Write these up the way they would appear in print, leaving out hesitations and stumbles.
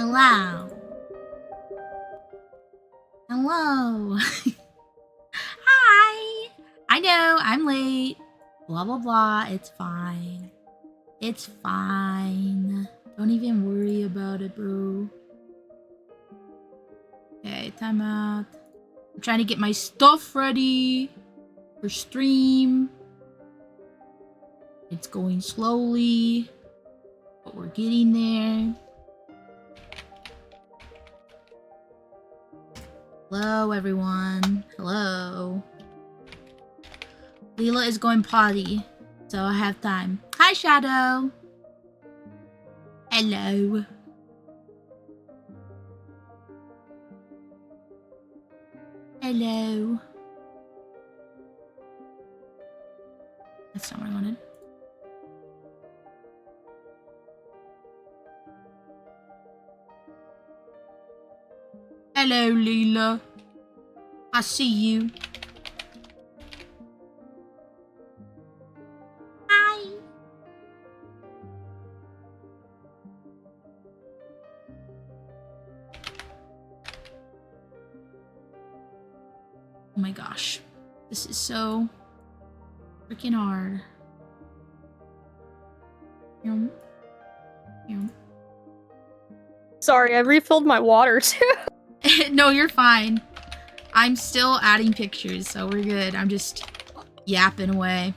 Hello. Hello. Hi. I know, I'm late. Blah, blah, blah. It's fine. It's fine. Don't even worry about it, bro. Okay, time out. I'm trying to get my stuff ready for stream. It's going slowly, but we're getting there. Hello, everyone. Hello. Lila is going potty, so I have time. Hi, Shadow. Hello. Hello. That's not what I wanted. Hello, Lila. I see you. Hi. Oh my gosh. This is so freaking hard. Sorry, I refilled my water too. No, you're fine. I'm still adding pictures, so we're good. I'm just yapping away.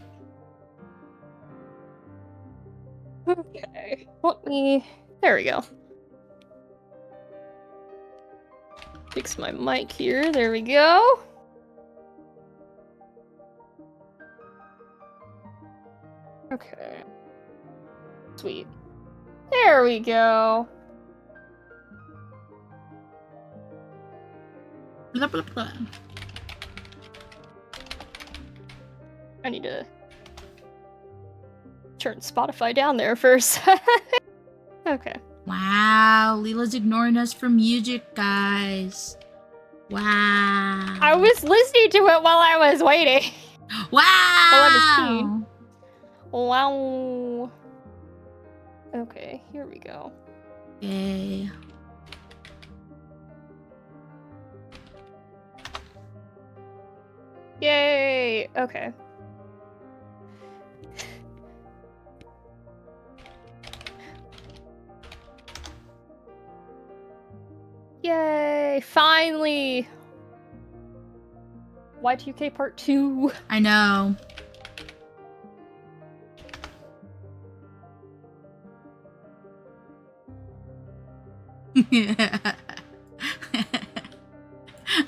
Okay, let me... There we go. Fix my mic here. There we go. Okay. Sweet. There we go. Blah, blah, blah. I need to turn Spotify down there first. Okay. Wow, Lila's ignoring us for music, guys. Wow. I was listening to it while I was waiting. Wow. While I was peeing. Wow. Okay, here we go. Okay. Yay! Okay. Yay! Finally! Y2K Part 2. I know.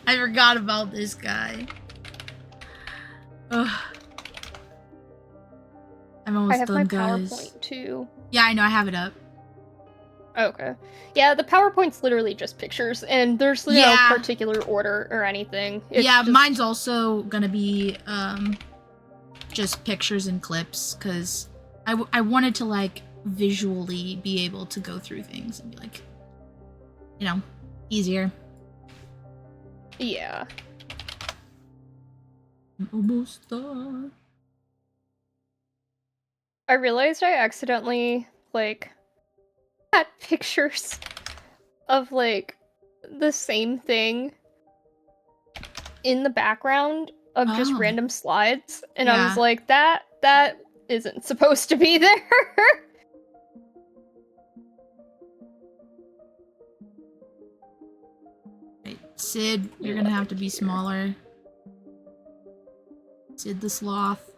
I forgot about this guy. Ugh. I'm almost done, guys. I have my PowerPoint too. Yeah, I know. I have it up. Okay. Yeah, the PowerPoint's literally just pictures, and there's no particular order or anything. It's just... mine's also gonna be just pictures and clips, because I wanted to, like, visually be able to go through things and be like, you know, easier. Yeah. I'm almost done. I realized I accidentally, like, had pictures of, like, the same thing in the background of just random slides, and I was like, that isn't supposed to be there. Right, Sid, you're gonna have to be smaller. Sid the Sloth.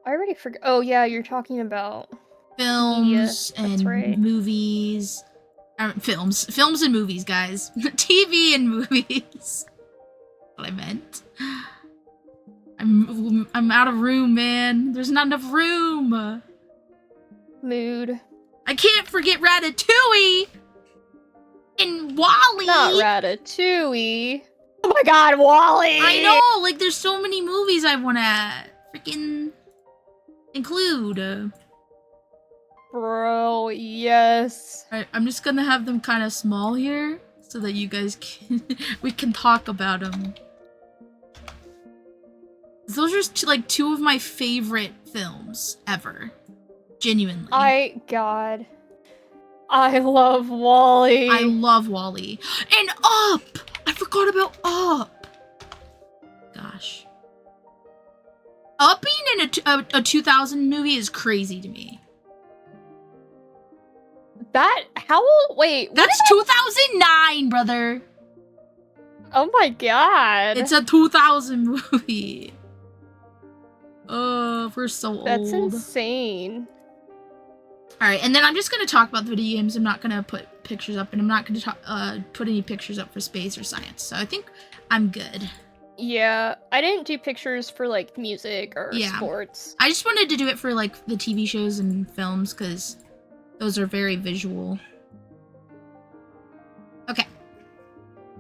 I already forgot. Oh yeah, you're talking about films and movies. Films and movies, guys. TV and movies. What I meant. I'm out of room, man. There's not enough room. Mood. I can't forget Ratatouille and WALL-E. Not Ratatouille. Oh my god, WALL-E! I know, like, there's so many movies I want to freaking include. Bro, yes. Alright, I'm just gonna have them kind of small here so that you guys can we can talk about them. Those are like two of my favorite films ever. Genuinely. I I love Wally. I love Wally. And Up! I forgot about Up. Gosh. Up being in a 2000 movie is crazy to me. How old? Wait. That's 2009, brother. Oh my god. It's a 2000 movie. We're so old. That's insane. Alright, and then I'm just gonna talk about the video games. I'm not gonna put pictures up, and I'm not gonna put any pictures up for space or science. So I think I'm good. Yeah, I didn't do pictures for like music or sports. I just wanted to do it for like the TV shows and films because those are very visual. Okay.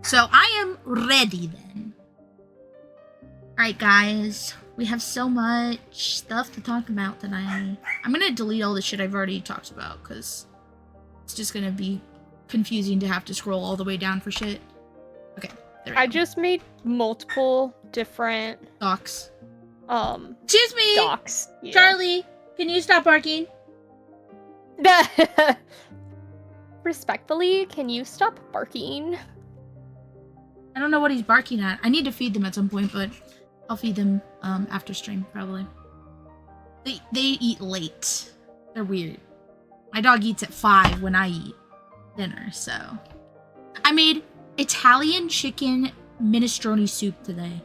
So I am ready then. Alright guys, we have so much stuff to talk about tonight. I'm gonna delete all the shit I've already talked about because it's just gonna be confusing to have to scroll all the way down for shit. Okay, there we go. I just made multiple different docs. Excuse me! Docs. Yeah. Charlie, can you stop barking? Respectfully, can you stop barking? I don't know what he's barking at. I need to feed them at some point, but I'll feed them after stream, probably. They eat late. They're weird. My dog eats at 5 when I eat dinner, so. I made Italian chicken minestrone soup today.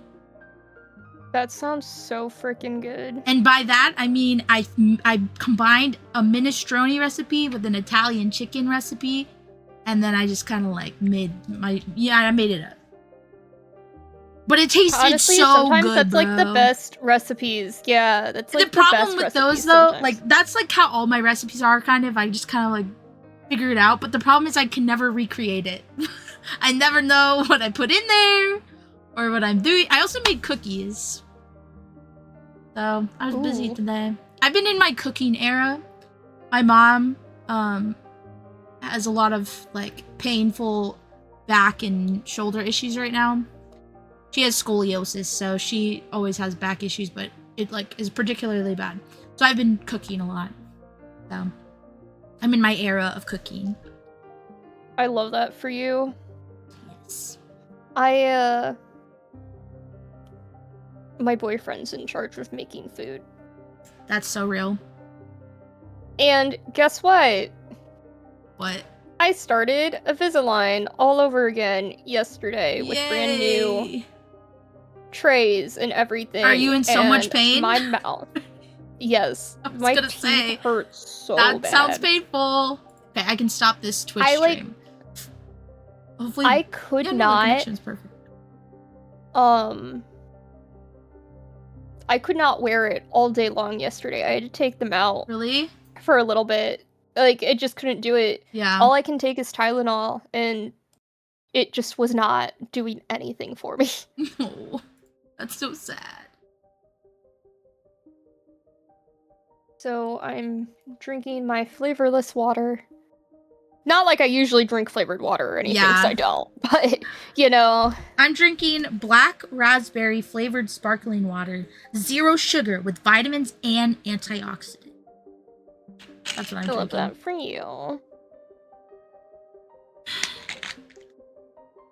That sounds so freaking good. And by that, I mean I combined a minestrone recipe with an Italian chicken recipe, and then I just kind of like made I made it up. But it tasted Honestly, so sometimes good, that's bro. like the best recipes. Yeah, that's like the problem best with those though, sometimes. like that's like how all my recipes are kind of. I just kind of like figure it out. But the problem is I can never recreate it. I never know what I put in there or what I'm doing. I also made cookies. So I was busy today. I've been in my cooking era. My mom has a lot of like painful back and shoulder issues right now. She has scoliosis, so she always has back issues, but it like is particularly bad. So I've been cooking a lot. So I'm in my era of cooking. I love that for you. Yes. My boyfriend's in charge of making food. That's so real. And guess what? What? I started a Invisalign all over again yesterday with brand new Yay. trays and everything. Are you in so much pain? My mouth. Yes. I was my gonna teeth say, hurt so that bad. sounds painful. Okay, I can stop this Twitch stream. Hopefully, I could the not. connection's perfect. I could not wear it all day long yesterday. I had to take them out. Really? For a little bit. Like, it just couldn't do it. Yeah. All I can take is Tylenol, and it just was not doing anything for me. No. That's so sad. So I'm drinking my flavorless water. Not like I usually drink flavored water or anything, because I don't. But, you know. I'm drinking black raspberry flavored sparkling water. 0 sugar with vitamins and antioxidants. That's what I'm drinking. I love that for you.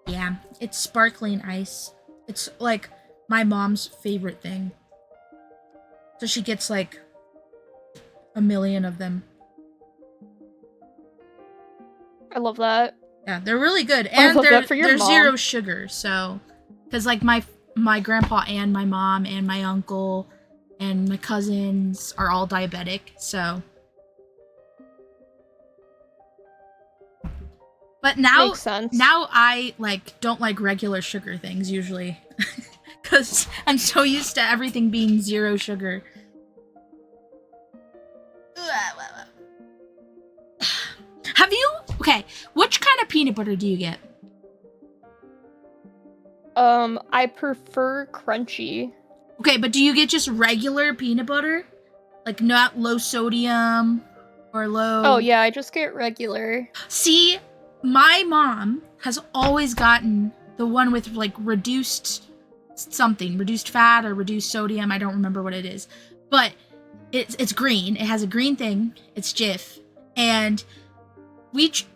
Yeah, it's sparkling ice. It's like my mom's favorite thing. So she gets like a million of them. I love that. Yeah, they're really good. I And love they're, that for your they're mom. 0 sugar, so because like my grandpa and my mom and my uncle and my cousins are all diabetic, so. But now, Makes sense. now I like don't like regular sugar things usually, because I'm so used to everything being 0 sugar. Have you? Okay, which kind of peanut butter do you get? I prefer crunchy. Okay, but do you get just regular peanut butter? Like not low sodium or low... Oh yeah, I just get regular. See, my mom has always gotten the one with like reduced something, reduced fat or reduced sodium. I don't remember what it is, but it's green. It has a green thing. It's Jif, and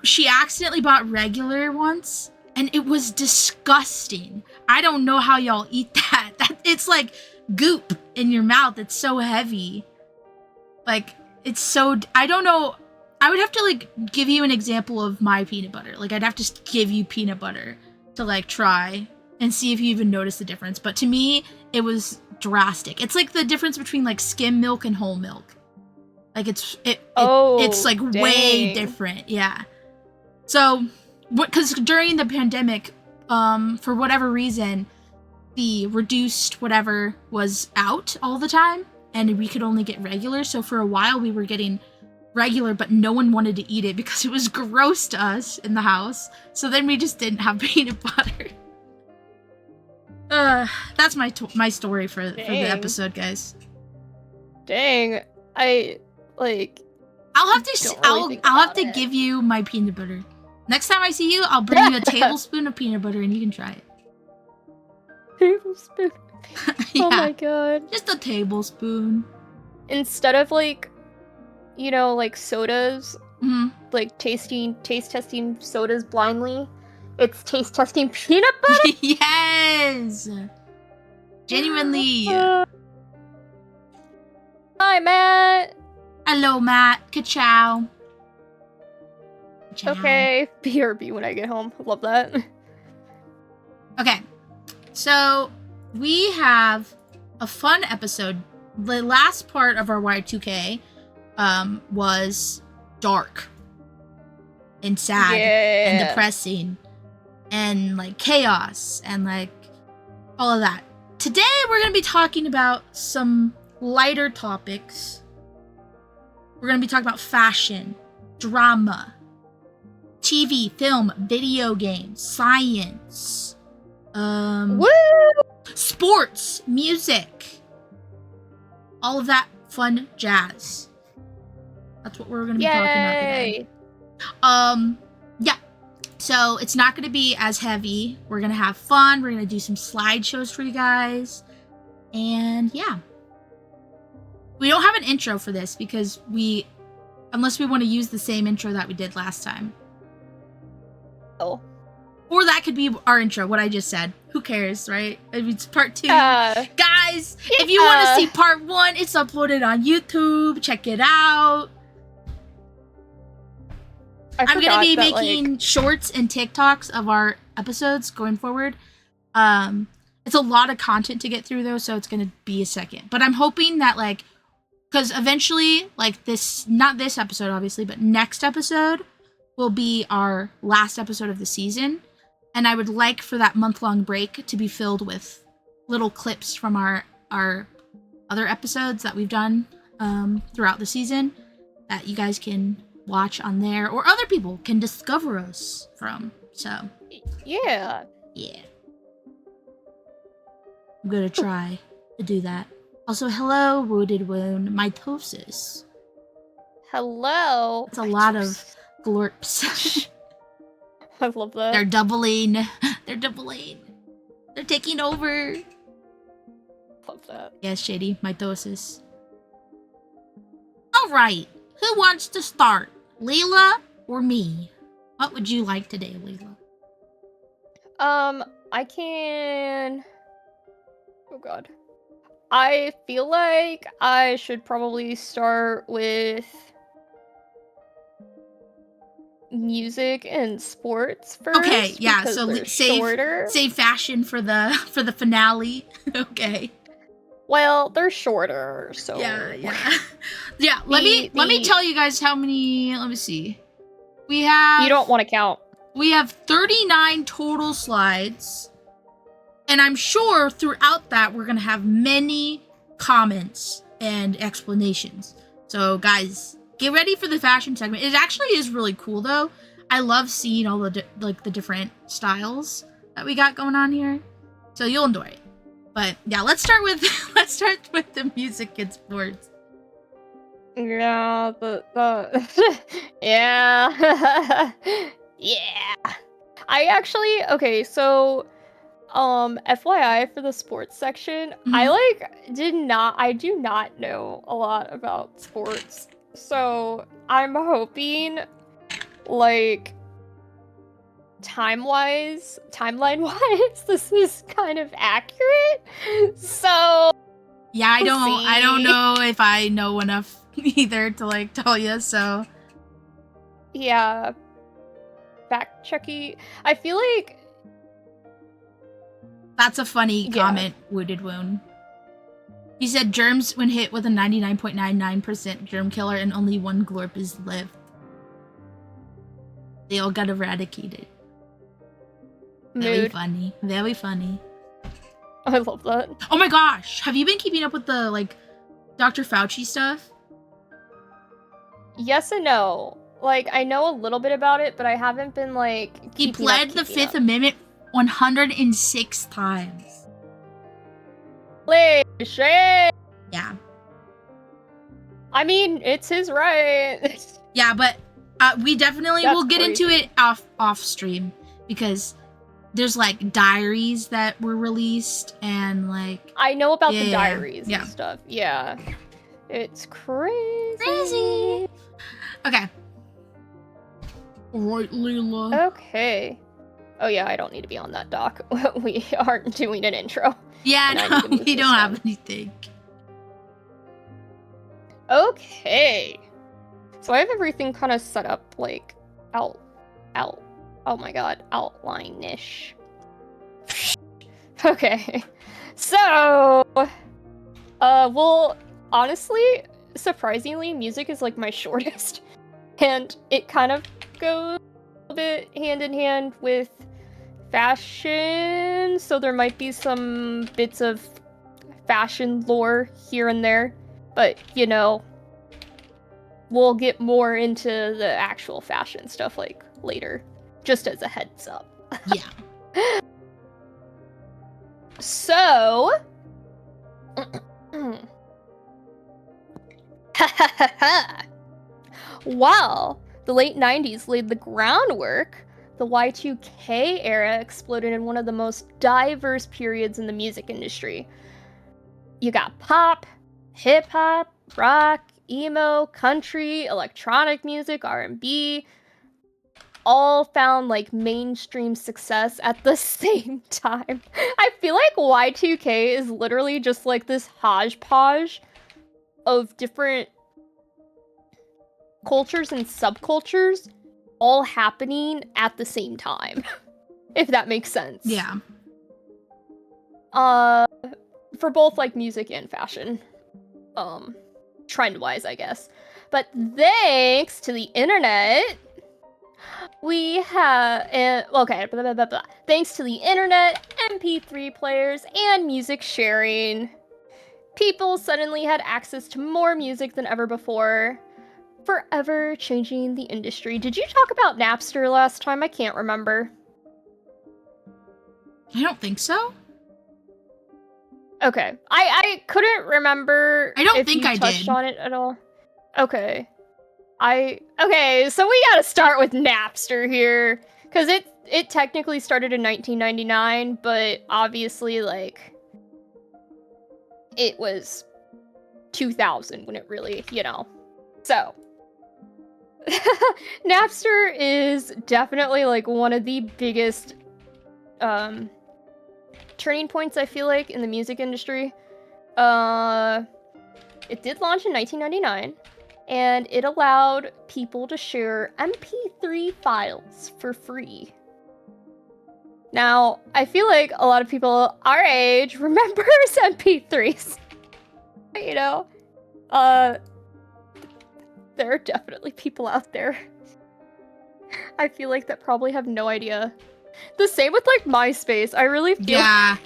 she accidentally bought regular once, and it was disgusting. I don't know how y'all eat that. It's like goop in your mouth. It's so heavy. Like, it's so... I don't know. I would have to, like, give you an example of my peanut butter. Like, I'd have to give you peanut butter to, like, try and see if you even notice the difference. But to me, it was drastic. It's like the difference between, like, skim milk and whole milk. Like, it's like dang. way different. Yeah. So, because during the pandemic, for whatever reason, the reduced whatever was out all the time, and we could only get regular. So for a while, we were getting regular, but no one wanted to eat it because it was gross to us in the house. So then we just didn't have peanut butter. That's my story for the episode, guys. Dang, I'll have to give you my peanut butter. Next time I see you, I'll bring you a tablespoon of peanut butter and you can try it. Tablespoon. Yeah, oh my god. Just a tablespoon. Instead of like sodas, like taste testing sodas blindly, it's taste testing peanut butter. Yes. Genuinely. Hi, Matt. Hello, Matt. Ka-chow. Okay, BRB when I get home. Love that. Okay, so we have a fun episode. The last part of our Y2K was dark and sad and depressing and like chaos and like all of that. Today we're going to be talking about some lighter topics. We're going to be talking about fashion, drama, TV, film, video games, science, sports, music, all of that fun jazz. That's what we're going to be talking about today. Yeah. So it's not going to be as heavy. We're going to have fun. We're going to do some slideshows for you guys. And yeah. We don't have an intro for this because unless we want to use the same intro that we did last time. Oh. Or that could be our intro, what I just said. Who cares, right? I mean, it's part 2. Guys, if you want to see part 1, it's uploaded on YouTube. Check it out. I'm going to be making shorts and TikToks of our episodes going forward. It's a lot of content to get through, though, so it's going to be a second. But I'm hoping that, like, because eventually, like, not this episode, obviously, but next episode will be our last episode of the season. And I would like for that month-long break to be filled with little clips from our other episodes that we've done throughout the season that you guys can watch on there, or other people can discover us from. So yeah. I'm gonna try to do that. Also, hello, Wounded Wound, mitosis. Hello. It's a lot of glorps. I love that. They're doubling. They're taking over. Love that. Yes, Shady, mitosis. All right. Who wants to start? Lila or me? What would you like today, Lila? I can... Oh god. I feel like I should probably start with music and sports first. Okay, yeah, so save fashion for the finale. Okay. Well, they're shorter, so yeah. Yeah, let me tell you guys how many. Let me see. We have. You don't want to count. We have 39 total slides, and I'm sure throughout that we're gonna have many comments and explanations. So, guys, get ready for the fashion segment. It actually is really cool, though. I love seeing all the the different styles that we got going on here. So you'll enjoy it. But yeah, let's start with the music and sports. Yeah, yeah. Yeah. I actually so FYI for the sports section, I do not know a lot about sports. So I'm hoping like timeline-wise, this is kind of accurate. So Yeah, I don't see. know if I know enough either to like tell you, so Yeah, fact checky. I feel like that's a funny Yeah. comment, Wounded Wound. He said germs when hit with a 99.99% germ killer and only one glorp is left. They all got eradicated. Very mood. funny. Very funny. I love that. Oh my gosh! Have you been keeping up with the like Dr. Fauci stuff? Yes and no. Like, I know a little bit about it, but I haven't been like He keeping pled the Fifth Amendment 106 times. Holy shit! Yeah. I mean, it's his right. Yeah, but we definitely That's will get crazy. into it off stream because there's like diaries that were released and like I know about Yeah, the yeah, diaries yeah. and stuff. Yeah. It's crazy. Crazy. Okay. Alright, Lila. Okay. Oh yeah, I don't need to be on that doc. We aren't doing an intro. Yeah, And I no, need to move we this don't have down. anything. Okay. So I have everything kind of set up like out. Oh my god, outline-ish. Okay. So, well, honestly, surprisingly, music is like my shortest. And it kind of goes a bit hand in hand with fashion. So there might be some bits of fashion lore here and there. But, you know, we'll get more into the actual fashion stuff like later. Just as a heads up. Yeah. So, while the late 90s laid the groundwork, the Y2K era exploded in one of the most diverse periods in the music industry. You got pop, hip-hop, rock, emo, country, electronic music, R&B, all found like mainstream success at the same time. I feel like Y2K is literally just like this hodgepodge of different cultures and subcultures all happening at the same time. If that makes sense. Yeah. For both like music and fashion. Trend-wise, I guess. But thanks to the internet, we have, thanks to the internet, MP3 players, and music sharing, people suddenly had access to more music than ever before, forever changing the industry. Did you talk about Napster last time? I can't remember. I don't think so. Okay. I couldn't remember I don't if think you I touched did. on it at all. Okay. Okay, so we gotta start with Napster here. Because it technically started in 1999, but obviously, like, it was 2000 when it really, you know. So, Napster is definitely, like, one of the biggest, turning points, I feel like, in the music industry. It did launch in 1999. And it allowed people to share MP3 files for free. Now, I feel like a lot of people our age remembers MP3s. You know? There are definitely people out there. I feel like that probably have no idea. The same with, like, MySpace. I really feel Yeah.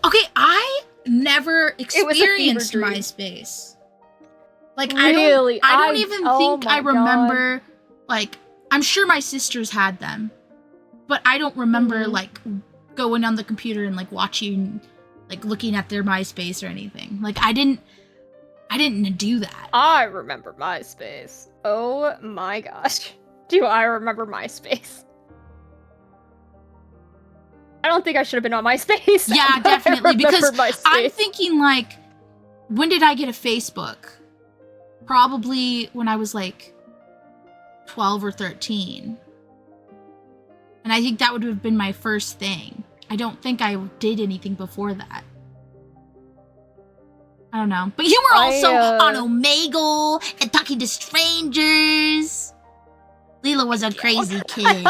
Okay, I never It was a fever experienced dream. MySpace. Like, Really? I don't even think my I remember, like, I'm sure my sisters had them, but I don't remember, like, going on the computer and, like, watching, like, looking at their MySpace or anything. Like, I didn't do that. I remember MySpace. Oh my gosh. Do I remember MySpace? I don't think I should have been on MySpace. Yeah, but I definitely, because remember MySpace. I'm thinking, like, when did I get a Facebook? Probably when I was, like, 12 or 13. And I think that would have been my first thing. I don't think I did anything before that. I don't know. But you were also on Omegle and talking to strangers. Lila was a crazy kid.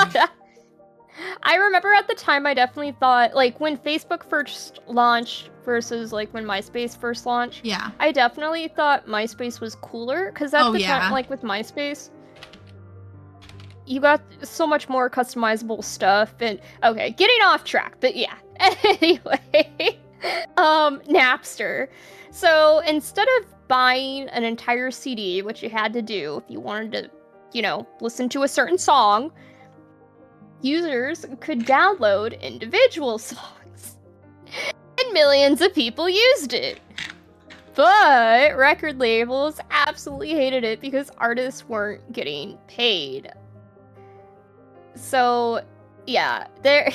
I remember at the time I definitely thought, like, when Facebook first launched versus, like, when MySpace first launched. Yeah. I definitely thought MySpace was cooler, because at the time, like, with MySpace, you got so much more customizable stuff, and, okay, getting off track, but yeah. Anyway, Napster. So, instead of buying an entire CD, which you had to do if you wanted to, you know, listen to a certain song, users could download individual songs. And millions of people used it. But record labels absolutely hated it because artists weren't getting paid. So, yeah, there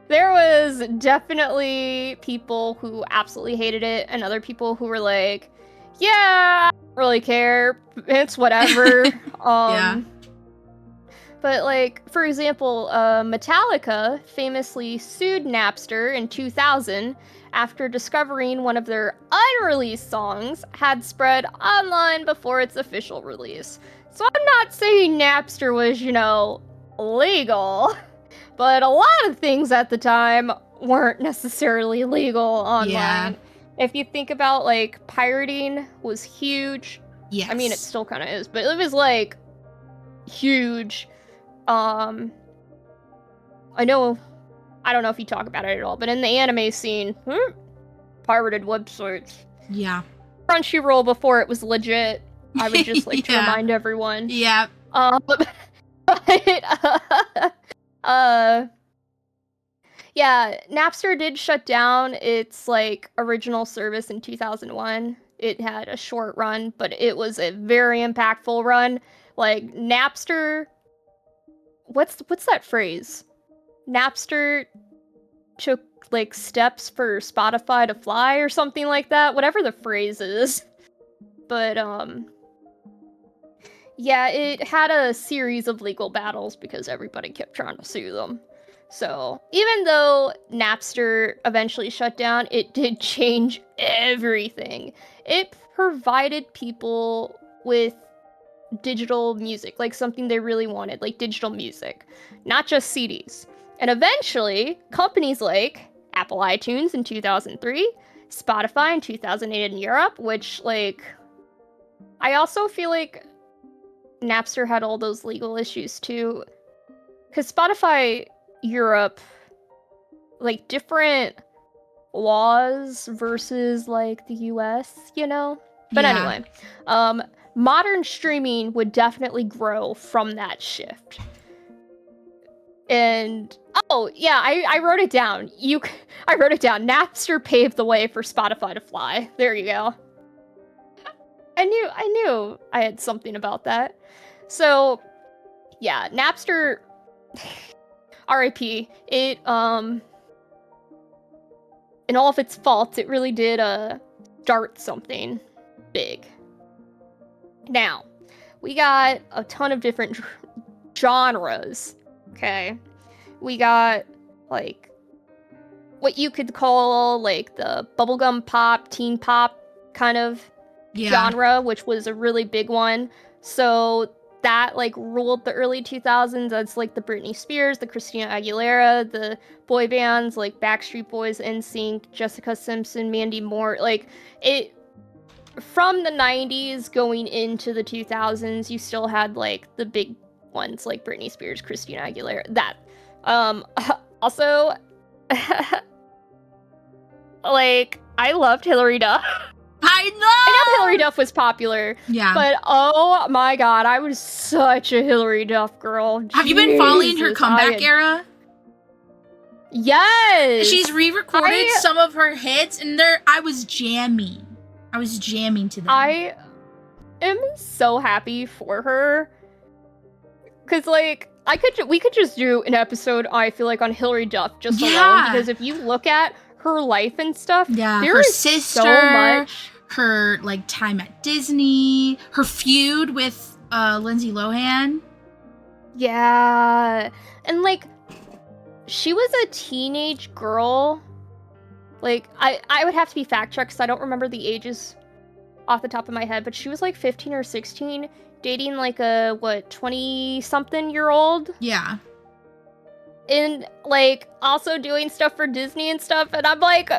was definitely people who absolutely hated it, and other people who were like, yeah, I don't really care, it's whatever. Yeah. But, like, for example, Metallica famously sued Napster in 2000 after discovering one of their unreleased songs had spread online before its official release. So I'm not saying Napster was, you know, legal, but a lot of things at the time weren't necessarily legal online. Yeah. If you think about, like, pirating was huge. Yes. I mean, it still kind of is, but it was, like, huge. I don't know if you talk about it at all, but in the anime scene, pirated websites. Yeah. Crunchyroll before it was legit. I would just like to remind everyone. Yeah. Yeah, Napster did shut down its, like, original service in 2001. It had a short run, but it was a very impactful run. Like, Napster... What's that phrase? Napster took, like, steps for Spotify to fly or something like that. Whatever the phrase is. But, yeah, it had a series of legal battles because everybody kept trying to sue them. So, even though Napster eventually shut down, it did change everything. It provided people with digital music, like something they really wanted, like digital music, not just CDs. And eventually, companies like Apple iTunes in 2003, Spotify in 2008 in Europe, which, like, I also feel like Napster had all those legal issues too, because Spotify Europe, like, different laws versus, like, the US, you know? But anyway, modern streaming would definitely grow from that shift. And, oh, yeah, I wrote it down. I wrote it down. Napster paved the way for Spotify to fly. There you go. I knew I had something about that. So, yeah, Napster, RIP, it, in all of its faults, it really did, start something big. Now, we got a ton of different genres, okay? We got, like, what you could call, like, the bubblegum pop, teen pop kind of genre, which was a really big one. So that, like, ruled the early 2000s. That's, like, the Britney Spears, the Christina Aguilera, the boy bands, like Backstreet Boys, NSYNC, Jessica Simpson, Mandy Moore. Like, it... From the 90s going into the 2000s, you still had, like, the big ones, like Britney Spears, Christina Aguilera, that. Also, like, I loved Hilary Duff. I know Hilary Duff was popular. Yeah. But, oh my god, I was such a Hilary Duff girl. Have you been following her comeback era? Yes! She's re-recorded some of her hits, and I was jamming to them. I am so happy for her. Cause, like, we could just do an episode, I feel like, on Hilary Duff just alone. Because if you look at her life and stuff, there is sister, so much. Her, like, time at Disney, her feud with Lindsay Lohan. Yeah. And, like, she was a teenage girl. Like, I would have to be fact-checked because I don't remember the ages off the top of my head, but she was, like, 15 or 16, dating, like, a, 20-something-year-old? Yeah. And, like, also doing stuff for Disney and stuff, and I'm like,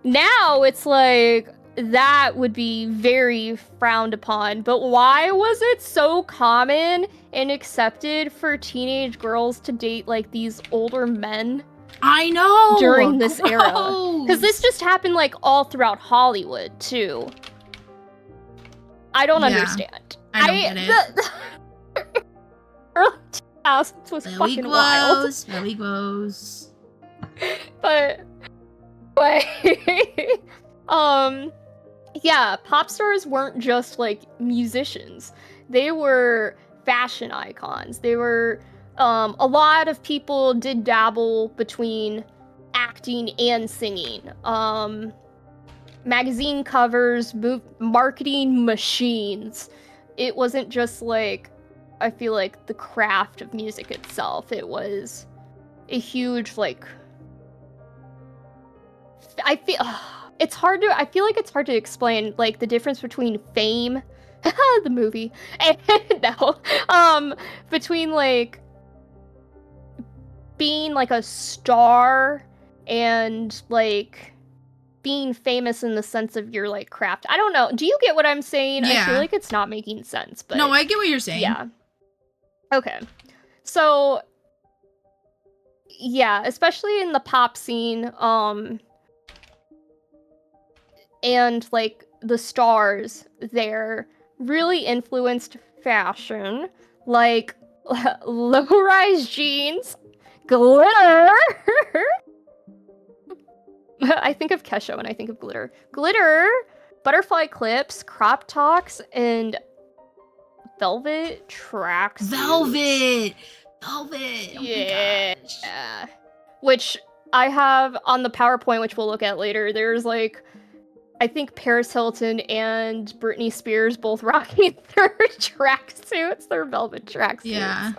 now it's like, that would be very frowned upon, but why was it so common and accepted for teenage girls to date, like, these older men? I know! During this era. Gross! Because this just happened, like, all throughout Hollywood, too. I don't understand. I don't get it. Early 2000s was fucking wild. Very gross. But yeah, pop stars weren't just, like, musicians. They were fashion icons. They were, a lot of people did dabble between acting and singing. Magazine covers, marketing machines. It wasn't just, like, I feel like the craft of music itself. It was a huge, like, I feel like it's hard to explain, like, the difference between fame, the movie, and between, like, being, like, a star and, like, being famous in the sense of your, like, craft. I don't know. Do you get what I'm saying? Yeah. I feel like it's not making sense, but... No, I get what you're saying. Yeah. Okay. So, yeah, especially in the pop scene, and, like, the stars there really influenced fashion, like, low-rise jeans, glitter. I think of Kesha when I think of glitter. Glitter, butterfly clips, crop tops, and velvet tracksuits. Velvet! Oh my gosh. Yeah. Which I have on the PowerPoint, which we'll look at later. There's, like, I think Paris Hilton and Britney Spears both rocking their tracksuits, their velvet tracksuits. Yeah.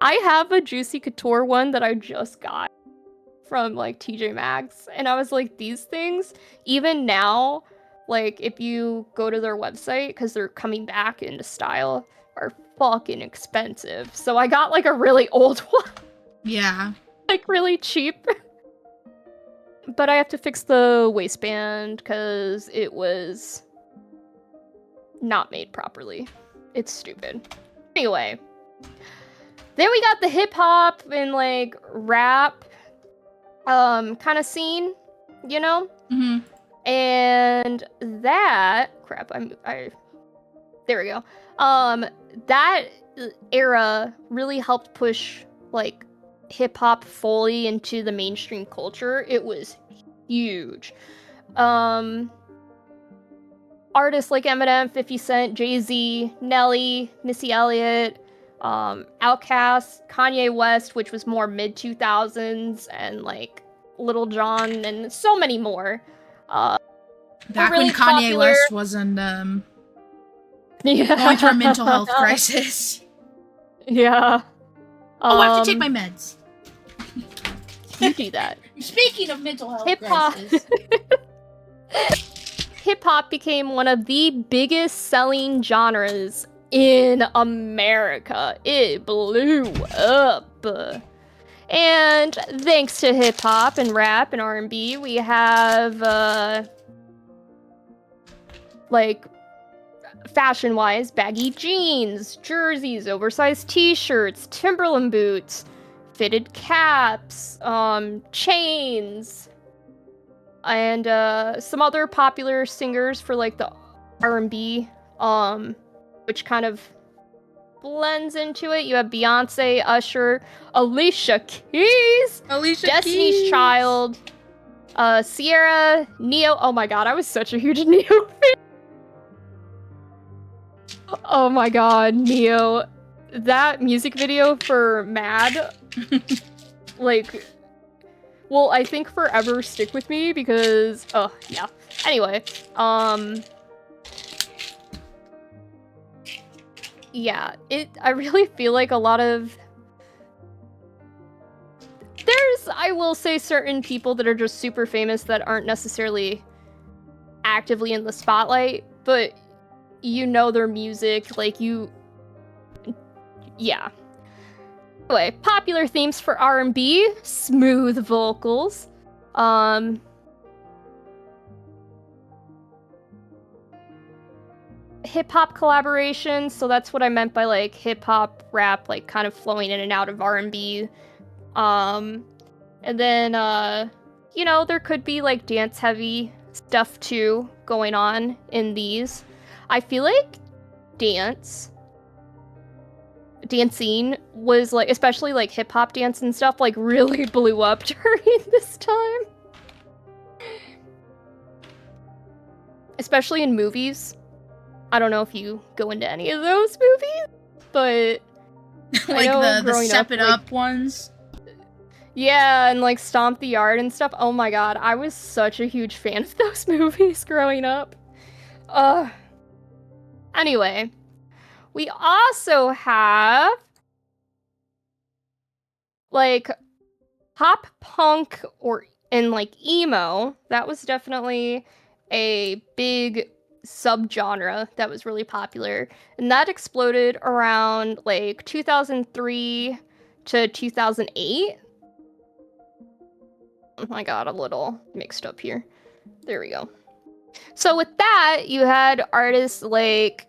I have a Juicy Couture one that I just got from, like, TJ Maxx, and I was like, these things, even now, like, if you go to their website, because they're coming back into style, are fucking expensive. So I got, like, a really old one. Yeah. Like, really cheap. But I have to fix the waistband because it was not made properly. It's stupid. Anyway. Then we got the hip-hop and, like, rap kind of scene, you know? Mm-hmm. And that... Crap, there we go. That era really helped push, like, hip-hop fully into the mainstream culture. It was huge. Artists like Eminem, 50 Cent, Jay-Z, Nelly, Missy Elliott, Outkast, Kanye West, which was more mid-2000s, and, like, Lil Jon, and so many more. Back really when Kanye popular. West wasn't going through a mental health crisis. Yeah. Oh, I have to take my meds. You do that. Speaking of mental health Hip-hop. crisis. Hip-hop became one of the biggest selling genres in America. It blew up. And thanks to hip-hop and rap and R&B, we have, like, fashion-wise, baggy jeans, jerseys, oversized t-shirts, Timberland boots, fitted caps, chains, and some other popular singers for, like, the R&B, which kind of blends into it. You have Beyonce, Usher, Alicia Keys, Destiny's Keys. Child, Sierra, Neo. Oh my god, I was such a huge Neo fan. Oh my god, Neo. That music video for Mad, like, will, I think, forever stick with me because, oh, yeah. yeah, I really feel like a lot of there's, I will say, certain people that are just super famous that aren't necessarily actively in the spotlight, but you know their music, like yeah. Anyway, popular themes for R&B, smooth vocals, hip-hop collaborations, so that's what I meant by, like, hip-hop, rap, like, kind of flowing in and out of R&B, and then, you know, there could be, like, dance-heavy stuff, too, going on in these. I feel like dancing was, like, especially, like, hip-hop dance and stuff, like, really blew up during this time. Especially in movies. I don't know if you go into any of those movies, but like the Step It Up ones. Yeah, and like Stomp the Yard and stuff. Oh my god, I was such a huge fan of those movies growing up. Anyway, we also have like pop punk and like emo. That was definitely a big subgenre that was really popular, and that exploded around like 2003 to 2008. Oh my god, a little mixed up here. There we go. So with that, you had artists like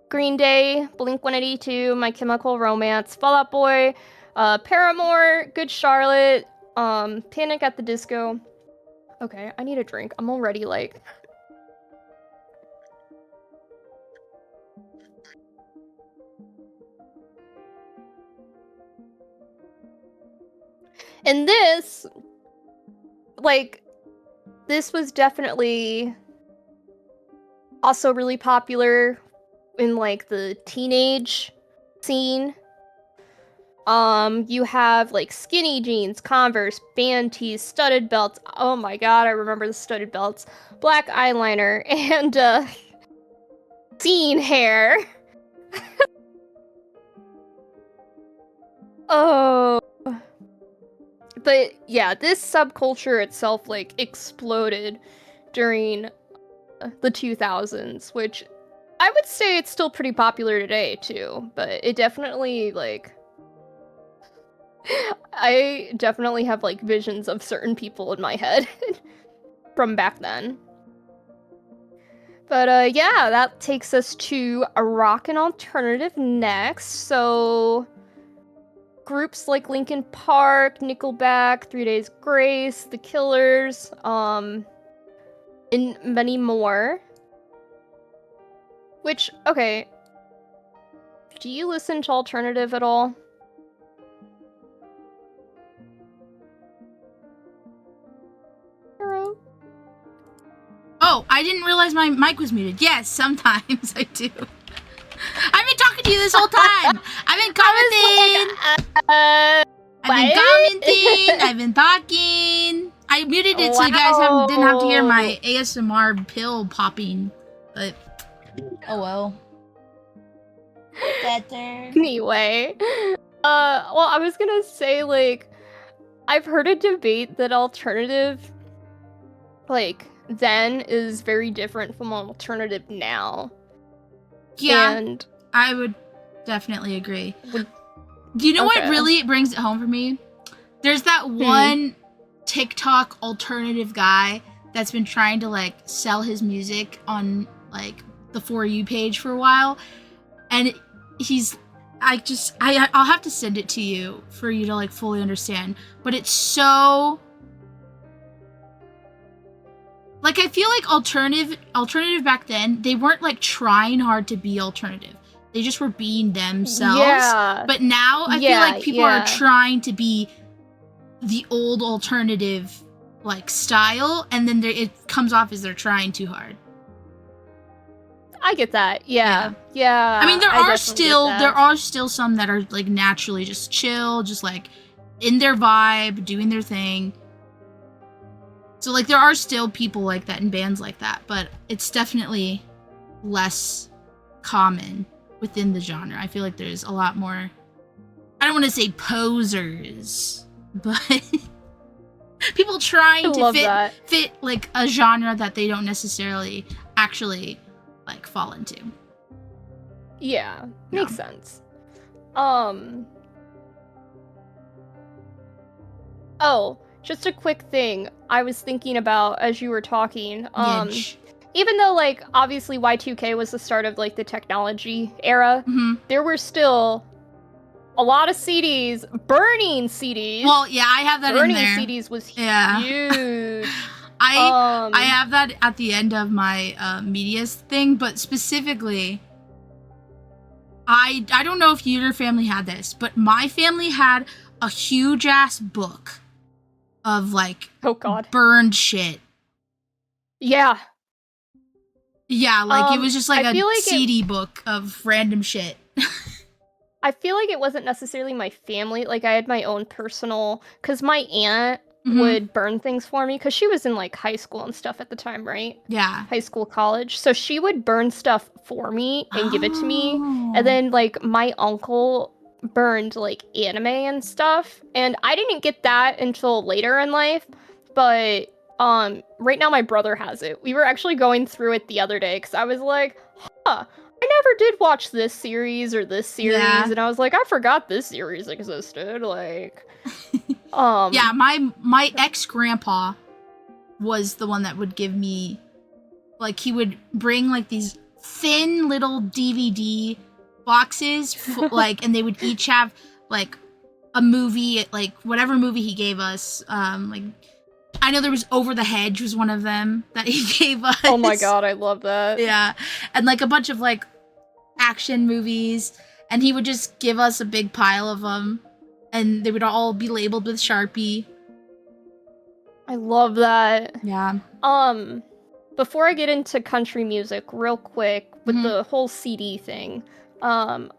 Green Day, Blink-182, My Chemical Romance, Fall Out Boy, Paramore, Good Charlotte, Panic at the Disco. Okay, I need a drink. I'm already like... And this, like, this was definitely also really popular in, like, the teenage scene. You have, like, skinny jeans, Converse, band tees, studded belts. Oh my god, I remember the studded belts. Black eyeliner, and, scene hair. Oh... But yeah, this subculture itself, like, exploded during the 2000s, which I would say it's still pretty popular today, too. But it definitely, like... I definitely have, like, visions of certain people in my head from back then. But, yeah, that takes us to a rock and alternative next, so... Groups like Linkin Park, Nickelback, 3 Days Grace, The Killers, and many more. Which, okay, do you listen to alternative at all? Sero? Oh, I didn't realize my mic was muted. Yes, sometimes I do. I've been talking to you this whole time. I've been commenting. I've been talking. I muted it so you guys didn't have to hear my ASMR pill popping. But oh well. Better. Anyway, well, I was gonna say, like, I've heard a debate that alternative, like, then is very different from alternative now. Yeah, and I would definitely agree. Do you know what really brings it home for me? There's that one TikTok alternative guy that's been trying to, like, sell his music on, like, the For You page for a while. And I'll have to send it to you for you to, like, fully understand. But it's so... Like, I feel like alternative back then, they weren't, like, trying hard to be alternative. They just were being themselves. Yeah. But now I feel like people are trying to be the old alternative, like, style, and then it comes off as they're trying too hard. I get that. Yeah. I mean, there are still some that are, like, naturally just chill, just, like, in their vibe, doing their thing. So, like, there are still people like that and bands like that, but it's definitely less common, within the genre. I feel like there's a lot more, I don't want to say posers, but people trying to fit like a genre that they don't necessarily actually like fall into. Yeah, makes sense. Oh, just a quick thing I was thinking about as you were talking. Even though, like, obviously Y2K was the start of, like, the technology era, there were still a lot of CDs, burning CDs. Well, yeah, I have that in there. Burning CDs was huge. I have that at the end of my medias thing, but specifically, I don't know if your family had this, but my family had a huge ass book of like burned shit. Yeah. Yeah, like it was just like a CD book of random shit. I feel like it wasn't necessarily my family. Like I had my own personal, because my aunt would burn things for me because she was in like high school and stuff at the time, right? Yeah. High school, college. So she would burn stuff for me and give it to me. And then like my uncle burned like anime and stuff. And I didn't get that until later in life. But right now my brother has it. We were actually going through it the other day because I was like, I never did watch this series or this series. Yeah. And I was like, I forgot this series existed. Like, yeah, my ex-grandpa was the one that would give me, like, he would bring, like, these thin little DVD boxes, like, and they would each have, like, a movie, like, whatever movie he gave us, like, I know there was Over the Hedge was one of them that he gave us. Oh my god, I love that. Yeah, and, like, a bunch of, like, action movies, and he would just give us a big pile of them, and they would all be labeled with Sharpie. I love that. Yeah. Before I get into country music, real quick, with the whole CD thing, I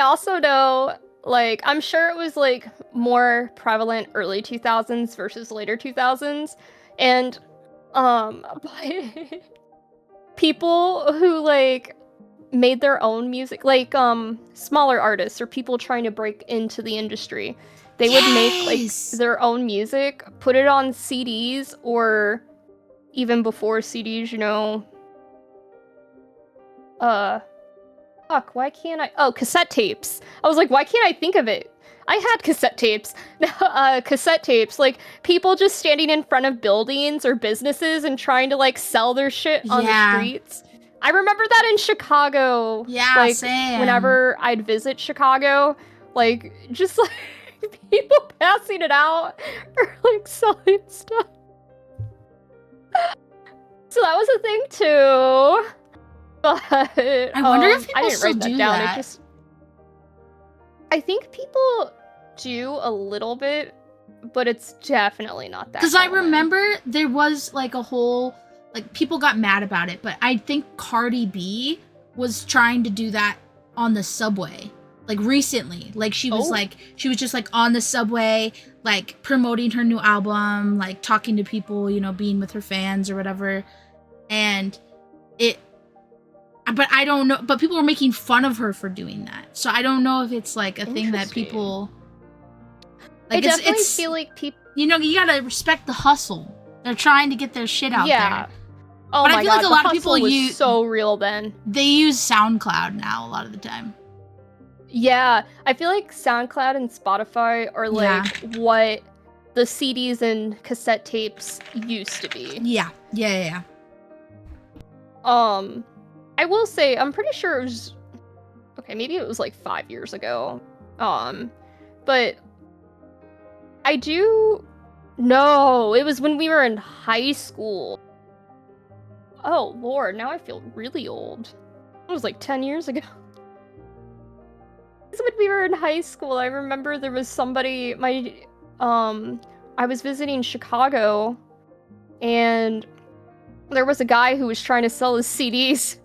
also know, like, I'm sure it was, like, more prevalent early 2000s versus later 2000s, and, people who, like, made their own music, like, smaller artists or people trying to break into the industry, they would make, like, their own music, put it on CDs, or even before CDs, you know, why can't I? Oh, cassette tapes. I was like, why can't I think of it? I had cassette tapes. Cassette tapes. Like, people just standing in front of buildings or businesses and trying to, like, sell their shit on the streets. I remember that in Chicago. Yeah, like, same. Whenever I'd visit Chicago, like, just, like, people passing it out or, like, selling stuff. So that was a thing, too. But I wonder if people still do that. I think people do a little bit, but it's definitely not that. Because I remember there was like a whole, like, people got mad about it, but I think Cardi B was trying to do that on the subway, like, recently. Like, she was she was just like on the subway, like, promoting her new album, like, talking to people, you know, being with her fans or whatever. And but I don't know, but people were making fun of her for doing that. So I don't know if it's like a thing that people, like, I definitely feel like people, you know, you gotta respect the hustle. They're trying to get their shit out there. Oh but my I feel god, like a lot of people use so real then. They use SoundCloud now a lot of the time. Yeah, I feel like SoundCloud and Spotify are like what the CDs and cassette tapes used to be. Yeah. I will say, I'm pretty sure it was, okay, maybe it was like 5 years ago. But I do know it was when we were in high school. Oh Lord, now I feel really old. It was like 10 years ago. When we were in high school, I remember there was somebody, I was visiting Chicago, and there was a guy who was trying to sell his CDs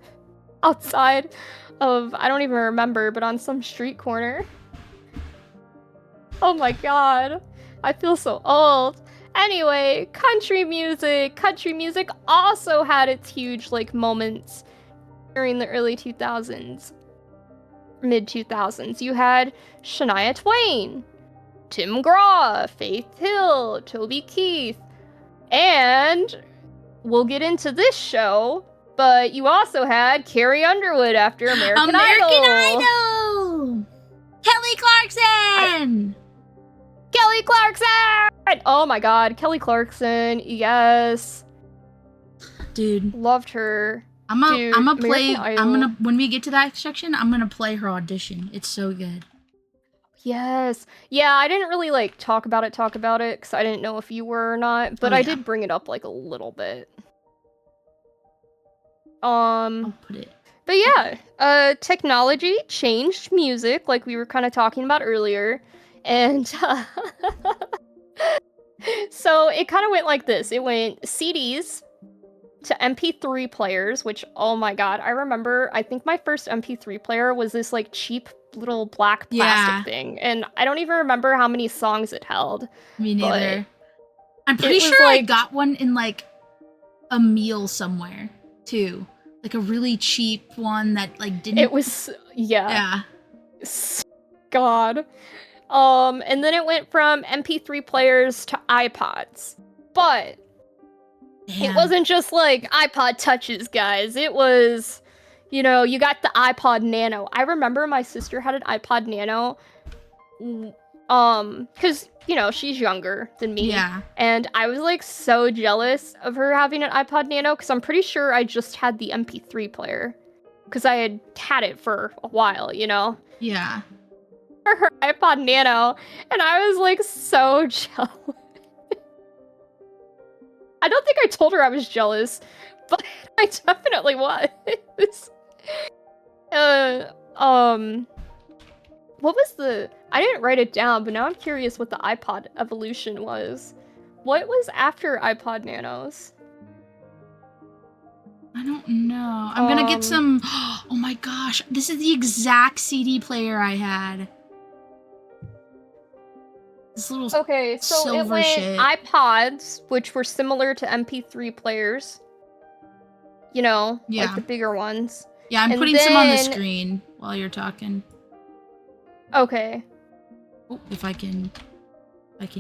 outside of, I don't even remember, but on some street corner. Oh my god, I feel so old. Anyway, country music also had its huge, like, moments during the early 2000s. mid-2000s. You had Shania Twain, Tim McGraw, Faith Hill, Toby Keith, and we'll get into this show, but you also had Carrie Underwood after American Idol! Kelly Clarkson! Kelly Clarkson! Oh my god, Kelly Clarkson, yes. Dude. Loved her. I'm gonna when we get to that section, I'm gonna play her audition. It's so good. Yes. Yeah, I didn't really like talk about it because I didn't know if you were or not, but I did bring it up like a little bit. I'll put it. But yeah, technology changed music like we were kind of talking about earlier, and so it kind of went like this. It went CDs to MP3 players, which, oh my god, I remember, I think my first MP3 player was this like cheap little black plastic thing, and I don't even remember how many songs it held. Me neither. I'm pretty sure I got one in like a meal somewhere too, like a really cheap one that like didn't. It was yeah. God. And then it went from MP3 players to iPods, but it wasn't just like iPod touches, guys. It was, you know, you got the iPod Nano. I remember my sister had an iPod Nano, because, you know, she's younger than me. Yeah. And I was, like, so jealous of her having an iPod Nano, because I'm pretty sure I just had the MP3 player. Because I had it for a while, you know? Yeah. Her iPod Nano, and I was, like, so jealous. I don't think I told her I was jealous, but I definitely was. What was the... I didn't write it down, but now I'm curious what the iPod evolution was. What was after iPod Nanos? I don't know. I'm gonna get some... Oh my gosh, this is the exact CD player I had. This little okay, so it went shit. iPods, which were similar to MP3 players. You know, like the bigger ones. Yeah, I'm putting some on the screen while you're talking. Okay. Oh, if I can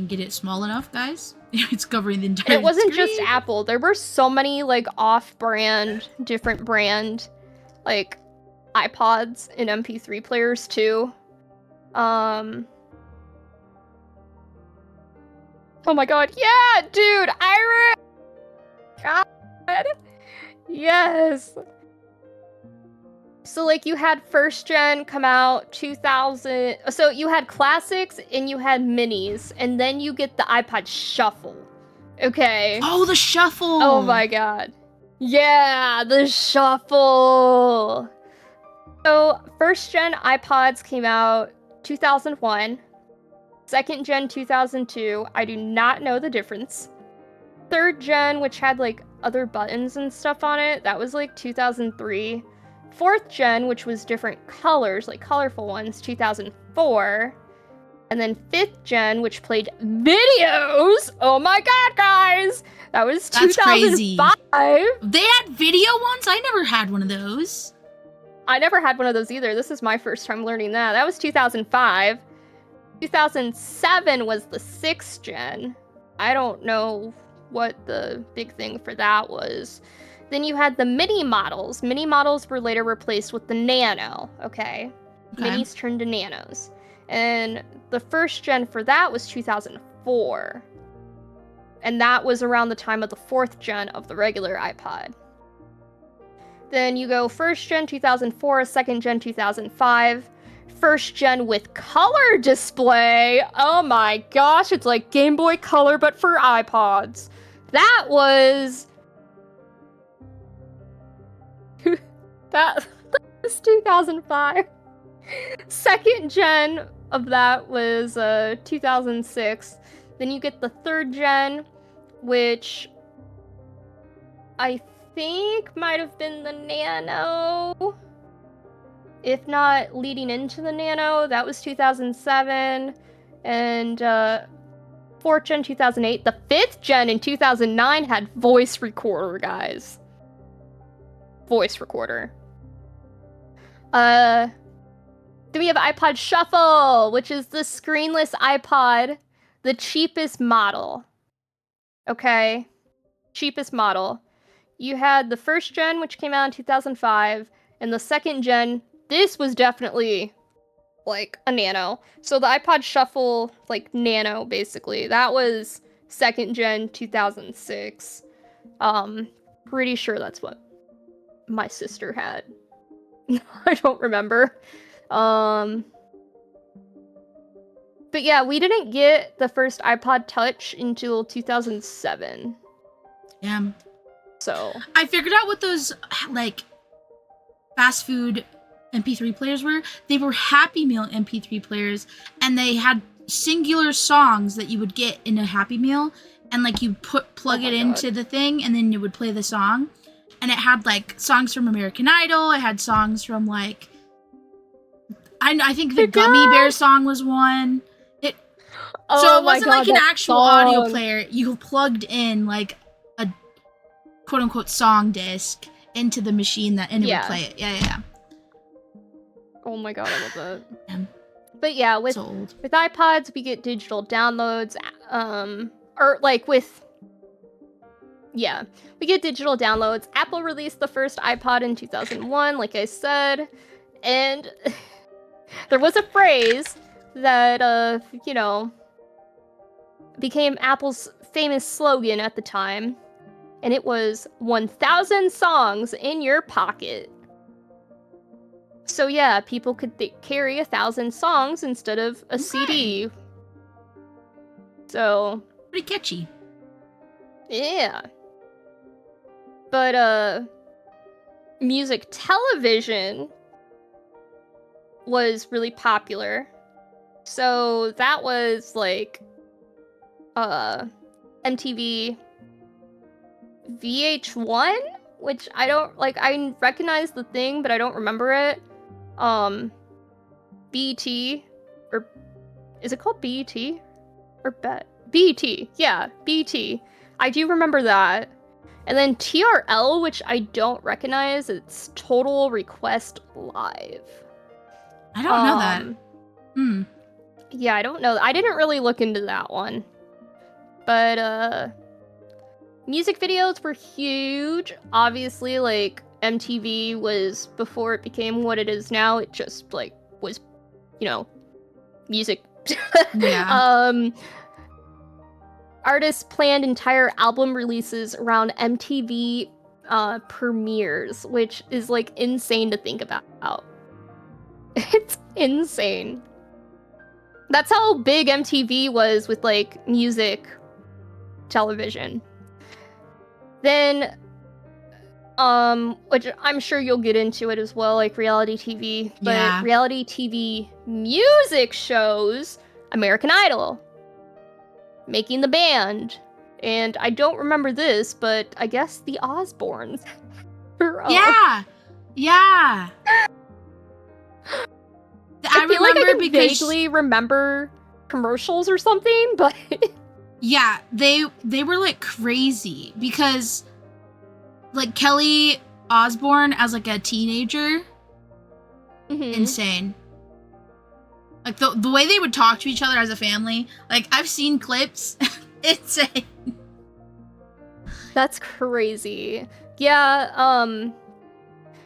get it small enough, guys. It's covering the entire It wasn't screen. just Apple. There were so many, like, off-brand, different brand, like, iPods and MP3 players, too. Oh my god, yeah, dude, God, yes. So, like, you had first gen come out 2000, so you had classics and you had minis, and then you get the iPod Shuffle, okay? Oh, the Shuffle! Oh my god. Yeah, the Shuffle! So, first gen iPods came out 2001. Second gen 2002, I do not know the difference. Third gen, which had like other buttons and stuff on it, that was like 2003. Fourth gen, which was different colors, like colorful ones, 2004. And then fifth gen, which played videos. Oh my god, guys! That was 2005. They had video ones? I never had one of those. I never had one of those either. This is my first time learning that. That was 2005. 2007 was the 6th gen. I don't know what the big thing for that was. Then you had the mini models. Mini models were later replaced with the nano, okay? Minis turned to nanos. And the first gen for that was 2004. And that was around the time of the 4th gen of the regular iPod. Then you go first gen 2004, second gen 2005. First gen with color display. Oh my gosh, it's like Game Boy Color but for iPods. That was... that was 2005. Second gen of that was 2006. Then you get the third gen, which I think might have been the Nano. If not leading into the Nano, that was 2007. And 4th gen 2008. The 5th gen in 2009 had voice recorder, guys. Voice recorder. Then we have iPod Shuffle, which is the screenless iPod, the cheapest model. Okay? Cheapest model. You had the first gen, which came out in 2005, and the second gen, this was definitely like a nano. So the iPod Shuffle, like nano, basically, that was second gen 2006. Pretty sure that's what my sister had. I don't remember. But yeah, we didn't get the first iPod Touch until 2007. Damn. So I figured out what those like fast food MP3 players were. They were Happy Meal MP3 players, and they had singular songs that you would get in a Happy Meal, and like you plug it into the thing, and then it would play the song. And it had like songs from American Idol. It had songs from like I think the Gummy Bear song was one. So it wasn't like an actual audio player. You plugged in like a quote unquote song disc into the machine and it would play it. Yeah. Oh my god, I love that. Yeah. But yeah, with iPods we get digital downloads, we get digital downloads. Apple released the first iPod in 2001, like I said, and there was a phrase that became Apple's famous slogan at the time, and it was 1,000 songs in your pocket. So yeah, people could carry 1,000 songs instead of a CD. So pretty catchy. Yeah. But music television was really popular. So that was like MTV VH1, which I don't like. I recognize the thing, but I don't remember it. BT, or is it called BET or BET? Yeah, BET. I do remember that. And then TRL, which I don't recognize. It's Total Request Live. I don't know that. Yeah, I don't know. I didn't really look into that one. But music videos were huge. Obviously, like MTV was before it became what it is now. It just like was, music. Yeah. Artists planned entire album releases around MTV premieres, which is like insane to think about. It's insane. That's how big MTV was with like music television. Then which I'm sure you'll get into it as well, like reality TV. But reality TV music shows, American Idol, Making the Band, and I don't remember this, but I guess the Osbournes. Yeah. I feel like I can vaguely remember commercials or something, but yeah, they were like crazy because like Kelly Osbourne as like a teenager, insane. Like the way they would talk to each other as a family, like I've seen clips, insane. That's crazy. Yeah,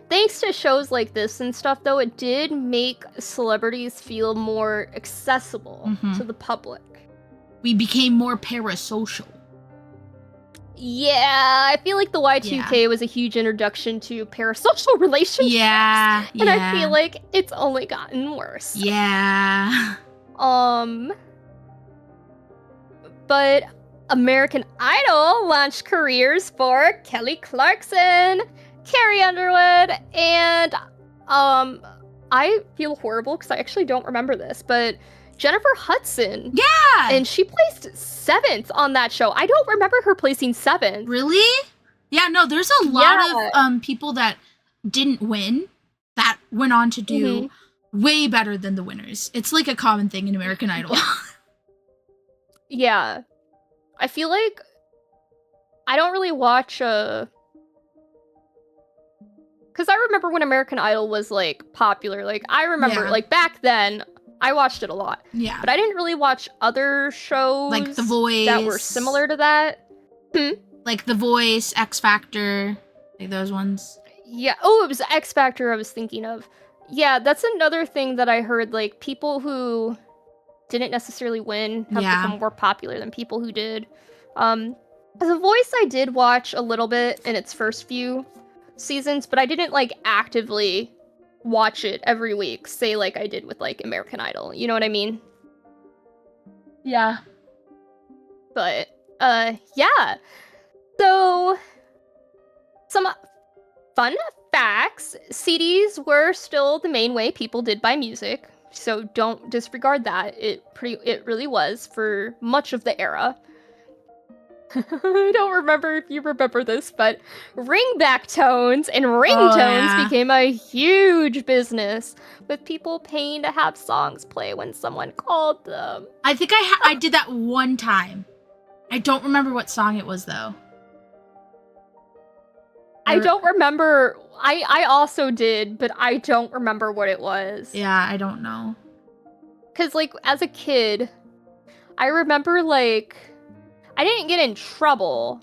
thanks to shows like this and stuff, though, it did make celebrities feel more accessible to the public. We became more parasocial. Yeah, I feel like the Y2K was a huge introduction to parasocial relationships. Yeah. And I feel like it's only gotten worse. Yeah. But American Idol launched careers for Kelly Clarkson, Carrie Underwood, and I feel horrible because I actually don't remember this, but Jennifer Hudson. Yeah! And she placed 7th on that show. I don't remember her placing 7th. Really? Yeah, no, there's a lot of people that didn't win that went on to do way better than the winners. It's like a common thing in American Idol. Yeah. I feel like I don't really watch because I remember when American Idol was like popular. Like I remember Yeah. like back then I watched it a lot. Yeah. But I didn't really watch other shows Like The Voice. that were similar to that. Like The Voice, X Factor, like those ones. Yeah. Oh, it was X Factor I was thinking of. Yeah, that's another thing that I heard. Like people who didn't necessarily win have become more popular than people who did. The Voice I did watch a little bit in its first few seasons, but I didn't like actively watch it every week, say like I did with like American Idol. You know what I mean? Yeah. But yeah. So some fun facts. CDs were still the main way people did buy music. So don't disregard that. It really was for much of the era. I don't remember if you remember this, but ringback tones and ringtones became a huge business, with people paying to have songs play when someone called them. I think I did that one time. I don't remember what song it was though. I don't remember. I also did, but I don't remember what it was. Yeah, I don't know. Because, like, as a kid, I remember, like, I didn't get in trouble,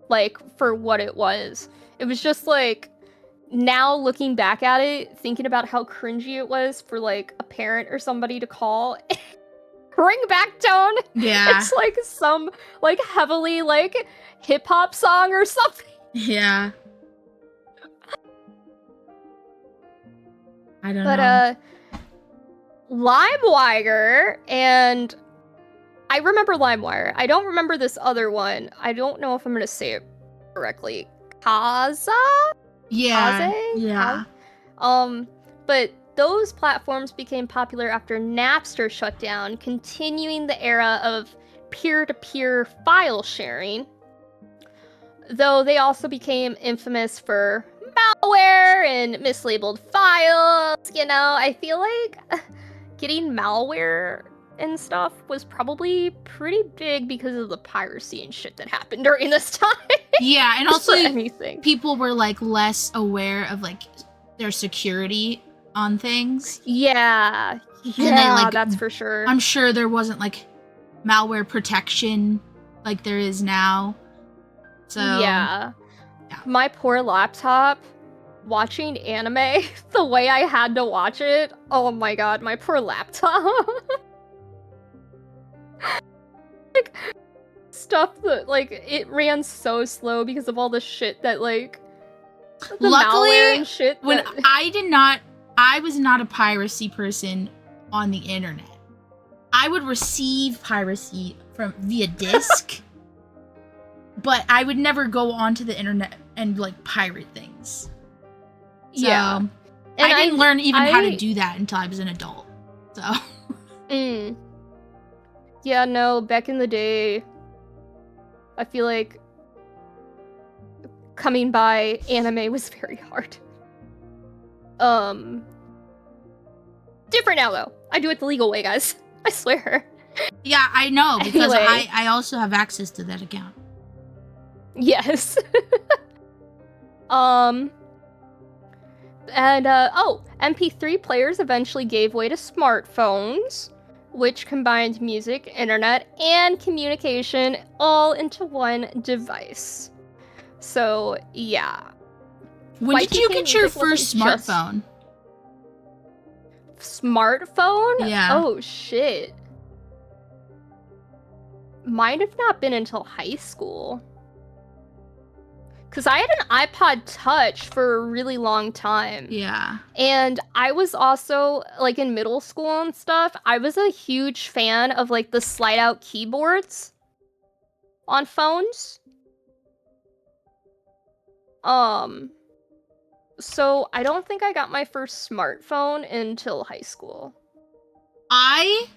like, for what it was. It was just, like, now looking back at it, thinking about how cringy it was for, like, a parent or somebody to call ringback tone. Yeah. It's, like, some, like, heavily, like, hip-hop song or something. Yeah. I don't know. LimeWire, and I remember LimeWire. I don't remember this other one. I don't know if I'm gonna say it correctly. Kaza? Yeah. Kaze? Yeah. But those platforms became popular after Napster shut down, continuing the era of peer-to-peer file sharing. Though they also became infamous for malware and mislabeled files. You know, I feel like getting malware and stuff was probably pretty big because of the piracy and shit that happened during this time. Yeah, and also people were like less aware of like their security on things. Yeah. And then, like, that's for sure. I'm sure there wasn't like malware protection like there is now. So yeah. My poor laptop, watching anime the way I had to watch it. Oh my god, my poor laptop. Like, stuff that, like, it ran so slow because of all the shit that, like, the malware and shit. When I was not a piracy person on the internet. I would receive piracy via disc. But I would never go onto the internet and, like, pirate things. So, yeah. And I didn't learn even how to do that until I was an adult. So. Yeah, no, back in the day, I feel like coming by anime was very hard. Different now, though. I do it the legal way, guys. I swear. Yeah, I know, because anyway. I also have access to that account. Yes. MP3 players eventually gave way to smartphones, which combined music, internet, and communication all into one device. So, yeah. When did you get your first smartphone? Smartphone? Yeah. Oh, shit. Might have not been until high school. Because I had an iPod Touch for a really long time. Yeah. And I was also, like, in middle school and stuff, I was a huge fan of, like, the slide-out keyboards on phones. So I don't think I got my first smartphone until high school. I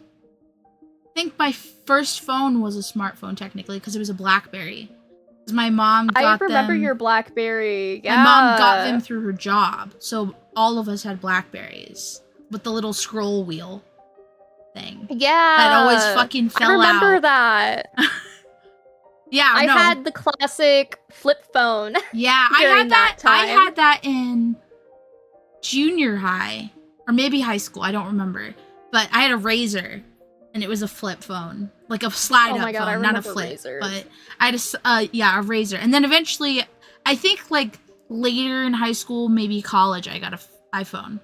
think my first phone was a smartphone, technically, because it was a BlackBerry. My mom got them. I remember your BlackBerry. Yeah. My mom got them through her job, so all of us had BlackBerries with the little scroll wheel thing. Yeah. That always fucking fell out. I remember that. Yeah, I no. had the classic flip phone. Yeah, I during had that. time. I had that in junior high or maybe high school. I don't remember. But I had a Razor, and it was a flip phone, like a slide-up God, phone, not a flip. Razors. But I had a Razor, and then eventually, I think like later in high school, maybe college, I got a iPhone.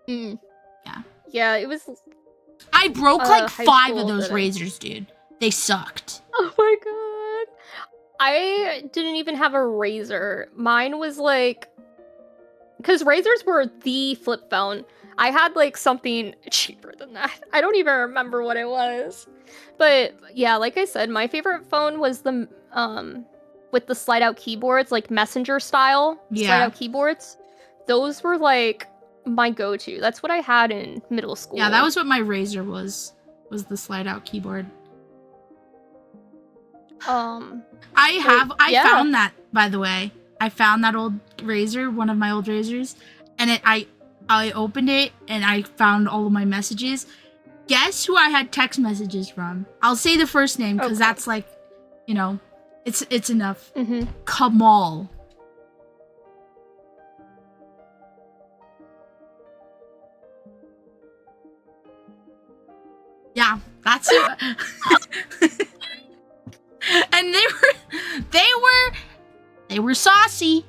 Mm. Yeah. Yeah, it was. I broke like 5 of those that Razors, dude. They sucked. Oh my god. I didn't even have a Razor. Mine was like, because Razors were the flip phone. I had like something cheaper than that. I don't even remember what it was. But yeah, like I said, my favorite phone was the with the slide out keyboards, like messenger style slide out keyboards. Those were like my go-to. That's what I had in middle school. Yeah, that was what my Razor was the slide out keyboard. I found that, by the way. I found that old Razor, one of my old Razors, and I opened it and I found all of my messages. Guess who I had text messages from? I'll say the first name because that's like, you know, it's enough. Kamal. Yeah, that's it. And they were saucy.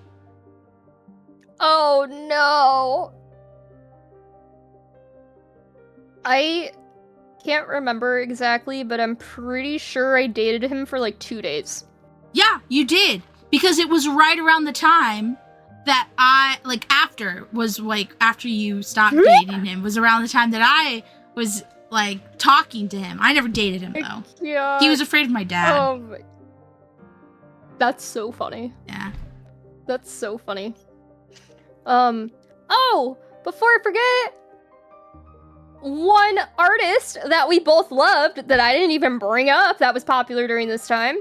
Oh no. I can't remember exactly, but I'm pretty sure I dated him for like 2 days. Yeah, you did. Because it was right around the time that after you stopped dating him, was around the time that I was like talking to him. I never dated him though. Yeah. He was afraid of my dad. That's so funny. Yeah. That's so funny. Oh, before I forget, one artist that we both loved that I didn't even bring up that was popular during this time,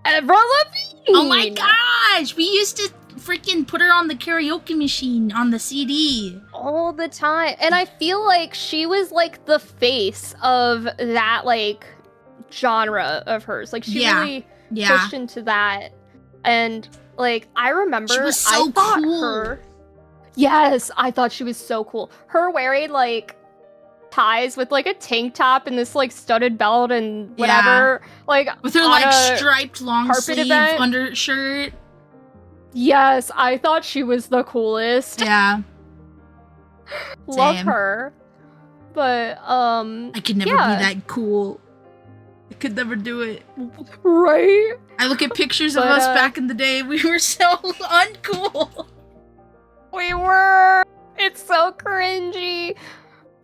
Avril Lavigne. Oh my gosh, we used to freaking put her on the karaoke machine on the CD all the time, and I feel like she was like the face of that like genre of hers. Like she really pushed into that, and like I remember she was so cool. Yes, I thought she was so cool. Her wearing like ties with like a tank top and this like studded belt and whatever, like with her like striped long sleeve undershirt. Yes, I thought she was the coolest. Yeah. Love her. But I could never be that cool. I could never do it. Right? I look at pictures of us back in the day. We were so uncool. We were. It's so cringy.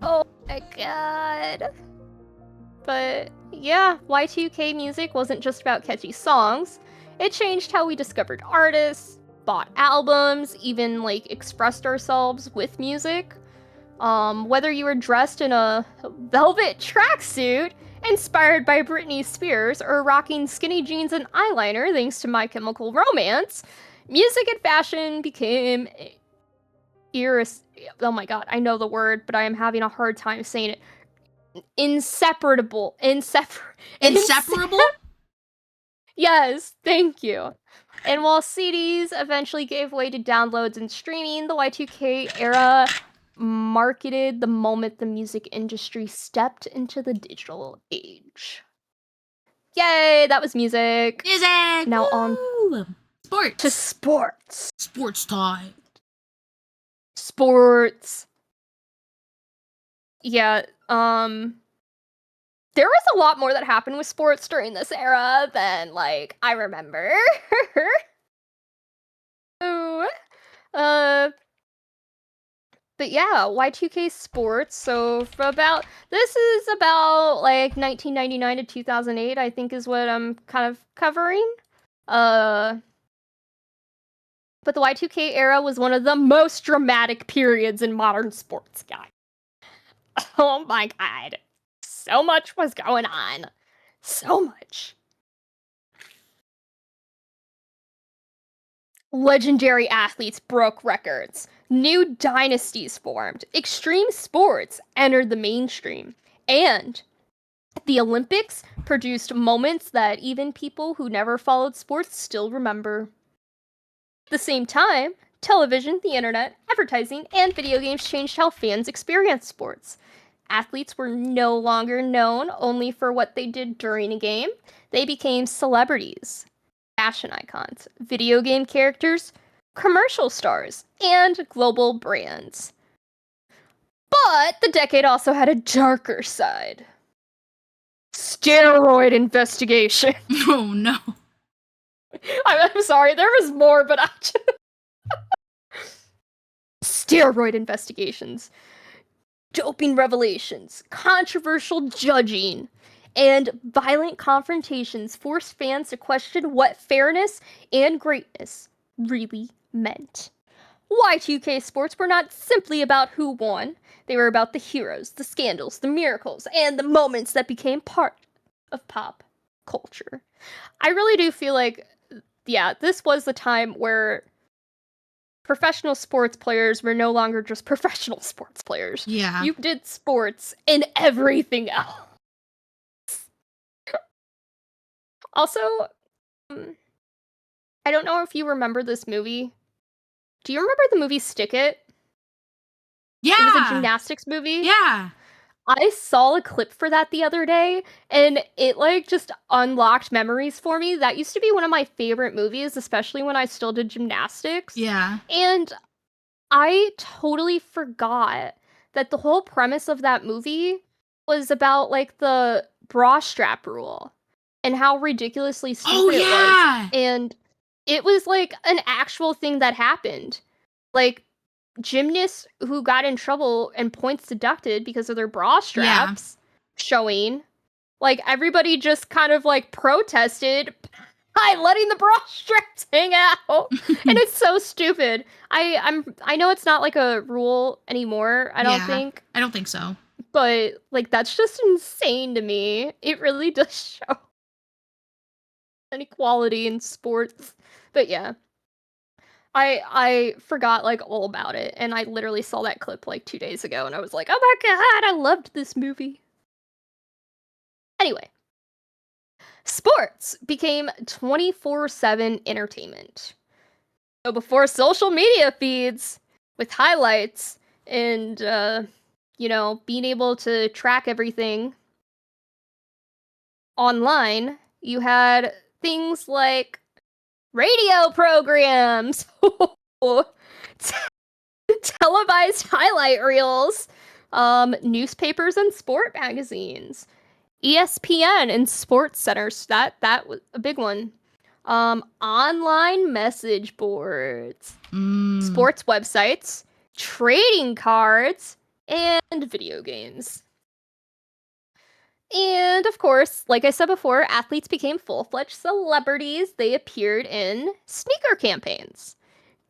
Oh my god. But yeah, Y2K music wasn't just about catchy songs. It changed how we discovered artists, bought albums, even like expressed ourselves with music. Whether you were dressed in a velvet tracksuit inspired by Britney Spears or rocking skinny jeans and eyeliner thanks to My Chemical Romance, music and fashion became oh my god, I know the word, but I am having a hard time saying it. Inseparable. Yes, thank you. And while CDs eventually gave way to downloads and streaming, the Y2K era marketed the moment the music industry stepped into the digital age. Yay, that was music. Music! Now on sports. To sports. Sports time. Sports. Yeah, there was a lot more that happened with sports during this era than, like, I remember. Ooh. But yeah, Y2K sports, so this is about, like, 1999 to 2008, I think is what I'm kind of covering. But the Y2K era was one of the most dramatic periods in modern sports, guys. Oh my god. So much was going on. So much. Legendary athletes broke records. New dynasties formed. Extreme sports entered the mainstream. And The Olympics produced moments that even people who never followed sports still remember. At the same time, television, the internet, advertising, and video games changed how fans experience sports. Athletes were no longer known only for what they did during a game. They became celebrities, fashion icons, video game characters, commercial stars, and global brands. But the decade also had a darker side. Steroid investigation. Oh no. I'm sorry, there was more, but I just... Steroid investigations, doping revelations, controversial judging, and violent confrontations forced fans to question what fairness and greatness really meant. Y2K sports were not simply about who won, they were about the heroes, the scandals, the miracles, and the moments that became part of pop culture. I really do feel like, yeah, this was the time where professional sports players were no longer just professional sports players. Yeah. You did sports and everything else. Also, I don't know if you remember this movie. Do you remember the movie Stick It? Yeah. It was a gymnastics movie. Yeah. I saw a clip for that the other day, and it, like, just unlocked memories for me. That used to be one of my favorite movies, especially when I still did gymnastics. Yeah. And I totally forgot that the whole premise of that movie was about, like, the bra strap rule and how ridiculously stupid it was. And it was, like, an actual thing that happened. Like, gymnasts who got in trouble and points deducted because of their bra straps showing, like, everybody just kind of, like, protested by letting the bra straps hang out. And it's so stupid. I know it's not, like, a rule anymore, I don't think. I don't think so. But, like, that's just insane to me. It really does show inequality in sports. But yeah. I forgot, like, all about it, and I literally saw that clip, like, 2 days ago, and I was like, oh my god, I loved this movie. Anyway. Sports became 24/7 entertainment. So before social media feeds with highlights and, being able to track everything online, you had things like radio programs, televised highlight reels, newspapers and sport magazines, ESPN and sports centers. That was a big one. Online message boards, sports websites, trading cards, and video games. And of course, like I said before, athletes became full-fledged celebrities. They appeared in sneaker campaigns,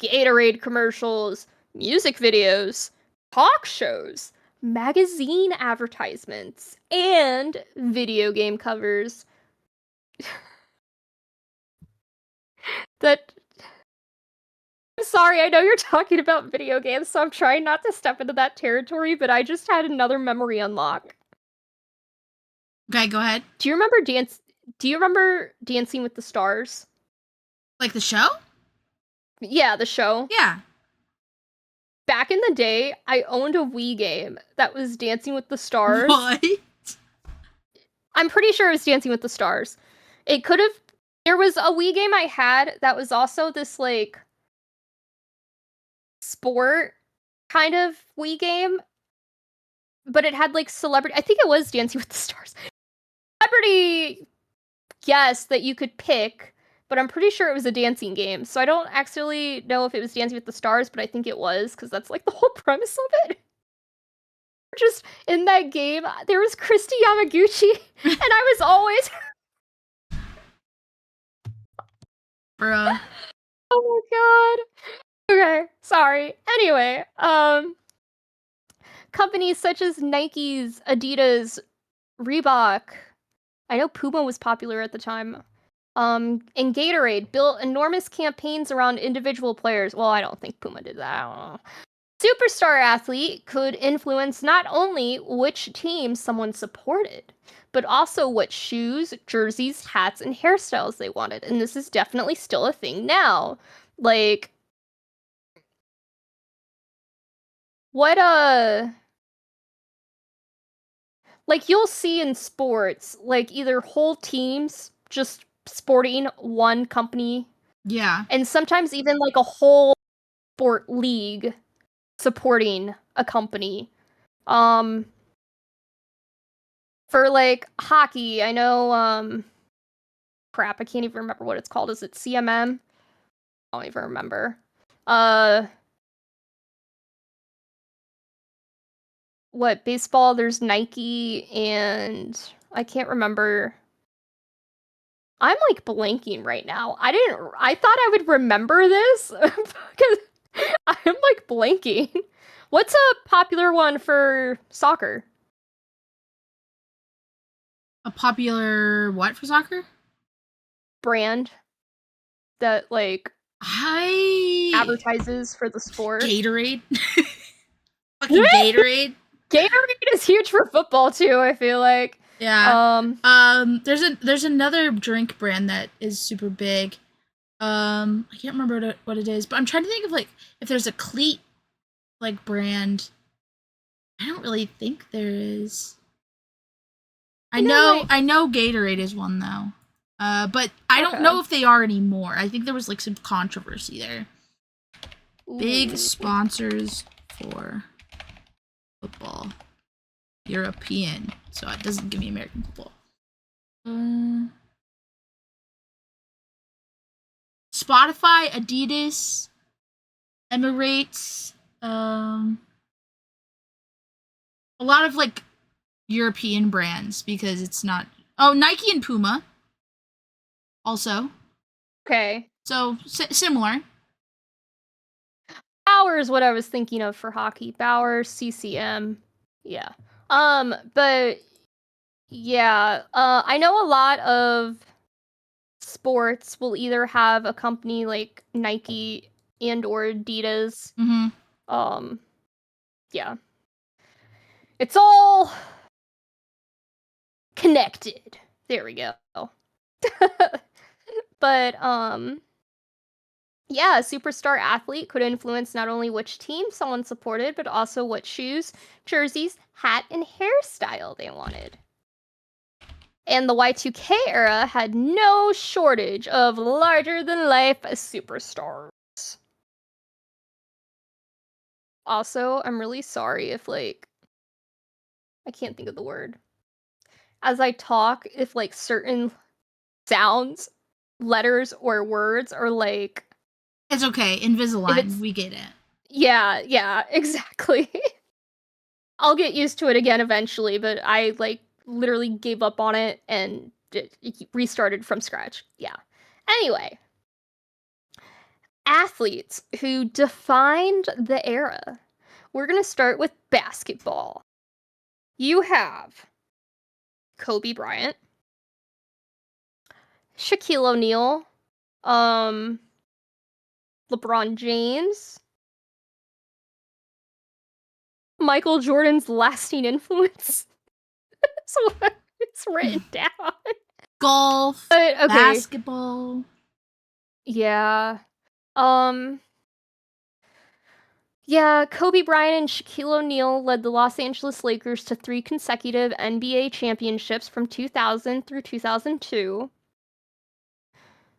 Gatorade commercials, music videos, talk shows, magazine advertisements, and video game covers. I'm sorry, I know you're talking about video games, so I'm trying not to step into that territory, but I just had another memory unlock. Okay, go ahead. Do you remember Dancing with the Stars? Like the show? Yeah, the show. Yeah. Back in the day, I owned a Wii game that was Dancing with the Stars. What? I'm pretty sure it was Dancing with the Stars. It could have... There was a Wii game I had that was also this, like, sport kind of Wii game. But it had, like, celebrity... I think it was Dancing with the Stars. Celebrity guess that you could pick, but I'm pretty sure it was a dancing game. So I don't actually know if it was Dancing with the Stars, but I think it was, because that's, like, the whole premise of it. Just in that game, there was Christy Yamaguchi, and I was always... Bruh. Oh my god. Okay, sorry. Anyway, companies such as Nike's, Adidas, Reebok, I know Puma was popular at the time, and Gatorade built enormous campaigns around individual players. Well, I don't think Puma did that. I don't know. Superstar athlete could influence not only which team someone supported, but also what shoes, jerseys, hats, and hairstyles they wanted. And this is definitely still a thing now. Like, what like you'll see in sports, like either whole teams just sporting one company, Yeah. and sometimes even like a whole sport league supporting a company. For like hockey, I know crap, I can't even remember what it's called. Is it CMM? I don't even remember. What, baseball, there's Nike, and I can't remember. I'm like blanking right now. I thought I would remember this because I'm like blanking. What's a popular one for soccer? A popular what for soccer? Brand that like advertises for the sport. Gatorade. Fucking Gatorade. Gatorade is huge for football too, I feel like. Yeah. There's another drink brand that is super big. I can't remember what it is, but I'm trying to think of like if there's a cleat like brand. I don't really think there is. I know Gatorade is one though. But I don't know if they are anymore. I think there was like some controversy there. Ooh. Big sponsors for football. European. So it doesn't give me American football. Spotify, Adidas, Emirates, a lot of like European brands because it's not. Oh, Nike and Puma. Also. Okay. So similar. Bauer is what I was thinking of for hockey. Bauer, CCM. Yeah. But yeah, I know a lot of sports will either have a company like Nike and or Adidas. Mm-hmm. Yeah. It's all connected. There we go. But yeah, a superstar athlete could influence not only which team someone supported, but also what shoes, jerseys, hat, and hairstyle they wanted. And the Y2K era had no shortage of larger-than-life superstars. Also, I'm really sorry if, like, I can't think of the word. As I talk, if, like, certain sounds, letters, or words are, like... It's okay. Invisalign. We get it. Yeah, exactly. I'll get used to it again eventually, but I, like, literally gave up on it and restarted from scratch. Yeah. Anyway. Athletes who defined the era. We're going to start with basketball. You have Kobe Bryant, Shaquille O'Neal, LeBron James, Michael Jordan's lasting influence. That's what it's written down. Golf, Okay. basketball. Yeah. Yeah, Kobe Bryant and Shaquille O'Neal led the Los Angeles Lakers to 3 consecutive NBA championships from 2000 through 2002.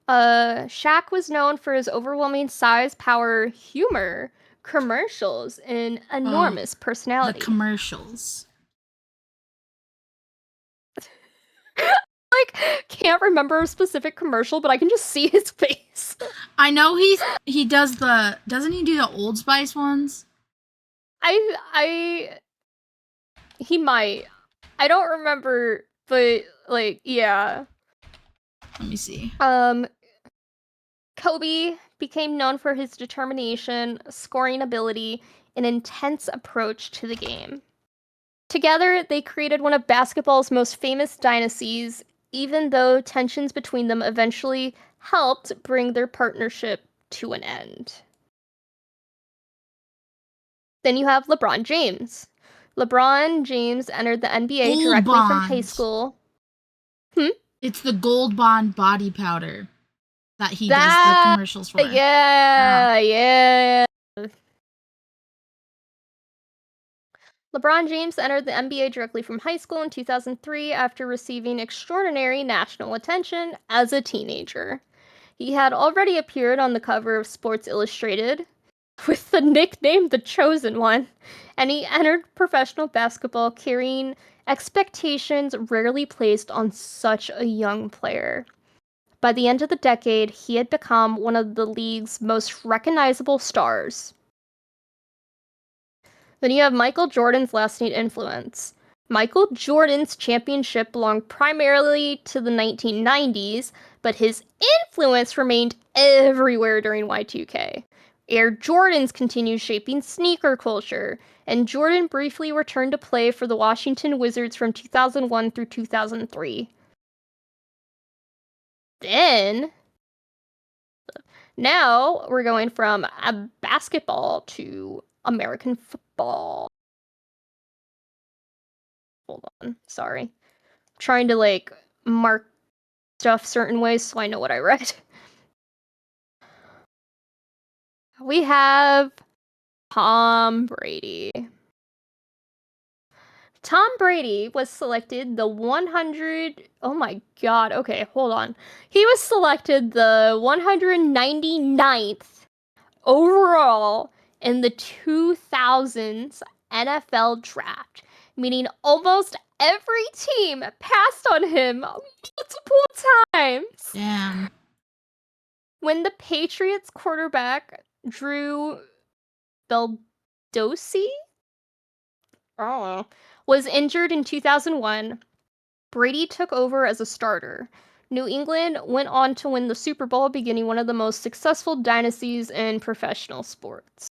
Shaq was known for his overwhelming size, power, humor, commercials, and enormous personality. The commercials. Like, can't remember a specific commercial, but I can just see his face. I know he does doesn't he do the Old Spice ones? He might. I don't remember, but like, yeah. Let me see. Kobe became known for his determination, scoring ability, and intense approach to the game. Together, they created one of basketball's most famous dynasties, even though tensions between them eventually helped bring their partnership to an end. Then you have LeBron James. LeBron James entered the NBA Gold directly from high Bond. school. It's the Gold Bond body powder that he does the That commercials for. yeah. LeBron James entered the NBA directly from high school in 2003 after receiving extraordinary national attention as a teenager. He had already appeared on the cover of Sports Illustrated with the nickname The Chosen One, and he entered professional basketball carrying expectations rarely placed on such a young player. By the end of the decade, he had become one of the league's most recognizable stars. Then you have Michael Jordan's lasting influence. Michael Jordan's championship belonged primarily to the 1990s, but his influence remained everywhere during Y2K. Air Jordans continued shaping sneaker culture, and Jordan briefly returned to play for the Washington Wizards from 2001 through 2003. Then, now we're going from basketball to American football. Hold on, sorry. I'm trying to like mark stuff certain ways so I know what I read. We have Tom Brady. Tom Brady was selected the 100. Oh my god, okay, hold on. He was selected the 199th overall in the 2000s NFL draft, meaning almost every team passed on him multiple times. Damn. When the Patriots quarterback Drew Beldosi, I don't know, was injured in 2001, Brady took over as a starter. New England went on to win the Super Bowl, beginning one of the most successful dynasties in professional sports.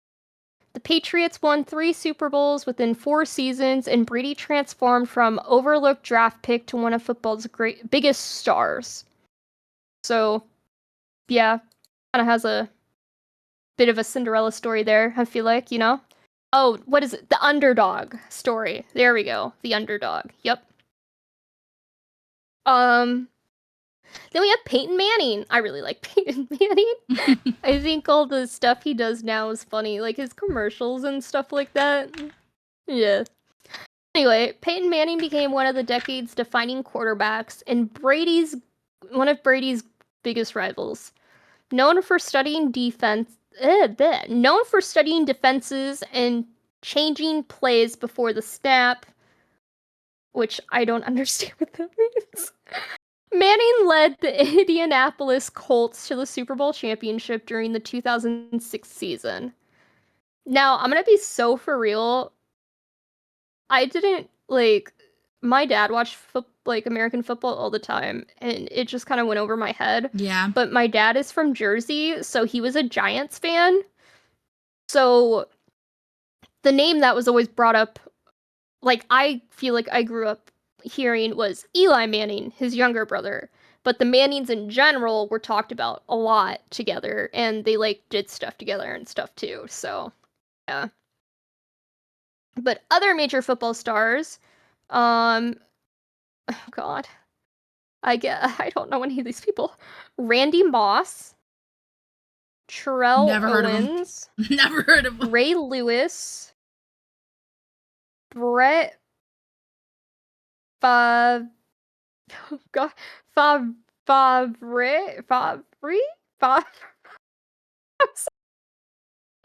The Patriots won 3 Super Bowls within 4 seasons, and Brady transformed from overlooked draft pick to one of football's biggest stars. So, yeah, kind of has a bit of a Cinderella story there, I feel like, you know? Oh, what is it? The underdog story. There we go. The underdog. Yep. Then we have Peyton Manning. I really like Peyton Manning. I think all the stuff he does now is funny, like his commercials and stuff like that. Yeah. Anyway, Peyton Manning became one of the decade's defining quarterbacks and one of Brady's biggest rivals. Known for studying defenses and changing plays before the snap, which I don't understand what that means. Manning led the Indianapolis Colts to the Super Bowl championship during the 2006 season. Now, I'm gonna be so for real. I didn't, like, my dad watched American football all the time, and it just kind of went over my head. Yeah. But my dad is from Jersey, so he was a Giants fan. So the name that was always brought up, like, I feel like I grew up hearing was Eli Manning, his younger brother. But the Mannings in general were talked about a lot together, and they, like, did stuff together and stuff too, so, yeah. But other major football stars, oh god. I don't know any of these people. Randy Moss, Terrell Never heard of him. Owens, Never heard of him. Ray Lewis, Brett Favre,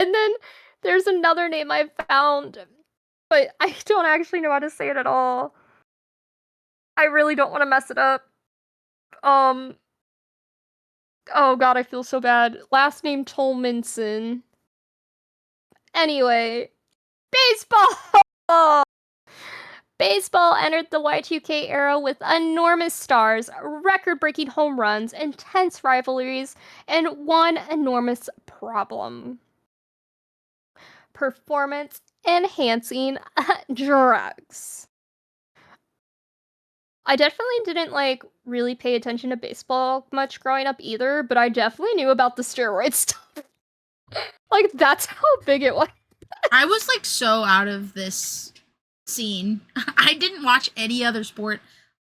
and then there's another name I found, but I don't actually know how to say it at all. I really don't want to mess it up. Oh god, I feel so bad. Last name Tolmanson. Anyway, baseball! Baseball entered the Y2K era with enormous stars, record-breaking home runs, intense rivalries, and one enormous problem. Performance-enhancing drugs. I definitely didn't, like, really pay attention to baseball much growing up either, but I definitely knew about the steroid stuff. Like, that's how big it was. I was like so out of this scene. I didn't watch any other sport,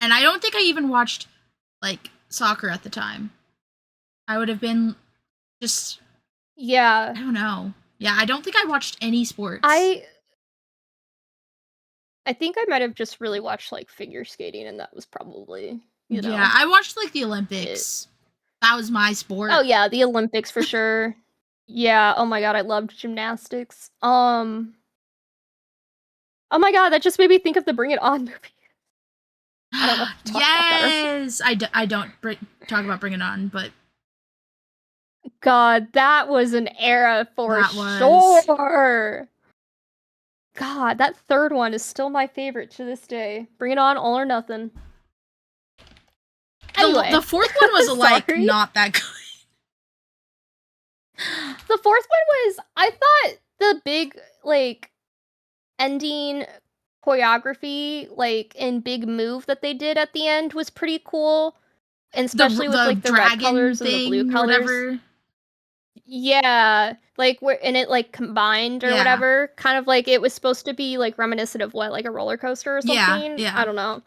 and I don't think I even watched like soccer at the time. I would have been just Yeah. I don't know. Yeah, I don't think I watched any sports. I think I might have just really watched like figure skating, and that was probably, you know. Yeah, I watched like the Olympics. That was my sport. Oh yeah, the Olympics for sure. Yeah, oh my god, I loved gymnastics. Oh my god, that just made me think of the Bring It On movie. I don't know if to talk about that or- Yes, I don't talk about Bring It On, but God, that was an era for That was. sure. God, that third one is still my favorite to this day. Bring It On, All or Nothing. Anyway, the fourth one was like sorry. not that good. The fourth one was, I thought the big like ending choreography, like and big move that they did at the end was pretty cool, and especially with like the red colors and the blue colors. Whatever. Yeah, like where and it like combined or Yeah. whatever, kind of like it was supposed to be like reminiscent of what, like a roller coaster or something. Yeah. I don't know,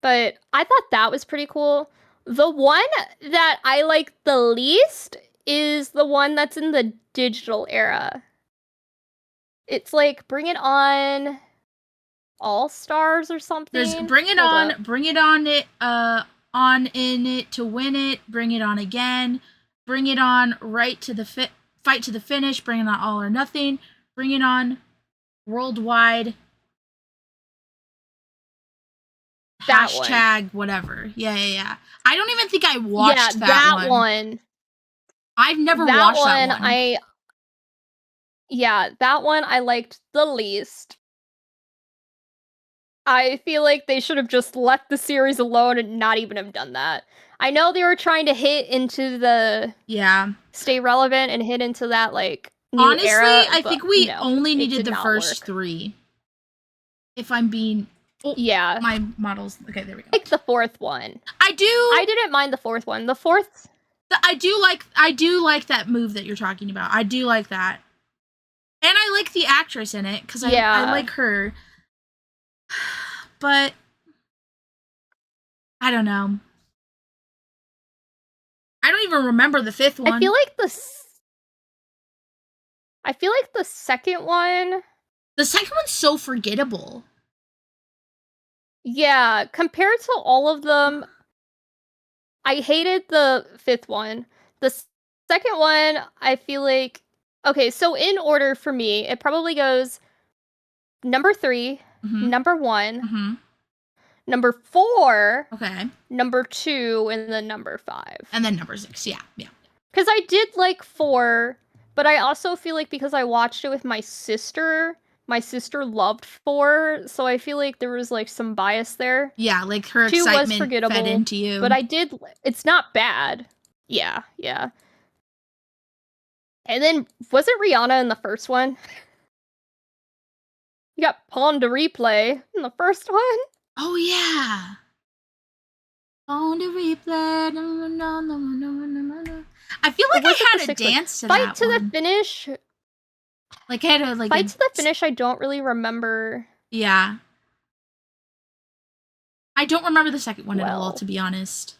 but I thought that was pretty cool. The one that I like the least is the one that's in the digital era. It's like Bring It On All Stars or something. There's Bring It On, Bring It On It, On In It to Win It, Bring It On Again, Bring It On Right to the Fight to the Finish, Bring It On All or Nothing, Bring It On Worldwide. That Hashtag one. Whatever. Yeah. I don't even think I watched that one. I've never watched that one. That one I liked the least. I feel like they should have just left the series alone and not even have done that. I know they were trying to hit into the stay relevant and hit into that like new honestly, era. I think we only needed the first three. If I'm being my models. Okay, there we go. Like the fourth one. I didn't mind the fourth one. The fourth. I do like that move that you're talking about. I do like that, and I like the actress in it because I like her. But I don't know. I don't even remember the fifth one. I feel like the second one. The second one's so forgettable. Yeah, compared to all of them, I hated the fifth one. The second one, I feel like... Okay, so in order for me, it probably goes number 3, number 1, number 4, number 2, and then number 5. And then number 6, yeah. Because I did like 4, but I also feel like because I watched it with my sister loved 4, so I feel like there was like some bias there. Yeah, like her 2 excitement was forgettable, fed into you. But it's not bad. Yeah. And then, was it Rihanna in the first one? You got Pawn to Replay in the first one. Oh yeah. Pawn to Replay. No. I feel like I had a dance to that one. Fight to the Finish. Like I had a like Fight to the Finish. I don't really remember. Yeah. I don't remember the second one at all, to be honest.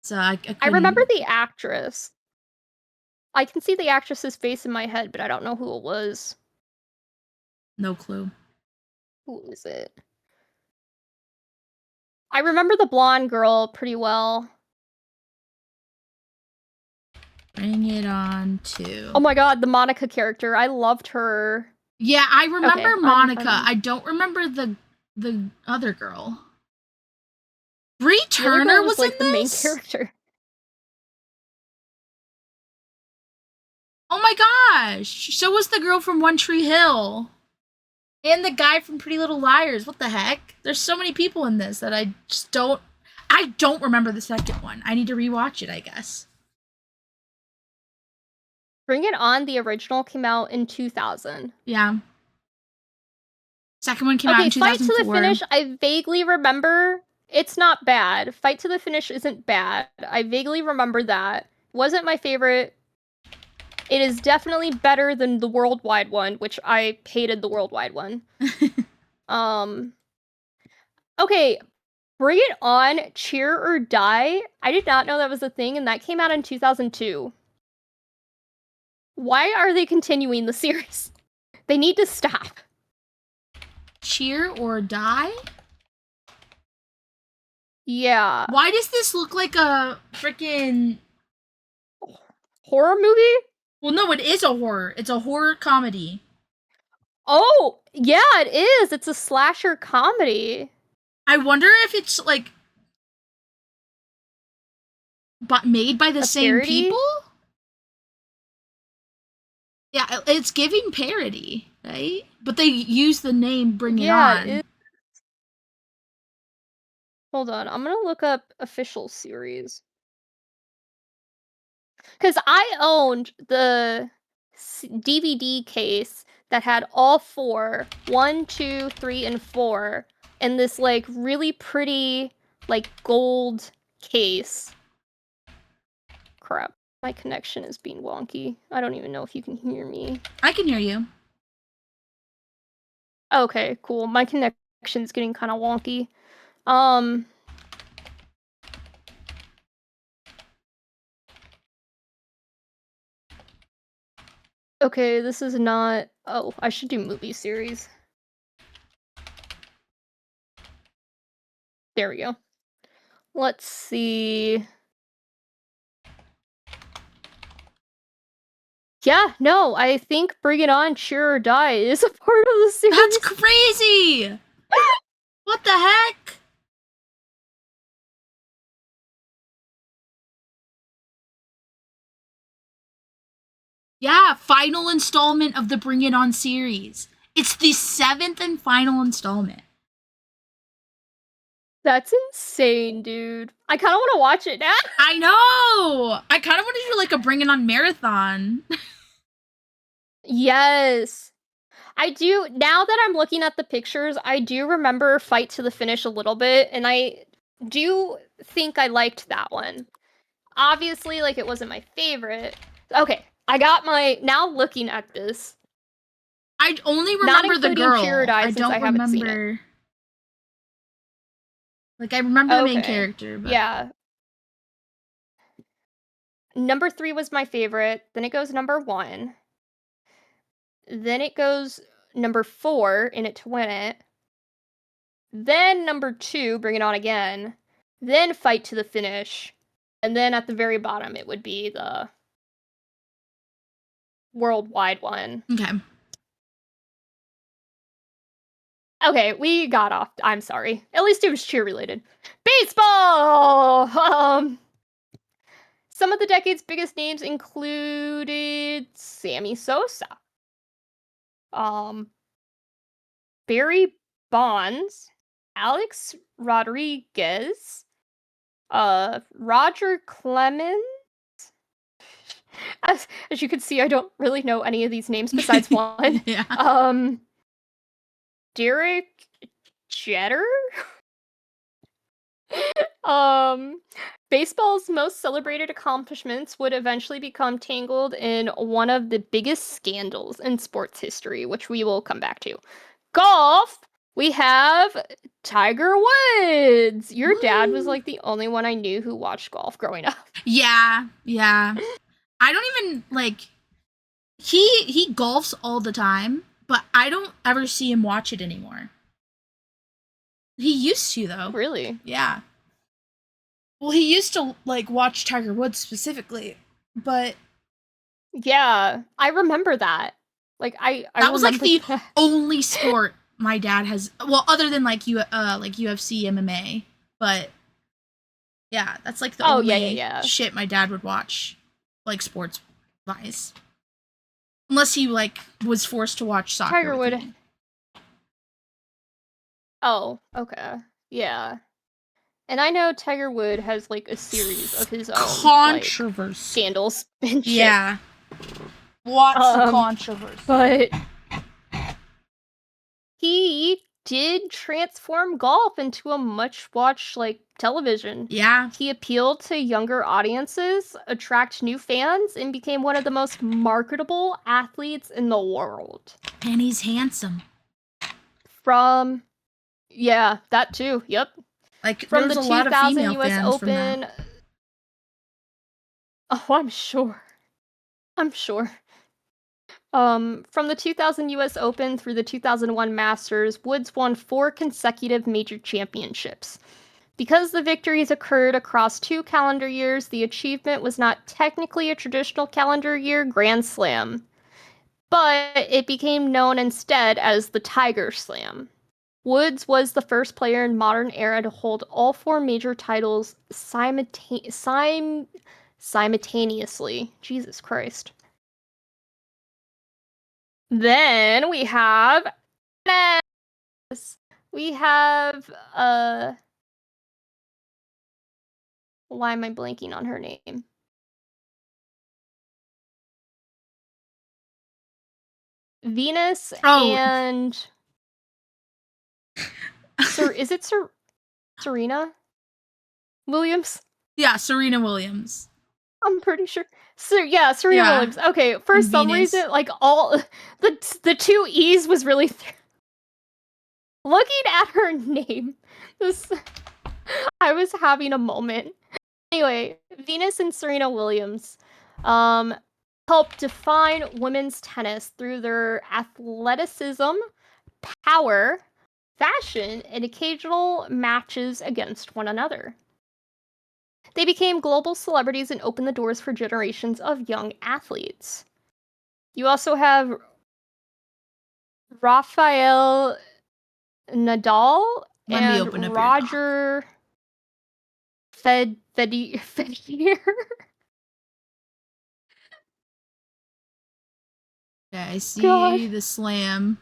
So I remember the actress. I can see the actress's face in my head, but I don't know who it was. No clue. Who is it? I remember the blonde girl pretty well. Bring It On to... Oh my god, the Monica character. I loved her. Yeah, I remember Monica. I don't remember the other girl. Bree Turner was like the main character. Oh my gosh! So was the girl from One Tree Hill. And the guy from Pretty Little Liars. What the heck? There's so many people in this that I just don't... I don't remember the second one. I need to rewatch it, I guess. Bring It On, the original, came out in 2000. Yeah. Second one came out in 2004. Fight to the Finish, I vaguely remember. It's not bad. Fight to the Finish isn't bad. I vaguely remember that. Wasn't my favorite. It is definitely better than the worldwide one, which I hated the worldwide one. Okay, Bring It On, Cheer or Die. I did not know that was a thing, and that came out in 2002. Why are they continuing the series? They need to stop. Cheer or Die? Yeah. Why does this look like a freaking Horror movie? Well, no, it is a horror. It's a horror comedy. Oh, yeah, it is. It's a slasher comedy. I wonder if it's like made by the same parody? people? Yeah, it's giving parody, right? But they use the name Bring It On. Hold on, I'm gonna look up official series. Because I owned the DVD case that had all 4, 1, 2, 3, and 4, in this like really pretty like gold case. Crap, my connection is being wonky. I don't even know if you can hear me. I can hear you. Okay, cool. My connection's getting kind of wonky. Okay, this is not... Oh, I should do movie series. There we go. Let's see... Yeah, no, I think Bring It On, Cheer or Die is a part of the series. That's crazy! What the heck? Yeah, final installment of the Bring It On series. It's the 7th and final installment. That's insane, dude. I kind of want to watch it now. I know! I kind of want to do like a Bring It On marathon. Yes. I do, now that I'm looking at the pictures, I do remember Fight to the Finish a little bit, and I do think I liked that one. Obviously, like, it wasn't my favorite. Okay, I got my, now looking at this. I only remember the girl. Cheer or Die, I don't remember. Like, I remember the main character, but... Yeah. Number 3 was my favorite, then it goes number 1. Then it goes number 4, In It to Win It. Then number 2, Bring It On Again. Then Fight to the Finish. And then at the very bottom, it would be the worldwide one. Okay. Okay, we got off. I'm sorry. At least it was cheer related. Baseball! Some of the decade's biggest names included Sammy Sosa, Barry Bonds, Alex Rodriguez, Roger Clemens. As you can see, I don't really know any of these names besides one. Yeah. Derek Jeter? Baseball's most celebrated accomplishments would eventually become tangled in one of the biggest scandals in sports history, which we will come back to. Golf! We have Tiger Woods! Your dad was like the only one I knew who watched golf growing up. Yeah, yeah. I don't even, like... He golfs all the time, but I don't ever see him watch it anymore. He used to, though. Really? Yeah. Well, he used to, like, watch Tiger Woods specifically, but... Yeah, I remember that. Like, I that was, like, the only sport my dad has... Well, other than, like, UFC, MMA, but... Yeah, that's, like, the only shit my dad would watch, like, sports-wise. Unless he, like, was forced to watch soccer. Tiger Wood. Oh, okay. Yeah. And I know Tiger Wood has, like, a series of his own controversy, like, scandals and shit. Yeah. Lots of controversy. But he did transform golf into a much-watched, like, television. Yeah. He appealed to younger audiences, attract new fans, and became one of the most marketable athletes in the world. And he's handsome. Yeah, that too. Yep. Like, From there's the a lot of 2000 female US fans from Open. that. Oh, I'm sure. From the 2000 US Open through the 2001 Masters, Woods won 4 consecutive major championships. Because the victories occurred across 2 calendar years, the achievement was not technically a traditional calendar year Grand Slam, but it became known instead as the Tiger Slam. Woods was the first player in modern era to hold all 4 major titles simultaneously. Jesus Christ. Then we have why am I blanking on her name? Venus and is it Serena Williams? Yeah, Serena Williams. I'm pretty sure. Serena Williams. Okay, for some reason, like all the 2 E's was really looking at her name. I was having a moment. Anyway, Venus and Serena Williams helped define women's tennis through their athleticism, power, fashion, and occasional matches against one another. They became global celebrities and opened the doors for generations of young athletes. You also have Rafael Nadal and Roger Federer. Yeah, I see the slam.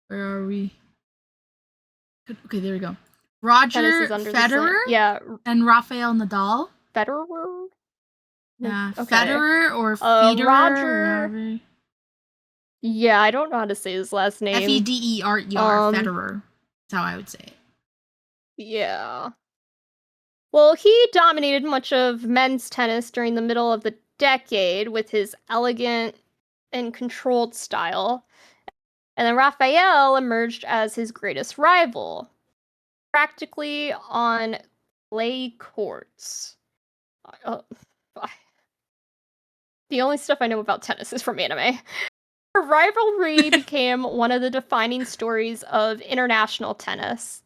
Where are we? Okay, there we go. Roger Federer and Rafael Nadal. Federer? Yeah, okay. Federer or Federer. Roger. Yeah, I don't know how to say his last name. Federer, Federer. That's how I would say it. Yeah. Well, he dominated much of men's tennis during the middle of the decade with his elegant and controlled style. And then Rafael emerged as his greatest rival, practically on clay courts. The only stuff I know about tennis is from anime. Her rivalry became one of the defining stories of international tennis.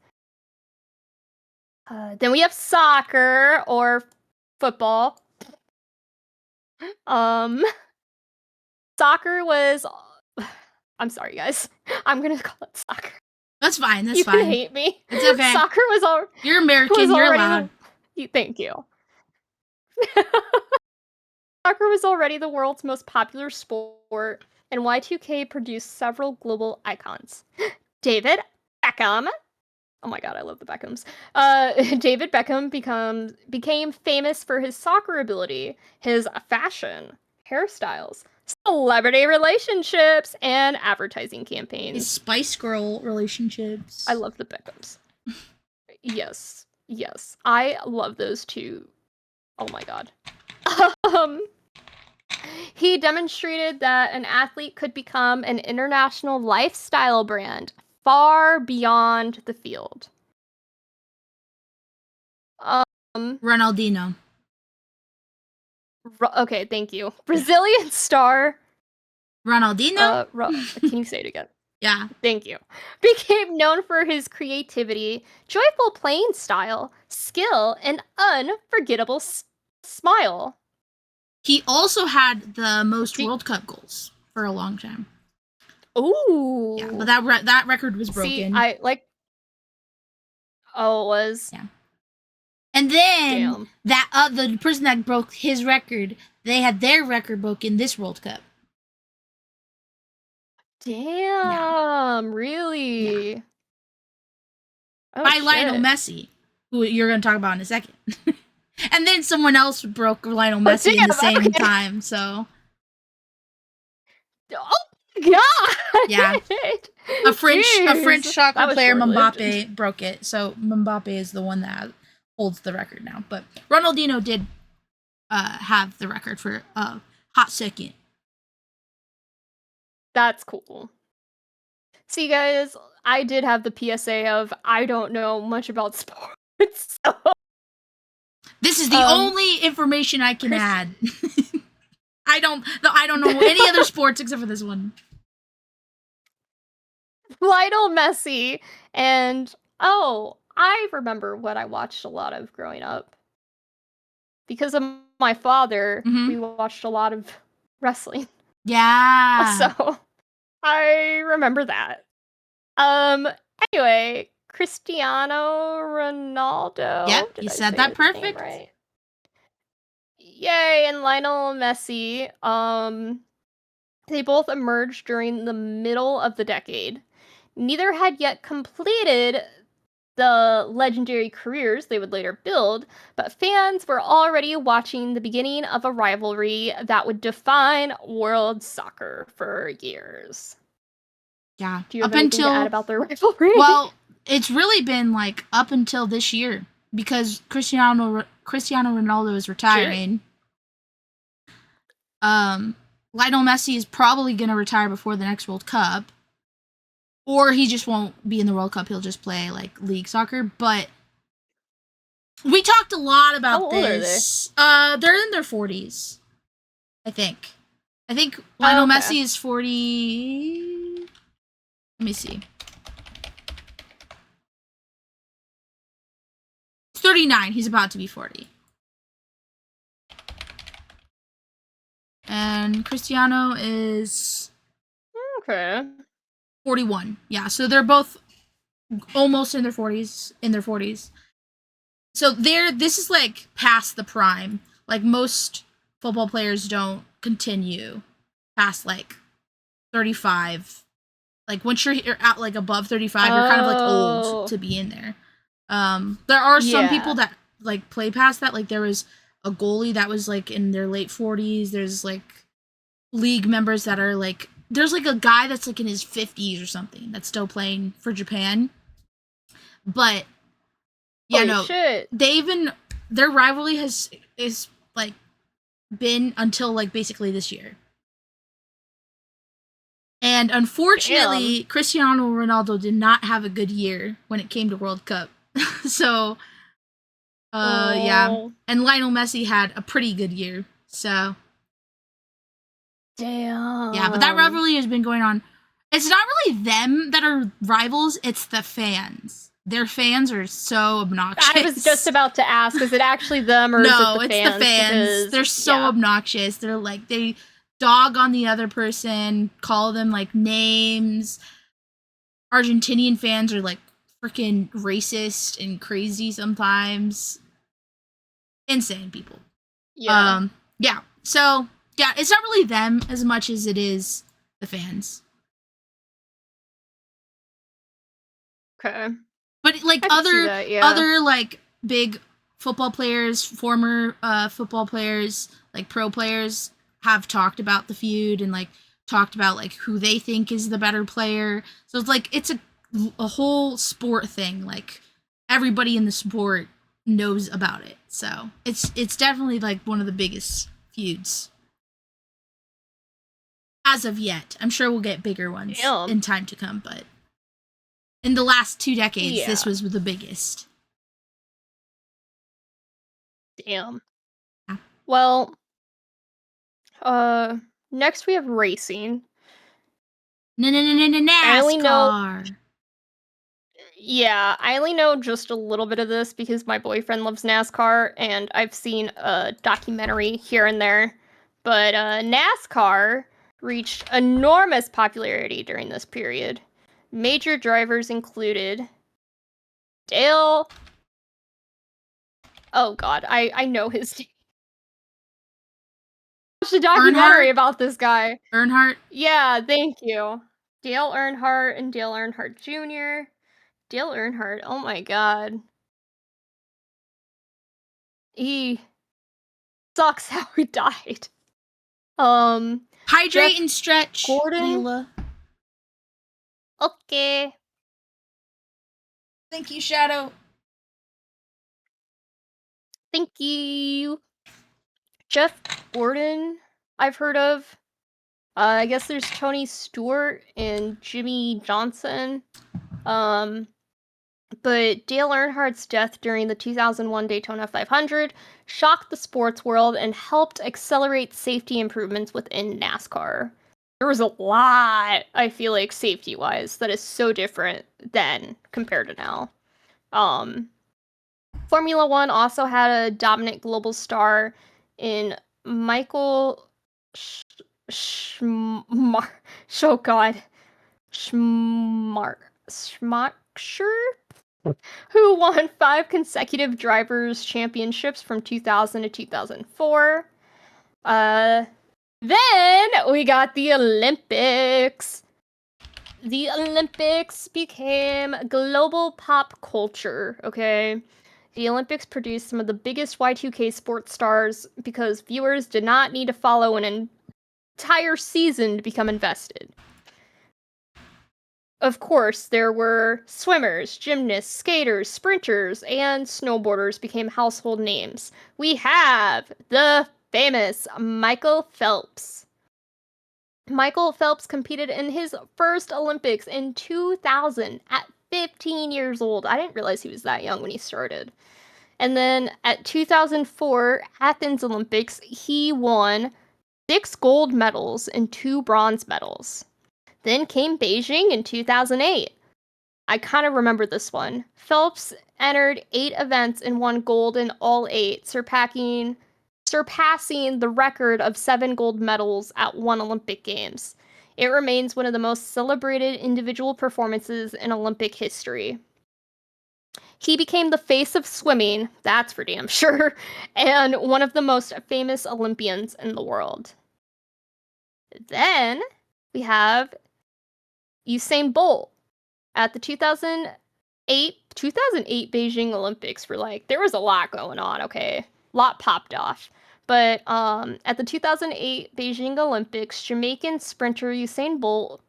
Then we have soccer or football. Soccer was. I'm sorry, guys. I'm gonna call it soccer. That's fine. That's you fine. You can hate me. It's okay. Soccer was all. You're American. You're allowed. Thank you. Soccer was already the world's most popular sport, and Y2K produced several global icons. David Beckham. Oh my god, I love the Beckhams. David Beckham became famous for his soccer ability, his fashion, hairstyles, celebrity relationships, and advertising campaigns. His Spice Girl relationships. I love the Beckhams. Yes. I love those two. Oh my god. He demonstrated that an athlete could become an international lifestyle brand far beyond the field. Ronaldinho. Okay, thank you. Brazilian star Ronaldinho? Can you say it again? Yeah. Thank you. Became known for his creativity, joyful playing style, skill, and unforgettable smile. He also had the most World Cup goals for a long time. Ooh. Yeah, but that record was broken. See, it was. Yeah. And then the person that broke his record, they had their record broken this World Cup. Damn, really? Yeah. By Lionel Messi, who you're going to talk about in a second. And then someone else broke Lionel Messi in the same time, so. God! Yeah. A French Jeez, soccer that was player, short-lived. Mbappe, broke it. So Mbappe is the one that holds the record now. But Ronaldinho did have the record for a hot second. That's cool. See, guys, I did have the PSA of I don't know much about sports. So, This is the only information I can add. I don't know any other sports except for this one. Lionel Messi, and I remember what I watched a lot of growing up. Because of my father, we watched a lot of wrestling. Yeah. So I remember that. Anyway, Cristiano Ronaldo. Yep, Did you I said say that his name perfect. right? Yay, and Lionel Messi. They both emerged during the middle of the decade. Neither had yet completed the legendary careers they would later build, but fans were already watching the beginning of a rivalry that would define world soccer for years. Yeah. Do you have anything to add about their rivalry? Well, it's really been like up until this year because Cristiano Ronaldo is retiring. Lionel Messi is probably going to retire before the next World Cup. Or he just won't be in the World Cup. He'll just play like league soccer. But we talked a lot about this. Are they? They're in their 40s, I think. I think Lionel Messi is 40. Let me see. 39. He's about to be 40. And Cristiano is 41. Yeah, so they're both almost in their 40s. So this is like past the prime. Like most football players don't continue past like 35. Like once you're at like above 35, you're kind of like old to be in there. There are some people that like play past that. Like there was a goalie that was like in their late 40s. There's like league members that are like there's like a guy that's like in his 50s or something that's still playing for Japan. But yeah, their rivalry is like been until like basically this year. And unfortunately, Cristiano Ronaldo did not have a good year when it came to World Cup. So yeah. And Lionel Messi had a pretty good year. So damn. Yeah, but that rivalry has been going on. It's not really them that are rivals, it's the fans. Their fans are so obnoxious. I was just about to ask, is it actually them or is it the fans? No, it's the fans. Because, they're so obnoxious. They're like, they dog on the other person, call them like names. Argentinian fans are like freaking racist and crazy sometimes. Insane people. Yeah. Yeah. So, yeah, it's not really them as much as it is the fans. Okay. But like other like big football players, former football players, like pro players have talked about the feud and like talked about like who they think is the better player. So it's like it's a whole sport thing. Like everybody in the sport knows about it. So it's definitely like one of the biggest feuds. As of yet. I'm sure we'll get bigger ones in time to come, but in the last 2 decades, this was the biggest. Damn. Yeah. Well, next we have racing. NASCAR. I only know. Yeah, I only know just a little bit of this because my boyfriend loves NASCAR, and I've seen a documentary here and there. But NASCAR reached enormous popularity during this period. Major drivers included Dale. Oh God, I know his name. I watched a documentary about this guy. Earnhardt? Yeah, thank you. Dale Earnhardt and Dale Earnhardt Jr. Dale Earnhardt, oh my God. He sucks how he died. Hydrate Jeff and stretch, Gordon. Lila. Okay. Thank you, Shadow. Thank you. Jeff Gordon, I've heard of. I guess there's Tony Stewart and Jimmy Johnson. But Dale Earnhardt's death during the 2001 Daytona 500 shocked the sports world and helped accelerate safety improvements within NASCAR. There was a lot, I feel like, safety-wise, that is so different then compared to now. Formula One also had a dominant global star in Michael Schumacher, who won 5 consecutive drivers' championships from 2000 to 2004. Then we got the Olympics. The Olympics became global pop culture, okay? The Olympics produced some of the biggest Y2K sports stars because viewers did not need to follow an entire season to become invested. Of course, there were swimmers, gymnasts, skaters, sprinters, and snowboarders became household names. We have the famous Michael Phelps. Michael Phelps competed in his first Olympics in 2000 at 15 years old. I didn't realize he was that young when he started. And then at 2004 Athens Olympics, he won 6 gold medals and 2 bronze medals. Then came Beijing in 2008. I kind of remember this one. Phelps entered 8 events and won gold in all 8, surpassing the record of 7 gold medals at one Olympic Games. It remains one of the most celebrated individual performances in Olympic history. He became the face of swimming, that's for damn sure, and one of the most famous Olympians in the world. Then we have Usain Bolt at the 2008 Beijing Olympics. There was a lot going on, okay? A lot popped off. But at the 2008 Beijing Olympics, Jamaican sprinter Usain Bolt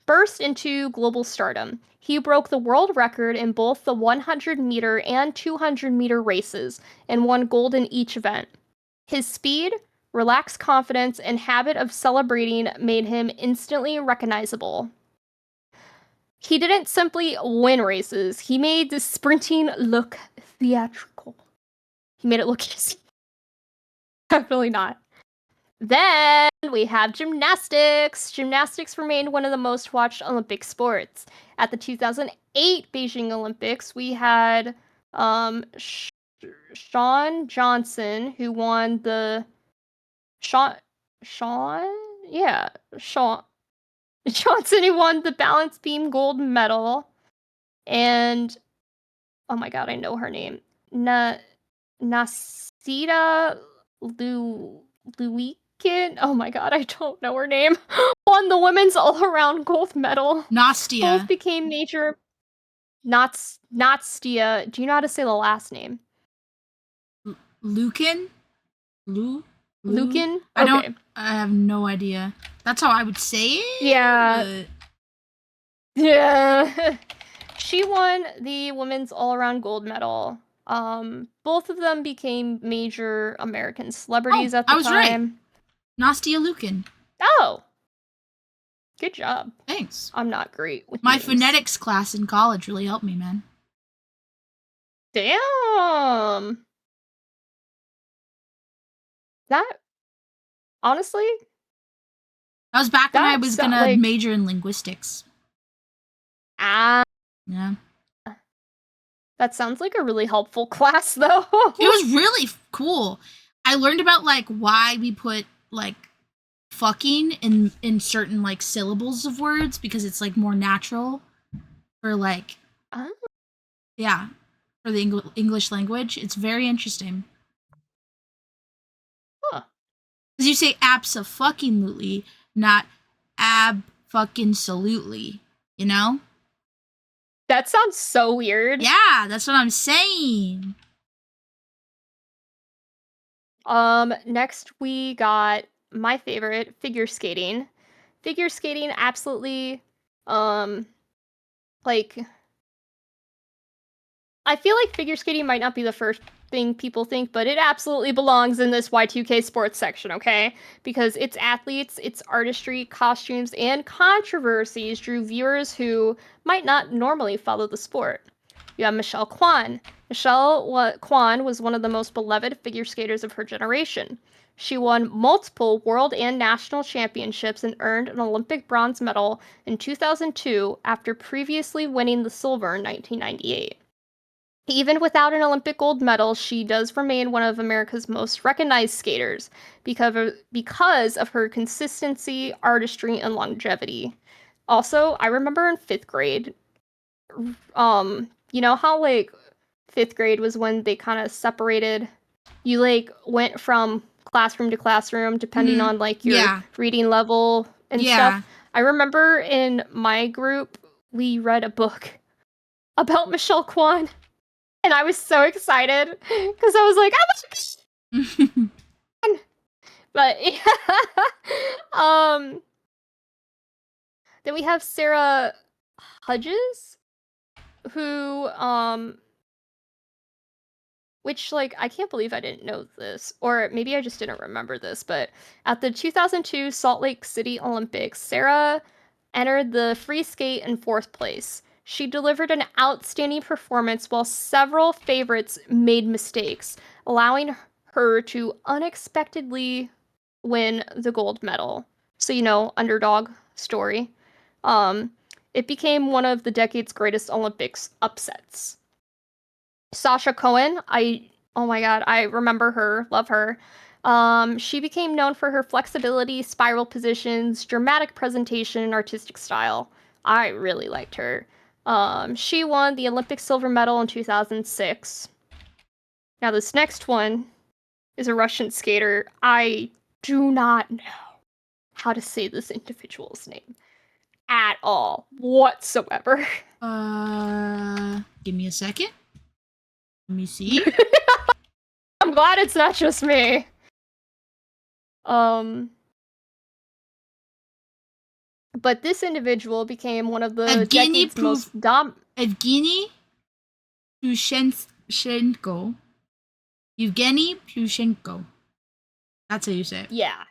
burst into global stardom. He broke the world record in both the 100-meter and 200-meter races and won gold in each event. His speed, relaxed confidence, and habit of celebrating made him instantly recognizable. He didn't simply win races, he made the sprinting look theatrical. He made it look easy. Definitely not. Then we have gymnastics. Gymnastics remained one of the most watched Olympic sports. At the 2008 Beijing Olympics, we had Shawn Johnson, who won the Shawn Johnson, who won the balance beam gold medal, and oh my god, I know her name, Nasita Luikin. Oh my god, I don't know her name. Won the women's all-around gold medal. Nastia. Both became major. Natstia. Do you know how to say the last name? Lukin? Lukin? I have no idea. That's how I would say it. Yeah. But... yeah. She won the women's all-around gold medal. Both of them became major American celebrities at the time. I was right. Nastia Lukin. Oh. Good job. Thanks. I'm not great with my names. phonetics class in college really helped me, man. Damn. That, honestly, that was back when I was gonna major in linguistics. Yeah. That sounds like a really helpful class, though. It was really cool. I learned about why we put fucking in certain syllables of words because it's more natural for yeah, for the English language. It's very interesting. Huh. Because you say abso-fucking-lutely, not ab-fucking-salutely, you know? That sounds so weird. Yeah, that's what I'm saying. Next we got my favorite, figure skating. Figure skating absolutely, like, I feel like figure skating might not be the first thing people think, but it absolutely belongs in this Y2K sports section, okay? Because its athletes, its artistry, costumes, and controversies drew viewers who might not normally follow the sport. You have Michelle Kwan. Kwan was one of the most beloved figure skaters of her generation. She won multiple world and national championships and earned an Olympic bronze medal in 2002 after previously winning the silver in 1998. Even without an Olympic gold medal, she does remain one of America's most recognized skaters because of her consistency, artistry, and longevity. Also, I remember in 5th grade, you know how like 5th grade was when they kind of separated, you like went from classroom to classroom depending on like your reading level and stuff. I remember in my group, we read a book about Michelle Kwan. And I was so excited because I was like, oh my gosh. But yeah. Then we have Sarah Hudges, who which like I can't believe I didn't know this, or maybe I just didn't remember this, but at the 2002 Salt Lake City Olympics, Sarah entered the free skate in 4th place. She delivered an outstanding performance while several favorites made mistakes, allowing her to unexpectedly win the gold medal. So, you know, underdog story. It became one of the decade's greatest Olympics upsets. Sasha Cohen, oh my god, I remember her, love her. She became known for her flexibility, spiral positions, dramatic presentation, and artistic style. I really liked her. She won the Olympic silver medal in 2006. Now, this next one is a Russian skater. I do not know how to say this individual's name at all, whatsoever. Give me a second. Let me see. I'm glad it's not just me. But this individual became one of the decade's most Evgeny Plushenko. Evgeny Plushenko. That's how you say it. Yeah.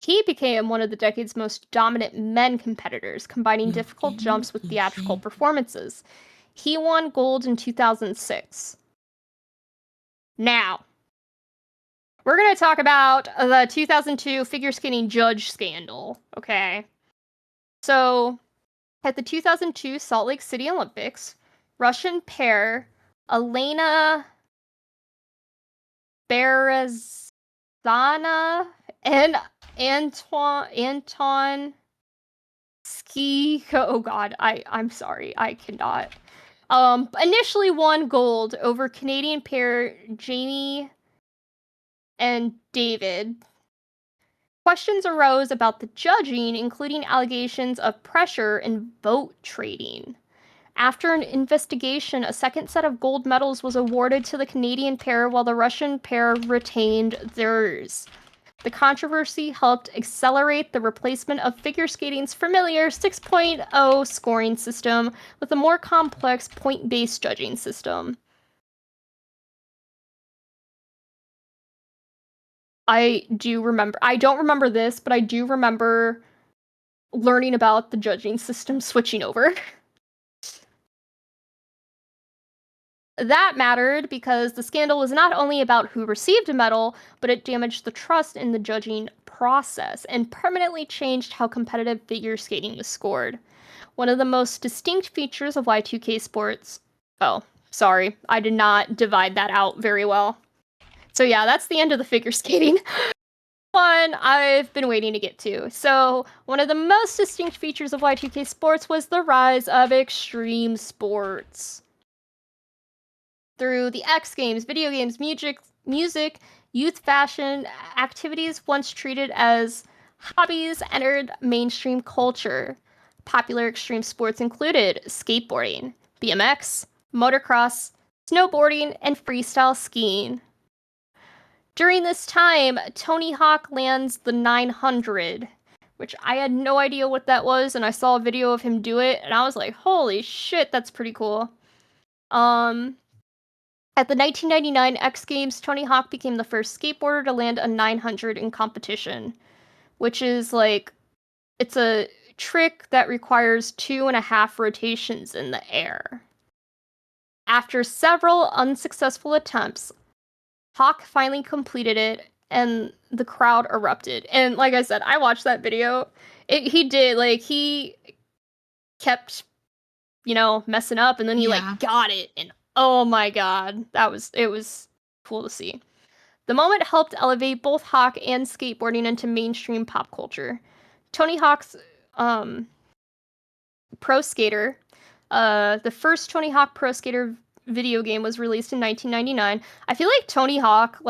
He became one of the decade's most dominant men competitors, combining difficult jumps with theatrical performances. He won gold in 2006. Now, we're going to talk about the 2002 figure skating judge scandal, okay? So, at the 2002 Salt Lake City Olympics, Russian pair Elena Berezana and Anton Ski. Oh god, I'm sorry, I cannot. Initially won gold over Canadian pair Jamie and David. Questions arose about the judging, including allegations of pressure and vote trading. After an investigation, a second set of gold medals was awarded to the Canadian pair while the Russian pair retained theirs. The controversy helped accelerate the replacement of figure skating's familiar 6.0 scoring system with a more complex point-based judging system. I don't remember this, but I do remember learning about the judging system switching over. That mattered because the scandal was not only about who received a medal, but it damaged the trust in the judging process and permanently changed how competitive figure skating was scored. One of the most distinct features of Y2K sports. Oh, sorry, I did not divide that out very well. So yeah, that's the end of the figure skating. One I've been waiting to get to. So, one of the most distinct features of Y2K sports was the rise of extreme sports. Through the X Games, video games, music, youth fashion, activities once treated as hobbies entered mainstream culture. Popular extreme sports included skateboarding, BMX, motocross, snowboarding, and freestyle skiing. During this time, Tony Hawk lands the 900, which I had no idea what that was, and I saw a video of him do it, and I was like, holy shit, that's pretty cool. At the 1999 X Games, Tony Hawk became the first skateboarder to land a 900 in competition, which is like, it's a trick that requires 2.5 rotations in the air. After several unsuccessful attempts, Hawk finally completed it, and the crowd erupted. And like I said, I watched that video. He kept, messing up, and then he Yeah. got it, and oh my god, it was cool to see. The moment helped elevate both Hawk and skateboarding into mainstream pop culture. Tony Hawk's Pro Skater, the first Tony Hawk Pro Skater video game was released in 1999. I feel like Tony Hawk,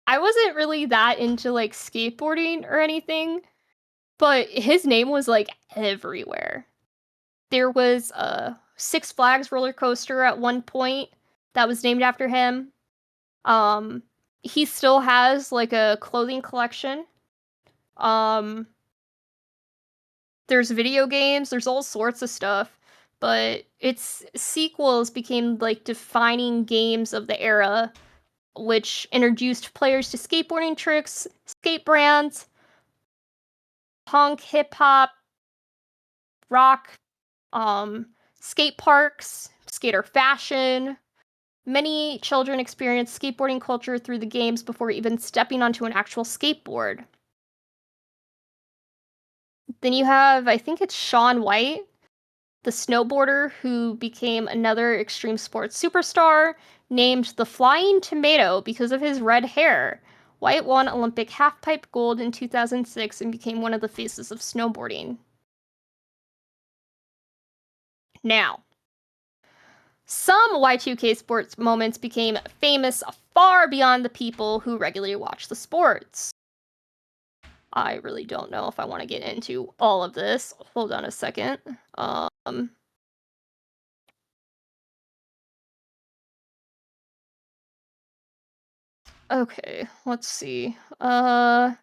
I wasn't really that into skateboarding or anything, but his name was everywhere. There was a Six Flags roller coaster at one point that was named after him. He still has a clothing collection. There's video games, there's all sorts of stuff, but its sequels became defining games of the era, which introduced players to skateboarding tricks, skate brands, punk, hip hop, rock, skate parks, skater fashion. Many children experienced skateboarding culture through the games before even stepping onto an actual skateboard. Then you have, I think it's Shaun White, the snowboarder who became another extreme sports superstar, named the Flying Tomato because of his red hair. White won Olympic halfpipe gold in 2006 and became one of the faces of snowboarding. Now, some Y2K sports moments became famous far beyond the people who regularly watch the sports. I really don't know if I want to get into all of this. Hold on a second. Okay, let's see. I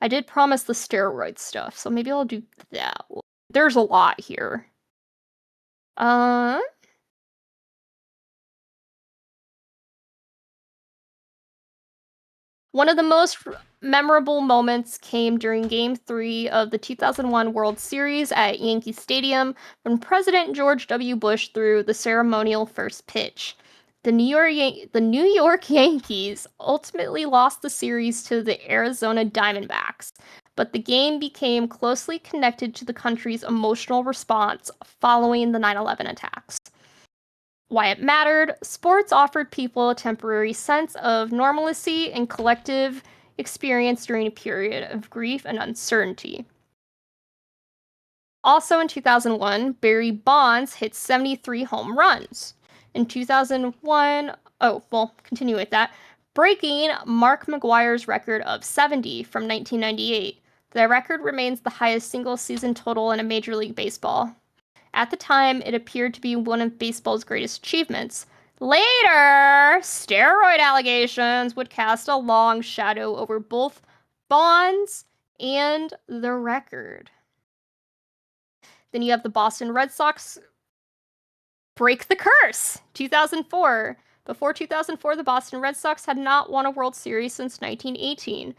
did promise the steroid stuff, so maybe I'll do that. There's a lot here. One of the most memorable moments came during Game 3 of the 2001 World Series at Yankee Stadium when President George W. Bush threw the ceremonial first pitch. The New York Yankees ultimately lost the series to the Arizona Diamondbacks, but the game became closely connected to the country's emotional response following the 9/11 attacks. Why it mattered, sports offered people a temporary sense of normalcy and collective experience during a period of grief and uncertainty. Also in 2001, Barry Bonds hit 73 home runs. In 2001, continue with that, breaking Mark McGwire's record of 70 from 1998. The record remains the highest single season total in a Major League Baseball. At the time, it appeared to be one of baseball's greatest achievements. Later, steroid allegations would cast a long shadow over both Bonds and the record. Then you have the Boston Red Sox break the curse, 2004. Before 2004, the Boston Red Sox had not won a World Series since 1918.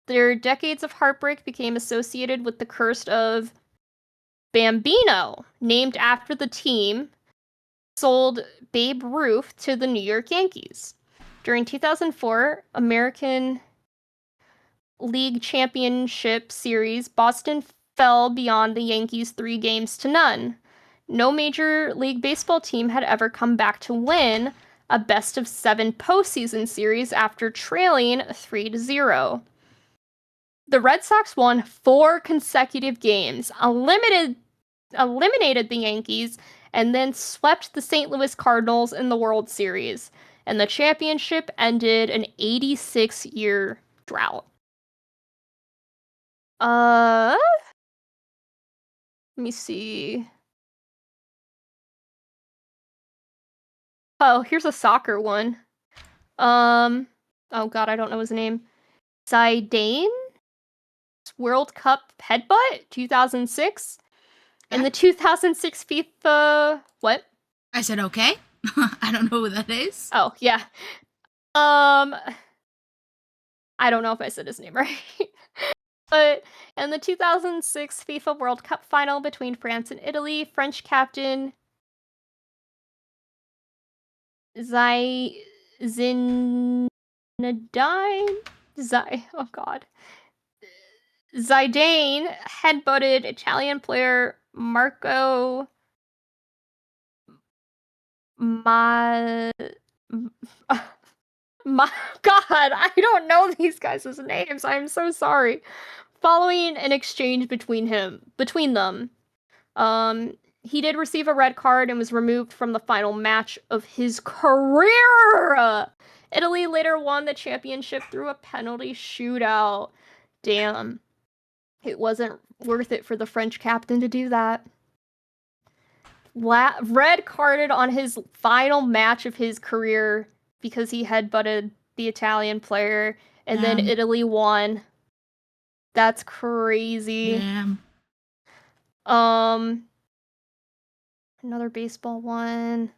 Their decades of heartbreak became associated with the curse of Bambino, named after the team, sold Babe Ruth to the New York Yankees. During 2004 American League Championship Series, Boston fell beyond the Yankees 3-0. No Major League Baseball team had ever come back to win a best-of-7 postseason series after trailing 3-0. The Red Sox won 4 consecutive games, eliminated the Yankees, and then swept the St. Louis Cardinals in the World Series. And the championship ended an 86-year drought. Let me see. Oh, here's a soccer one. oh god, I don't know his name. Zidane? World Cup headbutt, 2006. In the 2006 FIFA... What? I said okay. I don't know who that is. Oh, yeah. I don't know if I said his name right. But in the 2006 FIFA World Cup final between France and Italy, French captain Zinedine... oh god. Zidane headbutted Italian player Marco Ma... God, I don't know these guys' names. I'm so sorry. Following an exchange between them, he did receive a red card and was removed from the final match of his career. Italy later won the championship through a penalty shootout. Damn. It wasn't worth it for the French captain to do that. Red carded on his final match of his career because he headbutted the Italian player, and then Italy won. That's crazy. Damn. Another baseball one.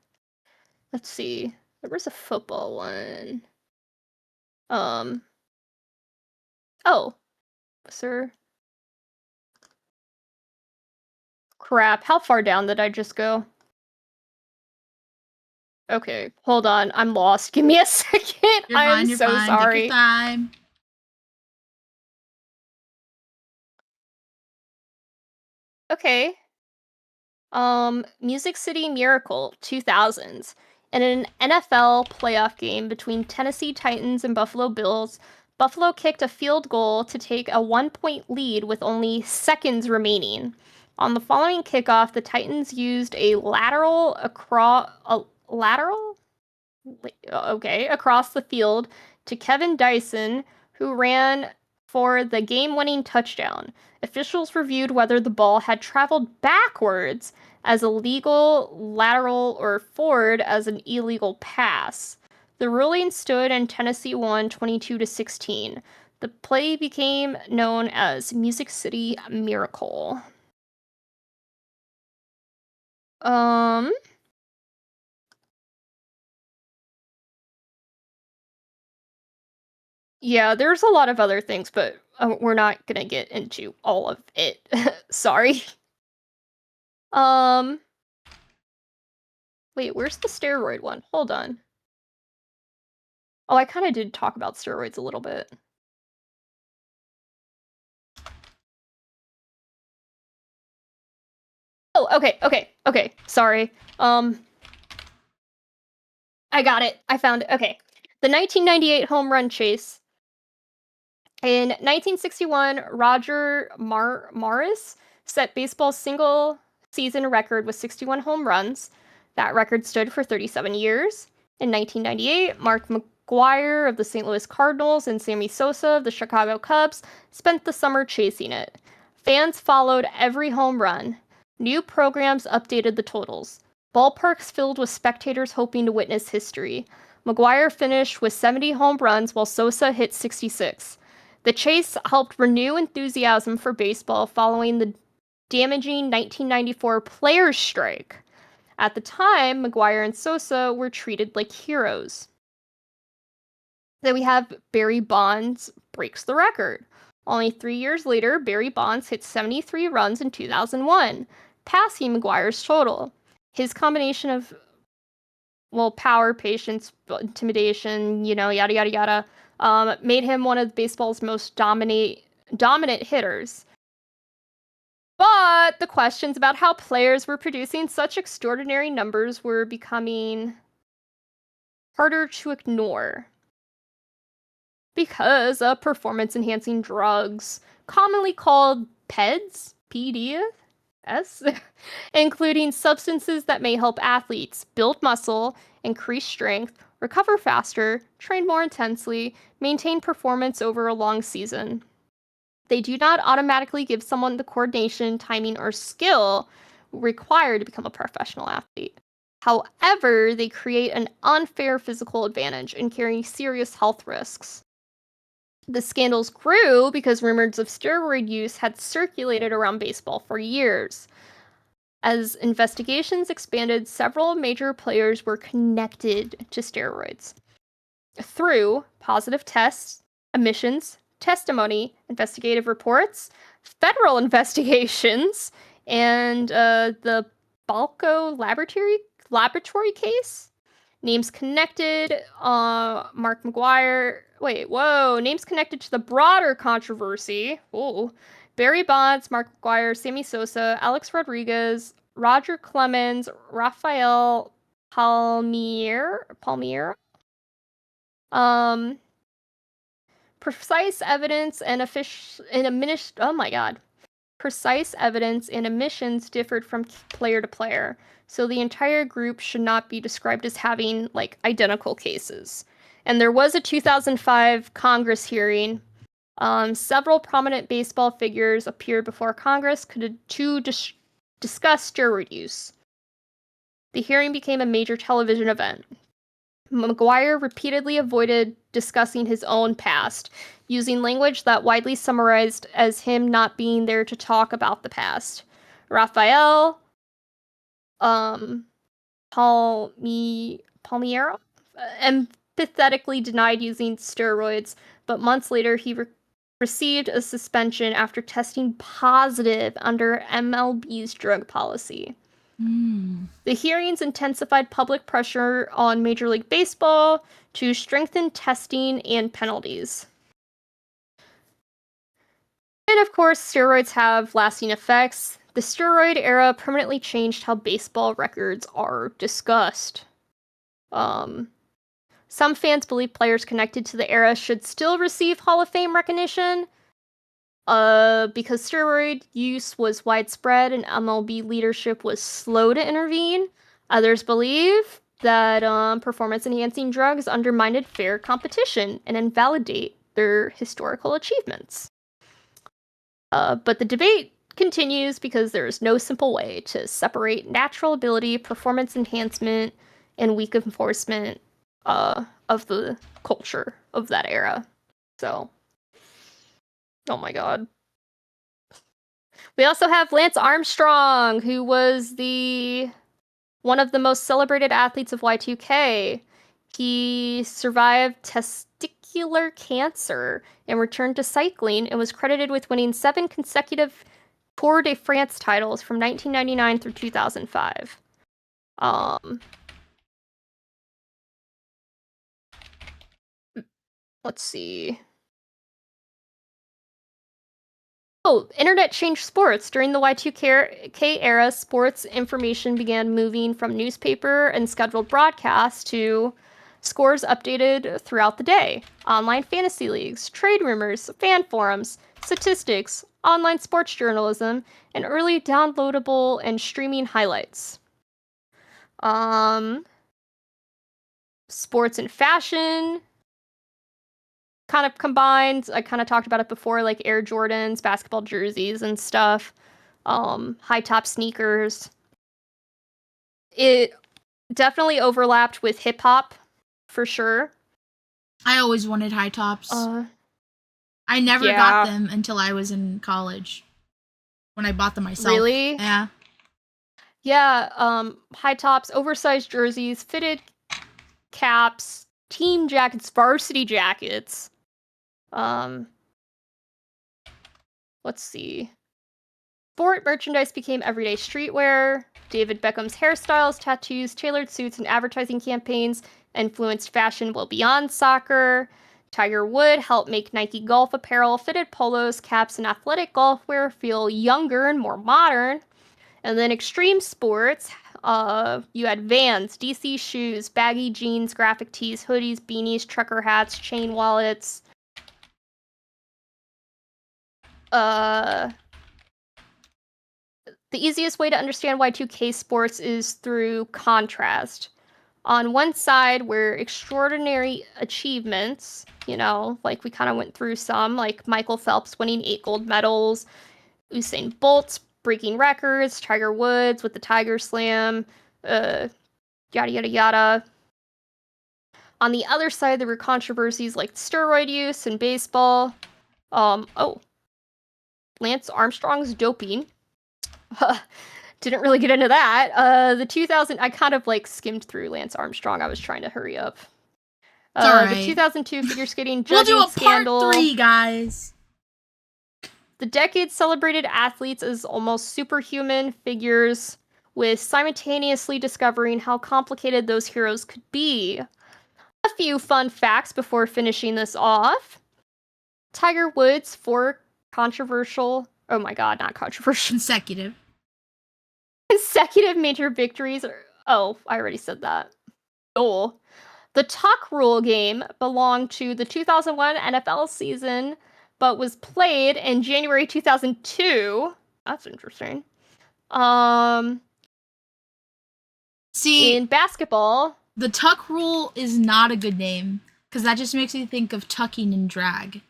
Let's see. There was a football one. Oh, sir. Crap, how far down did I just go? Okay, hold on. I'm lost. Give me a second. I'm so sorry. Take your time. Okay. Music City Miracle 2000s. In an NFL playoff game between Tennessee Titans and Buffalo Bills, Buffalo kicked a field goal to take a 1-point lead with only seconds remaining. On the following kickoff, the Titans used a lateral across the field to Kevin Dyson, who ran for the game-winning touchdown. Officials reviewed whether the ball had traveled backwards as a legal lateral or forward as an illegal pass. The ruling stood and Tennessee won 22-16. The play became known as Music City Miracle. Yeah, there's a lot of other things, but we're not gonna get into all of it. Sorry. Wait, where's the steroid one? Hold on. Oh, I kind of did talk about steroids a little bit. Oh, okay. Sorry. I got it. I found it. Okay. The 1998 home run chase. In 1961, Roger Morris set baseball's single season record with 61 home runs. That record stood for 37 years. In 1998, Mark McGwire of the St. Louis Cardinals and Sammy Sosa of the Chicago Cubs spent the summer chasing it. Fans followed every home run. New programs updated the totals. Ballparks filled with spectators hoping to witness history. McGwire finished with 70 home runs while Sosa hit 66. The chase helped renew enthusiasm for baseball following the damaging 1994 players' strike. At the time, McGwire and Sosa were treated like heroes. Then we have Barry Bonds breaks the record. Only 3 years later, Barry Bonds hit 73 runs in 2001, passing McGwire's total. His combination of, power, patience, intimidation, yada, yada, yada, made him one of baseball's most dominant hitters. But the questions about how players were producing such extraordinary numbers were becoming harder to ignore because of performance-enhancing drugs, commonly called PEDs, PDS, including substances that may help athletes build muscle, increase strength, recover faster, train more intensely, maintain performance over a long season. They do not automatically give someone the coordination, timing, or skill required to become a professional athlete. However, they create an unfair physical advantage and carry serious health risks. The scandals grew because rumors of steroid use had circulated around baseball for years. As investigations expanded, several major players were connected to steroids through positive tests, admissions, testimony, investigative reports, federal investigations, and the Balco laboratory case. Names connected, Mark McGuire. Names connected to the broader controversy. Ooh. Barry Bonds, Mark McGuire, Sammy Sosa, Alex Rodriguez, Roger Clemens, Rafael Palmier. Precise evidence and Precise evidence and admissions differed from player to player, so the entire group should not be described as having, like, identical cases. And there was a 2005 Congress hearing. Several prominent baseball figures appeared before Congress to discuss steroid use. The hearing became a major television event. McGuire repeatedly avoided discussing his own past, using language that widely summarized as him not being there to talk about the past. Rafael Palmiero empathetically denied using steroids, but months later he received a suspension after testing positive under MLB's drug policy. The hearings intensified public pressure on Major League Baseball to strengthen testing and penalties. And of course, steroids have lasting effects. The steroid era permanently changed how baseball records are discussed. Some fans believe players connected to the era should still receive Hall of Fame recognition, because steroid use was widespread and MLB leadership was slow to intervene. Others believe that performance-enhancing drugs undermined fair competition and invalidate their historical achievements. But the debate continues because there is no simple way to separate natural ability, performance enhancement, and weak enforcement of the culture of that era. So, oh my god. We also have Lance Armstrong, who was one of the most celebrated athletes of Y2K. He survived testicular cancer and returned to cycling and was credited with winning 7 consecutive Tour de France titles from 1999 through 2005. Let's see. Oh, internet changed sports. During the Y2K era, sports information began moving from newspaper and scheduled broadcasts to scores updated throughout the day. Online fantasy leagues, trade rumors, fan forums, statistics, online sports journalism, and early downloadable and streaming highlights. Sports and fashion kind of combined. I kind of talked about it before, like Air Jordans, basketball jerseys and stuff, high top sneakers. It definitely overlapped with hip hop, for sure. I always wanted high tops. I never got them until I was in college, when I bought them myself. Really? Yeah. Yeah, high tops, oversized jerseys, fitted caps, team jackets, varsity jackets. Let's see. Sport merchandise became everyday streetwear. David Beckham's hairstyles, tattoos, tailored suits, and advertising campaigns influenced fashion well beyond soccer. Tiger Woods helped make Nike golf apparel, fitted polos, caps, and athletic golf wear feel younger and more modern. And then extreme sports, you had Vans, DC shoes, baggy jeans, graphic tees, hoodies, beanies, trucker hats, chain wallets. The easiest way to understand Y2K sports is through contrast. On one side were extraordinary achievements, like we kind of went through some, like Michael Phelps winning 8 gold medals, Usain Bolt breaking records, Tiger Woods with the Tiger Slam, yada yada yada. On the other side, there were controversies like steroid use in baseball. Lance Armstrong's doping. Didn't really get into that. The 2000, I kind of like skimmed through Lance Armstrong. I was trying to hurry up. Right. The 2002 figure skating we'll judging do a scandal. part 3, guys. The decade celebrated athletes as almost superhuman figures, with simultaneously discovering how complicated those heroes could be. A few fun facts before finishing this off. Tiger Woods' 4 controversial, oh my god, not controversial, consecutive major victories. I already said that. The tuck rule game belonged to the 2001 NFL season, but was played in January 2002. That's interesting. See, in basketball, the tuck rule is not a good name because that just makes me think of tucking and drag.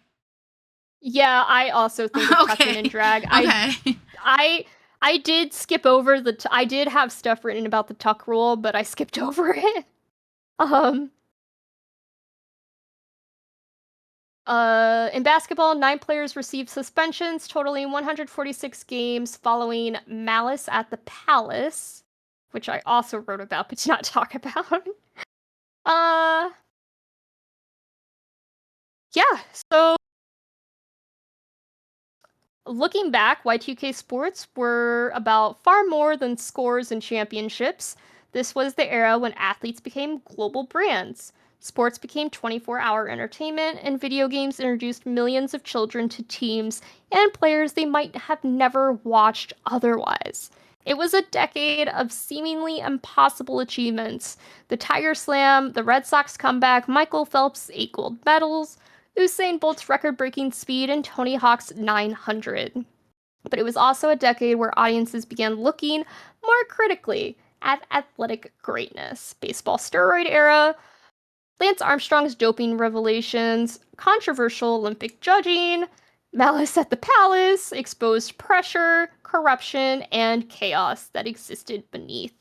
Yeah, I also think of tucking and drag. Okay. I did skip over I did have stuff written about the tuck rule, but I skipped over it. In basketball, 9 players received suspensions, totaling 146 games following malice at the Palace, which I also wrote about but did not talk about. Yeah, so looking back, Y2K sports were about far more than scores and championships. This was the era when athletes became global brands. Sports became 24-hour entertainment, and video games introduced millions of children to teams and players they might have never watched otherwise. It was a decade of seemingly impossible achievements. The Tiger Slam, the Red Sox comeback, Michael Phelps' 8 gold medals, Usain Bolt's record-breaking speed, and Tony Hawk's 900. But it was also a decade where audiences began looking more critically at athletic greatness. Baseball steroid era, Lance Armstrong's doping revelations, controversial Olympic judging, malice at the Palace, exposed pressure, corruption, and chaos that existed beneath.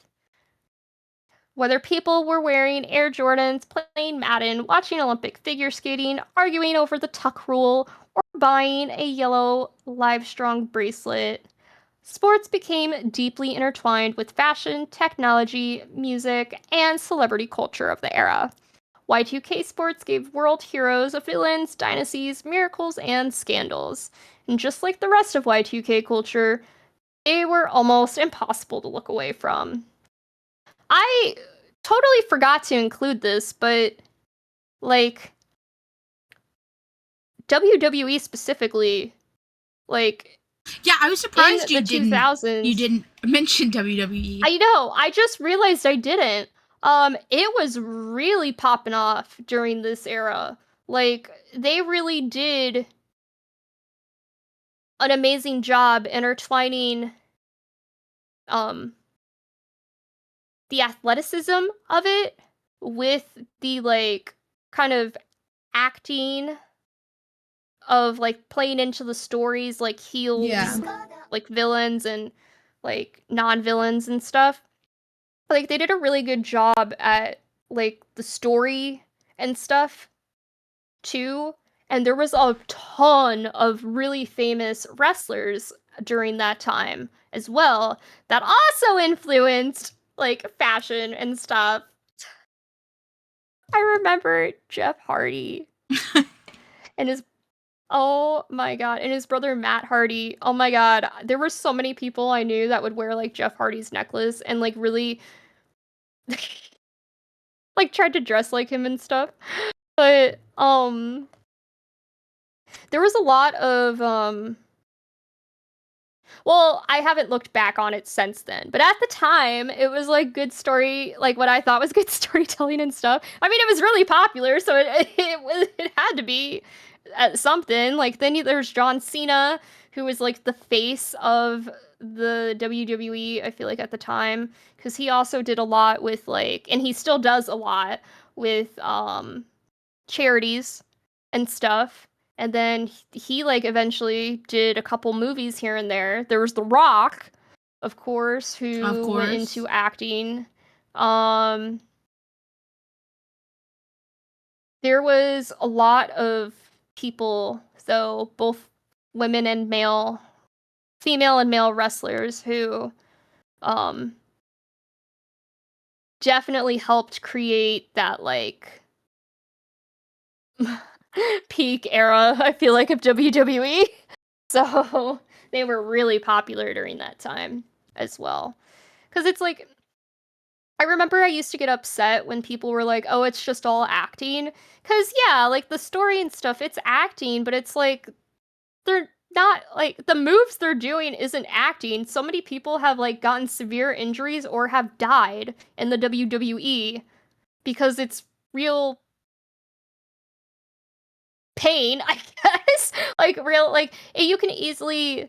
Whether people were wearing Air Jordans, playing Madden, watching Olympic figure skating, arguing over the tuck rule, or buying a yellow Livestrong bracelet, sports became deeply intertwined with fashion, technology, music, and celebrity culture of the era. Y2K sports gave world heroes, villains, dynasties, miracles, and scandals. And just like the rest of Y2K culture, they were almost impossible to look away from. I totally forgot to include this, but like WWE specifically, like yeah, I was surprised you didn't 2000s, mention WWE. I know. I just realized I didn't. It was really popping off during this era. Like they really did an amazing job intertwining the athleticism of it with the like kind of acting of like playing into the stories, like heels, like villains and like non-villains and stuff. Like they did a really good job at like the story and stuff too. And there was a ton of really famous wrestlers during that time as well that also influenced like fashion and stuff. I remember Jeff Hardy and his oh my god, and his brother Matt Hardy. Oh my god, there were so many people I knew that would wear like Jeff Hardy's necklace and like really like tried to dress like him and stuff. But there was a lot of well, I haven't looked back on it since then, but at the time, it was like good story, like what I thought was good storytelling and stuff. I mean, it was really popular, so it had to be something. Like then there's John Cena, who was like the face of the WWE, I feel like at the time, because he also did a lot with like, and he still does a lot with charities and stuff. And then he like eventually did a couple movies here and there. There was The Rock, of course, who went into acting. There was a lot of people, so both women and female and male wrestlers who definitely helped create that like peak era, I feel like, of WWE. So they were really popular during that time as well. Because it's like, I remember I used to get upset when people were like, oh, it's just all acting. Because, yeah, like the story and stuff, it's acting, but it's like, they're not, like, the moves they're doing isn't acting. So many people have, like, gotten severe injuries or have died in the WWE because it's real pain, I guess. Like, real, like, you can easily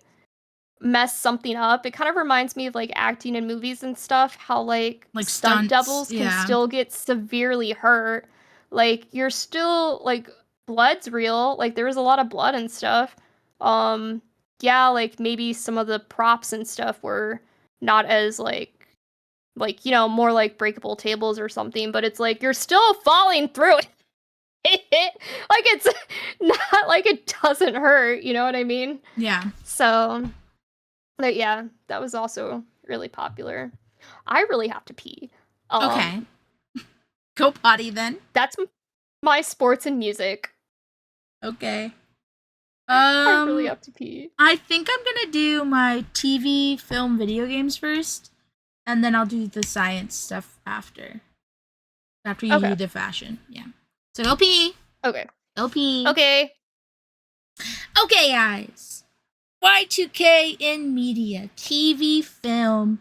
mess something up. It kind of reminds me of like acting in movies and stuff, how like stunt stunts, doubles can still get severely hurt. Like you're still like blood's real, like there was a lot of blood and stuff. Yeah, like maybe some of the props and stuff were not as like you know, more like breakable tables or something, but it's like you're still falling through it. Like it's not like it doesn't hurt, you know what I mean? Yeah. So but yeah, that was also really popular. I really have to pee. Okay. Go potty then. That's my sports and music. Okay. I really have to pee. I think I'm gonna do my TV, film, video games first, and then I'll do the science stuff after. After you do the fashion, yeah. So go pee. Okay. Go pee. Okay. Okay, guys. Y2K in media, TV, film,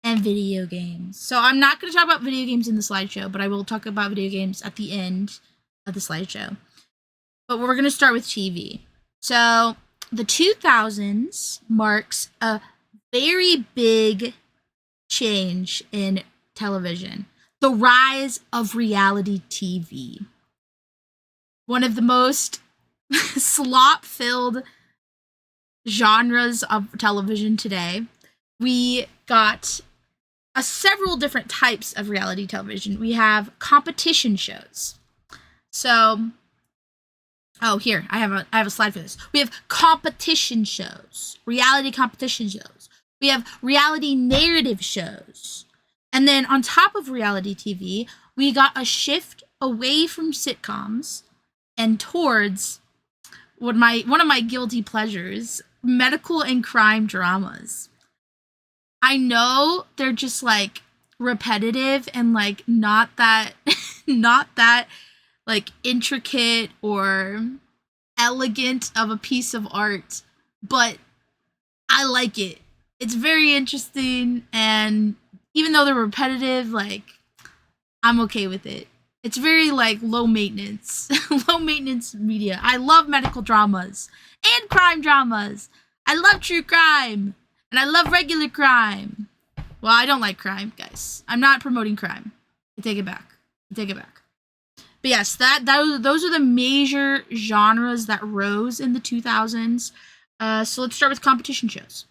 and video games. So I'm not going to talk about video games in the slideshow, but I will talk about video games at the end of the slideshow. But we're going to start with TV. So the 2000s marks a very big change in television. The rise of reality TV. One of the most slop-filled genres of television today. We got several different types of reality television. We have competition shows. So, here I have a slide for this. We have competition shows, reality competition shows. We have reality narrative shows, and then on top of reality TV, we got a shift away from sitcoms and towards one of my guilty pleasures, medical and crime dramas. I know they're just like repetitive and like not that like intricate or elegant of a piece of art, but I like it. It's very interesting, and even though they're repetitive, like I'm okay with it. It's very like low maintenance media. I love medical dramas and crime dramas. I love true crime and I love regular crime. Well, I don't like crime, guys. I'm not promoting crime. I take it back. But yes, those are the major genres that rose in the 2000s. So let's start with competition shows.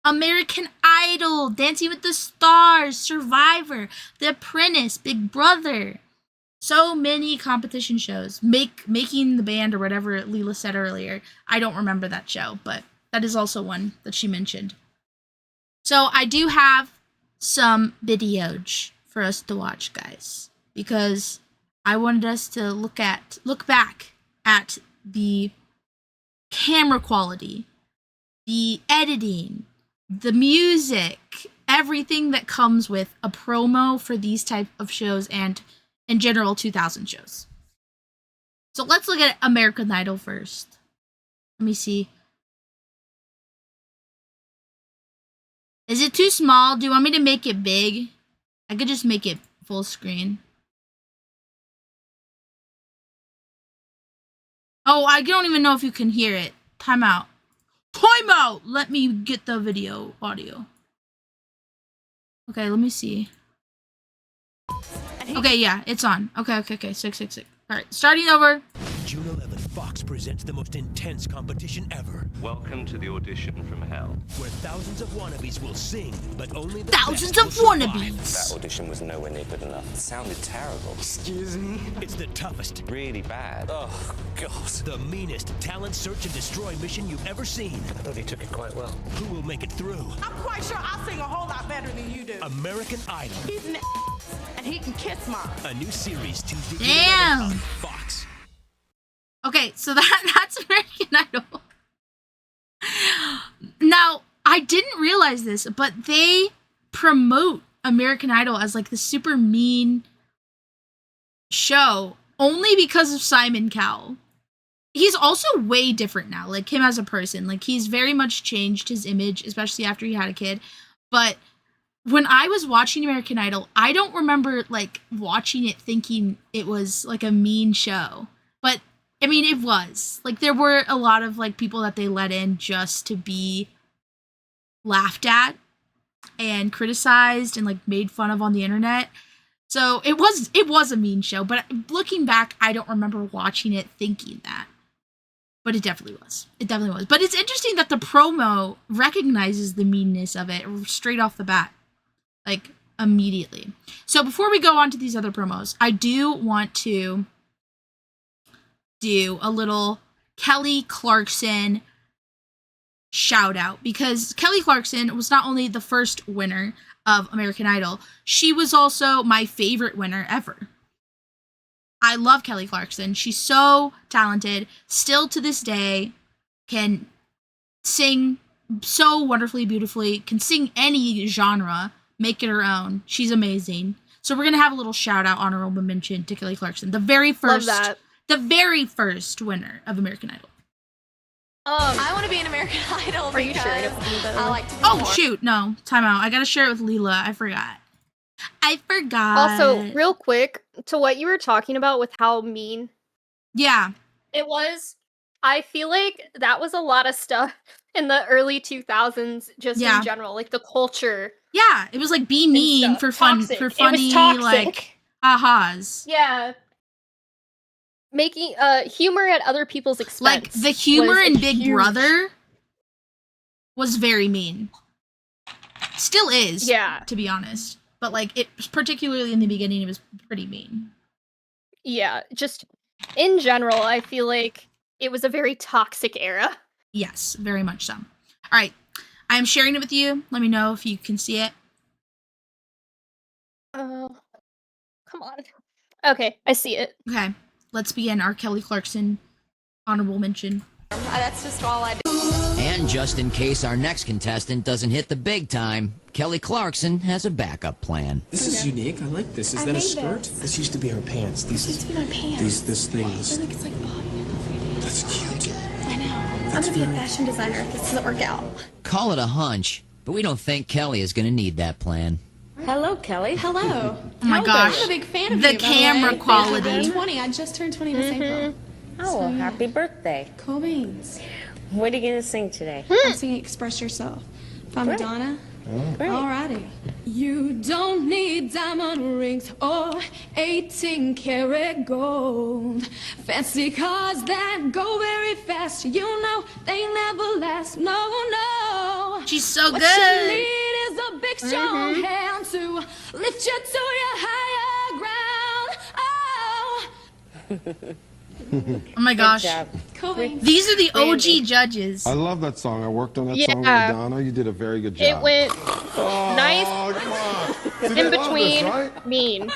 American Idol, Dancing with the Stars, Survivor, The Apprentice, Big Brother. So many competition shows. Making the Band or whatever Lila said earlier. I don't remember that show, but that is also one that she mentioned. So I do have some videos for us to watch, guys, because I wanted us to look back at the camera quality, the editing, the music, everything that comes with a promo for these type of shows and in general 2000 shows. So let's look at American Idol first. Let me see. Is it too small? Do you want me to make it big? I could just make it full screen. Oh, I don't even know if you can hear it. Time out. Let me get the video audio. Okay, let me see. Okay, yeah, it's on. Okay. 6. All right, starting over. June 11th, Fox presents the most intense competition ever, Welcome to the audition from hell. where thousands of wannabes will sing, but only the Thousands best of will survive. wannabes. That audition was nowhere near good enough. It sounded terrible. Excuse me? It's the toughest, Really bad. Oh, God. the meanest talent search and destroy mission you've ever seen. I thought he took it quite well. Who will make it through? I'm quite sure I sing a whole lot better than you do. American Idol. He's an and he can kiss mine. A new series Tuesday Damn. on Fox. Okay, so that's American Idol. Now, I didn't realize this, but they promote American Idol as like the super mean show only because of Simon Cowell. He's also way different now, like him as a person. Like he's very much changed his image, especially after he had a kid. But when I was watching American Idol, I don't remember like watching it thinking it was like a mean show. But I mean, it was. Like there were a lot of like people that they let in just to be laughed at and criticized and like made fun of on the internet. So it was a mean show, but looking back, I don't remember watching it thinking that. But it definitely was. It definitely was. But it's interesting that the promo recognizes the meanness of it straight off the bat. Like, immediately. So before we go on to these other promos, I do want to do a little Kelly Clarkson shout out, because Kelly Clarkson was not only the first winner of American Idol, she was also my favorite winner ever. I love Kelly Clarkson. She's so talented, still to this day, can sing so wonderfully, beautifully, can sing any genre, make it her own. She's amazing. So we're going to have a little shout out, honorable mention to Kelly Clarkson, the very first winner of American Idol. I want to be an American Idol. Are you sharing it with me, by the way? I like to. Oh, shoot. No, time out. I got to share it with Lila. I forgot. Also, real quick, to what you were talking about with how mean Yeah. it was, I feel like that was a lot of stuff in the early 2000s, just Yeah. in general, like the culture. Yeah. It was like be mean stuff. for fun, Toxic. for It was funny, toxic. like, ahas. Yeah. Making humor at other people's expense. Like, the humor was in Big huge. Brother was very mean. Still is, Yeah. to be honest. But, like, it particularly in the beginning, it was pretty mean. Yeah, just in general, I feel like it was a very toxic era. Yes, very much so. All right. I'm sharing it with you. Let me know if you can see it. Oh, come on. Okay, I see it. Okay. Let's begin our Kelly Clarkson honorable mention. That's just all I do. And just in case our next contestant doesn't hit the big time, Kelly Clarkson has a backup plan. This is unique. I like this. Is that a skirt? This used to be her pants. These used to be my pants. This thing. I think it's like That's cute. I know. I'm gonna be a fashion designer if this doesn't work out. Call it a hunch, but we don't think Kelly is going to need that plan. Hello, Kelly. Hello. Oh my gosh. I'm a big fan of The you, by camera way. quality. I'm 20. I just turned 20 this April. Oh, well, happy birthday. Cool beans. What are you going to sing today? I'm singing Express Yourself by Great. Madonna. Great. Alrighty. You don't need diamond rings or 18 karat gold. Fancy cars that go very fast. You know they never last. No, no. She's so What good. you need is a big strong hand to lift you to your higher ground. Oh, Oh my gosh. Good job. cool beans. These are the Randy. OG judges. I love that song. I worked on that Yeah. song with Madonna. You did a very good job. It went nice Oh, come on. See, in they love this, between right? mean.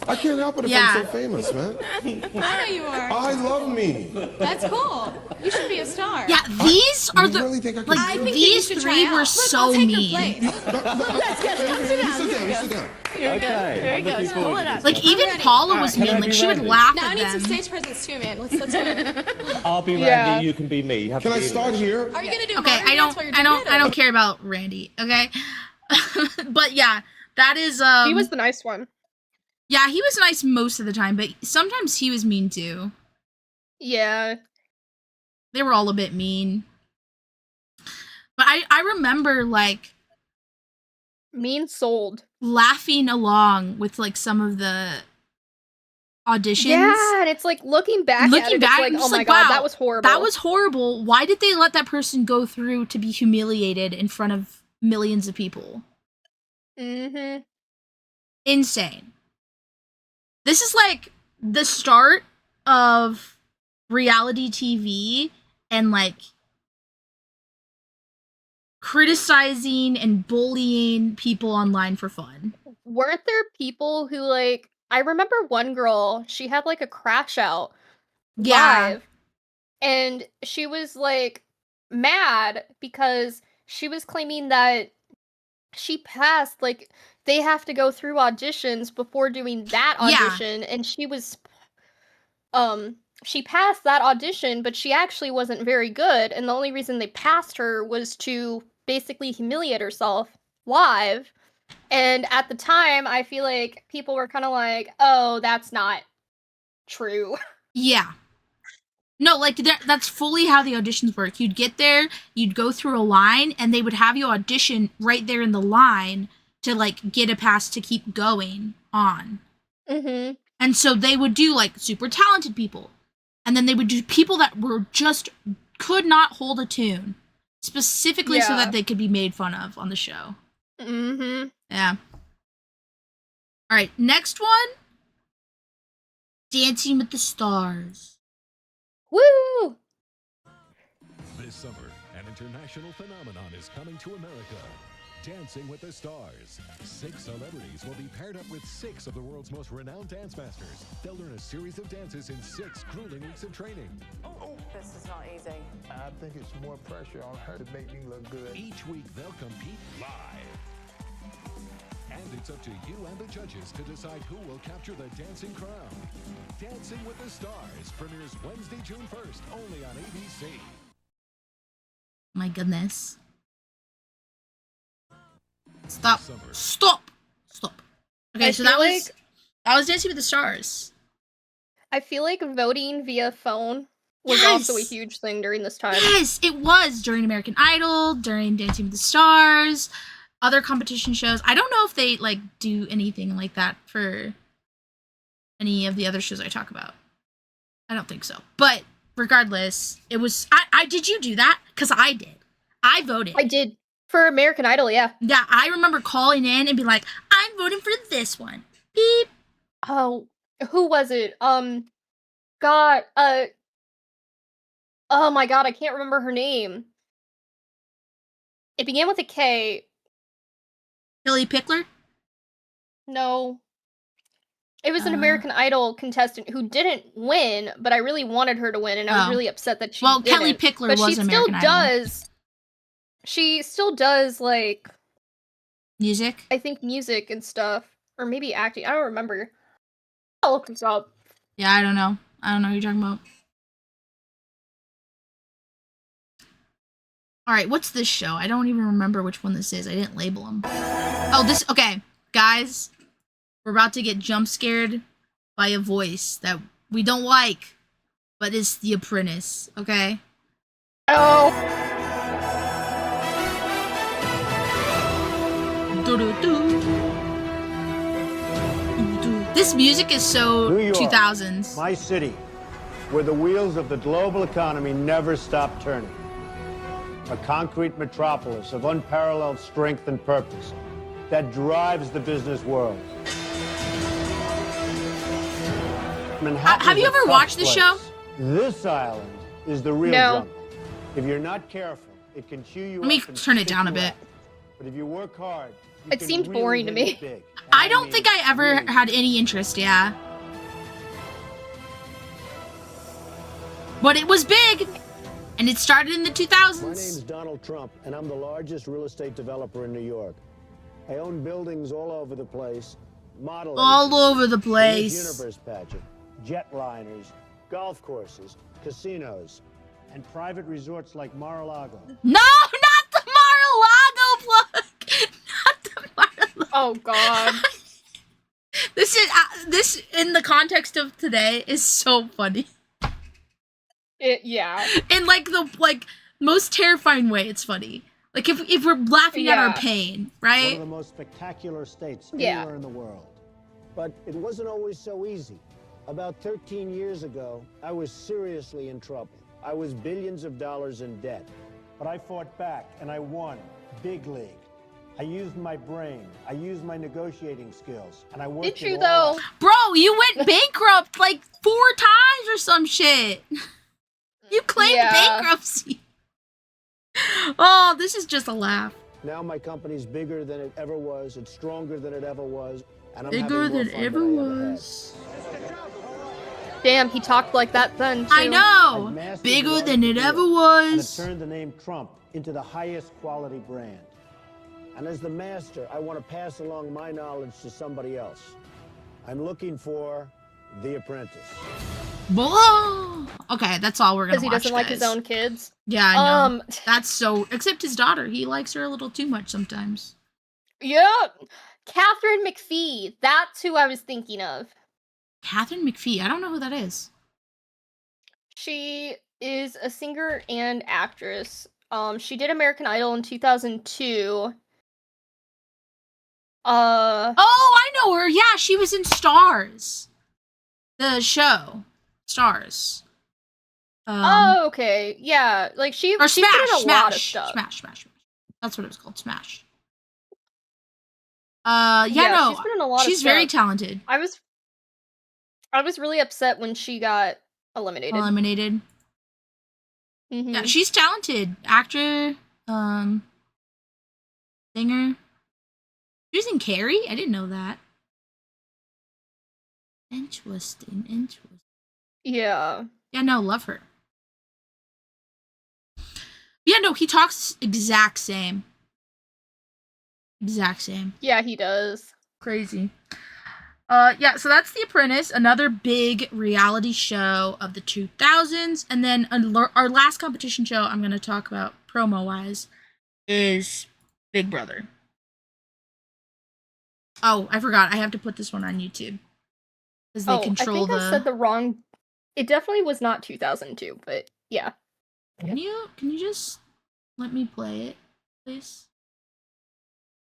I can't help it if Yeah. I'm so famous, man. I know you are. I love me. That's cool. You should be a star. Yeah, these are You the really think I could like do I it? think that these you should three try were out. so I'll take mean. Your place. Let's get it. You sit down. You sit down. Very good. Pull it up. Like even ready. Paula was mean. Like she would laugh Now I at need some them. stage presence too, man. Let's do it. I'll be Randy, Yeah. you can be me. You have Can to I be start here? Are you gonna do? Okay, modern I dance while you're I doing don't it, or- care about Randy. Okay, but yeah, that is He was the nice one. yeah, he was nice most of the time, but sometimes he was mean too. Yeah. They were all a bit mean. But I remember like Mean sold. laughing along with like some of the auditions. Yeah, and it's like looking back at it, it's like, I'm oh just my like, god, wow, that was horrible. That was horrible. Why did they let that person go through to be humiliated in front of millions of people? Mm-hmm. Insane. This is like the start of reality TV and like criticizing and bullying people online for fun. Weren't there people who like, I remember one girl, she had like a crash out live, and she was like mad because she was claiming that she passed, like they have to go through auditions before doing that audition, and she was she passed that audition, but she actually wasn't very good, and the only reason they passed her was to basically humiliate herself live. And at the time, I feel like people were kind of like, oh, that's not true. Yeah. No, like that's fully how the auditions work. You'd get there, you'd go through a line, and they would have you audition right there in the line to like get a pass to keep going on. Mm-hmm. And so they would do like super talented people, and then they would do people that were just could not hold a tune, specifically so that they could be made fun of on the show. Mm-hmm. Yeah. All right, next one. Dancing with the Stars. Woo! This summer, an international phenomenon is coming to America. Dancing with the Stars. 6 celebrities will be paired up with 6 of the world's most renowned dance masters. They'll learn a series of dances in 6 grueling weeks of training. This is not easy. I think it's more pressure on her to make me look good. Each week, they'll compete live. And it's up to you and the judges to decide who will capture the dancing crown. Dancing with the Stars premieres Wednesday, June 1st, only on ABC. My goodness. Stop. Stop. Stop. Okay, so that was Dancing with the Stars. I feel like voting via phone was also a huge thing during this time. Yes, it was during American Idol, during Dancing with the Stars, other competition shows. I don't know if they like do anything like that for any of the other shows I talk about. I don't think so. But regardless, it was I did you do that? Because I did. I voted. I did. For American Idol, yeah. Yeah, I remember calling in and be like, I'm voting for this one. Beep. Oh, who was it? Oh my god, I can't remember her name. It began with a K. Kelly Pickler? No. It was an American Idol contestant who didn't win, but I really wanted her to win, and I was really upset that she didn't. Kelly Pickler but was American Idol. She still does, like... music? I think music and stuff. Or maybe acting. I don't remember. I'll look this up. Yeah, I don't know. I don't know who you're talking about. Alright, what's this show? I don't even remember which one this is. I didn't label them. Oh, this... Okay, guys. We're about to get jump scared by a voice that we don't like, but it's The Apprentice, okay? Oh! This music is so New York, 2000s. My city, where the wheels of the global economy never stop turning. A concrete metropolis of unparalleled strength and purpose that drives the business world. Have you ever watched the show? This island is the real jungle. If you're not careful, it can chew you up. Let me turn it down a bit. But if you work hard, it seemed boring to me. I don't think I ever had any interest, yeah. But it was big, and it started in the 2000s. My name's Donald Trump, and I'm the largest real estate developer in New York. I own buildings all over the place, model all over the place. Universe pageant, jetliners, golf courses, casinos, and private resorts like Mar-a-Lago. No, not the Mar-a-Lago plug. Not the Mar-a-Lago. Oh God. This in the context of today is so funny. Yeah. In like the most terrifying way, it's funny. Like if we're laughing at our pain, right? One of the most spectacular states anywhere in the world. But it wasn't always so easy. About 13 years ago, I was seriously in trouble. I was billions of dollars in debt. But I fought back, and I won. Big league. I used my brain. I used my negotiating skills. And I worked Did you, it all though? out. Bro, you went bankrupt like 4 times or some shit. You claimed bankruptcy. Oh, this is just a laugh. Now my company's bigger than it ever was. It's stronger than it ever was. And I'm Bigger having more than fun ever than I ever had. was. Damn, he talked like that then, too. I know. I've mastered Bigger the art than of it the ever deal, And have was. turned the name Trump into the highest quality brand. And as the master, I want to pass along my knowledge to somebody else. I'm looking for the apprentice. Blah. Okay, that's all we're gonna Because he watch, doesn't like his guys. own kids. Yeah, I know. That's so. Except his daughter, he likes her a little too much sometimes. Yep. Catherine McPhee. That's who I was thinking of. Catherine McPhee. I don't know who that is. She is a singer and actress. She did American Idol in 2002. Oh, I know her. Yeah, she was in Stars. The show. Stars. Oh, okay. Yeah, like she's Or Smash, been in a Smash, lot of stuff. Smash. That's what it was called, Smash. No, she's been in a lot of she's very stuff. talented. I was really upset when she got eliminated. Yeah, she's talented. Actor, singer. She was in Carrie? I didn't know that. Interesting. Yeah. Yeah, no, love her. Yeah, no, he talks exact same. Yeah, he does. Crazy. Yeah, so that's The Apprentice, another big reality show of the 2000s. And then our last competition show I'm going to talk about promo-wise is Big Brother. Oh, I forgot. I have to put this one on YouTube. Because they control I said the wrong... It definitely was not 2002, but yeah. Can you just let me play it, please?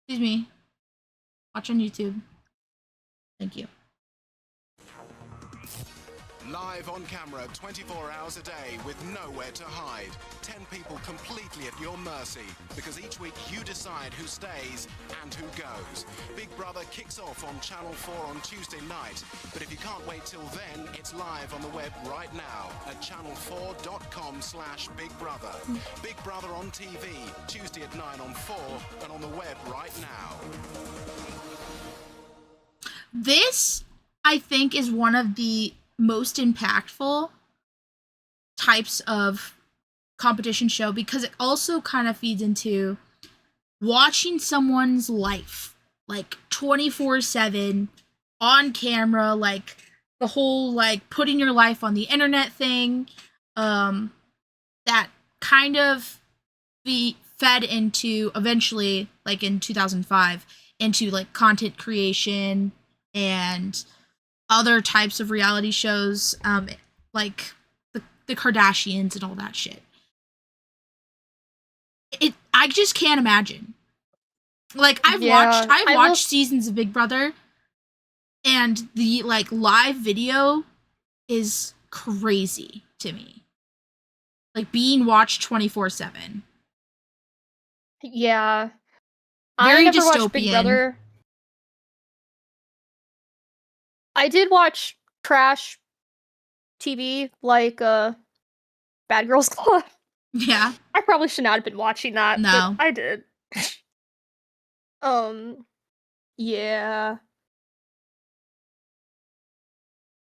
Excuse me. Watch on YouTube. Thank you. Live on camera 24 hours a day with nowhere to hide. 10 people completely at your mercy because each week you decide who stays and who goes. Big Brother kicks off on Channel 4 on Tuesday night, but if you can't wait till then, it's live on the web right now at channel4.com/Big Brother. Big Brother on TV, Tuesday at 9 on 4 and on the web right now. This, I think, is one of the most impactful types of competition show because it also kind of feeds into watching someone's life like 24/7 on camera, like the whole like putting your life on the internet thing, that kind of be fed into eventually, like in 2005, into like content creation and other types of reality shows, like the Kardashians and all that shit. I just can't imagine. Like I've watched seasons of Big Brother, and the like live video is crazy to me. Like being watched 24/7. Yeah. Very I never watched Big dystopian. Brother. I did watch trash TV like Bad Girls Club. Yeah. I probably should not have been watching that. No. But I did. Yeah.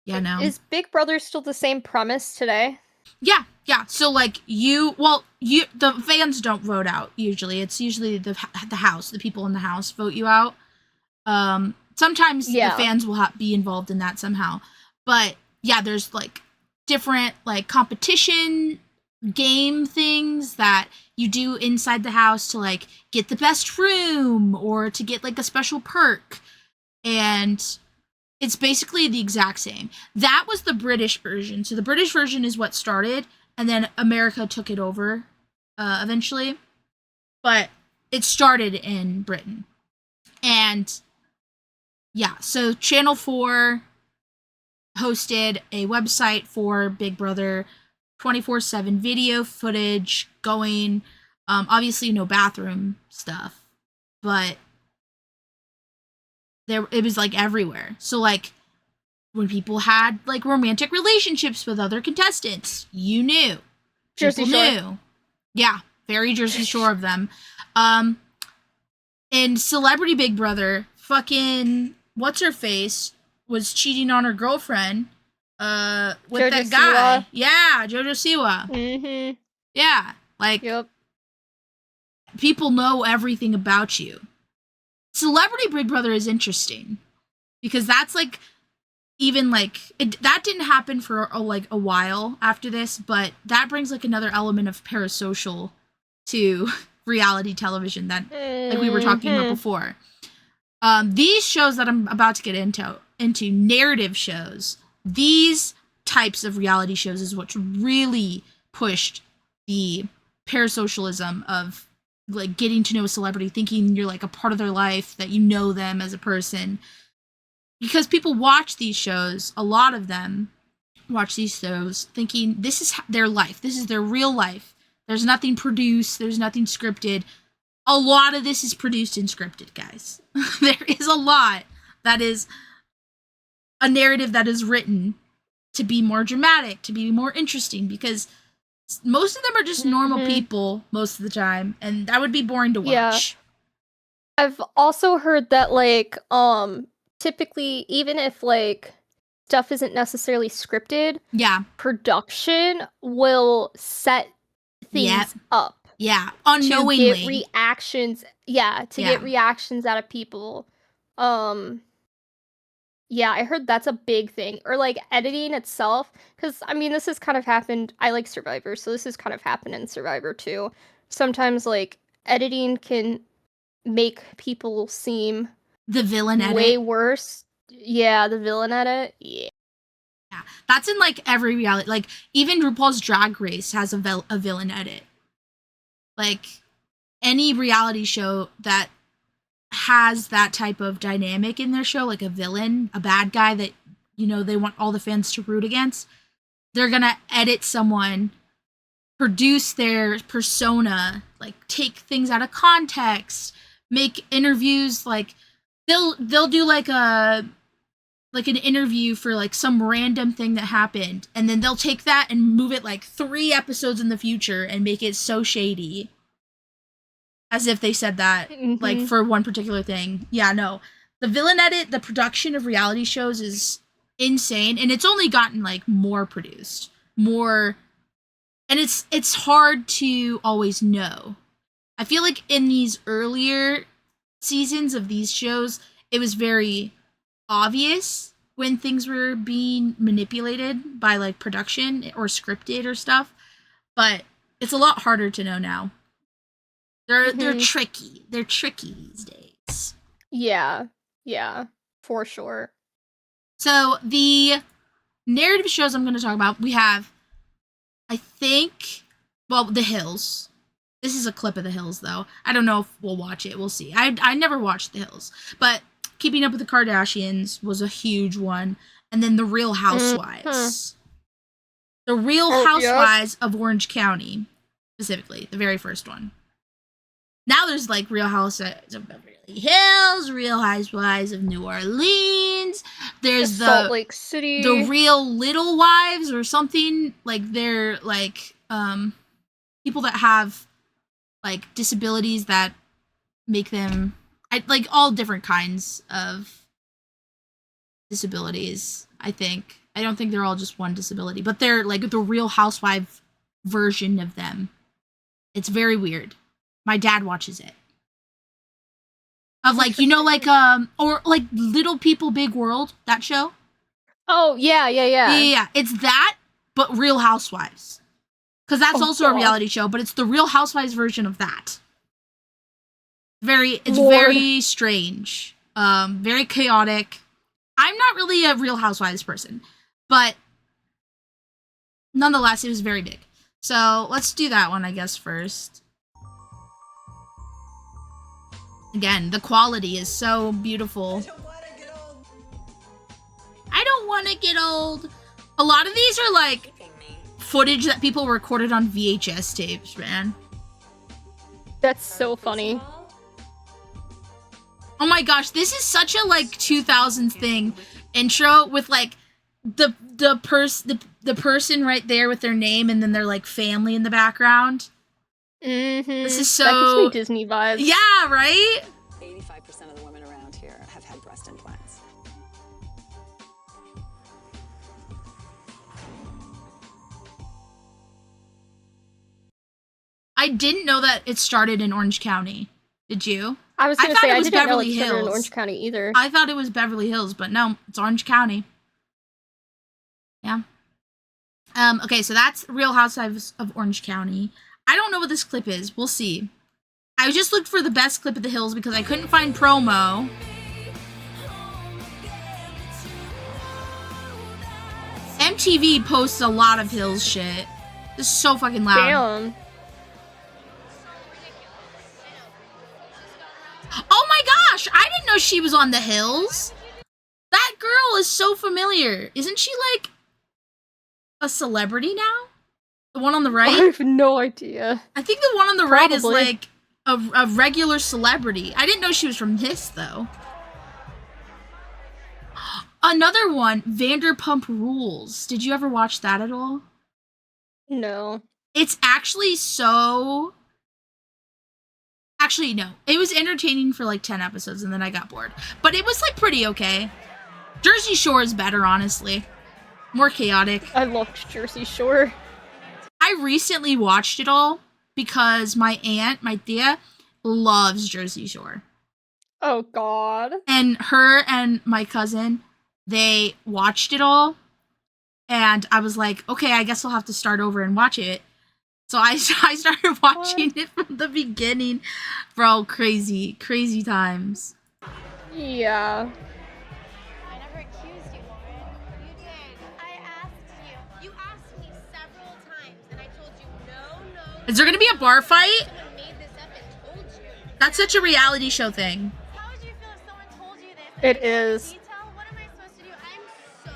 Yeah, no. Is Big Brother still the same premise today? Yeah. So like the fans don't vote out usually. It's usually the house, the people in the house vote you out. Sometimes the fans will be involved in that somehow. But yeah, there's like different like competition game things that you do inside the house to like get the best room or to get like a special perk. And it's basically the exact same. That was the British version. So the British version is what started, and then America took it over eventually. But it started in Britain. And yeah, so Channel 4 hosted a website for Big Brother, 24/7 video footage going. Obviously, no bathroom stuff, but it was like everywhere. So like when people had like romantic relationships with other contestants, you knew. Jersey People Shore. knew. Yeah, very Jersey Shore of them. And Celebrity Big Brother, fucking what's her face was cheating on her girlfriend with Jojo that guy. Siwa. Yeah, Jojo Siwa. Mm-hmm. Yeah, like people know everything about you. Celebrity Big Brother is interesting because that's like even like that didn't happen for a while after this, but that brings like another element of parasocial to reality television that like we were talking about before. These shows that I'm about to get into narrative shows, these types of reality shows is what's really pushed the parasocialism of like getting to know a celebrity, thinking you're like a part of their life, that you know them as a person. Because people watch these shows, a lot of them watch these shows thinking this is their life, this is their real life. There's nothing produced, there's nothing scripted. A lot of this is produced and scripted, guys. There is a lot that is a narrative that is written to be more dramatic, to be more interesting, because most of them are just normal people most of the time, and that would be boring to watch. Yeah. I've also heard that like typically even if like stuff isn't necessarily scripted, production will set things up. Yeah, unknowingly. To get reactions. Yeah, to get reactions out of people. Yeah, I heard that's a big thing. Or like editing itself, because I mean this has kind of happened. I like Survivor, so this has kind of happened in Survivor too. Sometimes like editing can make people seem the villain edit way worse. Yeah, the villain edit. Yeah. Yeah, that's in like every reality. Like even RuPaul's Drag Race has a villain edit. Like any reality show that has that type of dynamic in their show, like a villain, a bad guy that, you know, they want all the fans to root against, they're gonna edit someone, produce their persona, like take things out of context, make interviews, like they'll do like an interview for like some random thing that happened, and then they'll take that and move it like 3 episodes in the future and make it so shady. As if they said that, like, for one particular thing. Yeah, no. The villain edit, the production of reality shows is insane, and it's only gotten, like, more produced. More... And it's hard to always know. I feel like in these earlier seasons of these shows, it was very obvious when things were being manipulated by, like, production or scripted or stuff. But it's a lot harder to know now. They're tricky. They're tricky these days. Yeah, for sure. So the narrative shows I'm going to talk about, we have, I think, well, The Hills. This is a clip of The Hills, though. I don't know if we'll watch it. We'll see. I never watched The Hills, but Keeping Up with the Kardashians was a huge one, and then The Real Housewives. The Real Housewives of Orange County, specifically, the very first one. Now there's like Real Housewives of Beverly Hills, Real Housewives of New Orleans. There's the Salt Lake City, the Real Little Wives or something. Like they're like people that have like disabilities that make them like all different kinds of disabilities. I don't think they're all just one disability, but they're like the Real Housewife version of them. It's very weird. My dad watches it. Of like, you know, like or like Little People Big World, that show? Oh, yeah. Yeah. It's that, but Real Housewives. Because that's also a reality show, but it's the Real Housewives version of that. Very strange. Very chaotic. I'm not really a Real Housewives person, but nonetheless, it was very big. So let's do that one, I guess, first. Again, the quality is so beautiful. I don't want to get old. A lot of these are like footage that people recorded on VHS tapes, man. That's so funny. Oh my gosh, this is such a like 2000s thing. Intro with like the person right there with their name and then their like family in the background. This is so That gives me Disney vibes. Yeah, right? 85% of the women around here have had breast implants. I didn't know that it started in Orange County. Did you? I was gonna say, I didn't know it Beverly started in Hills. Orange County either. I thought it was Beverly Hills, but no, it's Orange County. Yeah. Okay, so that's Real Housewives of Orange County. I don't know what this clip is. We'll see. I just looked for the best clip of the Hills because I couldn't find promo. MTV posts a lot of Hills shit. This is so fucking loud. Damn. Oh my gosh! I didn't know she was on the Hills. That girl is so familiar. Isn't she like a celebrity now? The one on the right? I have no idea. I think the one on the right is Probably. like a regular celebrity. I didn't know she was from this though. Another one, Vanderpump Rules. Did you ever watch that at all? No. It's actually so... Actually, no. It was entertaining for like 10 episodes and then I got bored. But it was like pretty okay. Jersey Shore is better, honestly. More chaotic. I loved Jersey Shore. I recently watched it all because my aunt, my tia, loves Jersey Shore. Oh, God. And her and my cousin, they watched it all. And I was like, okay, I guess I'll have to start over and watch it. So I started watching it from the beginning. Bro, crazy, crazy times. Yeah. I never accused you, Lauren. You did. I asked you. You asked me several times, and I told you no. Is there gonna be a bar fight? Someone made this up and told you. That's such a reality show thing. How would you feel if someone told you this? It is. Detail? What am I supposed to do? I'm so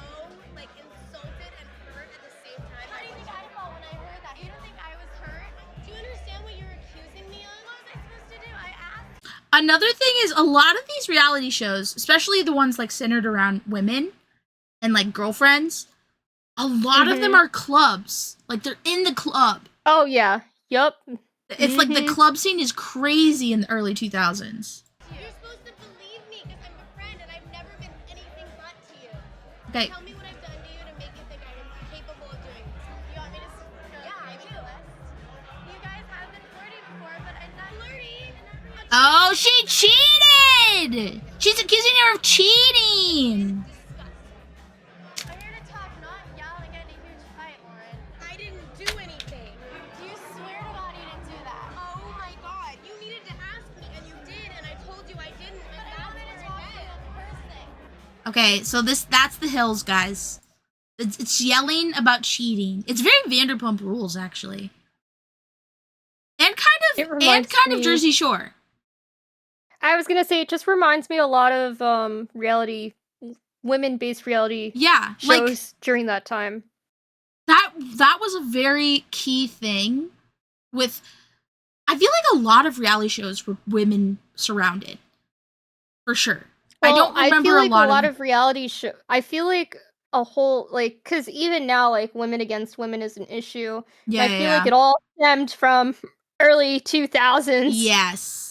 like insulted and hurt at the same time. How do you think I felt when I heard that? You don't think I was hurt? Do you understand what you're accusing me of? What was I supposed to do? I asked. Another thing is a lot of these reality shows, especially the ones like centered around women and like girlfriends, a lot of them are clubs. Like they're in the club. Oh, yeah. Yup. It's like the club scene is crazy in the early 2000s. You're supposed to believe me because I'm a friend and I've never been anything but to you. Okay. Tell me what I've done to you to make you think I'm capable of doing this. You want me to yeah, I do. You guys have been flirting before, but I'm not flirting. Oh, she cheated! She's accusing her of cheating! I'm here to talk, not yell and get in a huge fight, Lauren. I didn't do anything. Do you swear to God you didn't do that? Oh my God. You needed to ask me and you did, and I told you I didn't, and that's where it ended. Okay, so that's the Hills, guys. It's yelling about cheating. It's very Vanderpump Rules, actually. And kind of Jersey Shore. I was gonna say, it just reminds me a lot of women-based reality shows like, during that time. That was a very key thing with... I feel like a lot of reality shows were women surrounded. For sure. Well, I don't remember I feel like a lot of reality show. I feel like a whole, like, because even now, like, women against women is an issue. Yeah, I feel like it all stemmed from early 2000s. Yes.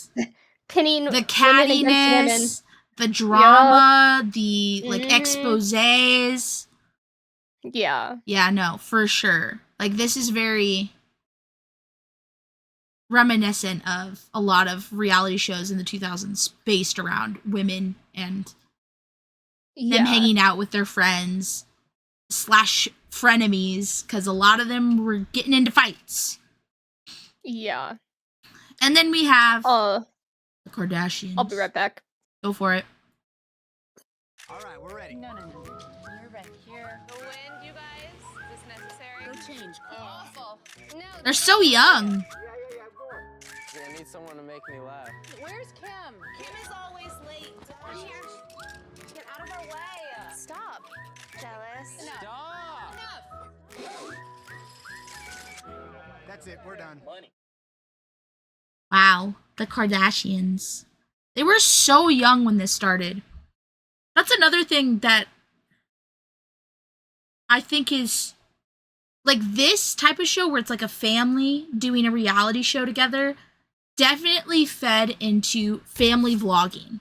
Pinning the women against women. cattiness, the drama, the like exposés. Yeah. Yeah, no, for sure. Like this is very reminiscent of a lot of reality shows in the 2000s based around women and them hanging out with their friends / frenemies, because a lot of them were getting into fights. Yeah. And then we have the Kardashians. I'll be right back. Go for it. Alright, we're ready. No. You're right here. The wind, you guys? Is this necessary? No change. Awful. No. They're so young. I need someone to make me laugh. Where's Kim? Kim is always late. Come here. Get out of our way. Stop. Jealous? That's it. We're done. Wow, the Kardashians. They were so young when this started. That's another thing that I think is like this type of show where it's like a family doing a reality show together definitely fed into family vlogging.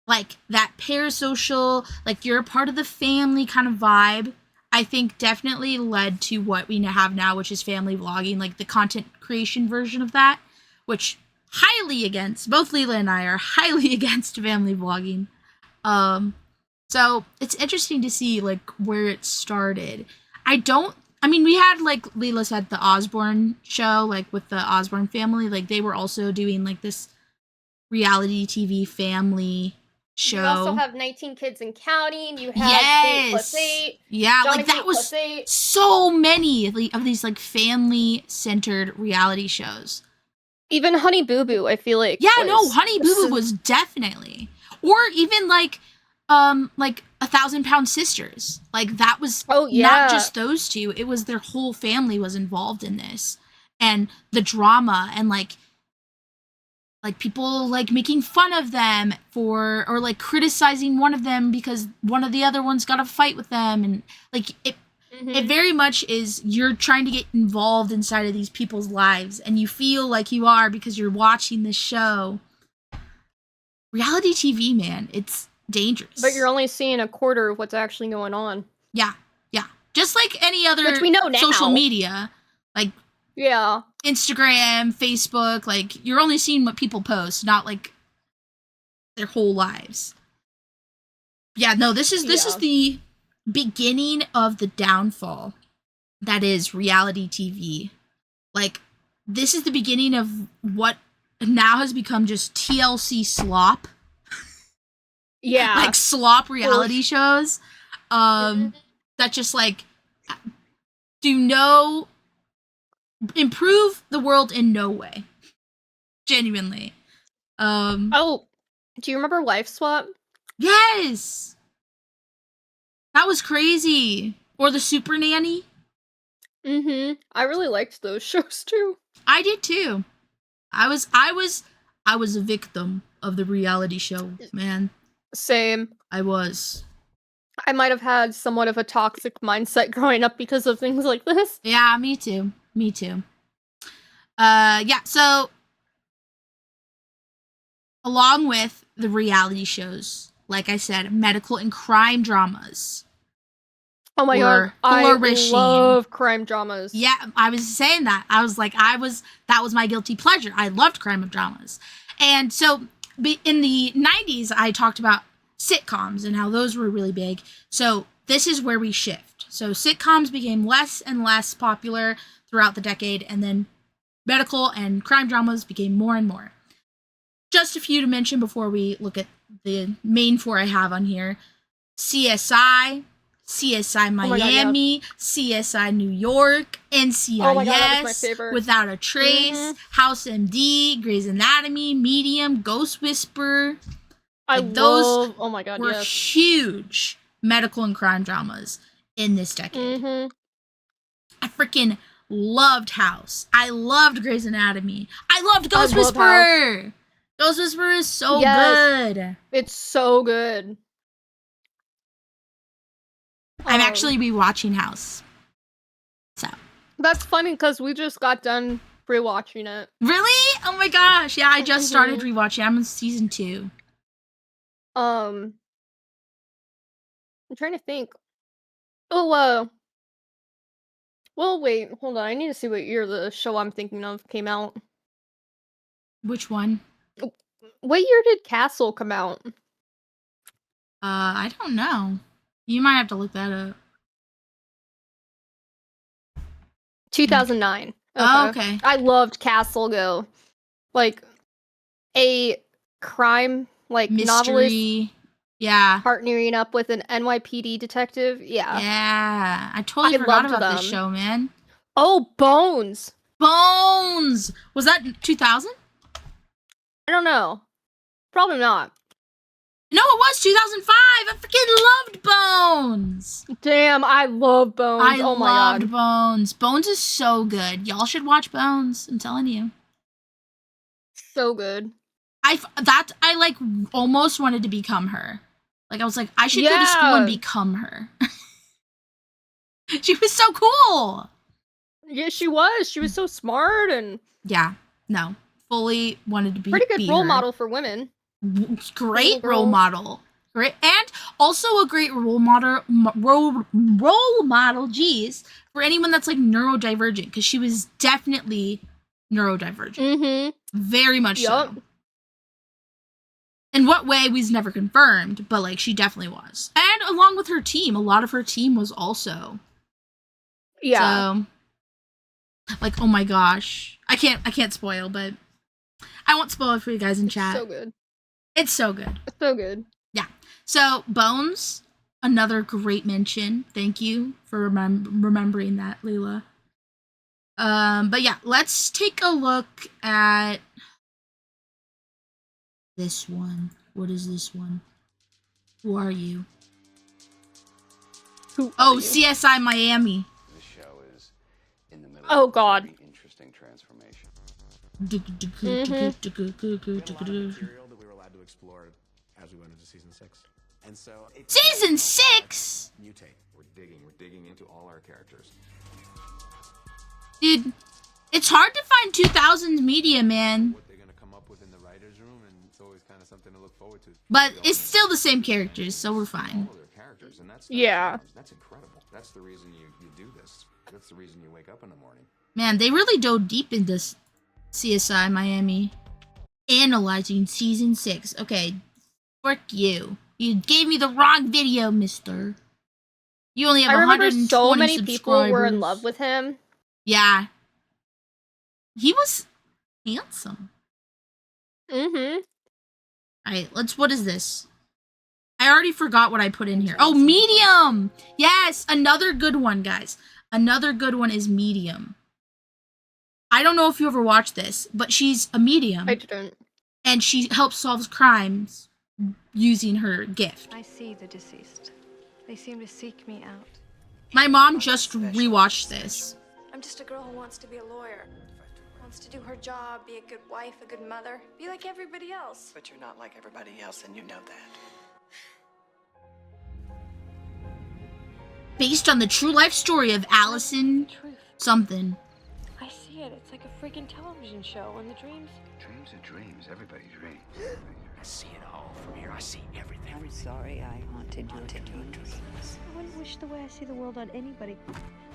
Like that parasocial, like you're a part of the family kind of vibe, I think definitely led to what we have now, which is family vlogging, like the content creation version of that, which highly against, both Lila and I are highly against family vlogging. So it's interesting to see like where it started. I mean, we had like Lila said the Osborne show, like with the Osborne family, like they were also doing like this reality TV family show. You also have 19 Kids and Counting. You have yes. 8+8. Yeah, John like and that was 8+8. so many of these like family-centered reality shows. Even Honey Boo Boo, I feel like. Yeah, no, Honey Boo Boo was definitely. Or even like 1,000-Pound Sisters. Like that was not just those two. It was their whole family was involved in this. And the drama and like people like making fun of them or like criticizing one of them because one of the other ones got a fight with them, and like it very much is you're trying to get involved inside of these people's lives and you feel like you are because you're watching this show. Reality TV, man, it's dangerous. But you're only seeing a quarter of what's actually going on. Yeah. Just like any other Which we know now. Social media, like Instagram, Facebook, like you're only seeing what people post, not like their whole lives. Yeah, no, this is the beginning of the downfall that is reality TV. Like this is the beginning of what now has become just TLC slop. Yeah. Like slop reality shows. That just like improve the world in no way. Genuinely. Oh, do you remember Wife Swap? Yes. That was crazy. Or the Super Nanny. I really liked those shows too. I did too. I was a victim of the reality show, man. Same. I was. I might have had somewhat of a toxic mindset growing up because of things like this. Yeah, me too. So along with the reality shows, like I said, medical and crime dramas. Oh my god, I love crime dramas. Yeah, I was saying that. I was like, that was my guilty pleasure. I loved crime dramas. And so in the 90s, I talked about sitcoms and how those were really big. So this is where we shift. So sitcoms became less and less popular throughout the decade, and then medical and crime dramas became more and more. Just a few to mention before we look at the main four I have on here. CSI Miami, CSI New York, NCIS, Without a Trace, House MD, Grey's Anatomy, Medium, Ghost Whisperer. Those were huge medical and crime dramas in this decade. I freaking loved House. I loved Grey's Anatomy. I loved Ghost Whisperer. Ghost Whisperer is so good. It's so good. I'm actually rewatching House. So that's funny because we just got done rewatching it. Really? Oh my gosh! Yeah, I just started rewatching. I'm on season 2. I'm trying to think. Oh, well, wait, hold on. I need to see what year the show I'm thinking of came out. Which one? What year did Castle come out? I don't know. You might have to look that up. 2009. Oh, okay. I loved Castle Go. Like a crime mystery novelist. Yeah. Partnering up with an NYPD detective. Yeah. Yeah. I totally forgot about this show, man. Oh, Bones. Bones. Was that 2000? I don't know. Probably not. No, it was 2005. I freaking loved Bones. Damn, I love Bones. I oh my loved god. Bones. Bones is so good. Y'all should watch Bones. I'm telling you. So good. I like almost wanted to become her. Like I was like, I should go to school and become her. She was so cool. Yeah, she was. She was so smart and yeah, no, fully wanted to be pretty good role her. model for women. Great role model. Great, and also a great role model. Geez, for anyone that's like neurodivergent, because she was definitely neurodivergent. Mm-hmm. Very much so. In what way was never confirmed, but like she definitely was. And along with her team, a lot of her team was also. Yeah. So, like, oh my gosh, I can't spoil, but I won't spoil it for you guys in chat. So good. It's so good. It's so good. Yeah. So Bones, another great mention. Thank you for remembering that, Lila. But yeah, let's take a look at this one. What is this one? Who are you? CSI Miami. The show is in the middle Oh god. of a interesting transformation. Material that we were allowed to explore as we went into season 6. And so Season 6? Mutate. We're digging into all our characters. Dude, it's hard to find 2000s media, man. What they're gonna come up with in the writers' room, and it's always kind of something to look forward to. But it's still the same characters, so we're fine. All their characters, and that's that's incredible. That's the reason you do this. That's the reason you wake up in the morning. Man, they really dove deep into CSI Miami. Analyzing season 6. Okay, frick you. You gave me the wrong video, mister. You only have 120 so many people were in subscribers. love with him. Yeah. He was handsome. Mm-hmm. Alright, what is this? I already forgot what I put in here. Oh, Medium! Yes, another good one, guys. Another good one is Medium. I don't know if you ever watched this, but she's a medium. I didn't. And she helps solve crimes using her gift. I see the deceased. They seem to seek me out. My mom just rewatched this. I'm just a girl who wants to be a lawyer. Wants to do her job, be a good wife, a good mother, be like everybody else. But you're not like everybody else, and you know that. Based on the true life story of Allison something. I see it. It's like a freaking television show. And the dreams. Dreams are dreams. Everybody dreams. I see it all from here. I see everything. I'm sorry I haunted your dreams. I wouldn't wish the way I see the world on anybody.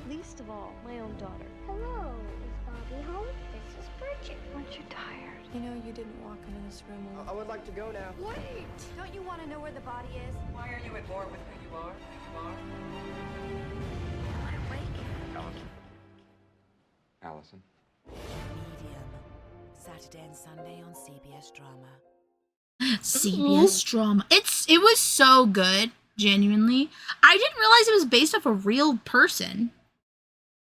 Least of all, my own daughter. Hello, is Bobby home? This is Bridget. Aren't you tired? You know you didn't walk into this room alone. I would like to go now. Wait! Don't you want to know where the body is? Why are you at war with who you are? Am I awake? Allison. Medium. Saturday and Sunday on CBS Drama. CBS Drama. It was so good, genuinely. I didn't realize it was based off a real person.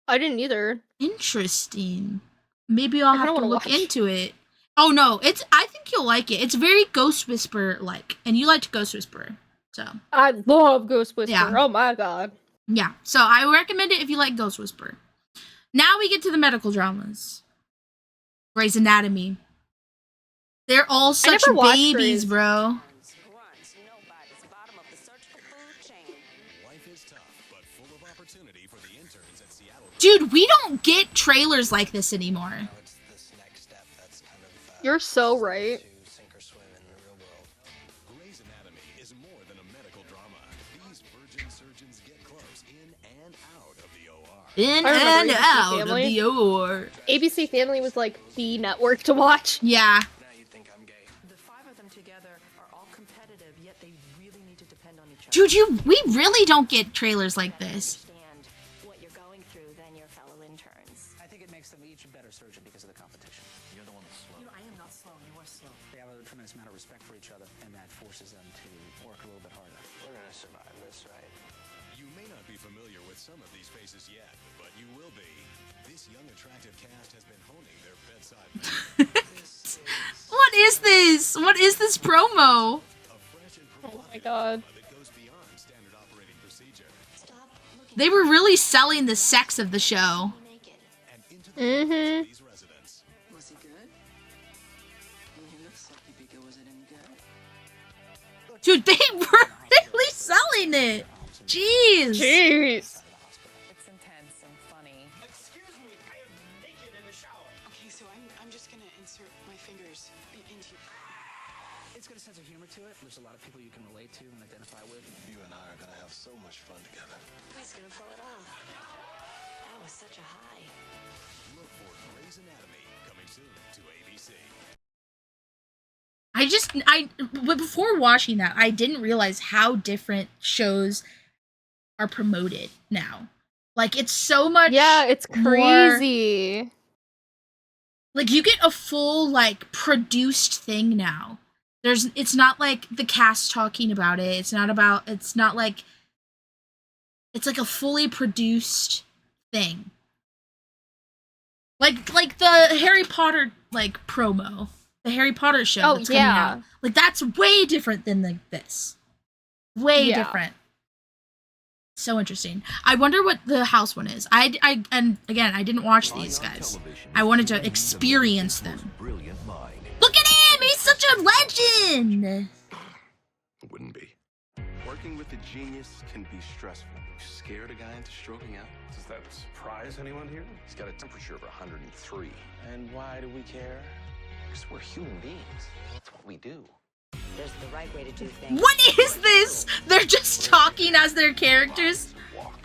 I didn't either. Interesting. Maybe I'll have to look watch. into it. Oh no, I think you'll like it. It's very Ghost Whisperer like, and you liked Ghost Whisperer. So I love Ghost Whisperer. Yeah. Oh my god. yeah. So I recommend it if you like Ghost Whisperer. Now we get to the medical dramas. Grey's Anatomy. They're all such never watched babies, Grey's. bro. Life is tough, but full of opportunity for the interns at Seattle. Dude, we don't get trailers like this anymore. You're so right. Grey's Anatomy is more than a medical drama. These virgin surgeons get close in and out of the OR. In I remember and ABC out of Family. the OR. ABC Family was like the network to watch. Yeah. The 5 of them together are all competitive, yet they really need to depend on each other. Dude, we really don't get trailers like this. What you're going through than your fellow interns. I think it makes them each a better surgeon because of the competition. You're the one that's slow. I am not slow. You are slow. They have a tremendous amount of respect for each other, and that forces them to work a little bit harder. We're gonna survive this, right? You may not be familiar with some of these faces yet, but you will be. This young, attractive cast has been honing their bedside. What is this? What is this promo? Oh my god. That goes beyond standard operating procedures. They were really selling the sex of the show. Mm-hmm. Was he good? He looks like he was it any good? Dude, they were really selling it. Jeez. Jeez. It's intense and funny. Excuse me, I am naked in the shower. Okay, so I'm just gonna insert my fingers into. It's got a sense of humor to it. There's a lot of people you can relate to and identify with. You and I are gonna have so much fun together. He's gonna pull it off. That was such a high. Look for Grey's Anatomy coming soon to ABC. Before watching that, I didn't realize how different shows are promoted now. Like, it's so much. Yeah, it's crazy. More, like, you get a full, like, produced thing now. It's not like the cast talking about it. It's like a fully produced thing. Like the Harry Potter, like, promo. The Harry Potter show that's coming out. Like, that's way different than this. Way different. So interesting. I wonder what the house one is. And again, I didn't watch these guys. I wanted to experience them. Look at him! He's such a legend! Wouldn't be. Working with a genius can be stressful. You scared a guy into stroking out? Does that surprise anyone here? He's got a temperature of 103. And why do we care? Because we're human beings. That's what we do. There's the right way to do things. What is this? They're just talking as their characters? Walk.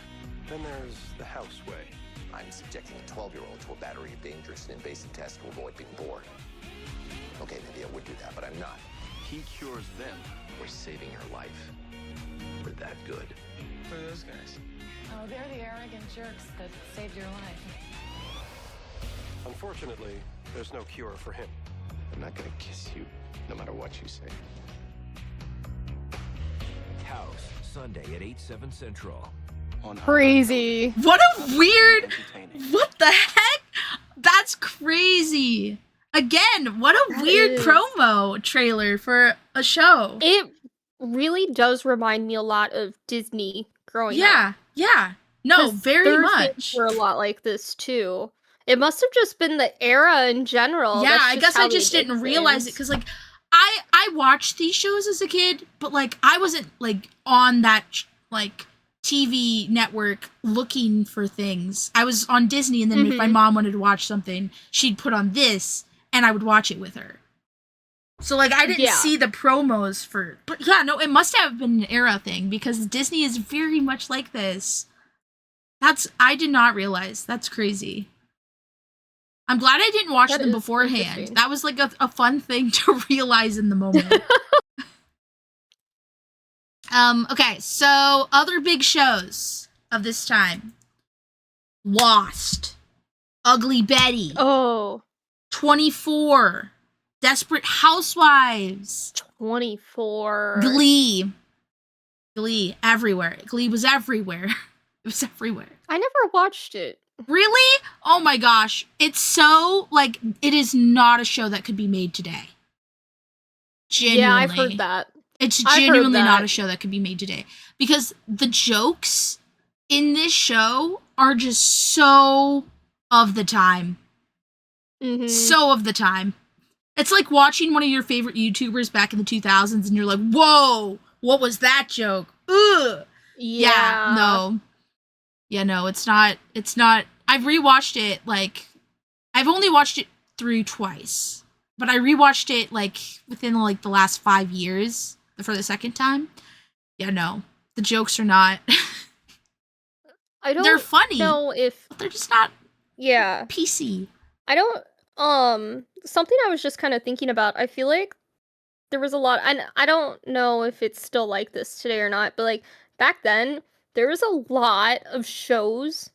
Then there's the house way. I'm subjecting a 12-year-old to a battery of dangerous and invasive tests to avoid being bored. Okay, maybe I would do that, but I'm not. He cures them. We're saving her life. We're that good. Who are those guys? Oh, they're the arrogant jerks that saved your life. Unfortunately, there's no cure for him. I'm not gonna kiss you, no matter what you say. House, Sunday at 8/7 Central. Crazy. What a weird... What the heck? That's crazy. Again, what a weird promo trailer for a show. It really does remind me a lot of Disney growing up. Yeah. No, very much. Were a lot like this too. It must have just been the era in general. Yeah, I guess I just didn't realize it because, like, I watched these shows as a kid, but, like, I wasn't, like, on that, like, TV network looking for things. I was on Disney, and then if my mom wanted to watch something, she'd put on this, and I would watch it with her. So, like, I didn't see the promos for... But, yeah, no, it must have been an era thing, because Disney is very much like this. I did not realize. That's crazy. I'm glad I didn't watch them beforehand. That was, like, a fun thing to realize in the moment. Okay, so other big shows of this time. Lost. Ugly Betty. Oh. 24. Desperate Housewives. 24. Glee. Everywhere. Glee was everywhere. It was everywhere. I never watched it. Really? Oh my gosh. It's so, like, it is not a show that could be made today. Genuinely. Yeah, I've heard that. It's genuinely not a show that could be made today. Because the jokes in this show are just so of the time. So of the time. It's like watching one of your favorite YouTubers back in the 2000s and you're like, whoa, what was that joke? Ugh. Yeah, no. Yeah, no, it's not. I've rewatched it, like, I've only watched it through twice, but I rewatched it, like, within, like, the last 5 years for the second time. Yeah, no, the jokes are not. They're funny. Know if but they're just not. Yeah. PC. I don't. Something I was just kind of thinking about. I feel like there was a lot, and I don't know if it's still like this today or not, but like back then, there was a lot of shows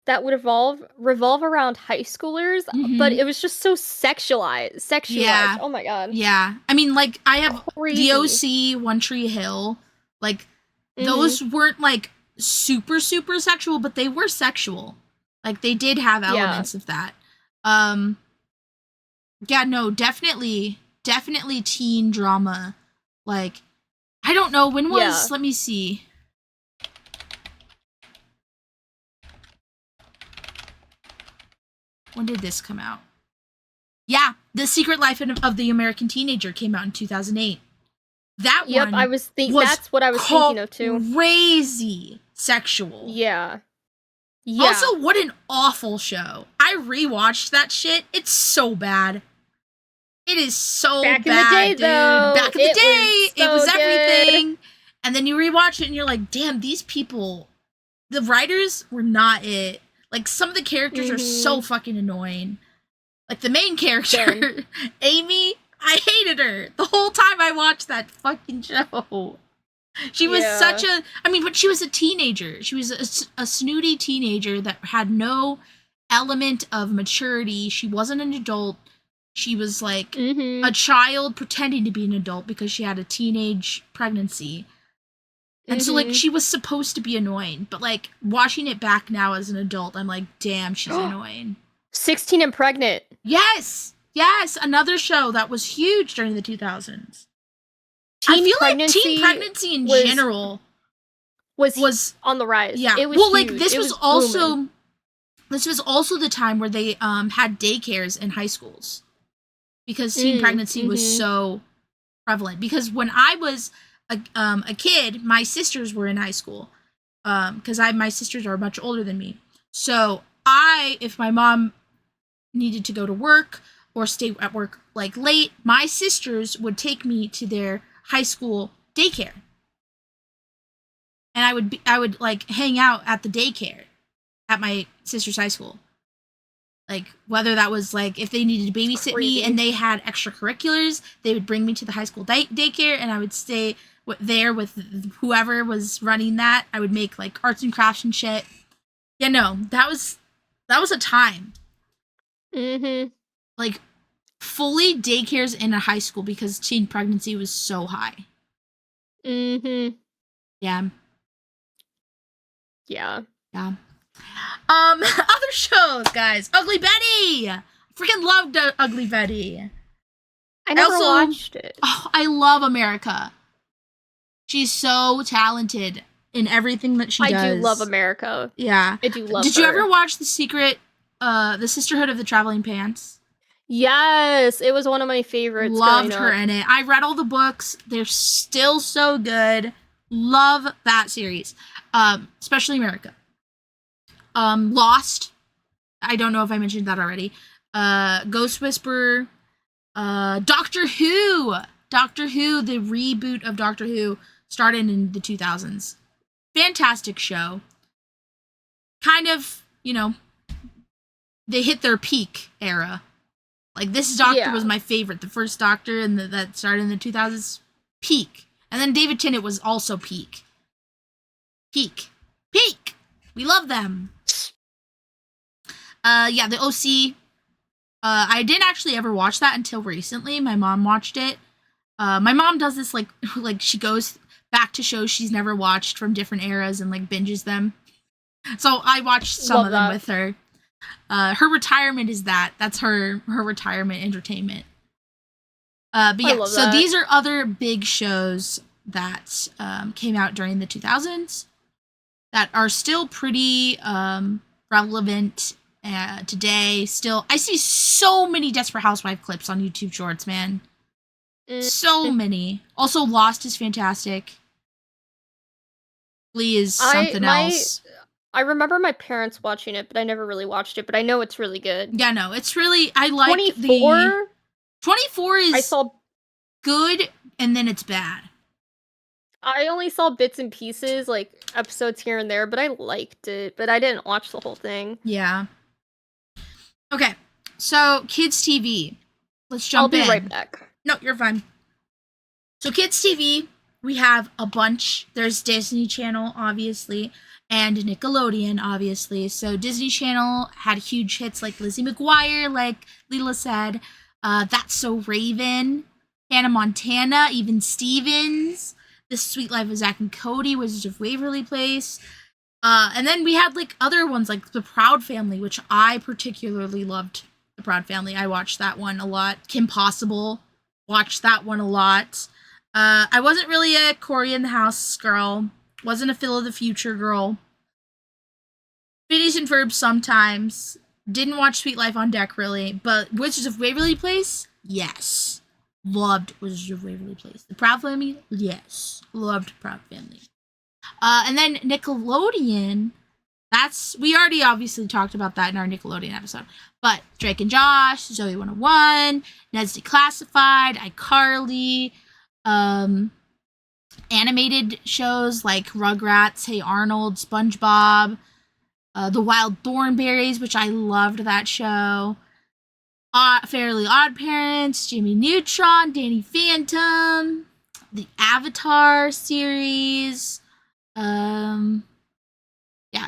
that would revolve around high schoolers, but it was just so sexualized. Yeah. Oh my god. Yeah. I mean, like, I have Crazy. the OC, One Tree Hill. Like, those weren't, like, super, super sexual, but they were sexual. Like, they did have elements of that. Yeah, no, definitely teen drama. Like, I don't know, when was, let me see. When did this come out? Yeah, The Secret Life of the American Teenager came out in 2008. That Yep, one that's what I was thinking of too. Crazy sexual. Yeah. Yeah. Also, what an awful show. I rewatched that shit. It's so bad. It is so Back bad, in the day, dude. though, Back in the day, it was so everything. And then you rewatch it and you're like, damn, these people, the writers were not it. Like, some of the characters are so fucking annoying. Like, the main character, Amy, I hated her the whole time I watched that fucking show. She was such a, but she was a teenager. She was a snooty teenager that had no element of maturity. She wasn't an adult. She was like a child pretending to be an adult because she had a teenage pregnancy. And so, like, she was supposed to be annoying. But, like, watching it back now as an adult, I'm like, damn, she's annoying. 16 and Pregnant. Yes! Yes! Another show that was huge during the 2000s. Teen pregnancy in general was on the rise. Yeah. It was well, huge. like, this was also the time where they had daycares in high schools. Because teen pregnancy was so prevalent. Because when I was a kid, my sisters were in high school. Because my sisters are much older than me. So if my mom needed to go to work or stay at work like late, my sisters would take me to their high school daycare. And I would like hang out at the daycare at my sister's high school. Like, whether that was like if they needed to babysit me and they had extracurriculars, they would bring me to the high school daycare and I would stay there with whoever was running that. I would make like arts and crafts and shit. Yeah, no, that was a time. Like, fully daycares in a high school because teen pregnancy was so high. Yeah. Yeah. Yeah. Other shows, guys. Ugly Betty! Freaking loved Ugly Betty. I never watched it. Oh, I love America. She's so talented in everything that she does. I do love America. Yeah. I do love Did you ever watch The Sisterhood of the Traveling Pants? Yes, it was one of my favorites. Loved her in it. I read all the books. They're still so good. Love that series. Especially America. Lost. I don't know if I mentioned that already. Ghost Whisperer. Doctor Who. Doctor Who, the reboot of Doctor Who, started in the 2000s. Fantastic show. Kind of, they hit their peak era. Like, this Doctor was my favorite. The first Doctor that started in the 2000s. Peak. And then David Tennant was also peak. Peak. We love them. The OC. I didn't actually ever watch that until recently. My mom watched it. My mom does this, like she goes back to shows she's never watched from different eras and, like, binges them. So I watched some of them with her. Her retirement is that. That's her retirement entertainment. But yeah, so these are other big shows that came out during the 2000s that are still pretty relevant today. Still, I see so many Desperate Housewife clips on YouTube Shorts, man. So many. Also, Lost is fantastic. Glee is something else. I remember my parents watching it, but I never really watched it, but I know it's really good. Yeah, no, it's really, I like 24? 24 is good, and then it's bad. I only saw bits and pieces, like episodes here and there, but I liked it, but I didn't watch the whole thing. Yeah. Okay, so kids TV. Let's jump in. I'll be right back. No, you're fine. So kids TV, we have a bunch. There's Disney Channel, obviously, and Nickelodeon, obviously. So Disney Channel had huge hits like Lizzie McGuire, like Lila said. That's So Raven, Hannah Montana, Even Stevens, The Sweet Life of Zack and Cody, Wizards of Waverly Place. And then we had like other ones like The Proud Family, which I particularly loved. The Proud Family. I watched that one a lot. Kim Possible. Watched that one a lot. I wasn't really a Cory in the House girl. Wasn't a Phil of the Future girl. Phineas and Ferb sometimes. Didn't watch Sweet Life on Deck, really. But Wizards of Waverly Place? Yes. Loved Wizards of Waverly Place. The Proud Family? Yes. Loved Proud Family. And then Nickelodeon, we already obviously talked about that in our Nickelodeon episode. But Drake and Josh, Zoe 101, Ned's Declassified, iCarly, animated shows like Rugrats, Hey Arnold, SpongeBob, The Wild Thornberrys, which I loved that show, Fairly Odd Parents, Jimmy Neutron, Danny Phantom, the Avatar series, yeah,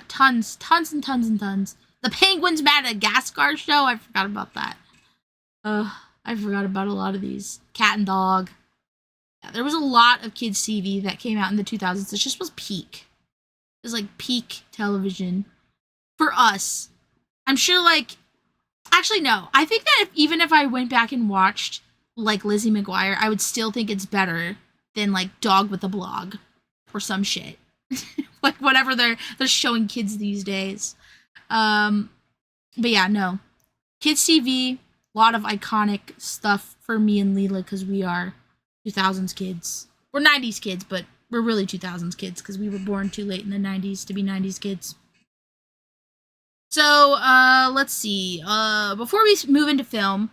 tons and tons. The Penguins Madagascar show, I forgot about that. I forgot about a lot of these. Cat and Dog. Yeah, there was a lot of kids' TV that came out in the 2000s. It just was peak. It was like peak television for us. I'm sure, like, actually no. I think that even if I went back and watched like Lizzie McGuire, I would still think it's better than like Dog with a Blog or some shit. Like whatever they're showing kids these days. But yeah, no. Kids TV, a lot of iconic stuff for me and Lila because we are 2000s kids. We're 90s kids, but we're really 2000s kids because we were born too late in the 90s to be 90s kids. So, let's see. Before we move into film,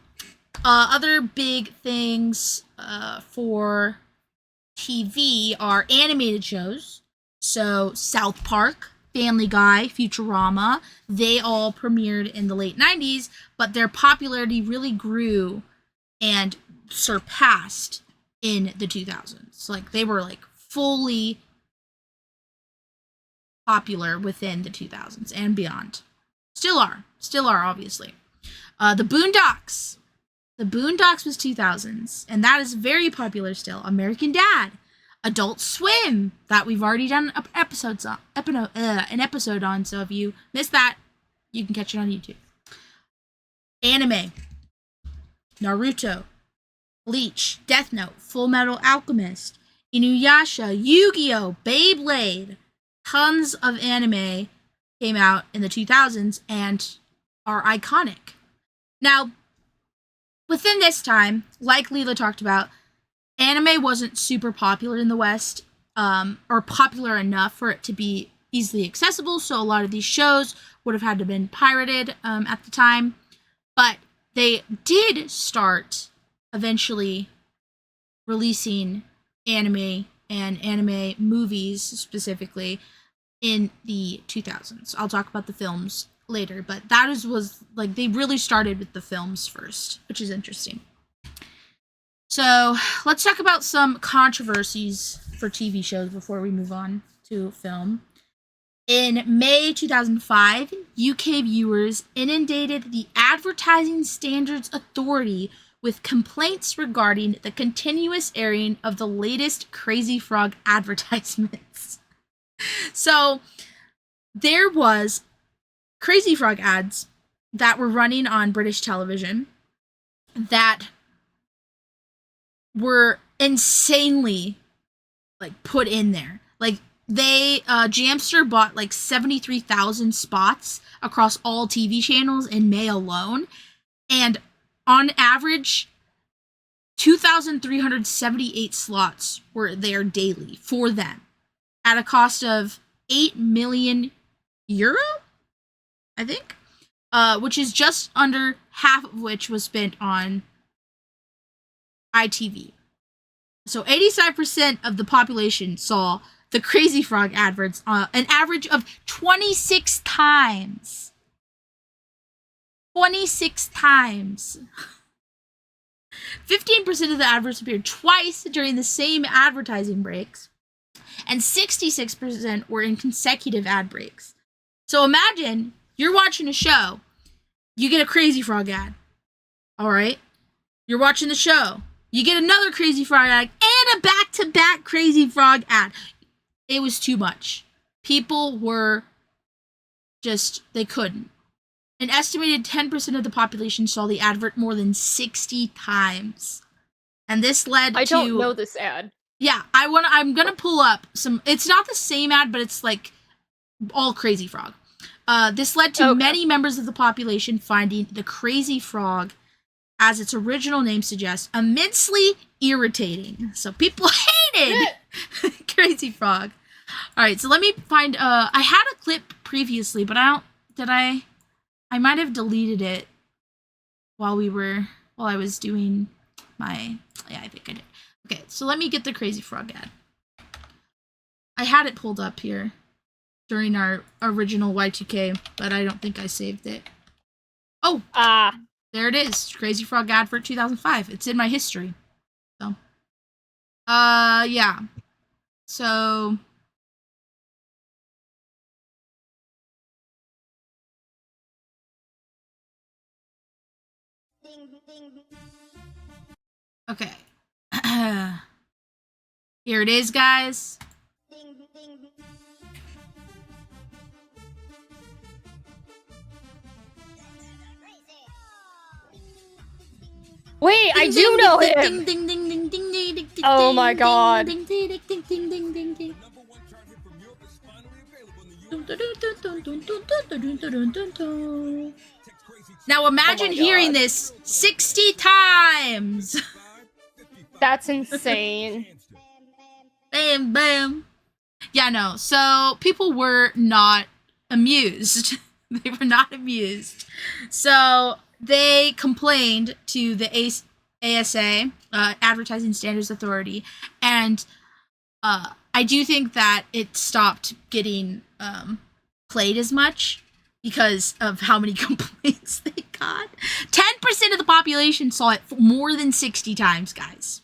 other big things for TV are animated shows. So, South Park, Family Guy, Futurama, they all premiered in the late 90s, but their popularity really grew and surpassed in the 2000s. Like, they were, like, fully popular within the 2000s and beyond. Still are, obviously. The Boondocks. The Boondocks was 2000s, and that is very popular still. American Dad. Adult Swim, that we've already done an episode on, so if you missed that, you can catch it on YouTube. Anime. Naruto. Bleach. Death Note. Full Metal Alchemist. Inuyasha. Yu-Gi-Oh! Beyblade. Tons of anime came out in the 2000s and are iconic. Now, within this time, like Lila talked about, anime wasn't super popular in the West, or popular enough for it to be easily accessible, so a lot of these shows would have had to have been pirated at the time. But they did start eventually releasing anime and anime movies specifically in the 2000s. I'll talk about the films later, but that was like they really started with the films first, which is interesting. So let's talk about some controversies for TV shows before we move on to film. In May 2005, UK viewers inundated the Advertising Standards Authority with complaints regarding the continuous airing of the latest Crazy Frog advertisements. So there was Crazy Frog ads that were running on British television that were insanely like put in there. Like they Jamster bought like 73,000 spots across all TV channels in May alone, and on average 2,378 slots were there daily for them at a cost of 8 million euro, I think, which is just under half of which was spent on ITV. So 85% of the population saw the Crazy Frog adverts an average of 26 times. 26 times. 15% of the adverts appeared twice during the same advertising breaks, and 66% were in consecutive ad breaks. So imagine you're watching a show, you get a Crazy Frog ad. All right? You're watching the show, you get another Crazy Frog ad and a back-to-back Crazy Frog ad. It was too much. People were just, they couldn't. An estimated 10% of the population saw the advert more than 60 times. And this led to... I don't know this ad. Yeah, I'm gonna pull up some... It's not the same ad, but it's like all Crazy Frog. This led to many members of the population finding the crazy frog, as its original name suggests, immensely irritating. So people hated Crazy Frog. All right, so let me find. I had a clip previously, but I might have deleted it while I was doing my. Yeah, I think I did. Okay, so let me get the Crazy Frog ad. I had it pulled up here during our original Y2K, but I don't think I saved it. Oh, there it is. Crazy Frog ad for 2005. It's in my history. So, yeah. So, okay. Here it is, guys. Wait, I do know him! Oh my god. Now imagine hearing this 60 times! That's insane. Bam, bam. Yeah, no. So people were not amused. They were not amused. So they complained to the ASA, Advertising Standards Authority, and I do think that it stopped getting played as much because of how many complaints they got. 10% of the population saw it more than 60 times, guys.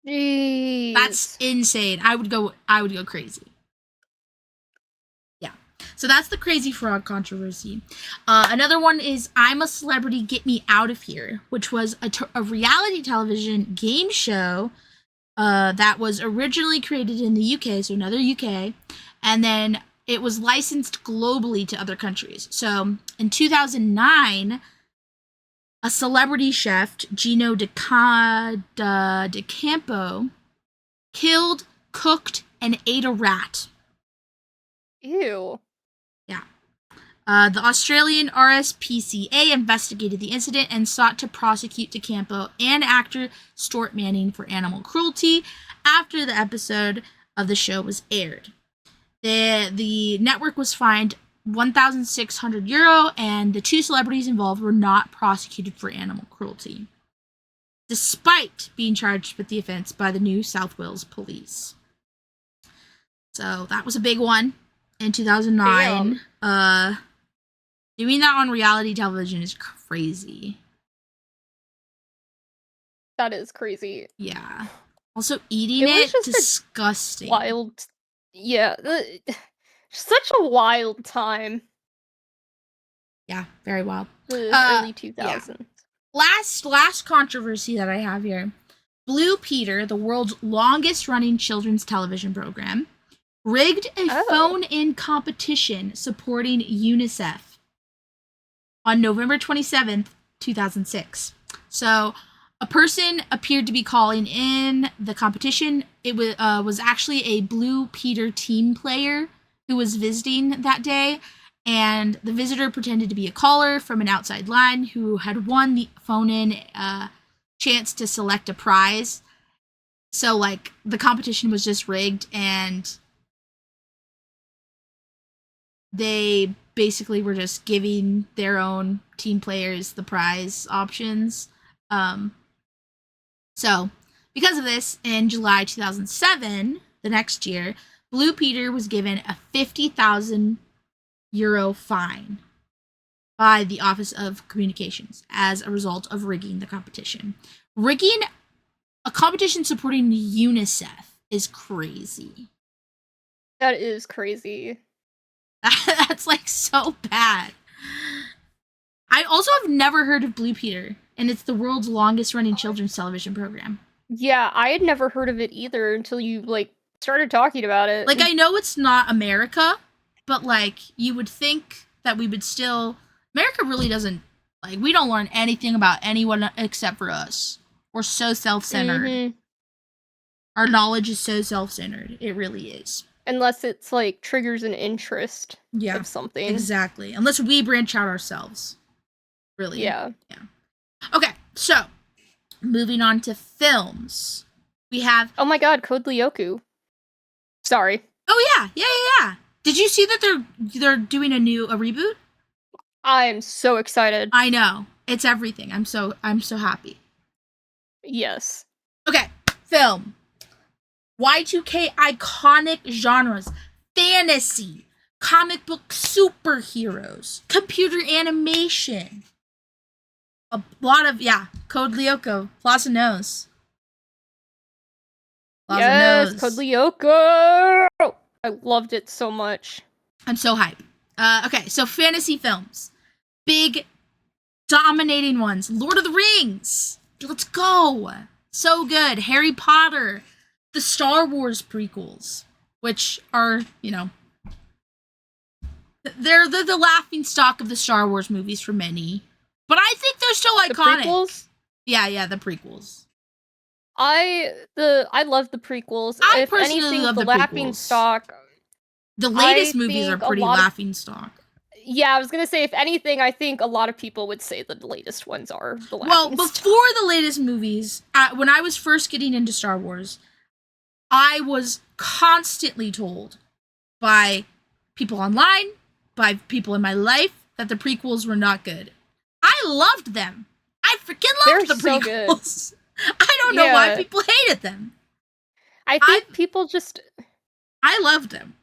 Jeez. That's insane. I would go crazy. Yeah. So that's the Crazy Frog controversy. Another one is I'm a Celebrity, Get Me Out of Here, which was a reality television game show that was originally created in the UK, so another UK, and then it was licensed globally to other countries. So in 2009, a celebrity chef, Gino Campo, killed, cooked, and ate a rat. Ew. Yeah. The Australian RSPCA investigated the incident and sought to prosecute DeCampo and actor Stuart Manning for animal cruelty after the episode of the show was aired. The network was fined €1,600, and the two celebrities involved were not prosecuted for animal cruelty, despite being charged with the offense by the New South Wales police. So that was a big one in 2009. Doing that on reality television is crazy. That is crazy. Yeah. Also, eating it disgusting. Wild. Yeah. Such a wild time. Yeah, very wild. Early 2000s. Yeah. Last controversy that I have here. Blue Peter, the world's longest running children's television program, rigged a phone-in competition supporting UNICEF on November 27th, 2006. So a person appeared to be calling in the competition. It was actually a Blue Peter team player who was visiting that day, and the visitor pretended to be a caller from an outside line who had won the phone-in chance to select a prize. So, like, the competition was just rigged, and they basically were just giving their own team players the prize options. So, because of this, in July 2007, the next year, Blue Peter was given a €50,000 fine by the Office of Communications as a result of rigging the competition. Rigging a competition supporting UNICEF is crazy. That is crazy. That's like so bad. I also have never heard of Blue Peter, and it's the world's longest running children's television program. Yeah, I had never heard of it either until you, like, started talking about it. Like, I know it's not America, but, like, you would think that we would still... America really doesn't... Like, we don't learn anything about anyone except for us. We're so self-centered. Mm-hmm. Our knowledge is so self-centered. It really is. Unless it's like triggers an interest Yeah, of something. exactly. Unless we branch out ourselves. Really. Yeah. Okay, so moving on to films. We have... Oh my god, Code Lyoko. Sorry. Oh yeah. Did you see that they're doing a reboot? I'm so excited. I know. It's everything. I'm so happy. Yes. Okay, film. Y2K iconic genres. Fantasy. Comic book superheroes. Computer animation. A lot of, Code Lyoko. Plaza knows. Yes, Code Lyoko! I loved it so much. I'm so hyped. Okay, so fantasy films. Big, dominating ones. Lord of the Rings. Let's go. So good. Harry Potter. The Star Wars prequels. Which are, they're the laughing stock of the Star Wars movies for many. But I think they're still iconic. The prequels? Yeah, the prequels. I love the prequels. I if personally anything, love the the laughing prequels. stock. The latest movies are pretty laughing stock. Yeah, I was gonna say, if anything, I think a lot of people would say that the latest ones are the laughing Well, before the latest movies, when I was first getting into Star Wars, I was constantly told by people online, by people in my life, that the prequels were not good. I loved them. I freaking loved the prequels. So I don't know why people hated them. I think people just... I loved them.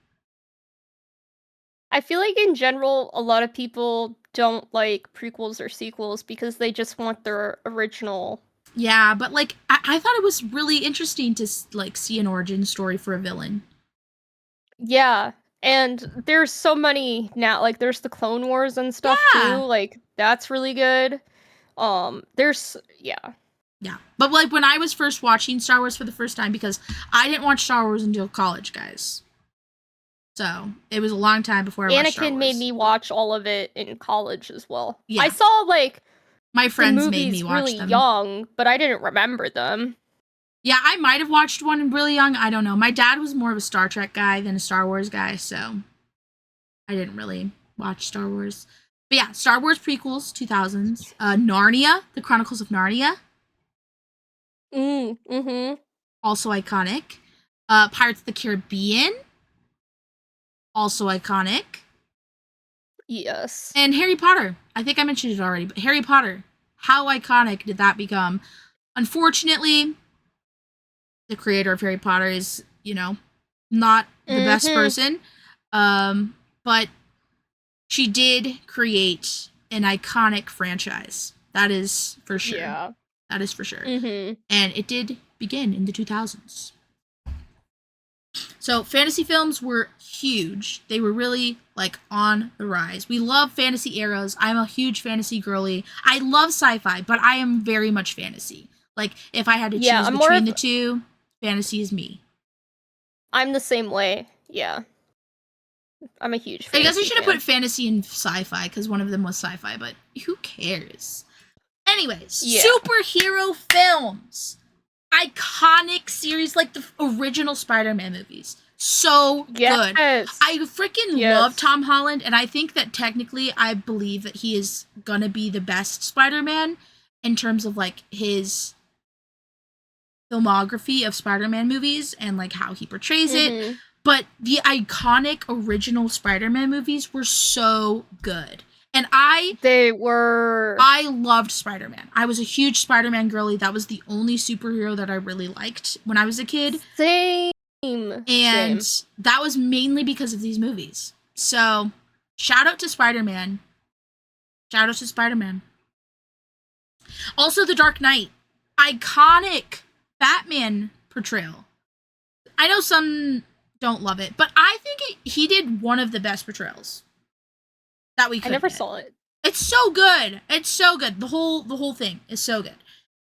I feel like in general, a lot of people don't like prequels or sequels because they just want their original. Yeah, but like, I thought it was really interesting to like see an origin story for a villain. Yeah, and there's so many now. Like, there's the Clone Wars and stuff too. Like, that's really good. There's Yeah, but like when I was first watching Star Wars for the first time, because I didn't watch Star Wars until college, guys. So it was a long time before I watched Star Wars. Anakin made me watch all of it in college as well. Yeah. I saw like my friends the made me watch really them. Young, but I didn't remember them. Yeah, I might have watched one really young. I don't know. My dad was more of a Star Trek guy than a Star Wars guy, so I didn't really watch Star Wars. But yeah, Star Wars prequels, 2000s. Narnia, The Chronicles of Narnia. Also iconic. Pirates of the Caribbean. Also iconic. Yes. And Harry Potter. I think I mentioned it already, but Harry Potter. How iconic did that become? Unfortunately, the creator of Harry Potter is, not the best person. But she did create an iconic franchise. That is for sure. Yeah. That is for sure. And it did begin in the 2000s. So fantasy films were huge. They were really like on the rise. We love fantasy eras. I'm a huge fantasy girly. I love sci-fi, but I am very much fantasy. Like if I had to choose between the two, fantasy is me. I'm the same way. Yeah. I'm a huge fan. I guess I should have put fantasy and sci-fi because one of them was sci-fi, but who cares? Anyways, superhero films. Iconic series like the original Spider-Man movies. So good. I freaking love Tom Holland, and I think that technically I believe that he is gonna be the best Spider-Man in terms of like his filmography of Spider-Man movies and like how he portrays it. But the iconic original Spider-Man movies were so good. And I loved Spider-Man. I was a huge Spider-Man girly. That was the only superhero that I really liked when I was a kid. Same. That was mainly because of these movies. So, shout out to Spider-Man. Shout out to Spider-Man. Also, The Dark Knight. Iconic Batman portrayal. I know some don't love it, but I think he did one of the best portrayals that we could. I never saw it. It's so good. It's so good. The whole thing is so good.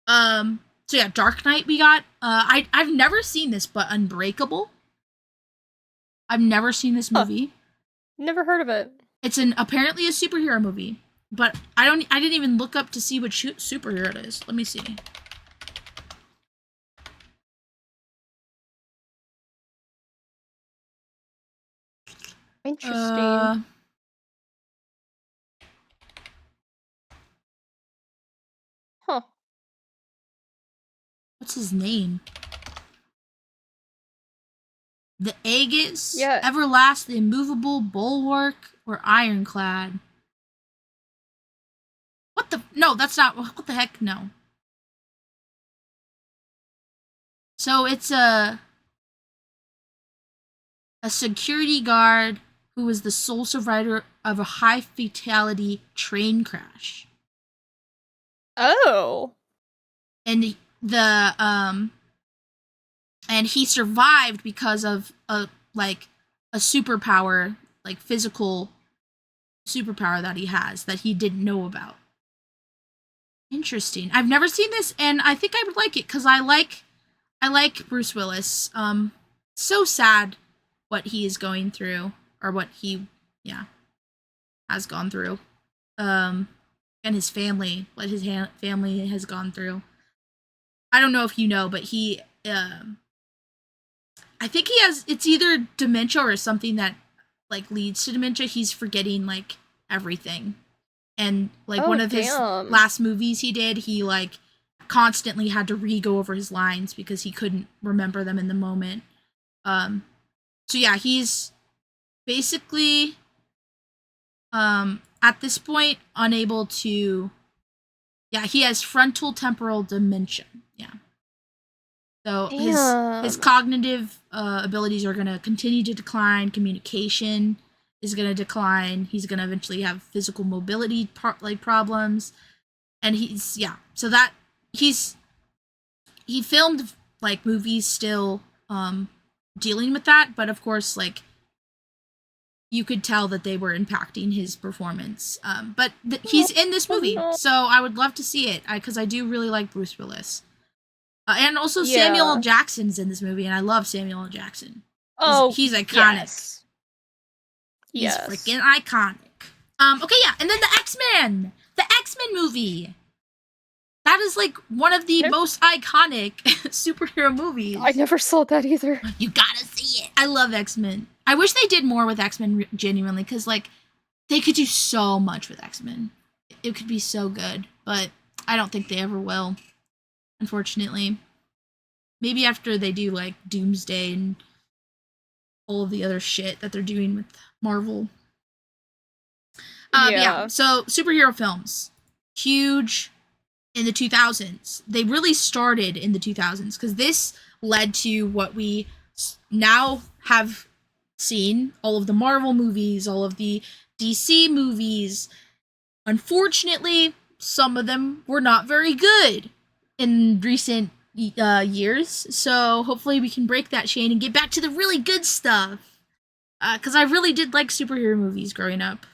So yeah, Dark Knight we got. I've never seen this, but Unbreakable. I've never seen this movie. Never heard of it. It's apparently a superhero movie, but I didn't even look up to see what superhero it is. Let me see. Interesting. Huh. What's his name? The Aegis, Yeah. Everlast, the Immovable, Bulwark, or Ironclad? What the? No, that's not. What the heck? No. So it's a security guard who was the sole survivor of a high fatality train crash. Oh. And and he survived because of a superpower, like physical superpower that he has that he didn't know about. Interesting. I've never seen this, and I think I would like it because I like Bruce Willis. So sad what he is going through, or what he has gone through. And his family, what his family has gone through. I don't know if you know, but he I think he has, it's either dementia or something that like leads to dementia. He's forgetting like everything. And like one of his last movies he did, he like constantly had to re-go over his lines because he couldn't remember them in the moment. So yeah, he's basically at this point unable to, he has frontal temporal dementia. Yeah. So his cognitive abilities are going to continue to decline. Communication is going to decline. He's going to eventually have physical mobility problems. And so that he filmed like movies still dealing with that, but of course like you could tell that they were impacting his performance. But he's in this movie, so I would love to see it because I do really like Bruce Willis. And also Samuel L. Jackson's in this movie, and I love Samuel L. Jackson. He's iconic. He's freaking iconic. Okay, yeah, and then the X-Men! The X-Men movie! That is like one of the most iconic superhero movies. I never saw that either. You gotta see it. I love X-Men. I wish they did more with X-Men genuinely, because like they could do so much with X-Men. It could be so good, but I don't think they ever will. Unfortunately. Maybe after they do like Doomsday and all of the other shit that they're doing with Marvel. So superhero films. Huge in the 2000s. They really started in the 2000s because this led to what we now have seen. All of the Marvel movies, all of the DC movies. Unfortunately, some of them were not very good in recent years, so hopefully we can break that chain and get back to the really good stuff. Because I really did like superhero movies growing up.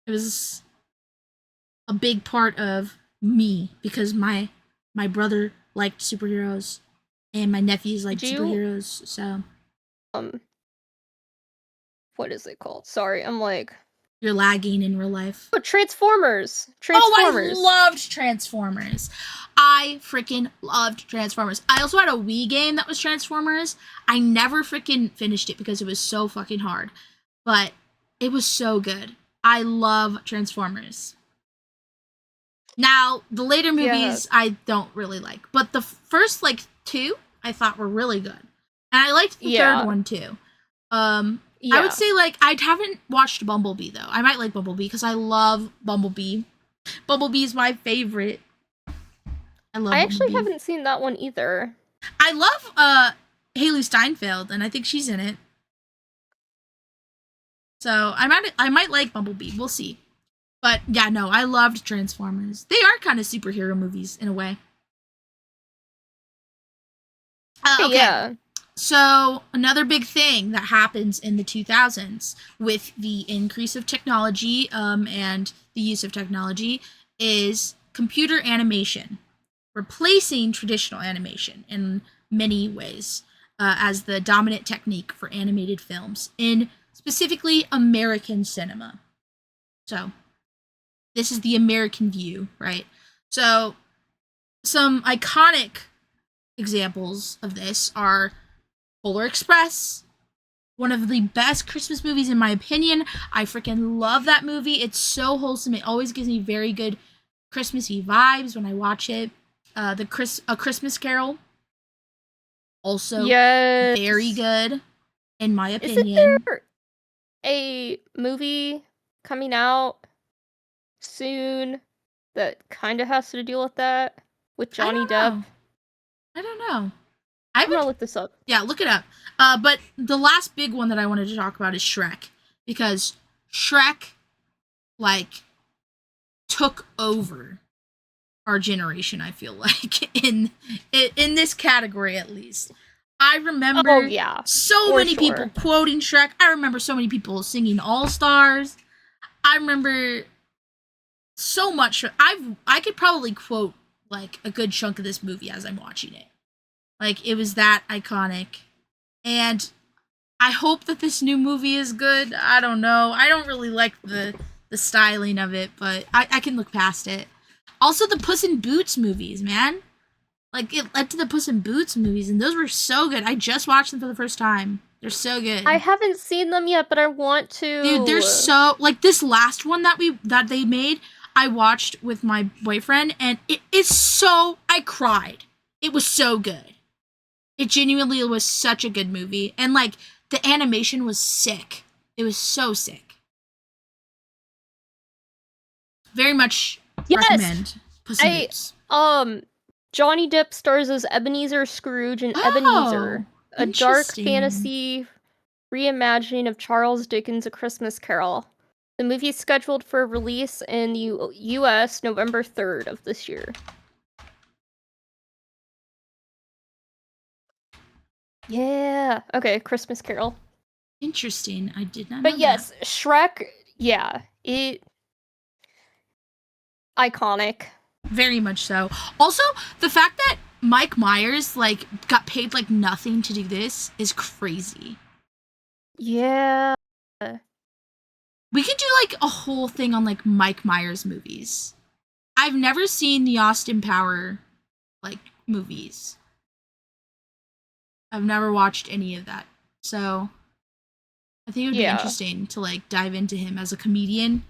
It was a big part of me because my brother liked superheroes and my nephews liked superheroes. So, what is it called? Sorry, I'm like. You're lagging in real life. Oh, Transformers! Oh, I loved Transformers. I freaking loved Transformers. I also had a Wii game that was Transformers. I never freaking finished it because it was so fucking hard. But it was so good. I love Transformers. Now, the later movies I don't really like. But the first, like, two, I thought were really good. And I liked the third one, too. I would say, like, I haven't watched Bumblebee, though. I might like Bumblebee because I love Bumblebee. Bumblebee is my favorite. I actually haven't seen that one either. I love Haley Steinfeld, and I think she's in it. So I might like Bumblebee. We'll see. But yeah, no, I loved Transformers. They are kind of superhero movies in a way. Okay. Yeah. So another big thing that happens in the 2000s with the increase of technology and the use of technology is computer animation, replacing traditional animation in many ways as the dominant technique for animated films in specifically American cinema. So this is the American view, right? So some iconic examples of this are Polar Express, one of the best Christmas movies in my opinion. I freaking love that movie. It's so wholesome. It always gives me very good Christmassy vibes when I watch it. A Christmas Carol, also very good in my opinion. Isn't there a movie coming out soon that kind of has to deal with that with Johnny Depp? I don't know. I'm gonna look this up. Yeah, look it up. But the last big one that I wanted to talk about is Shrek, because Shrek, like, took over our generation. I feel like in this category at least. I remember so many people quoting Shrek. I remember so many people singing All Stars. I remember so much. I could probably quote like a good chunk of this movie as I'm watching it. Like, it was that iconic. And I hope that this new movie is good. I don't know. I don't really like the styling of it, but I can look past it. Also, the Puss in Boots movies, man. Like, it led to the Puss in Boots movies, and those were so good. I just watched them for the first time. They're so good. I haven't seen them yet, but I want to. Dude, they're so... Like, this last one that they made, I watched with my boyfriend, and it is so... I cried. It was so good. It genuinely was such a good movie. And, like, the animation was sick. It was so sick. Very much recommend Puss in Boots. Johnny Depp stars as Ebenezer Scrooge in Ebenezer, a dark fantasy reimagining of Charles Dickens' A Christmas Carol. The movie is scheduled for release in the U.S. November 3rd of this year. Yeah. Okay, Christmas Carol. Interesting. I did not know But yes, Shrek, yeah. Iconic. Very much so. Also, the fact that Mike Myers, like, got paid, like, nothing to do this is crazy. Yeah. We could do, like, a whole thing on, like, Mike Myers movies. I've never seen the Austin Power, like, movies. I've never watched any of that. So, I think it would be interesting to, like, dive into him as a comedian.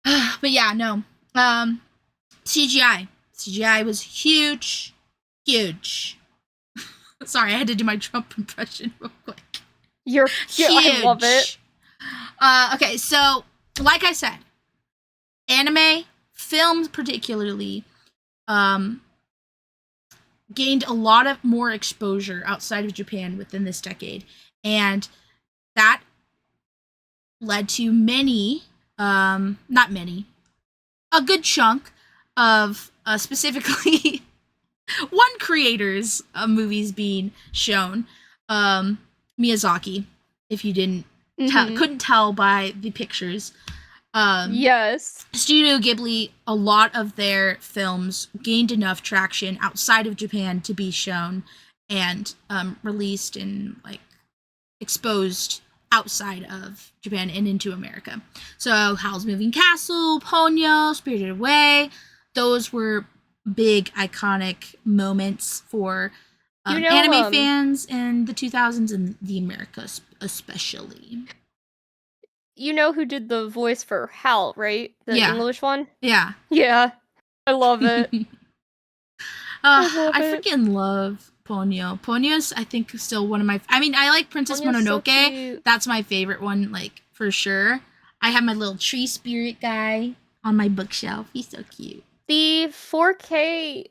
But yeah, no. CGI. CGI was huge. Huge. Sorry, I had to do my Trump impression real quick. Huge. I love it. Okay, so, like I said, anime, films particularly, gained a lot of more exposure outside of Japan within this decade. And that led to many, not many, a good chunk of specifically one creator's movies being shown. Miyazaki, if you didn't couldn't tell by the pictures. Yes. Studio Ghibli, a lot of their films gained enough traction outside of Japan to be shown and released and, like, exposed outside of Japan and into America. So Howl's Moving Castle, Ponyo, Spirited Away, those were big iconic moments for anime fans in the 2000s and the Americas especially. You know who did the voice for Howl, right? The English one? Yeah. Yeah. I love it. I freaking love Ponyo. Ponyo's, I think, still one of my... I mean, I like Princess Mononoke. So that's my favorite one, like, for sure. I have my little tree spirit guy on my bookshelf. He's so cute. The 4K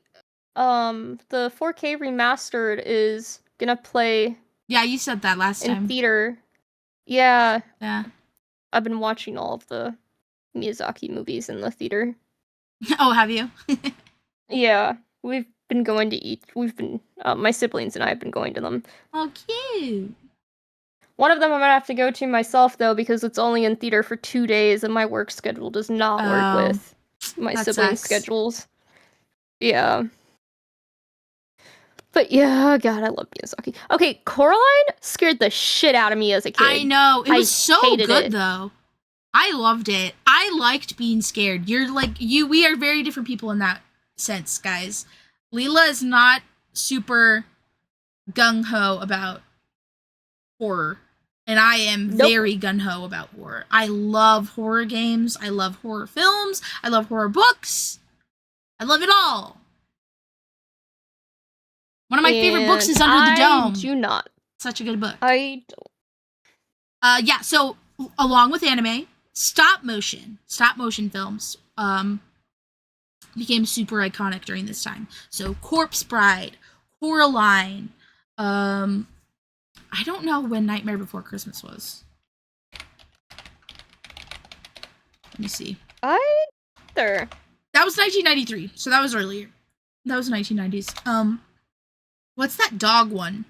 remastered is gonna play... Yeah, you said that last time. In theater. Yeah. Yeah. I've been watching all of the Miyazaki movies in the theater. Oh, have you? Yeah. We've been going to my siblings and I have been going to them. Oh, cute. One of them I'm gonna have to go to myself, though, because it's only in theater for 2 days and my work schedule does not work with my siblings' schedules. Yeah. But yeah, God, I love Miyazaki. Okay, Coraline scared the shit out of me as a kid. I know. It was so good, though. I loved it. I liked being scared. We are very different people in that sense, guys. Lila is not super gung-ho about horror. And I am very gung-ho about horror. I love horror games. I love horror films. I love horror books. I love it all. One of my favorite books is Under the Dome. I do not. Such a good book. I don't. Yeah, so along with anime, stop motion films became super iconic during this time. So Corpse Bride, Coraline, I don't know when Nightmare Before Christmas was. Let me see. That was 1993, so that was earlier. That was 1990s. What's that dog one?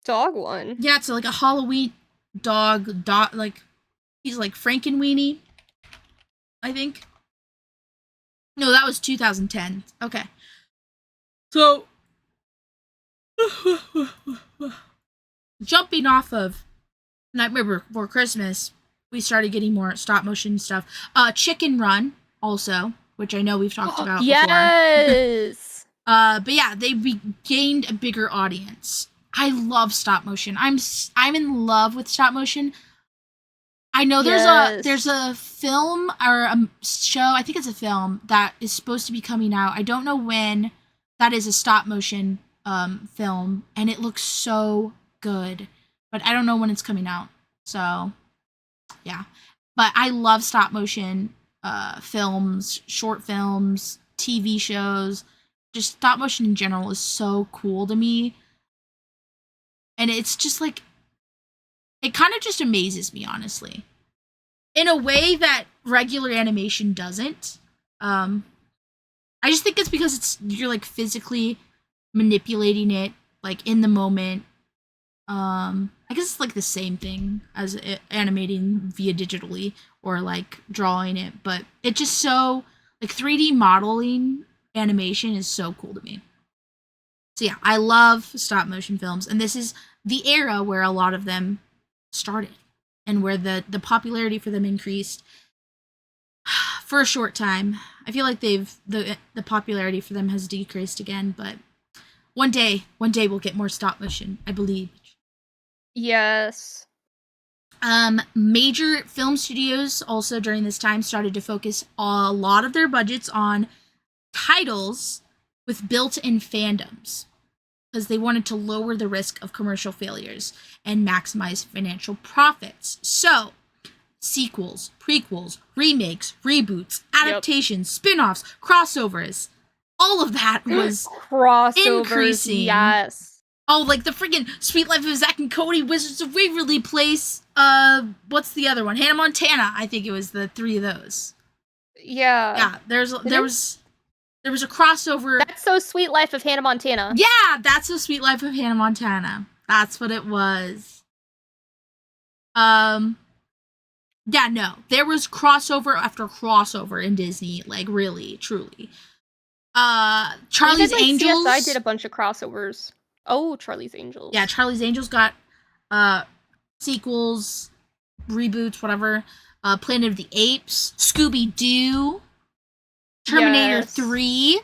Dog one? Yeah, it's like a Halloween dog, like, he's like Frankenweenie, I think. No, that was 2010. Okay. So, jumping off of Nightmare Before Christmas, we started getting more stop motion stuff. Chicken Run, also, which I know we've talked about before. Yes! But yeah, they gained a bigger audience. I love stop motion. I'm in love with stop motion. I know there's a film or a show, I think it's a film, that is supposed to be coming out. I don't know when. That is a stop motion film, and it looks so good. But I don't know when it's coming out. So, yeah. But I love stop motion films, short films, TV shows. Just stop motion in general is so cool to me. And it's just like, it kind of just amazes me, honestly. In a way that regular animation doesn't. I just think it's because you're like physically manipulating it, like in the moment. I guess it's like the same thing as animating via digitally or like drawing it, but it just so, like 3D modeling animation is so cool to me. So yeah, I love stop motion films, and this is the era where a lot of them started and where the popularity for them increased for a short time. I feel like the popularity for them has decreased again, but one day we'll get more stop motion, I believe. Yes. Major film studios also during this time started to focus a lot of their budgets on titles with built-in fandoms because they wanted to lower the risk of commercial failures and maximize financial profits. So, sequels, prequels, remakes, reboots, adaptations, spin-offs, crossovers, all of that was increasing. Yes. Oh, like the freaking Sweet Life of Zack and Cody, Wizards of Waverly Place. What's the other one? Hannah Montana. I think it was the three of those. Yeah. Yeah. There was a crossover. That's So Sweet Life of Hannah Montana. Yeah, That's So Sweet Life of Hannah Montana. That's what it was. Yeah, no. There was crossover after crossover in Disney, like really, truly. Charlie's Angels. CSI did a bunch of crossovers. Oh, Charlie's Angels. Yeah, Charlie's Angels got sequels, reboots, whatever. Planet of the Apes, Scooby-Doo, Terminator 3,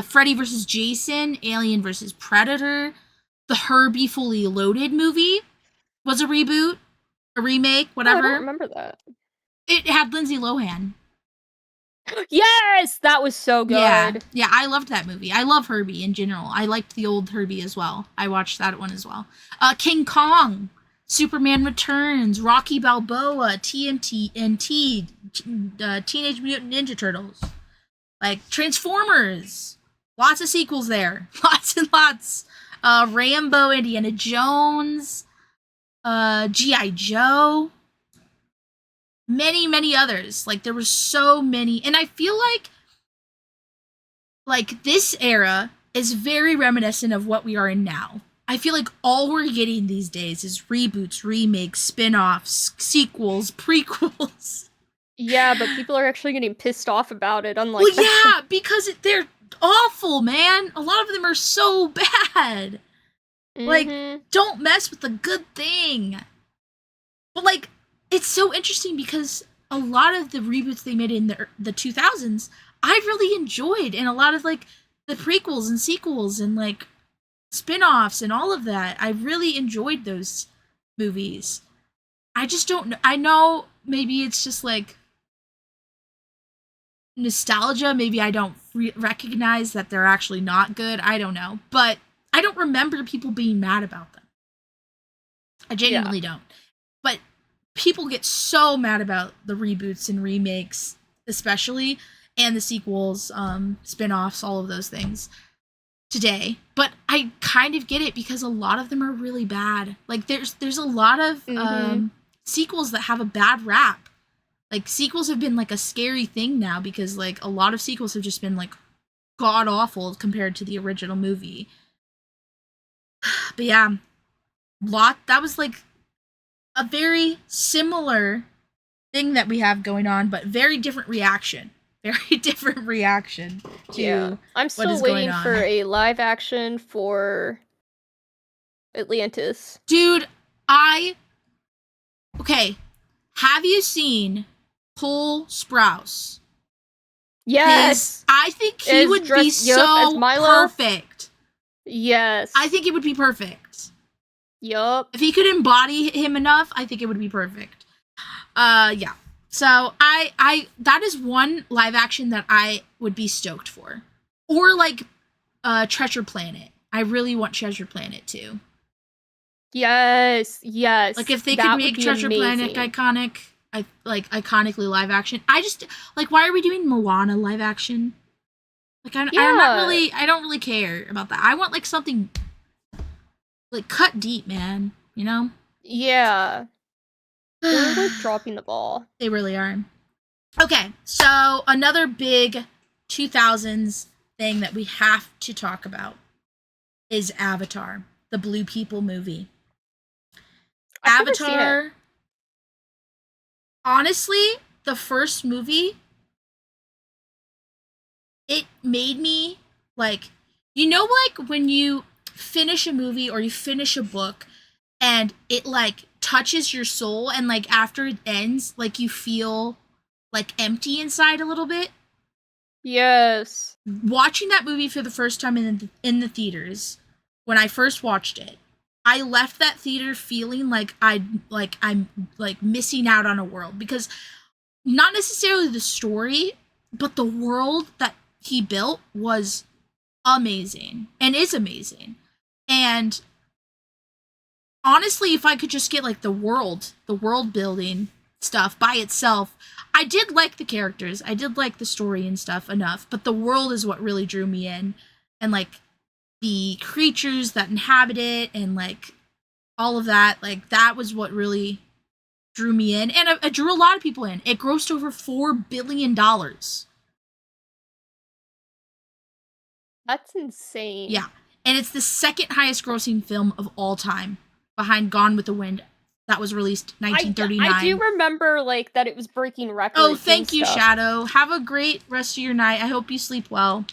Freddy vs. Jason, Alien vs. Predator, the Herbie Fully Loaded movie was a reboot, a remake, whatever. I don't remember that. It had Lindsay Lohan. Yes! That was so good. Yeah, I loved that movie. I love Herbie in general. I liked the old Herbie as well. I watched that one as well. King Kong, Superman Returns, Rocky Balboa, TMNT, Teenage Mutant Ninja Turtles. Like, Transformers. Lots of sequels there. Lots and lots. Rambo, Indiana Jones, G.I. Joe. Many, many others. Like, there were so many. And I feel like this era is very reminiscent of what we are in now. I feel like all we're getting these days is reboots, remakes, spin-offs, sequels, prequels. Yeah, but people are actually getting pissed off about it, unlike well, yeah, because they're awful, man. A lot of them are so bad. Like, don't mess with the good thing. But, like, it's so interesting because a lot of the reboots they made in the 2000s, I really enjoyed. And a lot of, like, the prequels and sequels and, like, spin-offs and all of that. I really enjoyed those movies. I just don't know. I know maybe it's just like nostalgia. Maybe I don't recognize that they're actually not good. I don't know. But I don't remember people being mad about them. I genuinely don't. But people get so mad about the reboots and remakes, especially, and the sequels, spin-offs, all of those things today. But I kind of get it because a lot of them are really bad. Like there's a lot of sequels that have a bad rap. Like sequels have been like a scary thing now because like a lot of sequels have just been like god awful compared to the original movie. But yeah, that was like a very similar thing that we have going on, but very different reaction. Very different reaction to I'm still waiting for a live action for Atlantis. Dude, okay. Have you seen Cole Sprouse? Yes. I think he would be so perfect. Yes. I think it would be perfect. Yup. If he could embody him enough, I think it would be perfect. Yeah. So that is one live action that I would be stoked for. Or like Treasure Planet. I really want Treasure Planet too. Yes. Like if they could make Treasure Planet iconically live action. I just like, why are we doing Moana live action? Like I don't really care about that. I want like something like cut deep, man, you know? Yeah. They're like dropping the ball. They really are. Okay, so another big 2000s thing that we have to talk about is Avatar, the Blue People movie. Avatar. Honestly, the first movie, it made me like, you know, like when you finish a movie or you finish a book and it like touches your soul and like after it ends, like you feel like empty inside a little bit. Yes. Watching that movie for the first time in the theaters, when I first watched it, I left that theater feeling like I'm missing out on a world, because not necessarily the story, but the world that he built was amazing and is amazing. And honestly, if I could just get like the world building stuff by itself, I did like the characters, I did like the story and stuff enough, but the world is what really drew me in, and like the creatures that inhabit it and like all of that, like that was what really drew me in, and it drew a lot of people in. It grossed over $4 billion. That's insane. Yeah, and it's the second highest grossing film of all time, behind Gone with the Wind, that was released 1939. I do remember like that it was breaking records. Oh, thank you, Shadow. Have a great rest of your night. I hope you sleep well.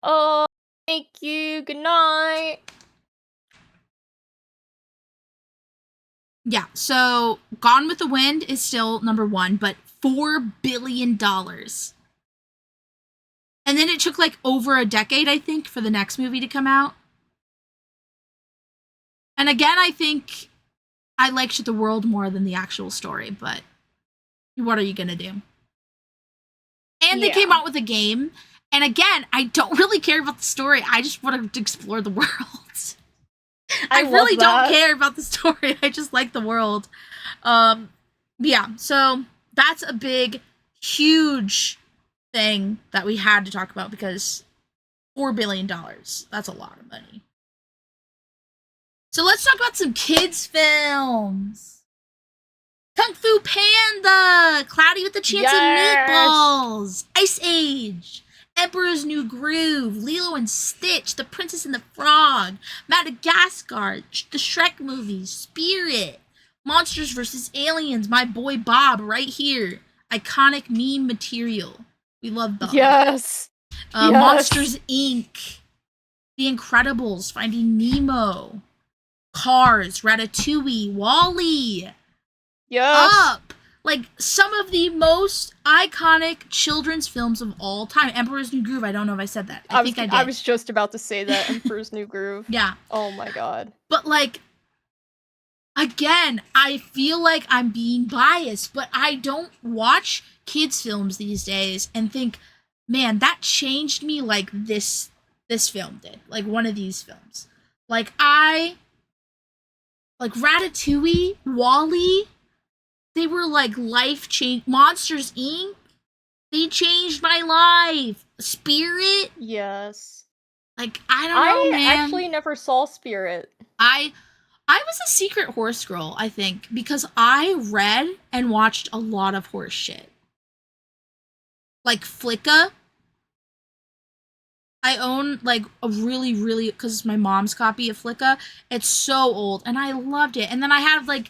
Oh, thank you. Good night. Yeah, so Gone with the Wind is still number one, but $4 billion. And then it took like over a decade, I think, for the next movie to come out. And again, I think I liked the world more than the actual story, but what are you gonna do? And they came out with a game, and again, I don't really care about the story. I just want to explore the world. I really don't care about the story. I just like the world. Yeah, so that's a big, huge thing that we had to talk about, because $4 billion, that's a lot of money. So let's talk about some kids' films. Kung Fu Panda, Cloudy with a Chance of Meatballs, Ice Age, Emperor's New Groove, Lilo and Stitch, The Princess and the Frog, Madagascar, the Shrek movies, Spirit, Monsters vs. Aliens, My Boy Bob, right here. Iconic meme material. We love Bob. Yes. Monsters Inc., The Incredibles, Finding Nemo, Cars, Ratatouille, WALL-E, yes. Up, like some of the most iconic children's films of all time. Emperor's New Groove. I don't know if I said that. I think I did. I was just about to say that. Emperor's New Groove. Yeah. Oh my god. But like, again, I feel like I'm being biased, but I don't watch kids' films these days and think, man, that changed me like this film did. Like one of these films. Like Ratatouille, Wall-E, they were like life change. Monsters Inc. They changed my life. Spirit. Yes. Like I don't know, man. I actually never saw Spirit. I was a secret horse girl, I think, because I read and watched a lot of horse shit. Like Flicka. I own like a really, because it's my mom's copy of Flicka. It's so old, and I loved it. And then I have like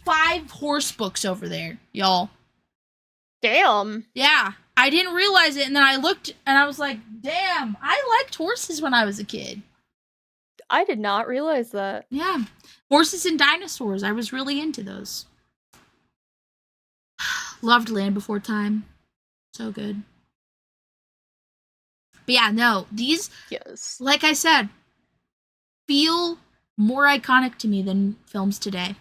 5 horse books over there, y'all. Damn. Yeah, I didn't realize it, and then I looked, and I was like, damn, I liked horses when I was a kid. I did not realize that. Yeah, horses and dinosaurs. I was really into those. Loved Land Before Time. So good. But yeah, no, these, yes, like I said, feel more iconic to me than films today.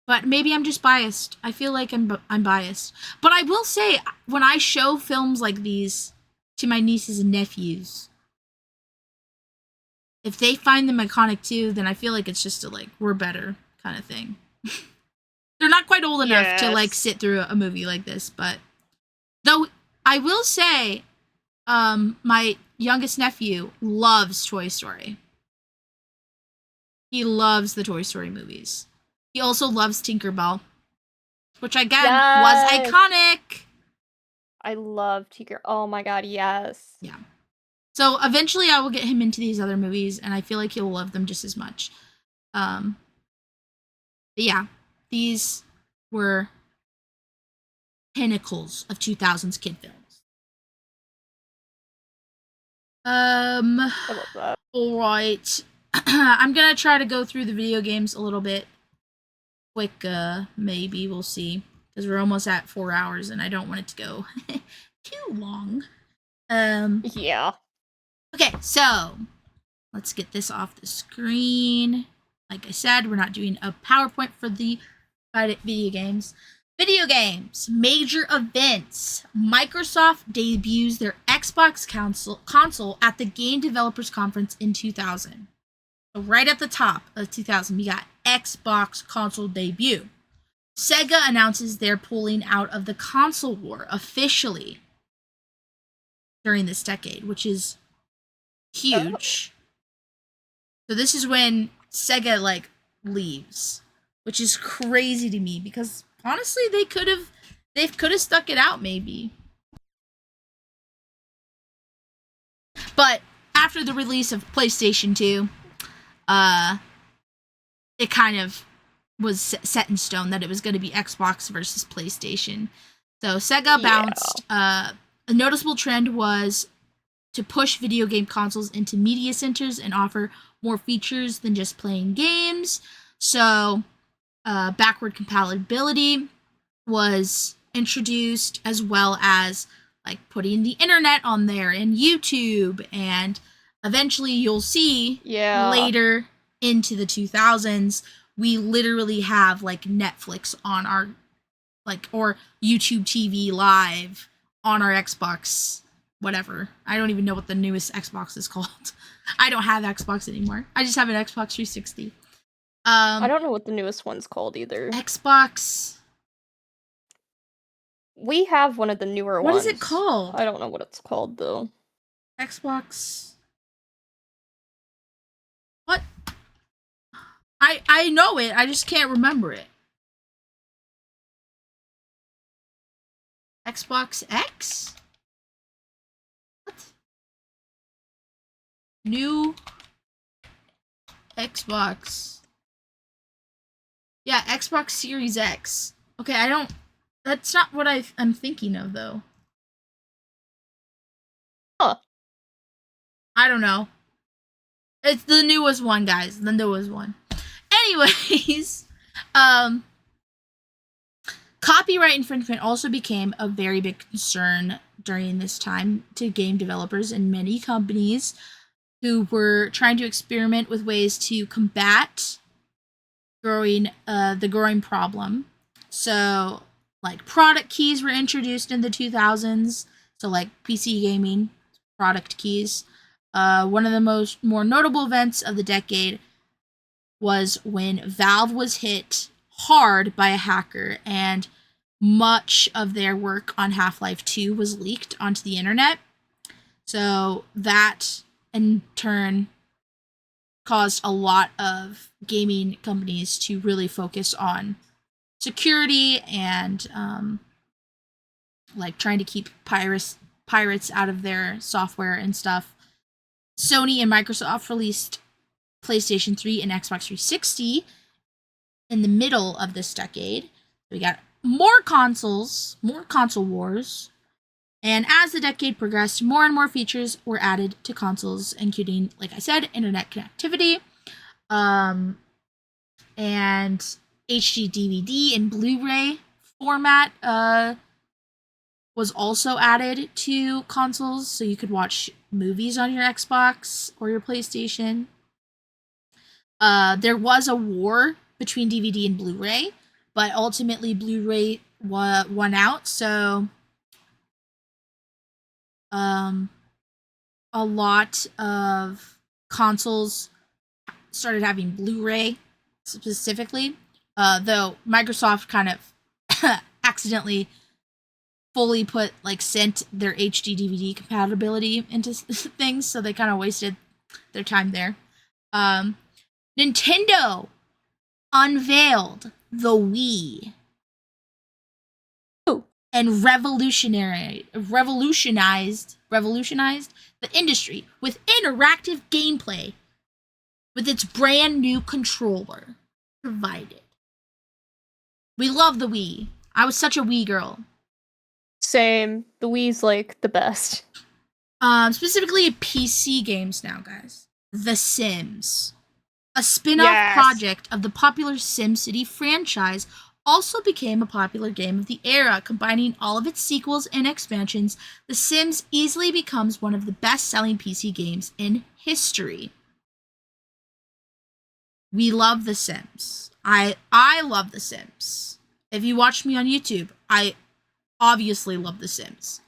But maybe I'm just biased. I feel like I'm biased. But I will say, when I show films like these to my nieces and nephews, if they find them iconic too, then I feel like it's just a like, we're better kind of thing. They're not quite old enough to like sit through a movie like this, but though I will say, my youngest nephew loves Toy Story. He loves the Toy Story movies. He also loves Tinkerbell, which again was iconic. I love Tinker. Oh my god, yes. Yeah. So eventually I will get him into these other movies, and I feel like he'll love them just as much. But yeah, these were pinnacles of 2000s kid films. I love that. All right. I'm gonna try to go through the video games a little bit quick. Maybe we'll see, because we're almost at 4 hours, and I don't want it to go too long. Yeah. Okay, so let's get this off the screen. Like I said, we're not doing a PowerPoint for the video games. Video games, major events. Microsoft debuts their Xbox console at the Game Developers Conference in 2000. So right at the top of 2000, we got Xbox console debut. Sega announces they're pulling out of the console war officially during this decade, which is huge. So this is when Sega like leaves, which is crazy to me, because honestly they could have stuck it out maybe. But after the release of PlayStation 2, it kind of was set in stone that it was going to be Xbox versus PlayStation. So Sega bounced. A noticeable trend was to push video game consoles into media centers and offer more features than just playing games. So backward compatibility was introduced, as well as like putting the internet on there and YouTube, and eventually you'll see later into the 2000s we literally have like Netflix on our or YouTube TV Live on our Xbox, whatever. I don't even know what the newest Xbox is called. I don't have Xbox anymore. I just have an Xbox 360. I don't know what the newest one's called either. Xbox. We have one of the newer ones. What is it called? I don't know what it's called though. Xbox. What? I know it. I just can't remember it. Xbox X? What? New Xbox. Yeah, Xbox Series X. Okay, that's not what I'm thinking of, though. Huh. I don't know. It's the newest one, guys. The newest one. Anyways, Copyright infringement also became a very big concern during this time to game developers and many companies who were trying to experiment with ways to combat the growing problem. So, like, product keys were introduced in the 2000s. So, like, PC gaming product keys. One of the more notable events of the decade was when Valve was hit hard by a hacker, and much of their work on Half-Life 2 was leaked onto the internet. So that, in turn, caused a lot of gaming companies to really focus on security and like trying to keep pirates out of their software and stuff. Sony and Microsoft released PlayStation 3 and Xbox 360 in the middle of this decade. We got more console wars. And as the decade progressed, more and more features were added to consoles, including, like I said, internet connectivity, and HD DVD and Blu-ray format was also added to consoles, so you could watch movies on your Xbox or your PlayStation. There was a war between DVD and Blu-ray, but ultimately Blu-ray won out, so a lot of consoles started having Blu-ray specifically, though Microsoft kind of accidentally fully sent their HD DVD compatibility into things, so they kind of wasted their time there. Nintendo unveiled the Wii. And revolutionized the industry with interactive gameplay with its brand new controller provided. We love the Wii. I was such a Wii girl. Same. The Wii's like the best. Specifically PC games now, guys. The Sims. A spin-off project of the popular SimCity franchise, also became a popular game of the era. Combining all of its sequels and expansions, The Sims easily becomes one of the best-selling PC games in history. We love The Sims. I love The Sims. If you watch me on YouTube, I obviously love The Sims.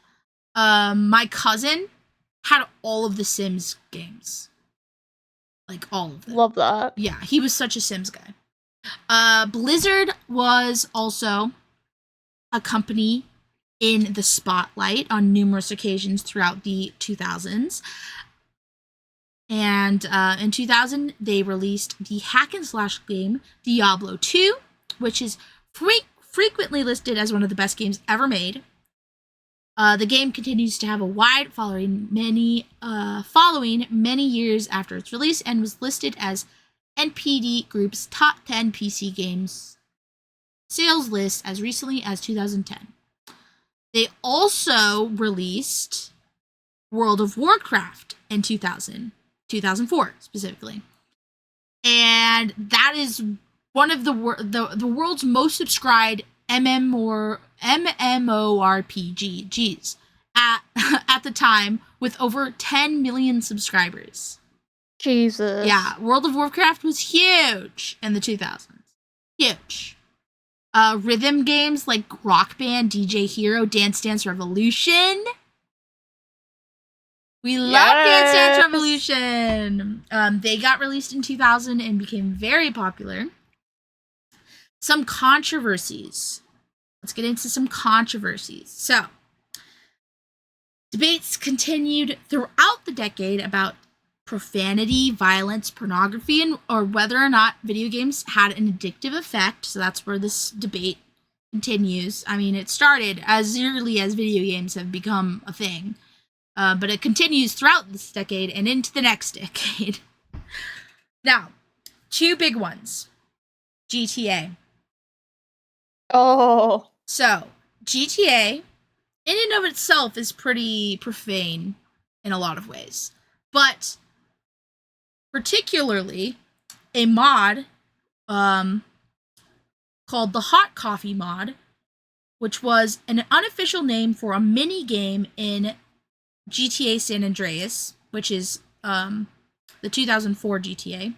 My cousin had all of The Sims games. Like, all of them. Love that. Yeah, he was such a Sims guy. Blizzard was also a company in the spotlight on numerous occasions throughout the 2000s. And in 2000, they released the hack and slash game Diablo 2, which is frequently listed as one of the best games ever made. The game continues to have a wide following many years after its release, and was listed as NPD Group's top 10 PC games sales list as recently as 2010. They also released World of Warcraft in 2004 specifically. And that is one of the world's most subscribed MMORPGs at the time, with over 10 million subscribers. Jesus. Yeah, World of Warcraft was huge in the 2000s. Huge. Rhythm games like Rock Band, DJ Hero, Dance Dance Revolution. We love Dance Dance Revolution. They got released in 2000 and became very popular. Some controversies. Let's get into some controversies. So, debates continued throughout the decade about profanity, violence, pornography, or whether or not video games had an addictive effect. So that's where this debate continues. I mean, it started as early as video games have become a thing, but it continues throughout this decade and into the next decade. Now, two big ones. GTA. Oh. So, GTA, in and of itself, is pretty profane in a lot of ways. But particularly a mod called the Hot Coffee mod which was an unofficial name for a mini game in GTA San Andreas, which is the 2004 GTA.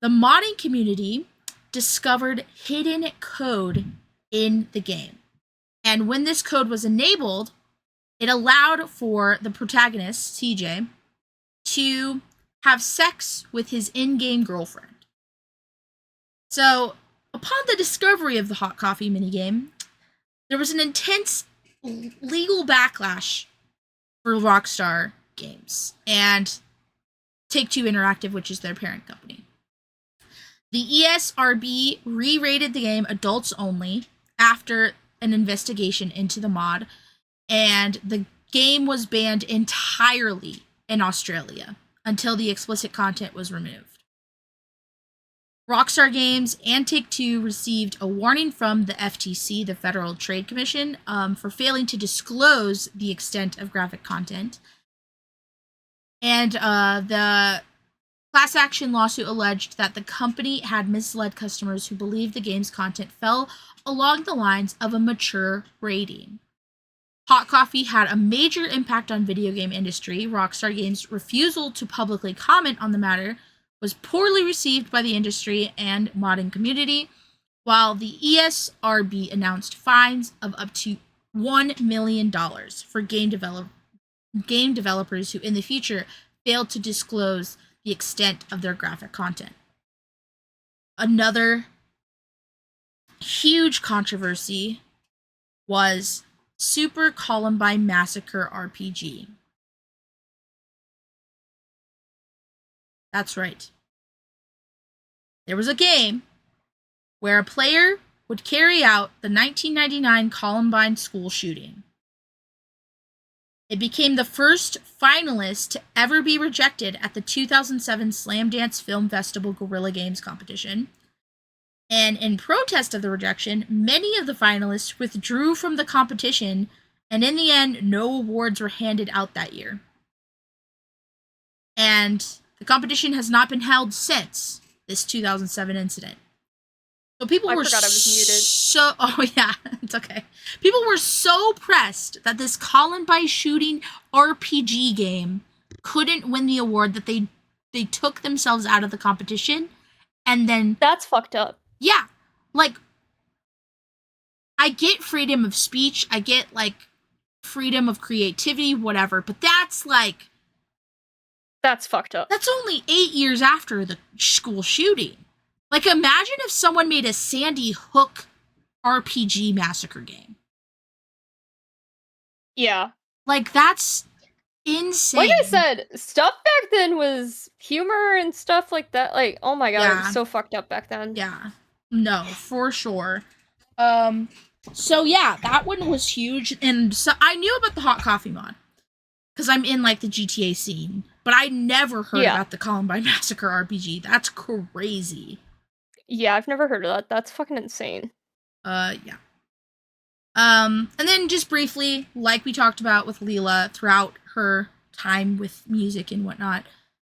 The modding community discovered hidden code in the game. And when this code was enabled, it allowed for the protagonist, CJ, to have sex with his in-game girlfriend. So, upon the discovery of the hot coffee minigame, there was an intense legal backlash for Rockstar Games and Take-Two Interactive, which is their parent company. The ESRB re-rated the game adults only after an investigation into the mod, and the game was banned entirely in Australia until the explicit content was removed. Rockstar Games and Take-Two received a warning from the FTC, the Federal Trade Commission, for failing to disclose the extent of graphic content. And the class action lawsuit alleged that the company had misled customers who believed the game's content fell along the lines of a mature rating. Hot coffee had a major impact on video game industry. Rockstar Games' refusal to publicly comment on the matter was poorly received by the industry and modding community, while the ESRB announced fines of up to $1 million for game developers who in the future failed to disclose the extent of their graphic content. Another huge controversy was Super Columbine Massacre RPG. That's right. There was a game where a player would carry out the 1999 Columbine school shooting. It became the first finalist to ever be rejected at the 2007 Slam Dance Film Festival Guerrilla Games competition. And in protest of the rejection, many of the finalists withdrew from the competition, and in the end, no awards were handed out that year. And the competition has not been held since this 2007 incident. So people were forgot I was muted. Oh yeah, it's okay. People were so pressed that this Columbine shooting RPG game couldn't win the award that they took themselves out of the competition, and then that's fucked up. Yeah, like I get freedom of speech, I get like freedom of creativity, whatever, but that's fucked up. That's only 8 years after the school shooting. Like, imagine if someone made a Sandy Hook RPG massacre game. Yeah. Like, that's insane. Like I said, stuff back then was humor and stuff like that. Like, oh my god, it was so fucked up back then. Yeah. No, for sure. So yeah, that one was huge. And so I knew about the hot coffee mod, because I'm in, like, the GTA scene. But I never heard about the Columbine Massacre RPG. That's crazy. Yeah, I've never heard of that. That's fucking insane. Yeah. And then just briefly, like we talked about with Lila throughout her time with music and whatnot,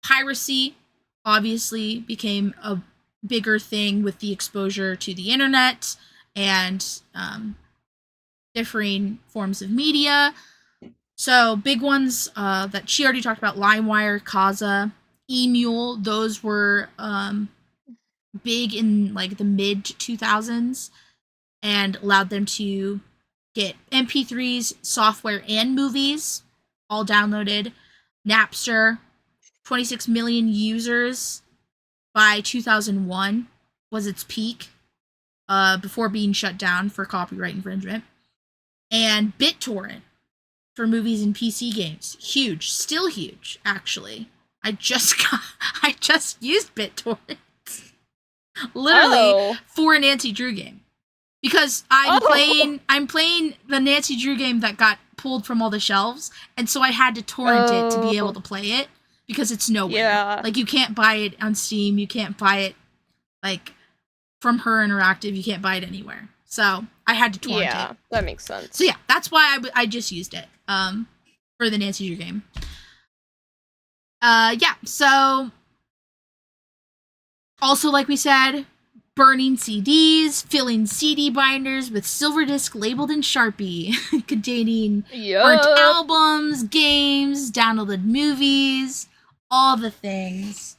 piracy obviously became a bigger thing with the exposure to the internet and differing forms of media. So big ones that she already talked about: LimeWire, Kazaa, Emule. Those were big in like the mid 2000s and allowed them to get MP3s, software, and movies all downloaded. Napster, 26 million users by 2001 was its peak, before being shut down for copyright infringement. And BitTorrent for movies and PC games, huge, still huge, actually. I just used BitTorrent literally for a Nancy Drew game, because I'm playing the Nancy Drew game that got pulled from all the shelves, and so I had to torrent it to be able to play it, because it's nowhere. Yeah. Like, you can't buy it on Steam, you can't buy it like from Her Interactive, you can't buy it anywhere. So I had to torrent it. Yeah, that makes sense. So yeah, that's why I just used it for the Nancy Drew game. Yeah, so also, like we said, burning CDs, filling CD binders with silver disc labeled in Sharpie, containing burnt albums, games, downloaded movies, all the things.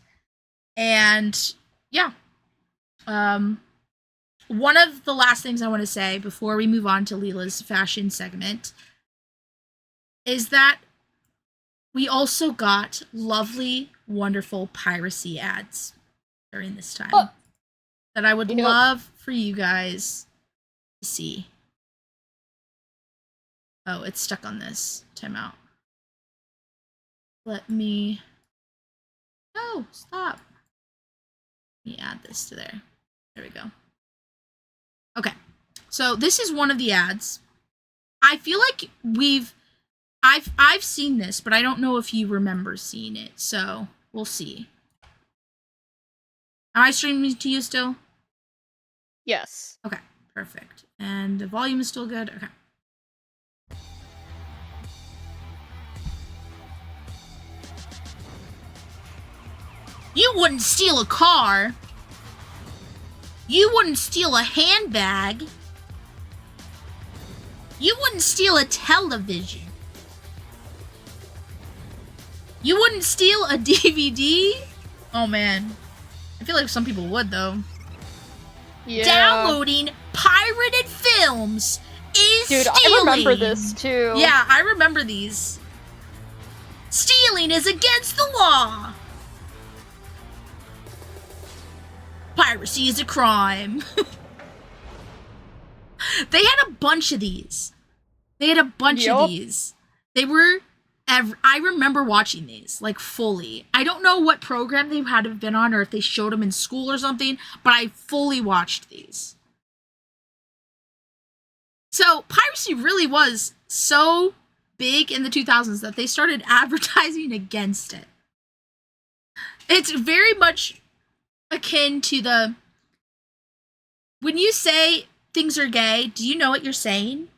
And yeah. One of the last things I want to say before we move on to Lila's fashion segment is that we also got lovely, wonderful piracy ads during this time that I would love for you guys to see. Oh, it's stuck on this. Timeout. Let me... No, stop. Let me add this to there. There we go. Okay. So this is one of the ads. I feel like I've seen this, but I don't know if you remember seeing it. So we'll see. Am I streaming to you still? Yes. Okay, perfect. And the volume is still good? Okay. You wouldn't steal a car. You wouldn't steal a handbag. You wouldn't steal a television. You wouldn't steal a DVD? Oh man. I feel like some people would though. Yeah. Downloading pirated films is stealing. I remember this too. Yeah, I remember these. Stealing is against the law. Piracy is a crime. They had a bunch of these. They were... I remember watching these, like, fully. I don't know what program they had to have been on or if they showed them in school or something, but I fully watched these. So, piracy really was so big in the 2000s that they started advertising against it. It's very much akin to the... When you say things are gay, do you know what you're saying?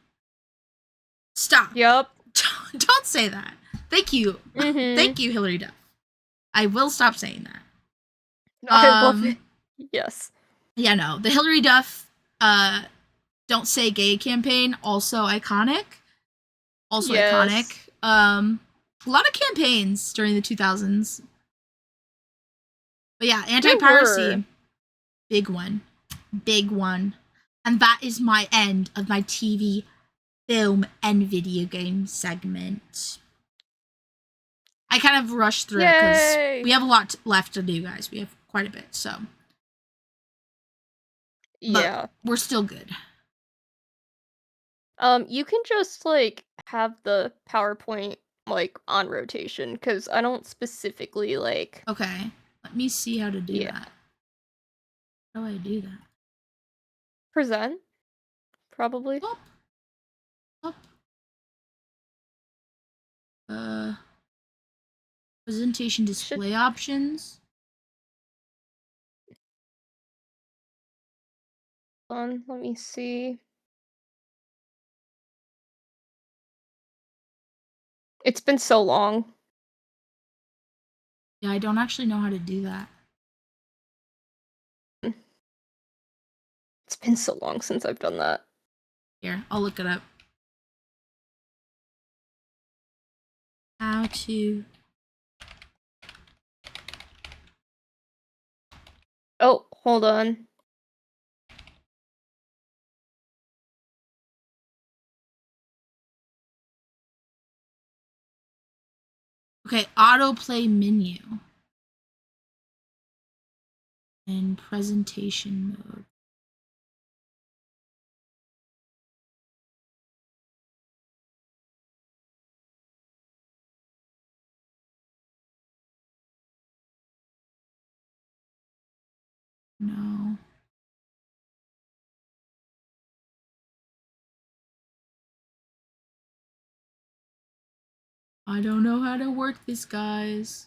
Stop. Yep. Don't say that. Thank you. Mm-hmm. Thank you, Hillary Duff. I will stop saying that. I love it. Yes. Yeah, no. The Hillary Duff Don't Say Gay campaign, also iconic. Also iconic. A lot of campaigns during the 2000s. But yeah, anti-piracy. Big one. Big one. And that is my end of my TV, film, and video game segment. I kind of rushed through it because we have a lot left to do, guys. We have quite a bit, so. Yeah. But we're still good. You can just, like, have the PowerPoint, like, on rotation, because I don't specifically, like... Okay. Let me see how to do that. How do I do that? Present? Probably. Presentation display options. Let me see. It's been so long. Yeah, I don't actually know how to do that. It's been so long since I've done that. Here, I'll look it up. How to... Oh, hold on. Okay, autoplay menu. And presentation mode. No. I don't know how to work this, guys.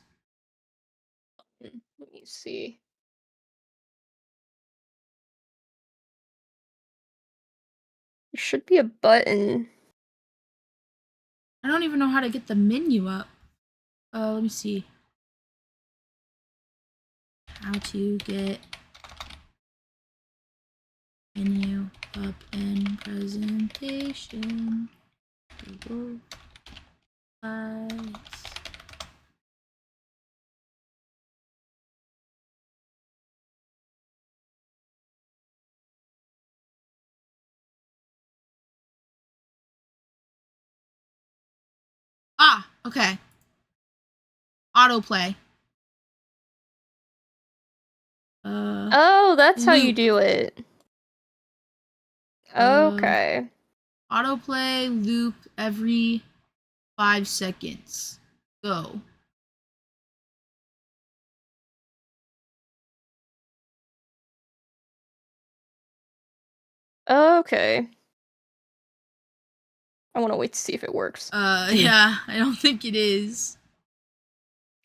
Let me see. There should be a button. I don't even know how to get the menu up. Let me see. How to get Menu up and presentation. Google Slides. Ah, okay. Autoplay. Oh, that's how you loop. do it. Okay. Autoplay loop every 5 seconds. Go. Okay. I want to wait to see if it works. Yeah, I don't think it is.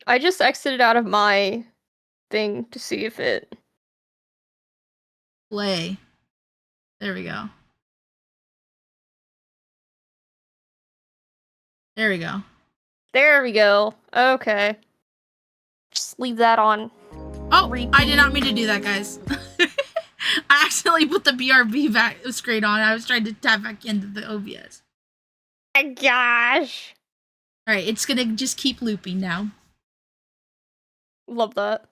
I just exited out of my thing to see if it... Play. There we go. There we go. There we go. Okay. Just leave that on. Oh, I did not mean to do that, guys. I accidentally put the BRB back screen on. I was trying to tap back into the OBS. My gosh. Alright, it's gonna just keep looping now. Love that.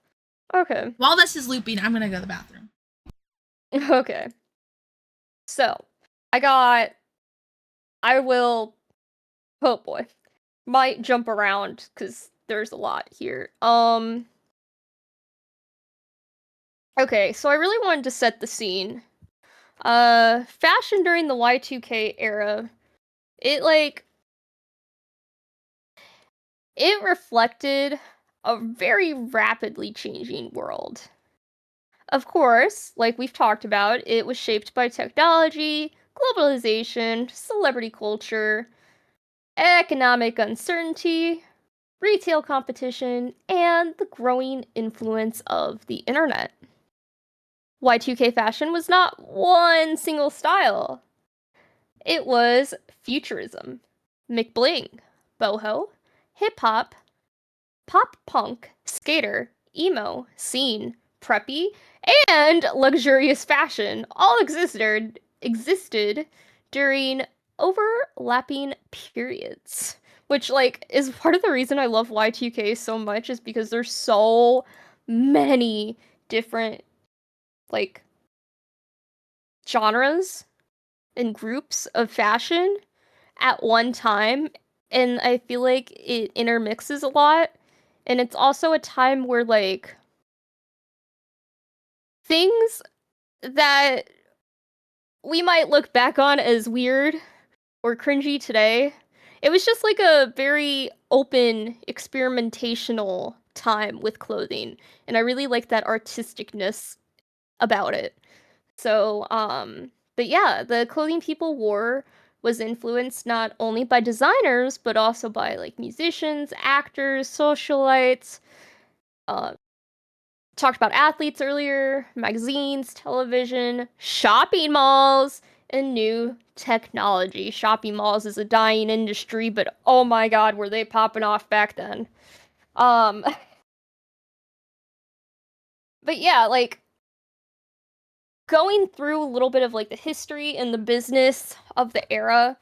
Okay. While this is looping, I'm gonna go to the bathroom. Okay. So, I will... Oh boy. Might jump around, because there's a lot here. Okay, so I really wanted to set the scene. Fashion during the Y2K era, it reflected a very rapidly changing world. Of course, like we've talked about, it was shaped by technology, globalization, celebrity culture, economic uncertainty, retail competition, and the growing influence of the internet. Y2K fashion was not one single style. It was futurism, McBling, boho, hip-hop, pop-punk, skater, emo, scene, preppy, and luxurious fashion all existed during overlapping periods. Which, is part of the reason I love Y2K so much, is because there's so many different, genres and groups of fashion at one time, and I feel like it intermixes a lot, and it's also a time where, things that we might look back on as weird or cringy today, it was just, a very open, experimentational time with clothing, and I really like that artisticness about it. So, but yeah, the clothing people wore was influenced not only by designers, but also by, musicians, actors, socialites, talked about athletes earlier, magazines, television, shopping malls, and new technology. Shopping malls is a dying industry, but oh my god, were they popping off back then. But yeah, going through a little bit of the history and the business of the era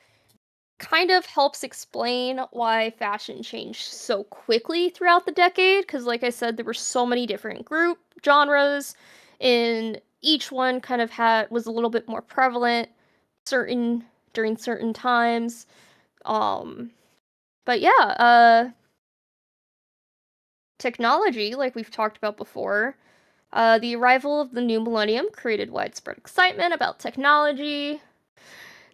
kind of helps explain why fashion changed so quickly throughout the decade, because like I said, there were so many different genres, and each one kind of was a little bit more prevalent during certain times. But yeah, technology, like we've talked about before, the arrival of the new millennium created widespread excitement about technology.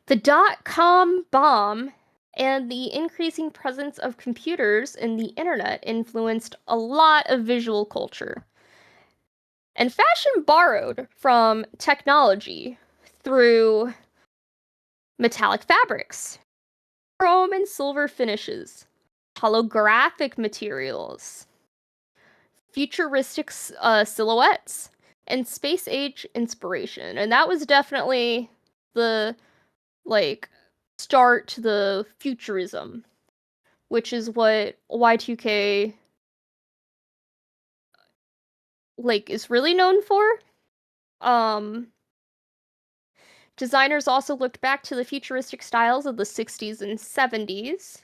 The dot-com bomb and the increasing presence of computers and the internet influenced a lot of visual culture. And fashion borrowed from technology through metallic fabrics, chrome and silver finishes, holographic materials, futuristic silhouettes, and space age inspiration. And that was definitely the start to the futurism, which is what Y2K is really known for. Designers also looked back to the futuristic styles of the 60s and 70s.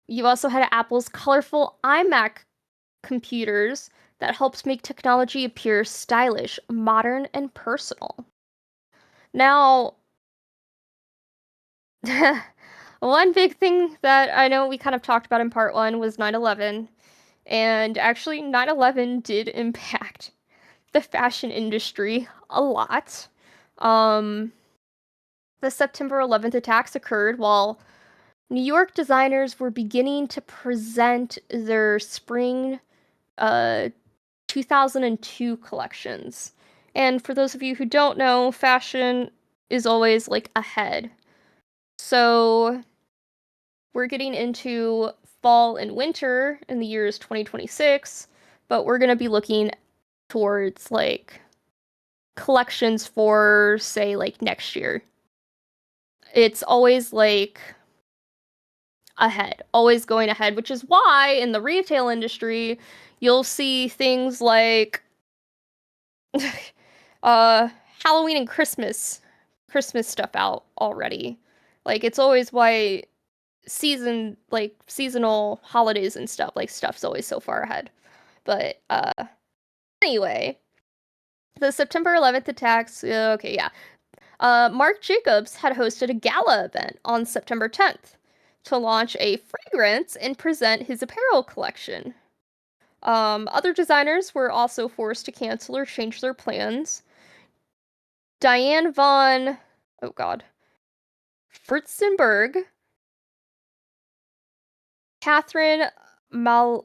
You also had Apple's colorful iMac computers that helped make technology appear stylish, modern, and personal. Now, one big thing that I know we kind of talked about in part 1 was 9/11, and actually 9/11 did impact the fashion industry a lot. The September 11th attacks occurred while New York designers were beginning to present their spring 2002 collections. And for those of you who don't know, fashion is always like ahead. So we're getting into fall and winter in the years 2026, but we're going to be looking towards like collections for, say, like next year. It's always like ahead, always going ahead, which is why in the retail industry, you'll see things like Halloween and Christmas stuff out already. Like, it's always why seasonal holidays and stuff, like, stuff's always so far ahead. But, anyway, the September 11th attacks, okay, yeah. Marc Jacobs had hosted a gala event on September 10th to launch a fragrance and present his apparel collection. Other designers were also forced to cancel or change their plans. Diane von, Furstenberg, Catherine Malendirno,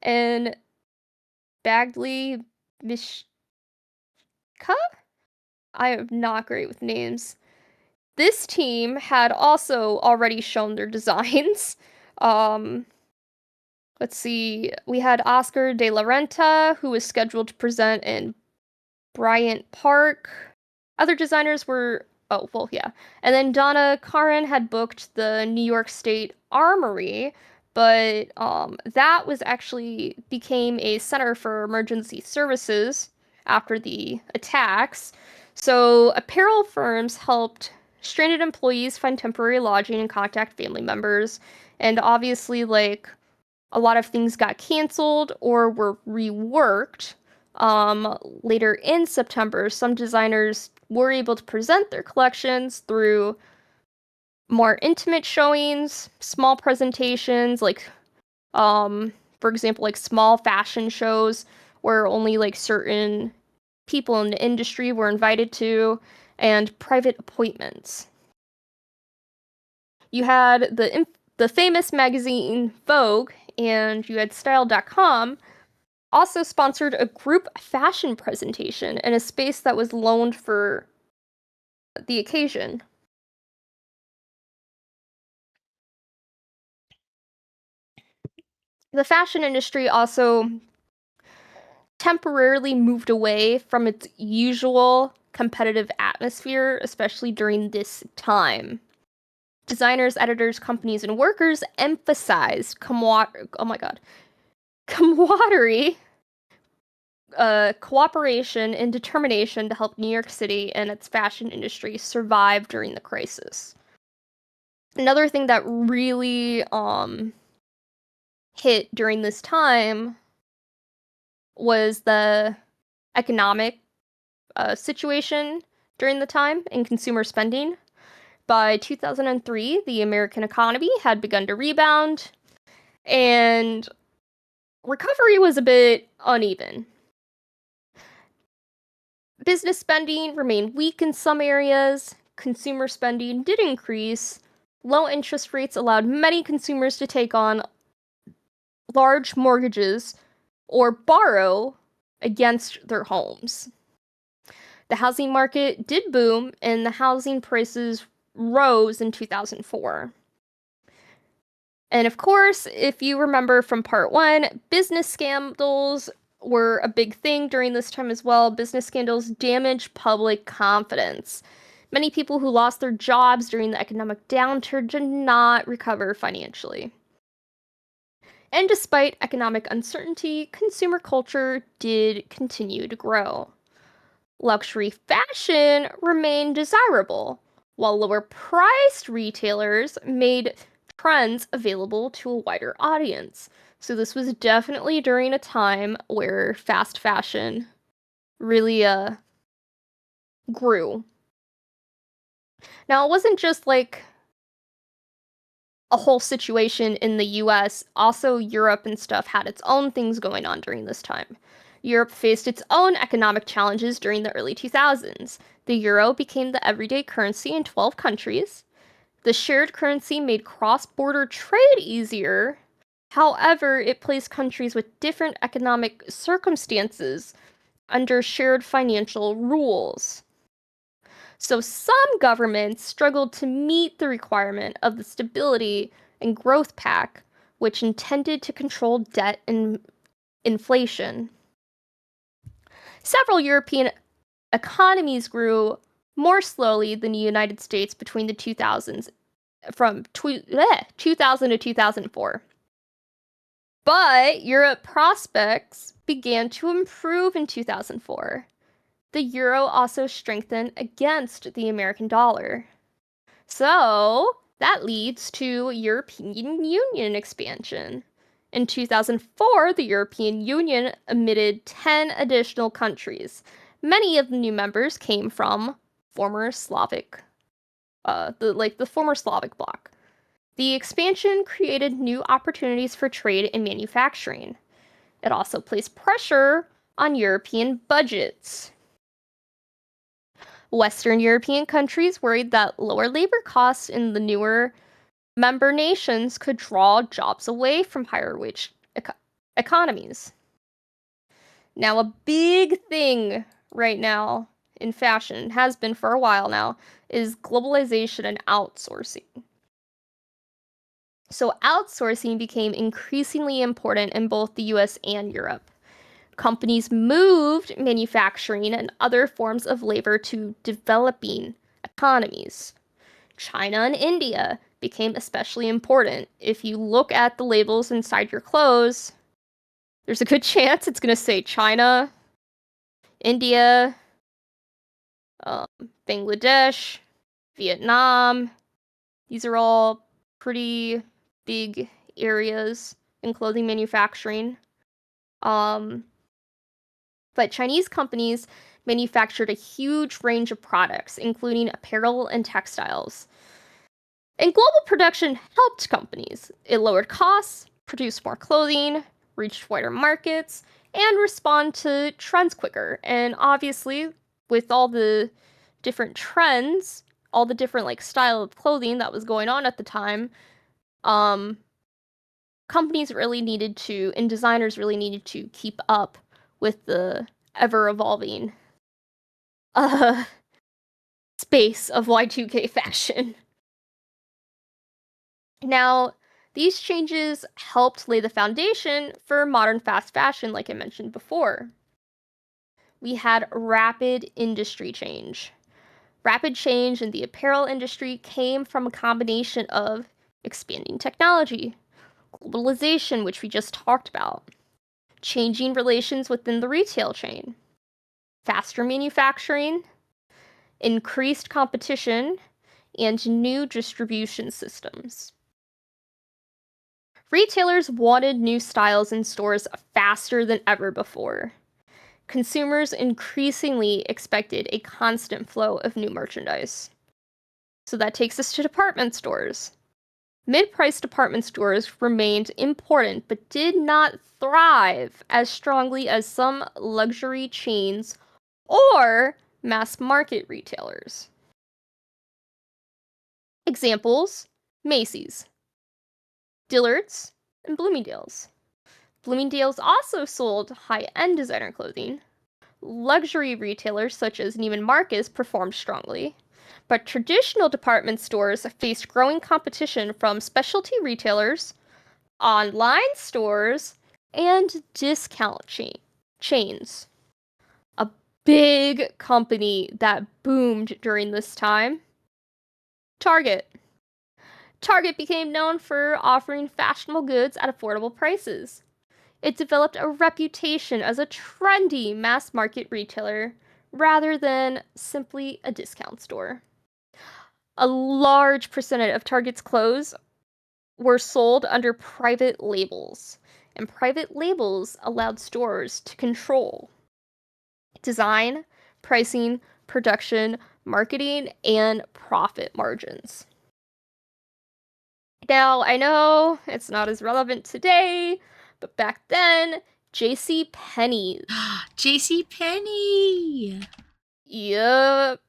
and Bagley Mishka? I am not great with names. This team had also already shown their designs. Let's see. We had Oscar de la Renta, who was scheduled to present in Bryant Park. Other designers were... Oh, well, yeah. And then Donna Karan had booked the New York State Armory, but that was actually became a center for emergency services after the attacks. So apparel firms helped stranded employees find temporary lodging and contact family members. And obviously, like, a lot of things got canceled or were reworked. Later in September, some designers were able to present their collections through more intimate showings, small presentations, like, for example, like small fashion shows where only like certain people in the industry were invited to, and private appointments. You had the famous magazine Vogue, and you had Style.com also sponsored a group fashion presentation in a space that was loaned for the occasion. The fashion industry also temporarily moved away from its usual competitive atmosphere, especially during this time. Designers, editors, companies, and workers emphasized camaraderie, cooperation, and determination to help New York City and its fashion industry survive during the crisis. Another thing that really hit during this time was the economic situation during the time in consumer spending. By 2003, the American economy had begun to rebound, and recovery was a bit uneven. Business spending remained weak in some areas, consumer spending did increase, low interest rates allowed many consumers to take on large mortgages or borrow against their homes. The housing market did boom, and the housing prices rose in 2004. And of course, if you remember from part 1, business scandals were a big thing during this time as well. Business scandals damaged public confidence. Many people who lost their jobs during the economic downturn did not recover financially. And despite economic uncertainty, consumer culture did continue to grow. Luxury fashion remained desirable, while lower-priced retailers made trends available to a wider audience. So this was definitely during a time where fast fashion really grew. Now, it wasn't just like a whole situation in the US, also Europe and stuff had its own things going on during this time. Europe faced its own economic challenges during the early 2000s. The euro became the everyday currency in 12 countries. The shared currency made cross-border trade easier. However, it placed countries with different economic circumstances under shared financial rules. So some governments struggled to meet the requirement of the Stability and Growth Pact, which intended to control debt and inflation. Several European economies grew more slowly than the United States between the 2000s, from 2000 to 2004. But Europe prospects began to improve in 2004. The euro also strengthened against the American dollar. So that leads to European Union expansion. In 2004, the European Union admitted 10 additional countries. Many of the new members came from former Slavic, the former Slavic bloc. The expansion created new opportunities for trade and manufacturing. It also placed pressure on European budgets. Western European countries worried that lower labor costs in the newer member nations could draw jobs away from higher wage economies. Now, a big thing right now in fashion, has been for a while now, is globalization and outsourcing. So outsourcing became increasingly important in both the US and Europe. Companies moved manufacturing and other forms of labor to developing economies. China and India became especially important. If you look at the labels inside your clothes, there's a good chance it's going to say China, India, Bangladesh, Vietnam. These are all pretty big areas in clothing manufacturing. But Chinese companies manufactured a huge range of products, including apparel and textiles. And global production helped companies. It lowered costs, produced more clothing, reached wider markets, and respond to trends quicker. And obviously, with all the different trends, all the different style of clothing that was going on at the time, companies really needed to, and designers really needed to keep up with the ever-evolving space of Y2K fashion. Now, these changes helped lay the foundation for modern fast fashion, like I mentioned before. We had rapid industry change. Rapid change in the apparel industry came from a combination of expanding technology, globalization, which we just talked about, changing relations within the retail chain, faster manufacturing, increased competition, and new distribution systems. Retailers wanted new styles in stores faster than ever before. Consumers increasingly expected a constant flow of new merchandise. So that takes us to department stores. Mid-price department stores remained important but did not thrive as strongly as some luxury chains or mass market retailers. Examples: Macy's, Dillard's, and Bloomingdale's. Bloomingdale's also sold high-end designer clothing. Luxury retailers such as Neiman Marcus performed strongly, but traditional department stores faced growing competition from specialty retailers, online stores, and discount chains. A big company that boomed during this time: Target. Target became known for offering fashionable goods at affordable prices. It developed a reputation as a trendy mass market retailer, rather than simply a discount store. A large percentage of Target's clothes were sold under private labels, and private labels allowed stores to control design, pricing, production, marketing, and profit margins. Now, I know it's not as relevant today, but back then, JCPenney. JCPenney! Yup.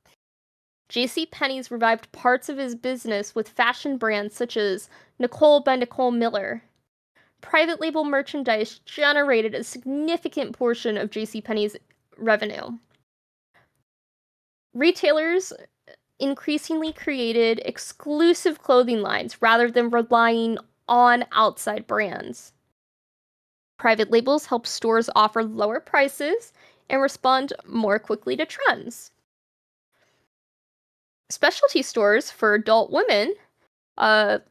JCPenney's revived parts of his business with fashion brands such as Nicole by Nicole Miller. Private label merchandise generated a significant portion of JCPenney's revenue. Retailers increasingly created exclusive clothing lines rather than relying on outside brands. Private labels help stores offer lower prices and respond more quickly to trends. Specialty stores for adult women,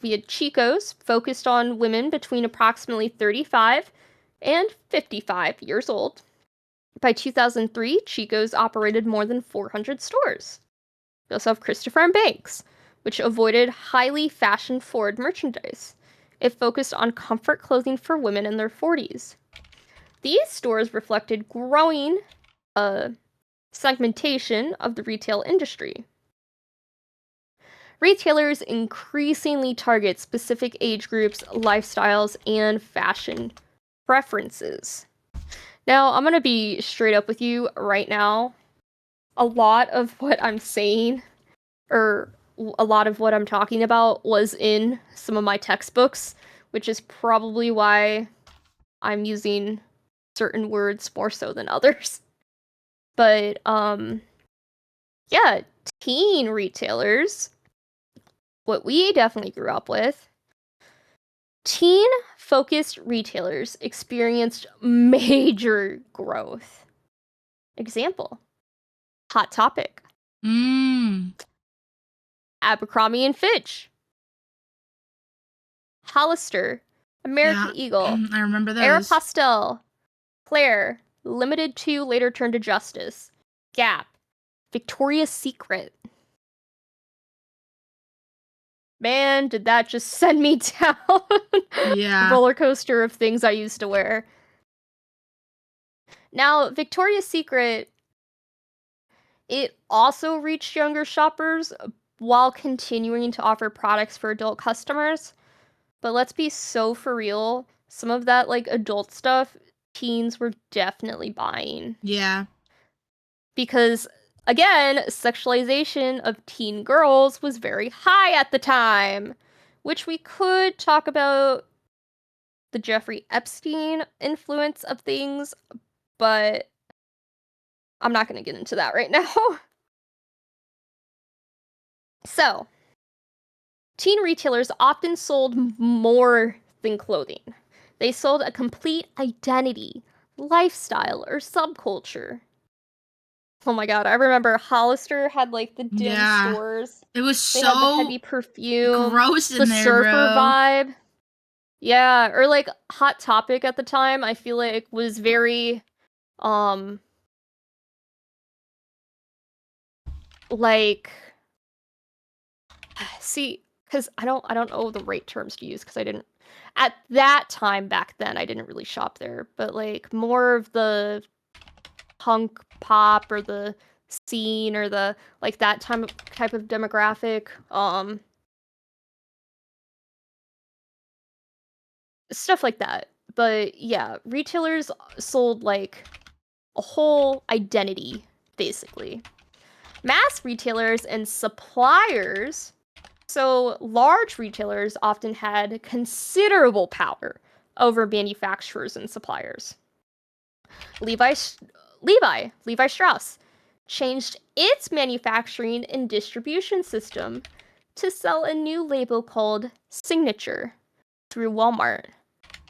we had Chico's, focused on women between approximately 35 and 55 years old. By 2003, Chico's operated more than 400 stores. We also have Christopher & Banks, which avoided highly fashion-forward merchandise. It focused on comfort clothing for women in their 40s. These stores reflected growing segmentation of the retail industry. Retailers increasingly target specific age groups, lifestyles, and fashion preferences. Now, I'm going to be straight up with you right now. A lot of what I'm saying, or a lot of what I'm talking about, was in some of my textbooks, which is probably why I'm using certain words more so than others. But, yeah, teen retailers, what we definitely grew up with, teen-focused retailers experienced major growth. Example, Hot Topic. Abercrombie & Fitch. Hollister. American Eagle. I remember those. Aeropostale. Claire. Limited 2 later turned to Justice. Gap. Victoria's Secret. Man, did that just send me down Yeah. roller coaster of things I used to wear. Now, Victoria's Secret, it also reached younger shoppers while continuing to offer products for adult customers. But let's be so for real, some of that like adult stuff, teens were definitely buying. Yeah. Because again, sexualization of teen girls was very high at the time, which we could talk about the Jeffrey Epstein influence of things, but I'm not going to get into that right now. So, teen retailers often sold more than clothing. They sold a complete identity, lifestyle, or subculture. Oh my god, I remember Hollister had like the dim stores. It was They had the so heavy perfume, gross in the there, surfer bro. vibe. Yeah, or like Hot Topic at the time, I feel like was very like, see, because I don't know the right terms to use, because I didn't at that time back then I didn't really shop there, but like more of the punk pop or the scene or the like that type of demographic, stuff like that. But yeah, retailers sold like a whole identity basically. Mass retailers and suppliers, so large retailers often had considerable power over manufacturers and suppliers. Levi Strauss changed its manufacturing and distribution system to sell a new label called Signature through Walmart.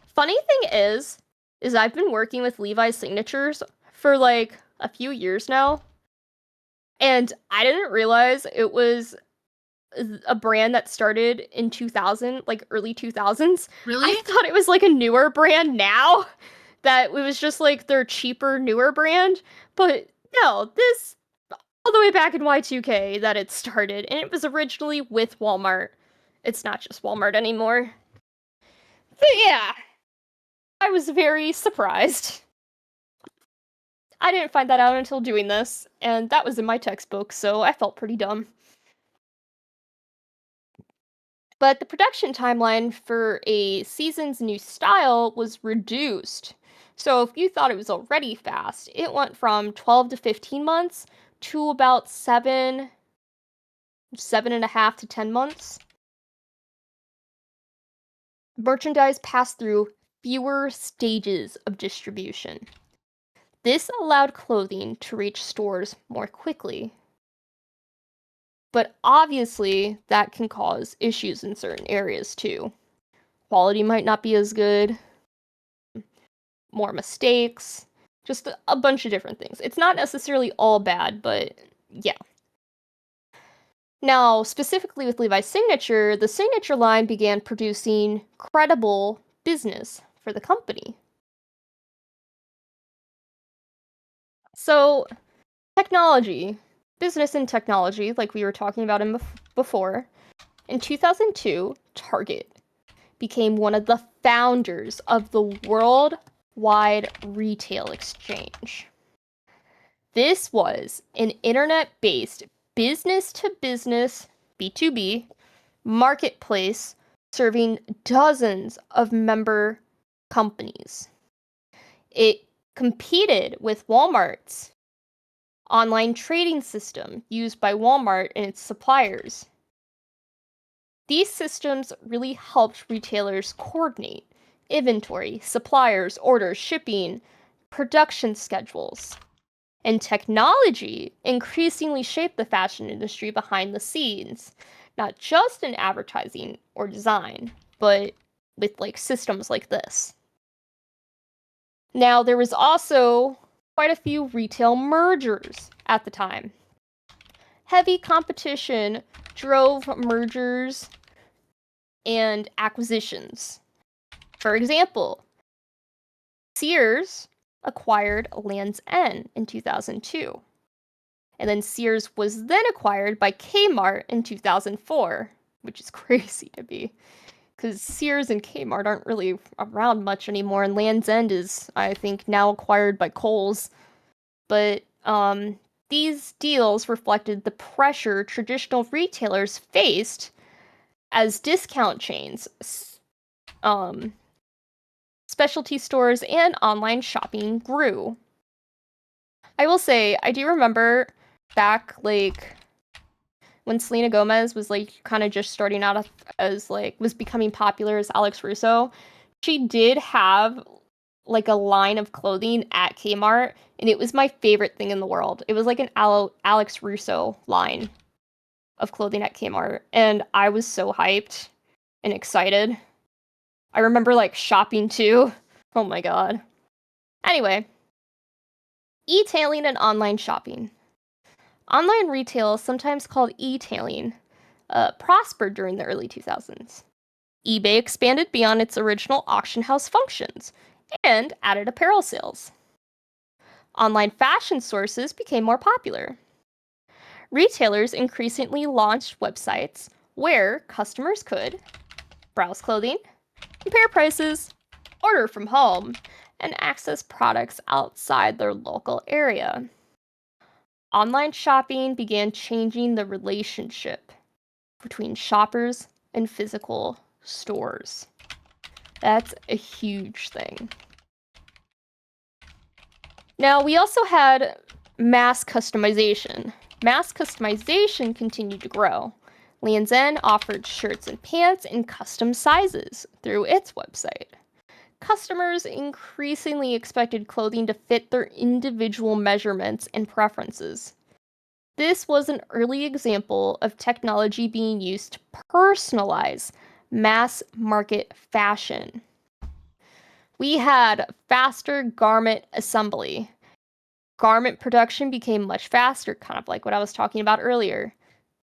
Funny thing is I've been working with Levi's Signatures for like a few years now, and I didn't realize it was a brand that started in 2000, like early 2000s. Really? I thought it was like a newer brand now, that it was just like their cheaper, newer brand, but No, this all the way back in Y2K that it started, and it was originally with Walmart. It's not just Walmart anymore. But yeah, I was very surprised. I didn't find that out until doing this, and that was in my textbook, so I felt pretty dumb. But the production timeline for a season's new style was reduced. So if you thought it was already fast, it went from 12 to 15 months to about 7.5 to 10 months. Merchandise passed through fewer stages of distribution. This allowed clothing to reach stores more quickly. But obviously, that can cause issues in certain areas too. Quality might not be as good, more mistakes, just a bunch of different things. It's not necessarily all bad, but yeah. Now, specifically with Levi's Signature, the Signature line began producing credible business for the company. So, technology, business and technology, like we were talking about before. In 2002, Target became one of the founders of the Worldwide Retail Exchange. This was an internet-based business-to-business, B2B, marketplace serving dozens of member companies. It competed with Walmart's online trading system used by Walmart and its suppliers. These systems really helped retailers coordinate inventory, suppliers, orders, shipping, production schedules. And technology increasingly shaped the fashion industry behind the scenes, not just in advertising or design, but with systems like this. Now, there was also quite a few retail mergers at the time. Heavy competition drove mergers and acquisitions. For example, Sears acquired Land's End in 2002. And then Sears was then acquired by Kmart in 2004, which is crazy to me, because Sears and Kmart aren't really around much anymore, and Land's End is, I think, now acquired by Kohl's. But these deals reflected the pressure traditional retailers faced as discount chains, specialty stores, and online shopping grew. I will say, I do remember back, when Selena Gomez was, kind of just starting out as, was becoming popular as Alex Russo, she did have, a line of clothing at Kmart, and it was my favorite thing in the world. It was, an Alex Russo line of clothing at Kmart, and I was so hyped and excited. I remember, shopping, too. Oh my god. Anyway. E-tailing and online shopping. Online retail, sometimes called e-tailing, prospered during the early 2000s. eBay expanded beyond its original auction house functions and added apparel sales. Online fashion sources became more popular. Retailers increasingly launched websites where customers could browse clothing, compare prices, order from home, and access products outside their local area. Online shopping began changing the relationship between shoppers and physical stores. That's a huge thing. Now, we also had mass customization. Mass customization continued to grow. Land's End offered shirts and pants in custom sizes through its website. Customers increasingly expected clothing to fit their individual measurements and preferences. This was an early example of technology being used to personalize mass market fashion. We had faster garment assembly. Garment production became much faster, kind of like what I was talking about earlier.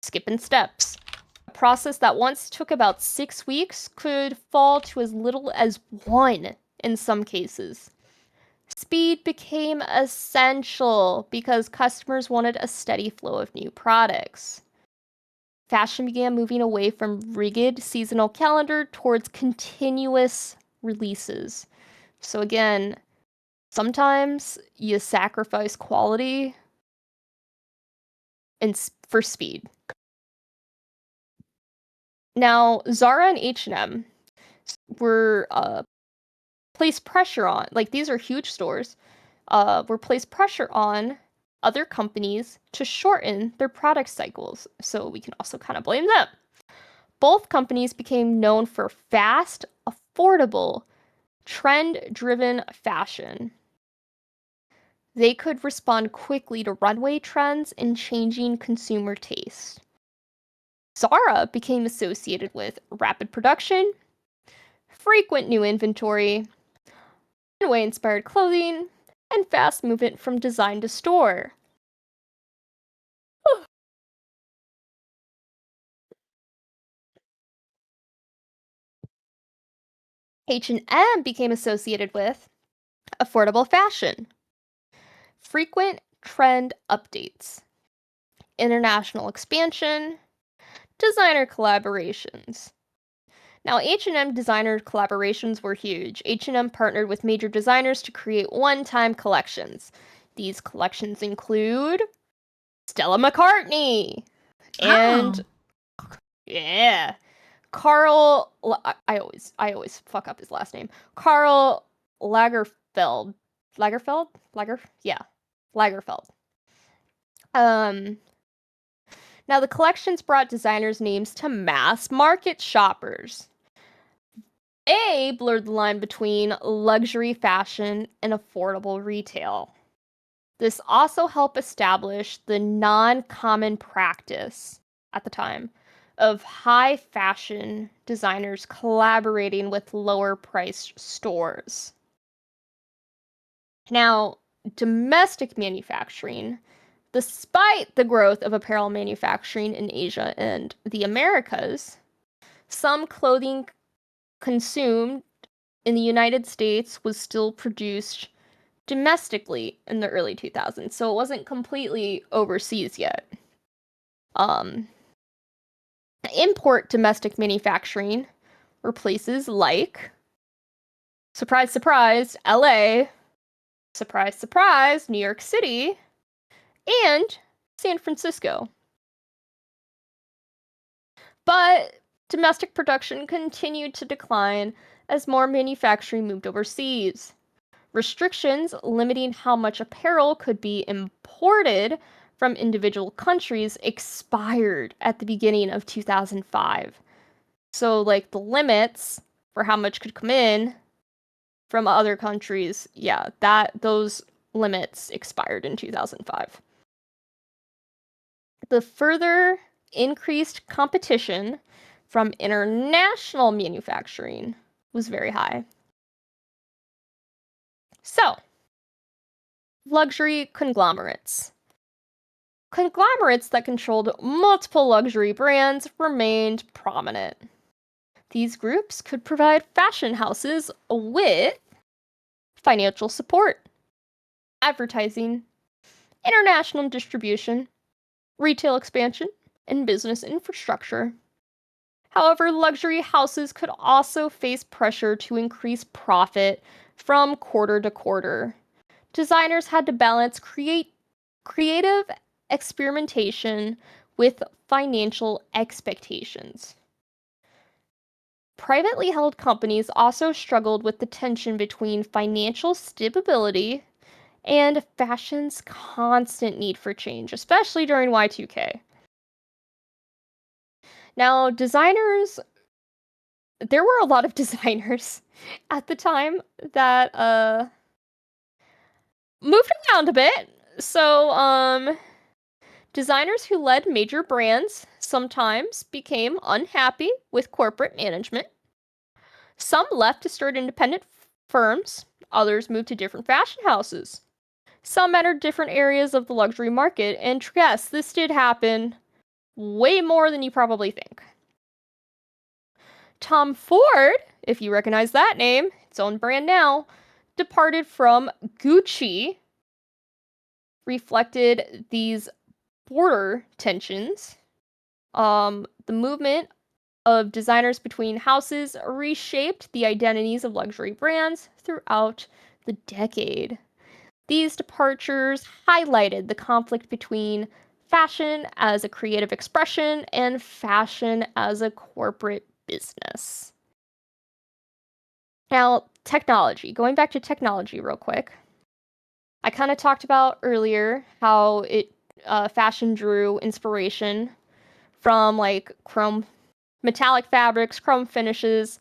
Skipping steps. A process that once took about 6 weeks could fall to as little as 1 in some cases. Speed became essential because customers wanted a steady flow of new products. Fashion began moving away from rigid seasonal calendar towards continuous releases. So again, sometimes you sacrifice quality for speed. Now, Zara and H&M were placed pressure on, like these are huge stores, were placed pressure on other companies to shorten their product cycles. So we can also kind of blame them. Both companies became known for fast, affordable, trend-driven fashion. They could respond quickly to runway trends and changing consumer tastes. Zara became associated with rapid production, frequent new inventory, runway-inspired clothing, and fast movement from design to store. H&M became associated with affordable fashion, frequent trend updates, international expansion, designer collaborations. Now, H&M designer collaborations were huge. H&M partnered with major designers to create one-time collections. These collections include Stella McCartney and yeah, Karl. I always fuck up his last name. Karl Lagerfeld. Lagerfeld. Now the collections brought designers' names to mass market shoppers. They blurred the line between luxury fashion and affordable retail. This also helped establish the non-common practice at the time of high fashion designers collaborating with lower priced stores. Now, domestic manufacturing, despite the growth of apparel manufacturing in Asia and the Americas, some clothing consumed in the United States was still produced domestically in the early 2000s, so it wasn't completely overseas yet. Import domestic manufacturing were places like, surprise, surprise, LA, surprise, surprise, New York City, and San Francisco. But domestic production continued to decline as more manufacturing moved overseas. Restrictions limiting how much apparel could be imported from individual countries expired at the beginning of 2005. So, like, the limits for how much could come in from other countries, those limits expired in 2005. The further increased competition from international manufacturing was very high. So, luxury conglomerates. Conglomerates that controlled multiple luxury brands remained prominent. These groups could provide fashion houses with financial support, advertising, international distribution, retail expansion, and business infrastructure. However, luxury houses could also face pressure to increase profit from quarter to quarter. Designers had to balance creative experimentation with financial expectations. Privately held companies also struggled with the tension between financial stability and fashion's constant need for change, especially during Y2K. Now, there were a lot of designers at the time that moved around a bit. So, designers who led major brands sometimes became unhappy with corporate management. Some left to start independent firms, others moved to different fashion houses. Some entered different areas of the luxury market, and yes, this did happen way more than you probably think. Tom Ford, if you recognize that name, its own brand now, departed from Gucci reflected these border tensions. The movement of designers between houses reshaped the identities of luxury brands throughout the decade. These departures highlighted the conflict between fashion as a creative expression and fashion as a corporate business. Now, technology. Going back to technology real quick. I kind of talked about earlier how fashion drew inspiration from like chrome metallic fabrics, chrome finishes,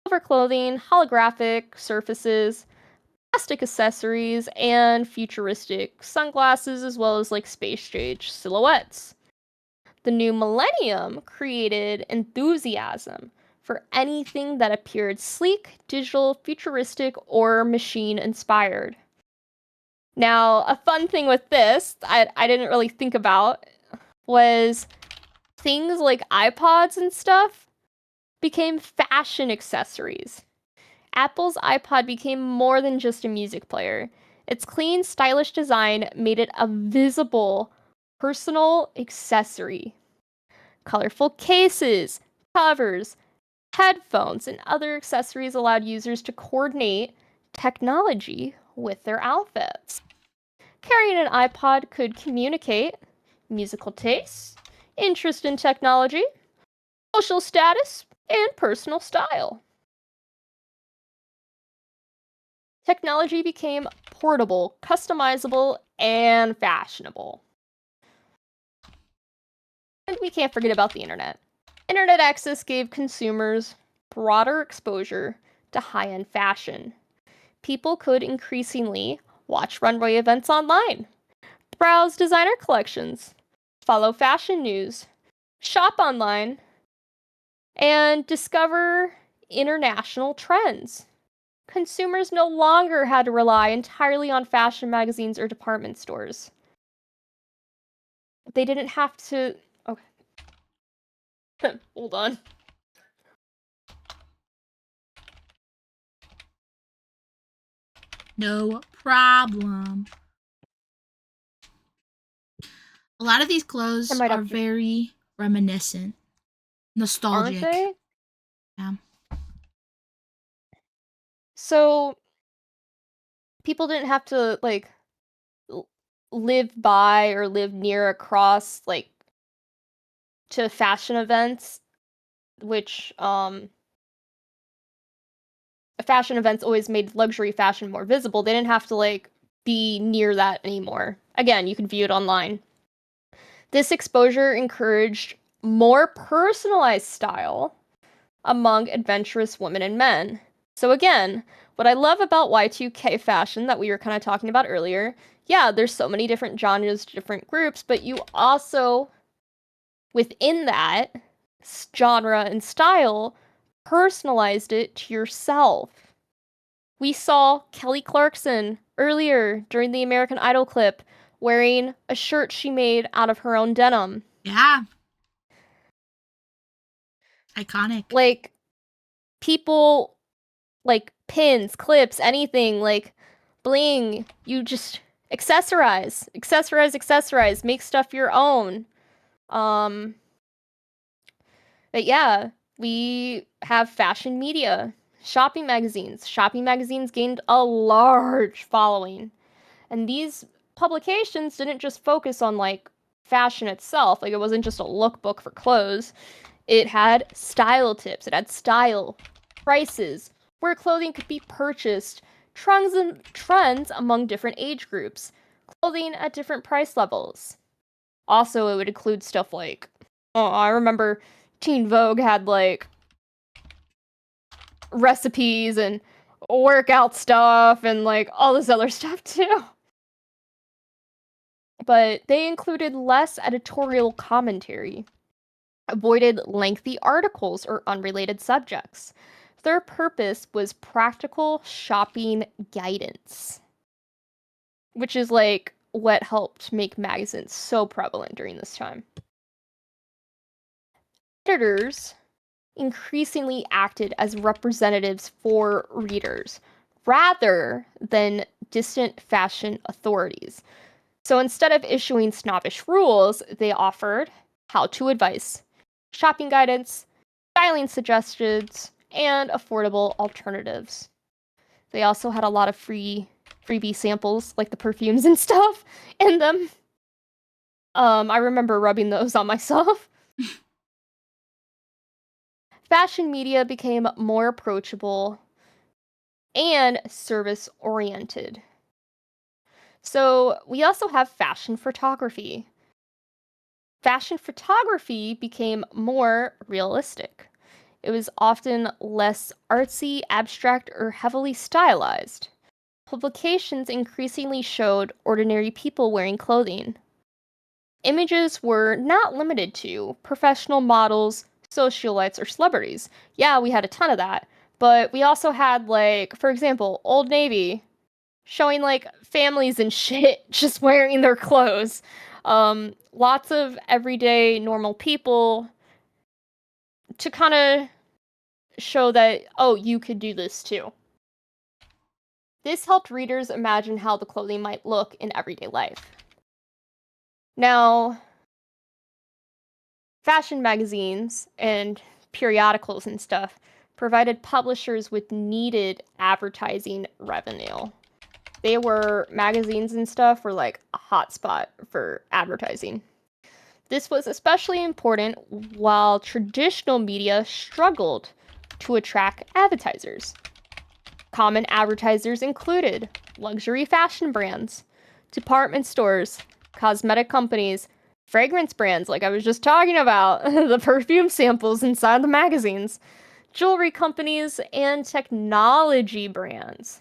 silver clothing, holographic surfaces, plastic accessories, and futuristic sunglasses, as well as like space age silhouettes. The new millennium created enthusiasm for anything that appeared sleek, digital, futuristic, or machine inspired. Now, a fun thing with this I didn't really think about was things like iPods and stuff became fashion accessories. Apple's iPod became more than just a music player. Its clean, stylish design made it a visible, personal accessory. Colorful cases, covers, headphones, and other accessories allowed users to coordinate technology with their outfits. Carrying an iPod could communicate musical tastes, interest in technology, social status, and personal style. Technology became portable, customizable, and fashionable. And we can't forget about the internet. Internet access gave consumers broader exposure to high-end fashion. People could increasingly watch runway events online, browse designer collections, follow fashion news, shop online, and discover international trends. Consumers no longer had to rely entirely on fashion magazines or department stores. They didn't have to... Okay. Hold on. No problem. A lot of these clothes are very reminiscent. Nostalgic. Aren't they? Yeah. So, people didn't have to, like, live by or live near across, like, to fashion events, which, fashion events always made luxury fashion more visible. They didn't have to, like, be near that anymore. Again, you can view it online. This exposure encouraged more personalized style among adventurous women and men. So again, what I love about Y2K fashion that we were kind of talking about earlier, yeah, there's so many different genres, different groups, but you also, within that genre and style, personalized it to yourself. We saw Kelly Clarkson earlier during the American Idol clip wearing a shirt she made out of her own denim. Yeah. Iconic. Like, people, like, pins, clips, anything, like, bling, you just accessorize, make stuff your own. But yeah, we have fashion media, shopping magazines. Shopping magazines gained a large following. And these publications didn't just focus on, like, fashion itself. Like, it wasn't just a lookbook for clothes. It had style tips. It had style, prices, where clothing could be purchased, trends among different age groups, clothing at different price levels. Also, it would include stuff like, I remember Teen Vogue had, like, recipes and workout stuff and, like, all this other stuff too. But they included less editorial commentary, avoided lengthy articles or unrelated subjects. Their purpose was practical shopping guidance, which is, like, what helped make magazines so prevalent during this time. Editors increasingly acted as representatives for readers, rather than distant fashion authorities. So instead of issuing snobbish rules, they offered how-to advice, shopping guidance, styling suggestions, and affordable alternatives. They also had a lot of freebie samples, like the perfumes and stuff, in them. I remember rubbing those on myself. Fashion media became more approachable and service-oriented. So we also have fashion photography. Fashion photography became more realistic. It was often less artsy, abstract, or heavily stylized. Publications increasingly showed ordinary people wearing clothing. Images were not limited to professional models, socialites, or celebrities. Yeah, we had a ton of that. But we also had, like, for example, Old Navy showing, like, families and shit just wearing their clothes. Lots of everyday normal people to kind of show that, oh, you could do this too. This helped readers imagine how the clothing might look in everyday life. Now, fashion magazines and periodicals and stuff provided publishers with needed advertising revenue. Magazines and stuff were like a hotspot for advertising. This was especially important while traditional media struggled to attract advertisers. Common advertisers included luxury fashion brands, department stores, cosmetic companies, fragrance brands like I was just talking about, the perfume samples inside the magazines, jewelry companies, and technology brands.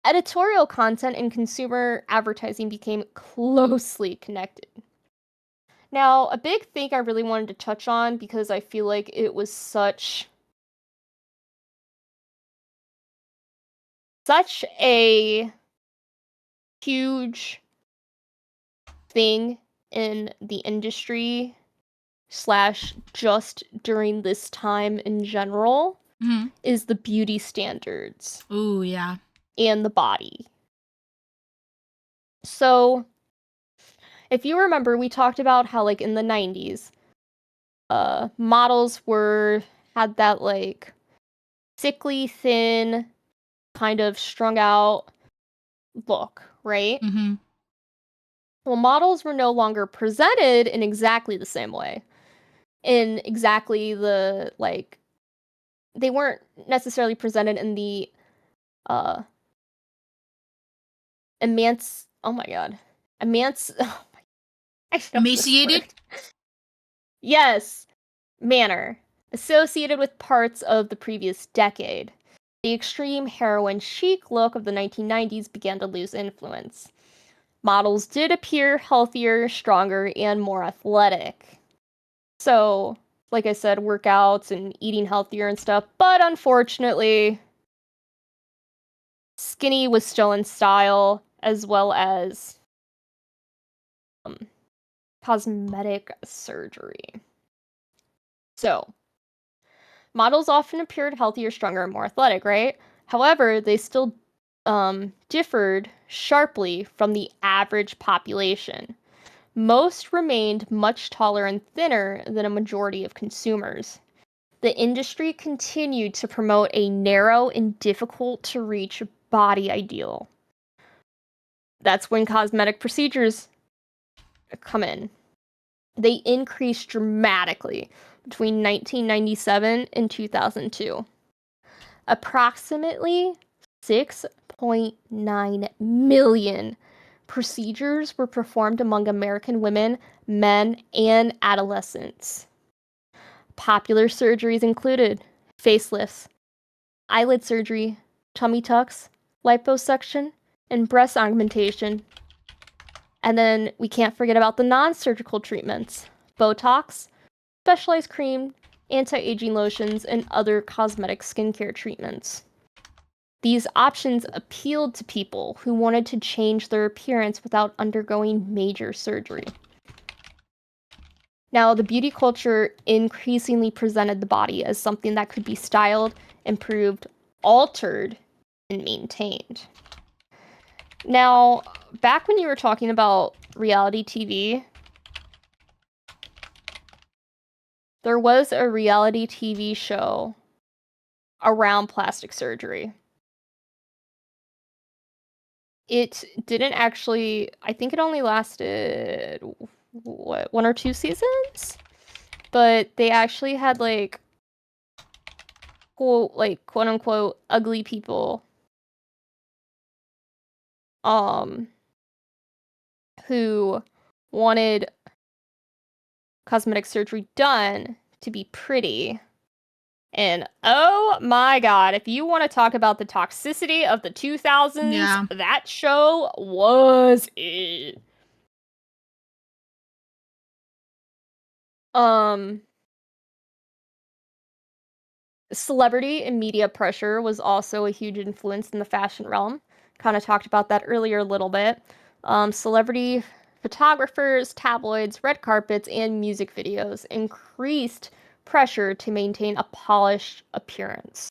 Editorial content and consumer advertising became closely connected. Now, a big thing I really wanted to touch on because I feel like it was such a huge thing in the industry / just during this time in general is the beauty standards. Ooh, yeah. And the body. So, if you remember, we talked about how, like, in the 90s, models had that, like, sickly, thin, kind of strung out look, right? Mm-hmm. Well, models were no longer presented in exactly the same way. In exactly the, like, they weren't necessarily presented in the, emaciated? Yes, manner, associated with parts of the previous decade. The extreme heroin chic look of the 1990s began to lose influence. Models did appear healthier, stronger, and more athletic. So, like I said, workouts and eating healthier and stuff, but unfortunately, skinny was still in style, as well as cosmetic surgery. So, models often appeared healthier, stronger, and more athletic, right? However, they still differed sharply from the average population. Most remained much taller and thinner than a majority of consumers. The industry continued to promote a narrow and difficult to reach body ideal. That's when cosmetic procedures come in. They increased dramatically between 1997 and 2002. Approximately 6.9 million procedures were performed among American women, men, and adolescents. Popular surgeries included facelifts, eyelid surgery, tummy tucks, liposuction, and breast augmentation. And then we can't forget about the non-surgical treatments: Botox, specialized cream, anti-aging lotions, and other cosmetic skincare treatments. These options appealed to people who wanted to change their appearance without undergoing major surgery. Now, the beauty culture increasingly presented the body as something that could be styled, improved, altered, and maintained. Now, back when you were talking about reality TV, there was a reality TV show around plastic surgery. It didn't actually, I think it only lasted, what, 1 or 2 seasons? But they actually had, like, quote unquote, ugly people, who wanted cosmetic surgery done to be pretty. And oh my god, if you want to talk about the toxicity of the 2000s, Yeah. that show was it. Celebrity and media pressure was also a huge influence in the fashion realm. Kind of talked about that earlier a little bit. Celebrity photographers, tabloids, red carpets, and music videos increased pressure to maintain a polished appearance.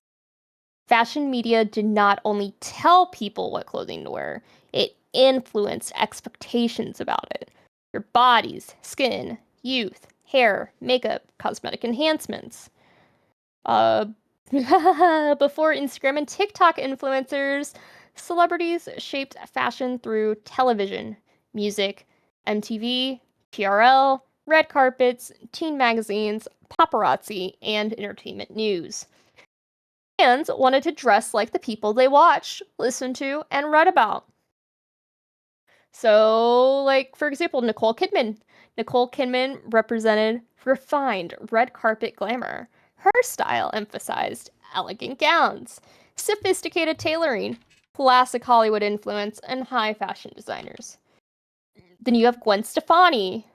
Fashion media did not only tell people what clothing to wear, it influenced expectations about it. Your bodies, skin, youth, hair, makeup, cosmetic enhancements. Before Instagram and TikTok influencers, celebrities shaped fashion through television, music, MTV, TRL, red carpets, teen magazines, paparazzi, and entertainment news. Fans wanted to dress like the people they watched, listened to, and read about. So, like, for example, Nicole Kidman. Nicole Kidman represented refined red carpet glamour. Her style emphasized elegant gowns, sophisticated tailoring, classic Hollywood influence, and high fashion designers. Then you have Gwen Stefani.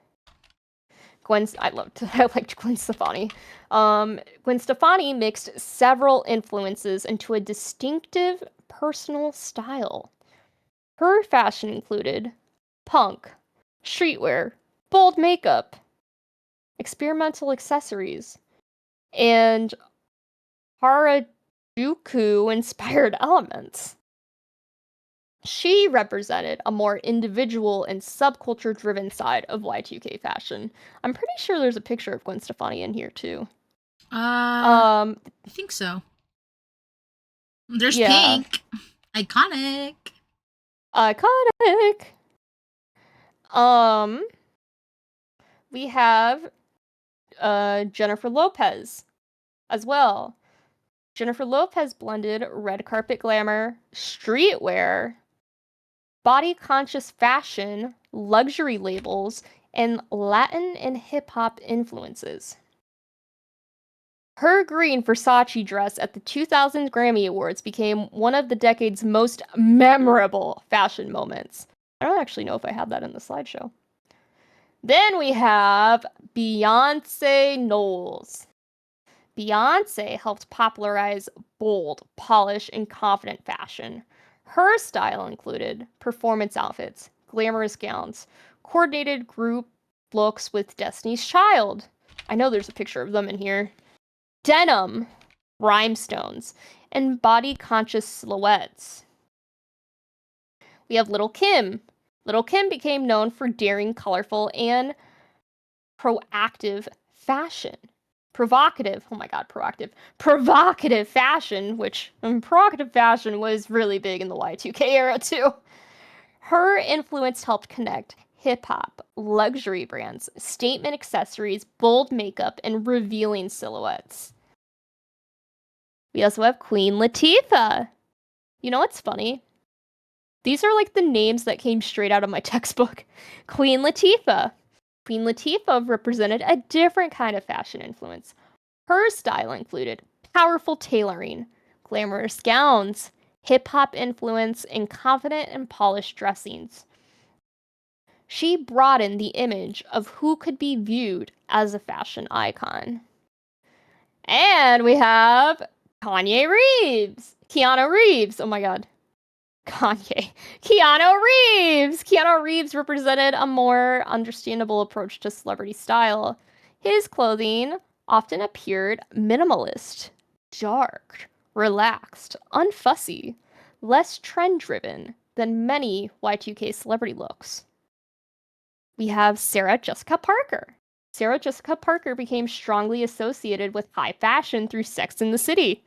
I liked Gwen Stefani. Gwen Stefani mixed several influences into a distinctive personal style. Her fashion included punk, streetwear, bold makeup, experimental accessories, and Harajuku-inspired elements. She represented a more individual and subculture-driven side of Y2K fashion. I'm pretty sure there's a picture of Gwen Stefani in here too. I think so. There's Pink. Iconic. We have Jennifer Lopez as well. Jennifer Lopez blended red carpet glamour, streetwear, body-conscious fashion, luxury labels, and Latin and hip-hop influences. Her green Versace dress at the 2000 Grammy Awards became one of the decade's most memorable fashion moments. I don't actually know if I have that in the slideshow. Then we have Beyonce Knowles. Beyonce helped popularize bold, polished, and confident fashion. Her style included performance outfits, glamorous gowns, coordinated group looks with Destiny's Child. I know there's a picture of them in here. Denim, rhinestones, and body-conscious silhouettes. We have Lil' Kim. Lil' Kim became known for daring, colorful, and provocative fashion, which provocative fashion was really big in the Y2K era too. Her influence helped connect hip-hop, luxury brands, statement accessories, bold makeup, and revealing silhouettes. We also have Queen Latifah. You know what's funny? These are like the names that came straight out of my textbook. Queen Latifah. Queen Latifah represented a different kind of fashion influence. Her style included powerful tailoring, glamorous gowns, hip-hop influence, and confident and polished dressings. She broadened the image of who could be viewed as a fashion icon. And we have Keanu Reeves. Oh my god. Keanu Reeves! Keanu Reeves represented a more understandable approach to celebrity style. His clothing often appeared minimalist, dark, relaxed, unfussy, less trend-driven than many Y2K celebrity looks. We have Sarah Jessica Parker. Sarah Jessica Parker became strongly associated with high fashion through Sex and the City.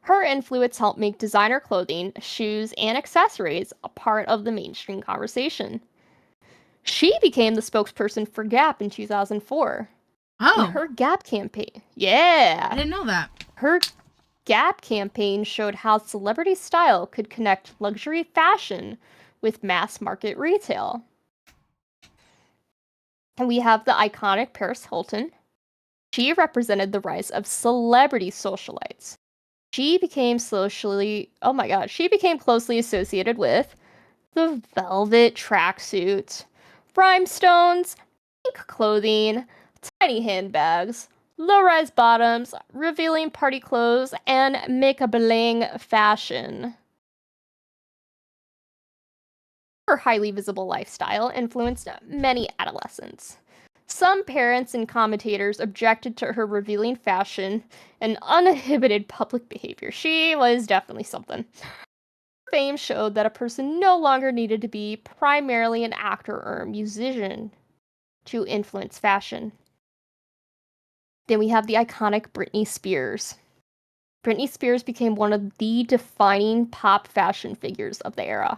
Her influence helped make designer clothing, shoes, and accessories a part of the mainstream conversation. She became the spokesperson for Gap in 2004. Oh. And her Gap campaign. Yeah. I didn't know that. Her Gap campaign showed how celebrity style could connect luxury fashion with mass market retail. And we have the iconic Paris Hilton. She represented the rise of celebrity socialites. She became closely associated with the velvet tracksuit, rhinestones, pink clothing, tiny handbags, low-rise bottoms, revealing party clothes, and make-a-bling fashion. Her highly visible lifestyle influenced many adolescents. Some parents and commentators objected to her revealing fashion and uninhibited public behavior. She was definitely something. Her fame showed that a person no longer needed to be primarily an actor or a musician to influence fashion. Then we have the iconic Britney Spears. Britney Spears became one of the defining pop fashion figures of the era.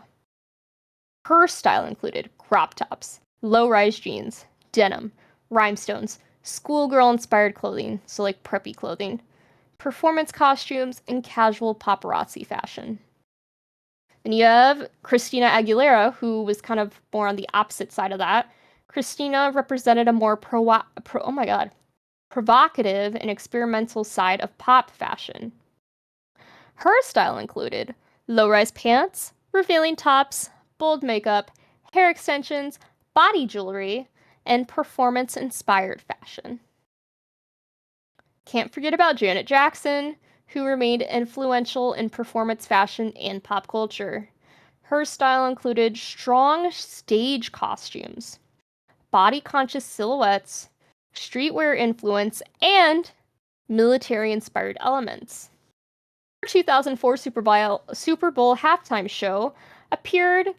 Her style included crop tops, low-rise jeans, denim, rhinestones, schoolgirl-inspired clothing, so like preppy clothing, performance costumes, and casual paparazzi fashion. Then you have Christina Aguilera, who was kind of more on the opposite side of that. Christina represented a more provocative and experimental side of pop fashion. Her style included low-rise pants, revealing tops, bold makeup, hair extensions, body jewelry, and performance-inspired fashion. Can't forget about Janet Jackson, who remained influential in performance fashion and pop culture. Her style included strong stage costumes, body-conscious silhouettes, streetwear influence, and military-inspired elements. Her 2004 Super Bowl halftime show appeared...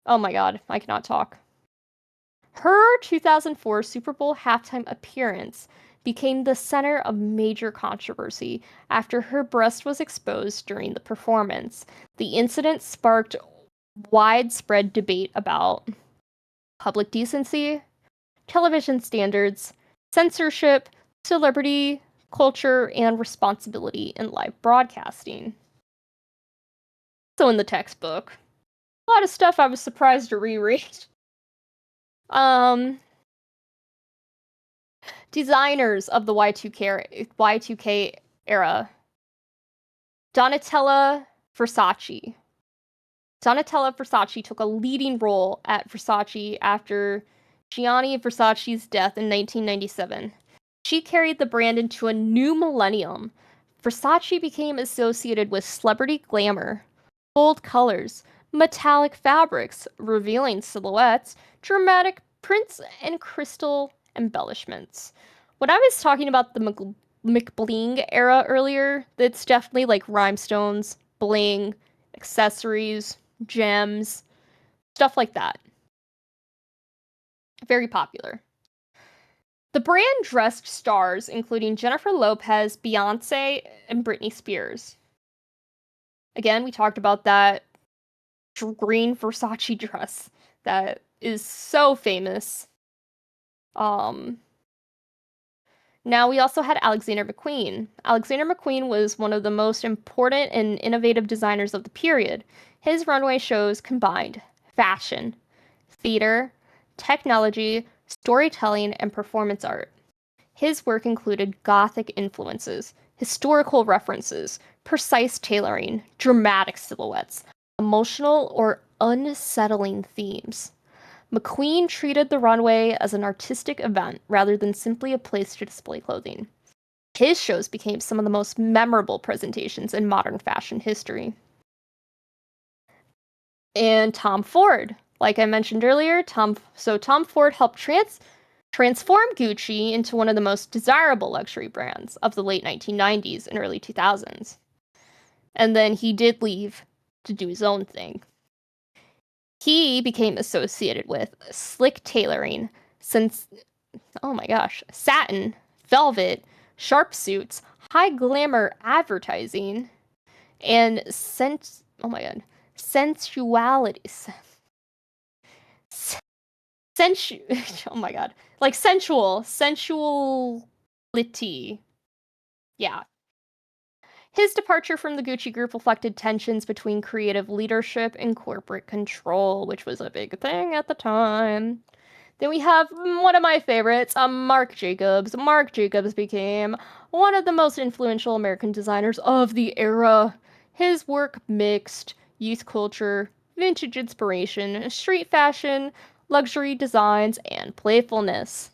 Oh my god, I cannot talk. Her 2004 Super Bowl halftime appearance became the center of major controversy after her breast was exposed during the performance. The incident sparked widespread debate about public decency, television standards, censorship, celebrity culture, and responsibility in live broadcasting. So in the textbook, a lot of stuff I was surprised to reread. Designers of the Y2K era. Donatella Versace. Donatella Versace took a leading role at Versace after Gianni Versace's death in 1997. She carried the brand into a new millennium. Versace became associated with celebrity glamour, bold colors, metallic fabrics, revealing silhouettes, dramatic prints, and crystal embellishments. When I was talking about the McBling era earlier, it's definitely like rhinestones, bling, accessories, gems, stuff like that. Very popular. The brand dressed stars including Jennifer Lopez, Beyonce, and Britney Spears. Again, we talked about that green Versace dress that is so famous. Now we also had Alexander McQueen. Alexander McQueen was one of the most important and innovative designers of the period. His runway shows combined fashion, theater, technology, storytelling, and performance art. His work included Gothic influences, historical references, precise tailoring, dramatic silhouettes, emotional or unsettling themes. McQueen treated the runway as an artistic event rather than simply a place to display clothing. His shows became some of the most memorable presentations in modern fashion history. And Tom Ford. Like I mentioned earlier, Tom Ford helped transform Gucci into one of the most desirable luxury brands of the late 1990s and early 2000s. And then he did leave to do his own thing. He became associated with slick tailoring, satin, velvet, sharp suits, high glamour advertising, and sensuality. Sensuality. Yeah. His departure from the Gucci group reflected tensions between creative leadership and corporate control, which was a big thing at the time. Then we have one of my favorites, Marc Jacobs. Marc Jacobs became one of the most influential American designers of the era. His work mixed youth culture, vintage inspiration, street fashion, luxury designs, and playfulness.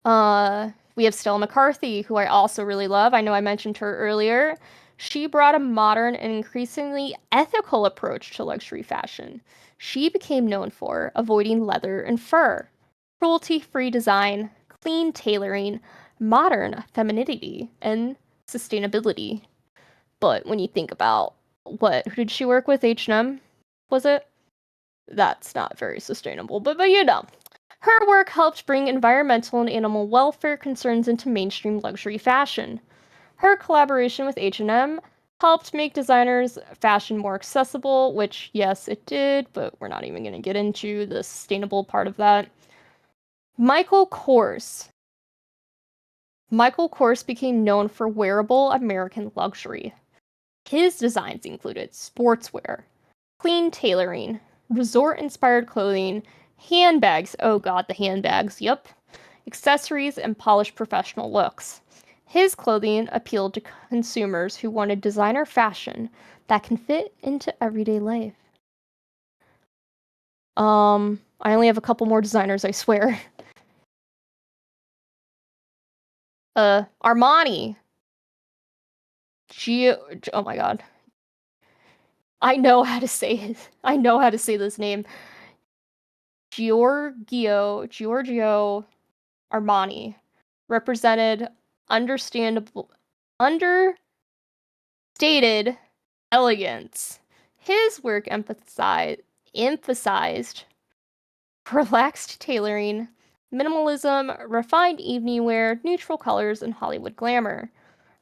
We have Stella McCarthy, who I also really love. I know I mentioned her earlier. She brought a modern and increasingly ethical approach to luxury fashion. She became known for avoiding leather and fur, cruelty-free design, clean tailoring, modern femininity, and sustainability. But when you think about who did she work with? H&M, was it? That's not very sustainable, but you know. Her work helped bring environmental and animal welfare concerns into mainstream luxury fashion. Her collaboration with H&M helped make designers' fashion more accessible, which, yes, it did, but we're not even going to get into the sustainable part of that. Michael Kors. Michael Kors became known for wearable American luxury. His designs included sportswear, clean tailoring, resort-inspired clothing, handbags, oh god, the handbags, yep, accessories, and polished professional looks. His clothing appealed to consumers who wanted designer fashion that can fit into everyday life. I only have a couple more designers, I swear. Armani. Oh my god. I know how to say this name. Giorgio Armani represented understated elegance. His work emphasized relaxed tailoring, minimalism, refined evening wear, neutral colors, and Hollywood glamour.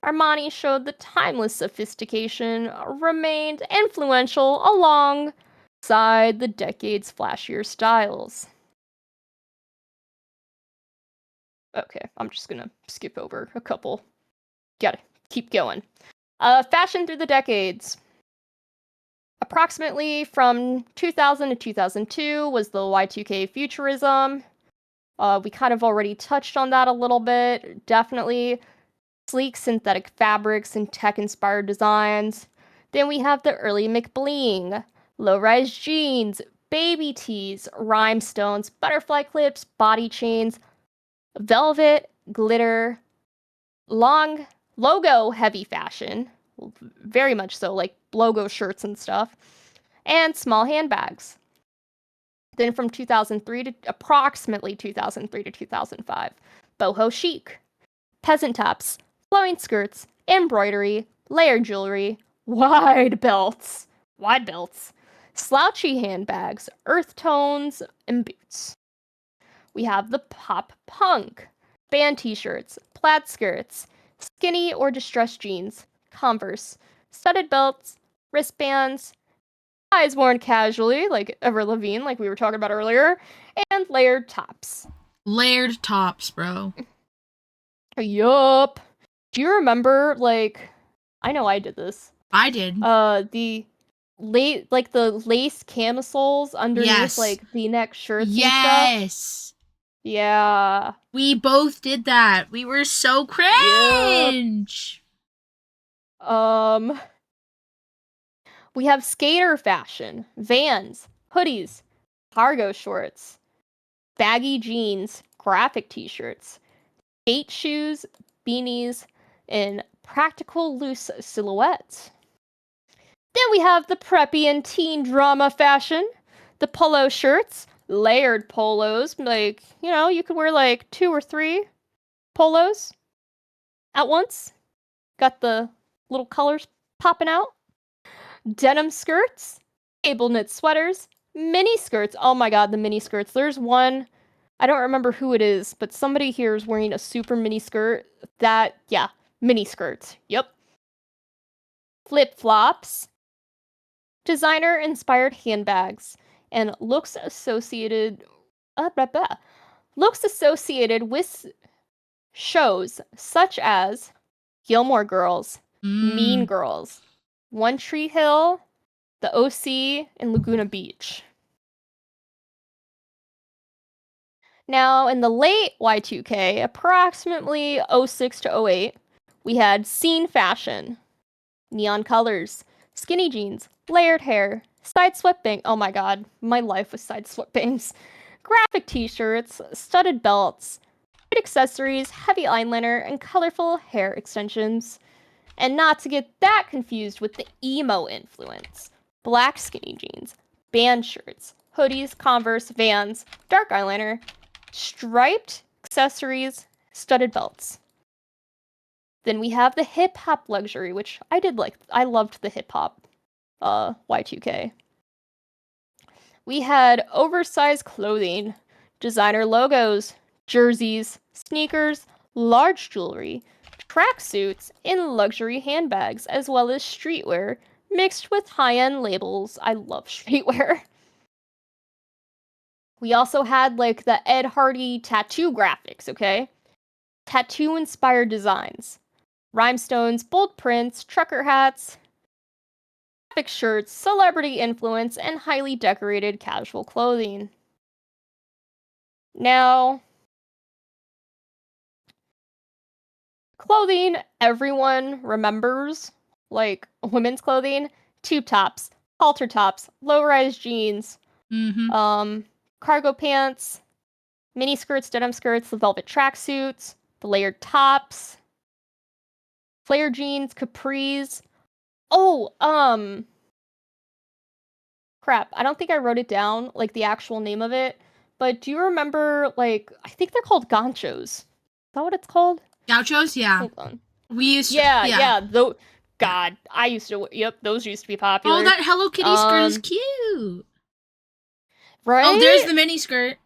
Armani showed that timeless sophistication remained influential alongside the decade's flashier styles. Okay, I'm just gonna skip over a couple. Gotta keep going. Fashion through the decades. Approximately from 2000 to 2002 was the Y2K futurism. We kind of already touched on that a little bit. Definitely sleek synthetic fabrics and tech-inspired designs. Then we have the early McBling, low-rise jeans, baby tees, rhinestones, butterfly clips, body chains, velvet, glitter, long logo heavy fashion, very much so, like logo shirts and stuff, and small handbags. Then from 2003 to approximately 2003 to 2005, boho chic, peasant tops, flowing skirts, embroidery, layered jewelry, wide belts, slouchy handbags, earth tones, and boots. We have the pop punk, band t-shirts, plaid skirts, skinny or distressed jeans, Converse, studded belts, wristbands, ties worn casually, like Avril Lavigne, like we were talking about earlier, and layered tops. Layered tops, bro. Yup. Do you remember, like, I know I did this. I did. The lace camisoles underneath, like, V-neck shirts and stuff. Yes. Yeah. We both did that. We were so cringe. Yep. We have skater fashion, Vans, hoodies, cargo shorts, baggy jeans, graphic t-shirts, skate shoes, beanies, and practical loose silhouettes. Then we have the preppy and teen drama fashion, the polo shirts, layered polos, like, you know, you could wear like 2 or 3 polos at once. Got the little colors popping out. Denim skirts, cable knit sweaters, mini skirts. Oh my god, the mini skirts. There's one, I don't remember who it is, but somebody here is wearing a super mini skirt. Yeah, mini skirts. Yep. Flip-flops, designer-inspired handbags, and looks associated with shows such as Gilmore Girls, Mean Girls, One Tree Hill, The OC, and Laguna Beach. Now, in the late Y2K, approximately 06 to 08, we had scene fashion, neon colors, skinny jeans, layered hair, side sweatbang. Oh my god, my life was side sweatbangs. Graphic t-shirts, studded belts, accessories, heavy eyeliner, and colorful hair extensions. And not to get that confused with the emo influence. Black skinny jeans, band shirts, hoodies, Converse, Vans, dark eyeliner, striped accessories, studded belts. Then we have the hip-hop luxury, which I did like. I loved the hip-hop Y2K. We had oversized clothing, designer logos, jerseys, sneakers, large jewelry, tracksuits, and luxury handbags, as well as streetwear, mixed with high-end labels. I love streetwear. We also had, like, the Ed Hardy tattoo graphics, okay? Tattoo-inspired designs. Rhinestones, bold prints, trucker hats, graphic shirts, celebrity influence, and highly decorated casual clothing. Now, clothing everyone remembers, like women's clothing, tube tops, halter tops, low-rise jeans, cargo pants, mini skirts, denim skirts, the velvet tracksuits, the layered tops, flare jeans, capris. Oh, crap. I don't think I wrote it down, like the actual name of it. But do you remember, like, I think they're called ganchos. Is that what it's called? Gauchos, yeah. Hold on. We used to, yeah. God, I used to. Yep, those used to be popular. Oh, that Hello Kitty skirt is cute. Right? Oh, there's the mini skirt.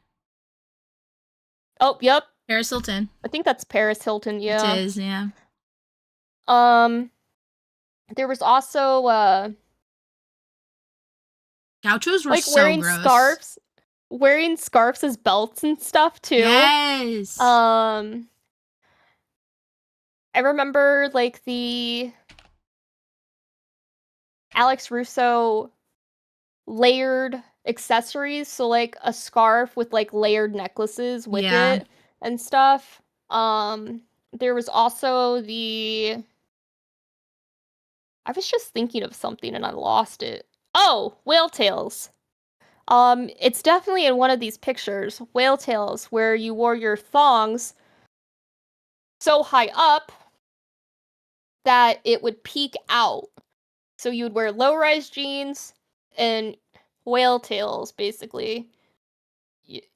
Oh, yep. Paris Hilton. I think that's Paris Hilton. Yeah, it is. Yeah. There was also Gauchos were like so wearing gross. wearing scarves as belts and stuff too. Yes. I remember like the Alex Russo layered accessories, so like a scarf with like layered necklaces with it and stuff. There was also I was just thinking of something and I lost it. Oh, whale tails. It's definitely in one of these pictures, whale tails, where you wore your thongs so high up that it would peek out. So you would wear low-rise jeans and whale tails, basically.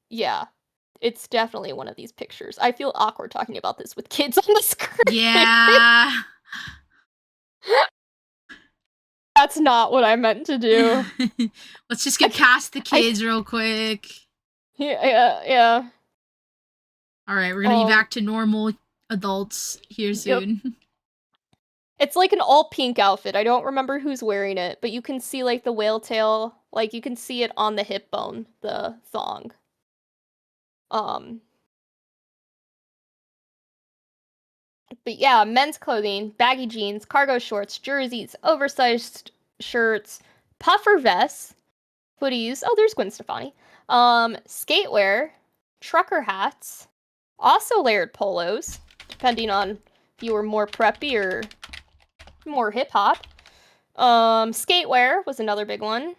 Yeah, it's definitely one of these pictures. I feel awkward talking about this with kids on the screen. Yeah. That's not what I meant to do. Let's just get past the kids real quick. Yeah. All right, we're gonna be back to normal adults here soon. Yep. It's like an all pink outfit. I don't remember who's wearing it, but you can see like the whale tail, like you can see it on the hip bone, the thong. But yeah, men's clothing, baggy jeans, cargo shorts, jerseys, oversized shirts, puffer vests, hoodies. Oh, there's Gwen Stefani. Skatewear, trucker hats, also layered polos, depending on if you were more preppy or more hip hop. Skatewear was another big one.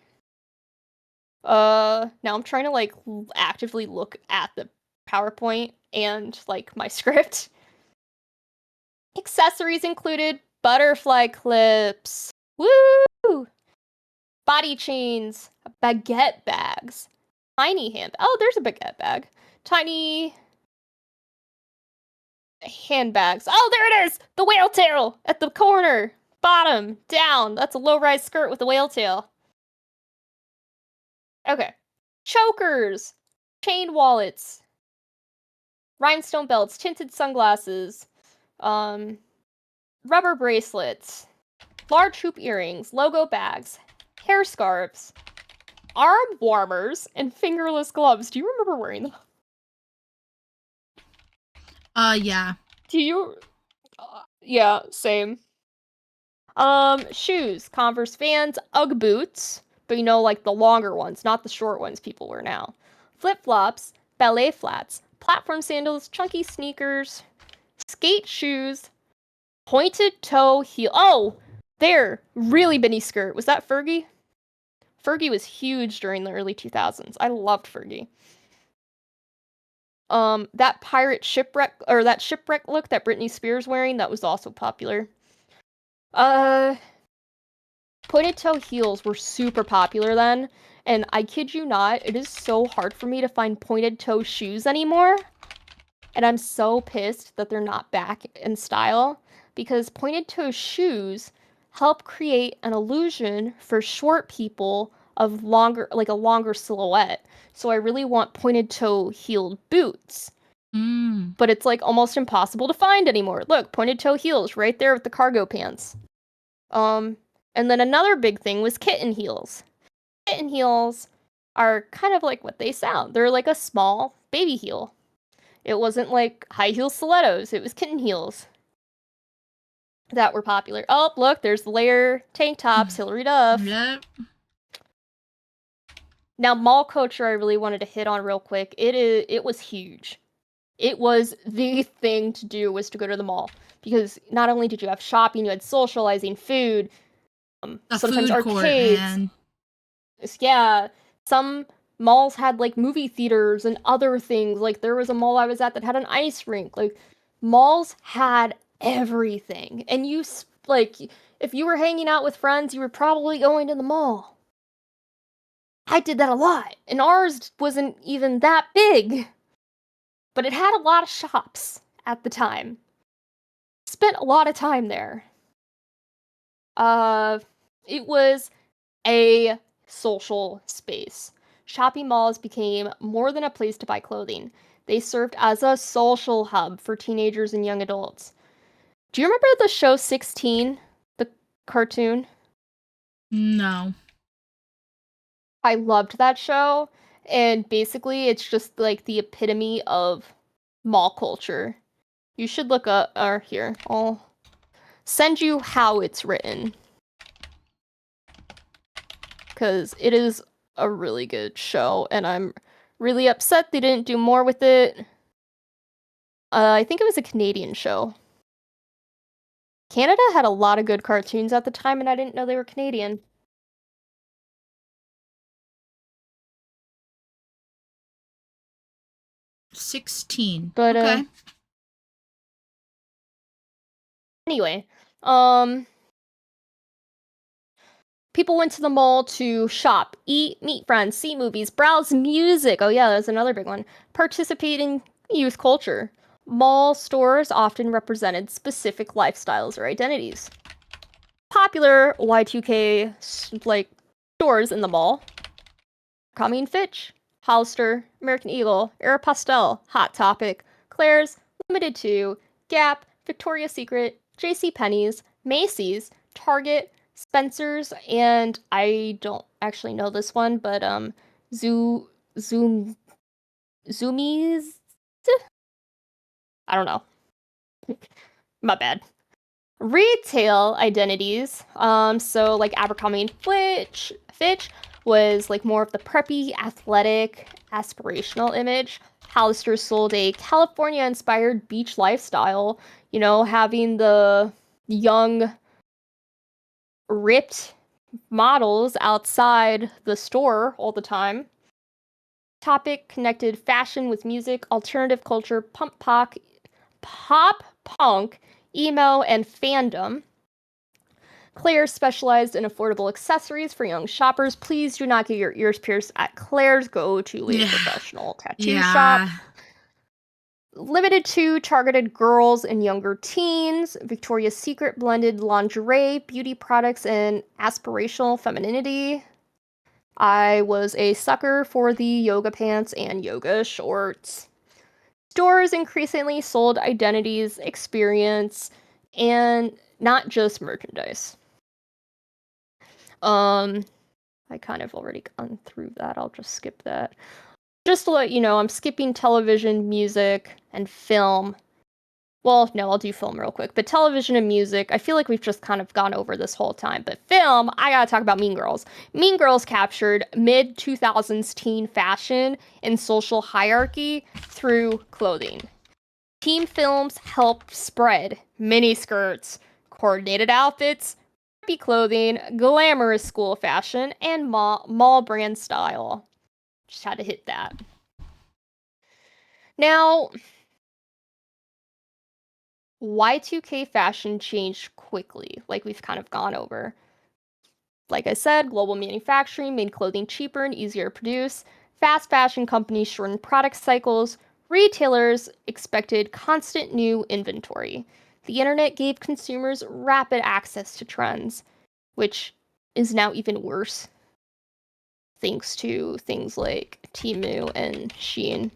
Now I'm trying to like actively look at the PowerPoint and like my script. Accessories included butterfly clips, woo! Body chains, baguette bags, tiny oh, there's a baguette bag. Tiny handbags. Oh, there it is! The whale tail at the corner. Bottom, down. That's a low-rise skirt with a whale tail. Okay. Chokers, chain wallets, rhinestone belts, tinted sunglasses, rubber bracelets, large hoop earrings, logo bags, hair scarves, arm warmers, and fingerless gloves. Do you remember wearing them? Yeah. Do you? Yeah, same. Shoes, Converse Vans, Ugg boots, but you know, like the longer ones, not the short ones people wear now. Flip-flops, ballet flats, platform sandals, chunky sneakers, skate shoes, pointed toe heel. Oh, there, really mini skirt. Was that Fergie? Fergie was huge during the early 2000s. I loved Fergie. That pirate shipwreck, or that shipwreck look that Britney Spears wearing, that was also popular. Pointed toe heels were super popular then, and I kid you not, it is so hard for me to find pointed toe shoes anymore. And I'm so pissed that they're not back in style, because pointed toe shoes help create an illusion for short people of longer, like a longer silhouette. So I really want pointed toe heeled boots. But it's like almost impossible to find anymore. Look, pointed toe heels right there with the cargo pants. And then another big thing was kitten heels. Kitten heels are kind of like what they sound. They're like a small baby heel. It wasn't like high heel stilettos. It was kitten heels that were popular. Oh, look, there's the layer tank tops, Hilary Duff. Yep. Now, mall culture I really wanted to hit on real quick. It was huge. It was the thing to do, was to go to the mall. Because not only did you have shopping, you had socializing, food, sometimes food court, arcades. man. Yeah, some malls had like movie theaters and other things. Like there was a mall I was at that had an ice rink. Like malls had everything. And like if you were hanging out with friends, you were probably going to the mall. I did that a lot. And ours wasn't even that big. But it had a lot of shops at the time. Spent a lot of time there. It was a social space. Shopping malls became more than a place to buy clothing. They served as a social hub for teenagers and young adults. Do you remember the show 16, the cartoon? No. I loved that show, and basically it's just like the epitome of mall culture. You should look up, or here, I'll send you how it's written. Because it is a really good show, and I'm really upset they didn't do more with it. I think it was a Canadian show. Canada had a lot of good cartoons at the time, and I didn't know they were Canadian. $16. But, okay. Anyway, people went to the mall to shop, eat, meet friends, see movies, browse music. Oh yeah, that's another big one. Participate in youth culture. Mall stores often represented specific lifestyles or identities. Popular Y2K like stores in the mall: Abercrombie & Fitch, Hollister, American Eagle, Aeropostale, Hot Topic, Claire's, Limited Too, Gap, Victoria's Secret, JCPenney's, Macy's, Target, Spencer's, and I don't actually know this one, but Zoomies. I don't know. My bad. Retail identities. So like Abercrombie and Fitch was like more of the preppy, athletic, aspirational image. Hollister sold a California-inspired beach lifestyle, you know, having the young, ripped models outside the store all the time. Topic connected fashion with music, alternative culture, pop punk, emo, and fandom. Claire's specialized in affordable accessories for young shoppers. Please do not get your ears pierced at Claire's. Go to a professional tattoo shop. Limited to targeted girls and younger teens, Victoria's Secret blended lingerie, beauty products, and aspirational femininity. I was a sucker for the yoga pants and yoga shorts. Stores increasingly sold identities, experience, and not just merchandise. I kind of already gone through that. I'll just skip that. Just to let you know, I'm skipping television, music, and film. Well, no, I'll do film real quick. But television and music, I feel like we've just kind of gone over this whole time. But film, I gotta talk about Mean Girls. Mean Girls captured mid-2000s teen fashion and social hierarchy through clothing. Teen films helped spread miniskirts, coordinated outfits, preppy clothing, glamorous school fashion, and mall brand style. Just had to hit that. Now, Y2K fashion changed quickly, like we've kind of gone over. Like I said, global manufacturing made clothing cheaper and easier to produce. Fast fashion companies shortened product cycles. Retailers expected constant new inventory. The internet gave consumers rapid access to trends, which is now even worse thanks to things like Temu and Shein,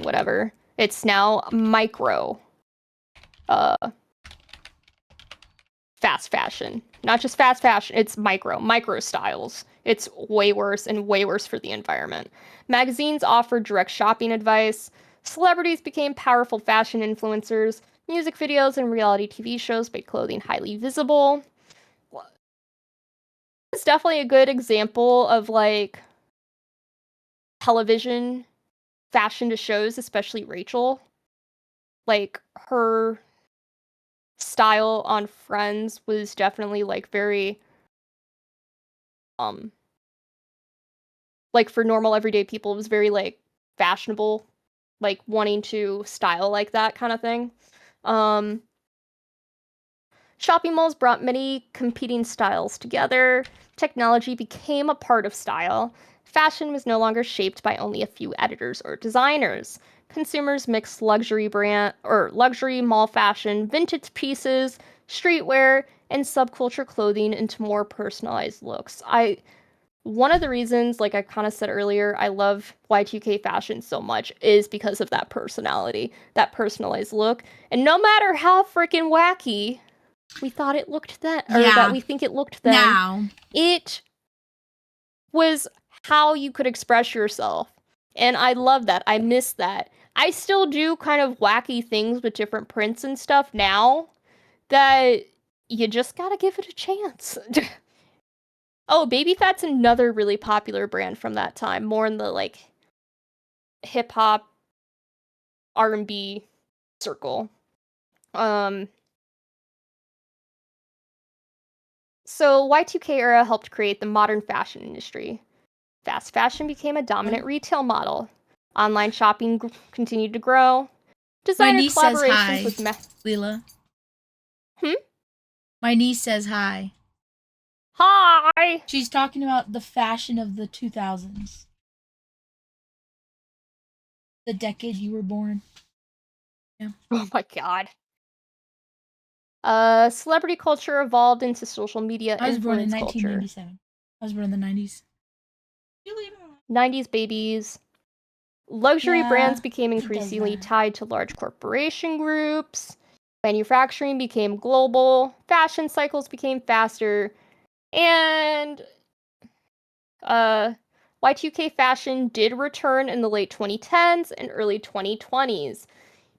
whatever. It's now micro fast fashion. Not just fast fashion, it's micro styles. It's way worse and way worse for the environment. Magazines offered direct shopping advice. Celebrities became powerful fashion influencers. Music videos and reality TV shows made clothing highly visible. It's definitely a good example of like television fashion to shows, especially Rachel. Like her style on Friends was definitely like very like for normal everyday people, it was very like fashionable, like wanting to style like that kind of thing. Shopping malls brought many competing styles together. Technology became a part of style. Fashion was no longer shaped by only a few editors or designers. Consumers mixed luxury mall fashion, vintage pieces, streetwear, and subculture clothing into more personalized looks. One of the reasons, like I kind of said earlier, I love Y2K fashion so much is because of that personality, that personalized look. And no matter how freaking wacky we thought it looked then, or that we think it looked then, it was how you could express yourself. And I love that. I miss that. I still do kind of wacky things with different prints and stuff now that you just gotta give it a chance. Oh, Baby Fat's another really popular brand from that time, more in the like hip hop R&B circle. So Y2K era helped create the modern fashion industry. Fast fashion became a dominant retail model. Online shopping continued to grow. Designer My niece says collaborations hi, with Lila. My niece says hi. Hi! She's talking about the fashion of the 2000s. The decade you were born. Yeah. Oh my god. Celebrity culture evolved into social media I was born in influence culture. 1997. I was born in the 90s. 90s babies. Luxury brands became increasingly tied to large corporation groups. Manufacturing became global. Fashion cycles became faster. And Y2K fashion did return in the late 2010s and early 2020s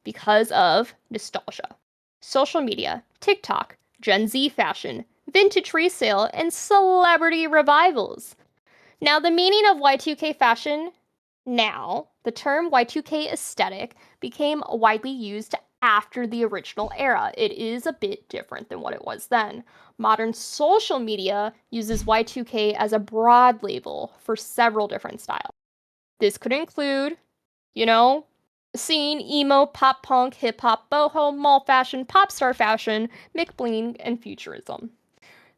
because of nostalgia, social media, TikTok, Gen Z fashion, vintage resale, and celebrity revivals. Now, the meaning of Y2K fashion now, the term Y2K aesthetic became widely used after the original era. It is a bit different than what it was then. Modern social media uses Y2K as a broad label for several different styles. This could include, scene, emo, pop punk, hip hop, boho, mall fashion, pop star fashion, McBling, and futurism.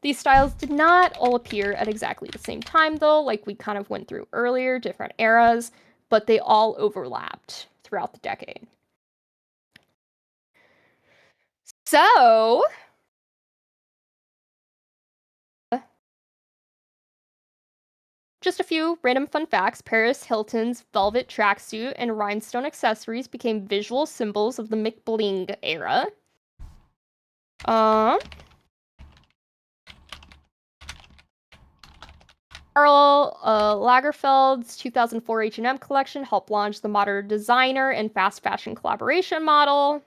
These styles did not all appear at exactly the same time, though, like we kind of went through earlier, different eras, but they all overlapped throughout the decade. So, just a few random fun facts. Paris Hilton's velvet tracksuit and rhinestone accessories became visual symbols of the McBling era. Karl Lagerfeld's 2004 H&M collection helped launch the modern designer and fast fashion collaboration model.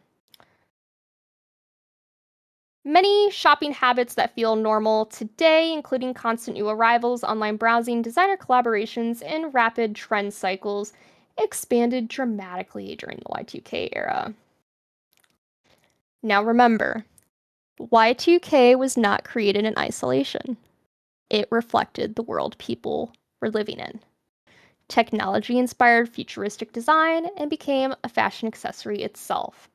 Many shopping habits that feel normal today, including constant new arrivals, online browsing, designer collaborations, and rapid trend cycles, expanded dramatically during the Y2K era. Now remember, Y2K was not created in isolation. It reflected the world people were living in. Technology inspired futuristic design and became a fashion accessory itself.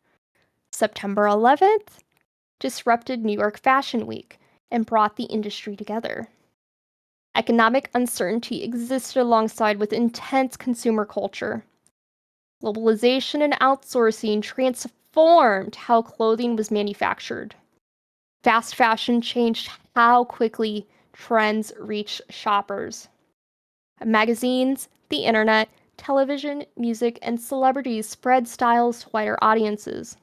September 11th disrupted New York Fashion Week and brought the industry together. Economic uncertainty existed alongside with intense consumer culture. Globalization and outsourcing transformed how clothing was manufactured. Fast fashion changed how quickly trends reach shoppers. Magazines, the internet, television, music, and celebrities spread styles to wider audiences.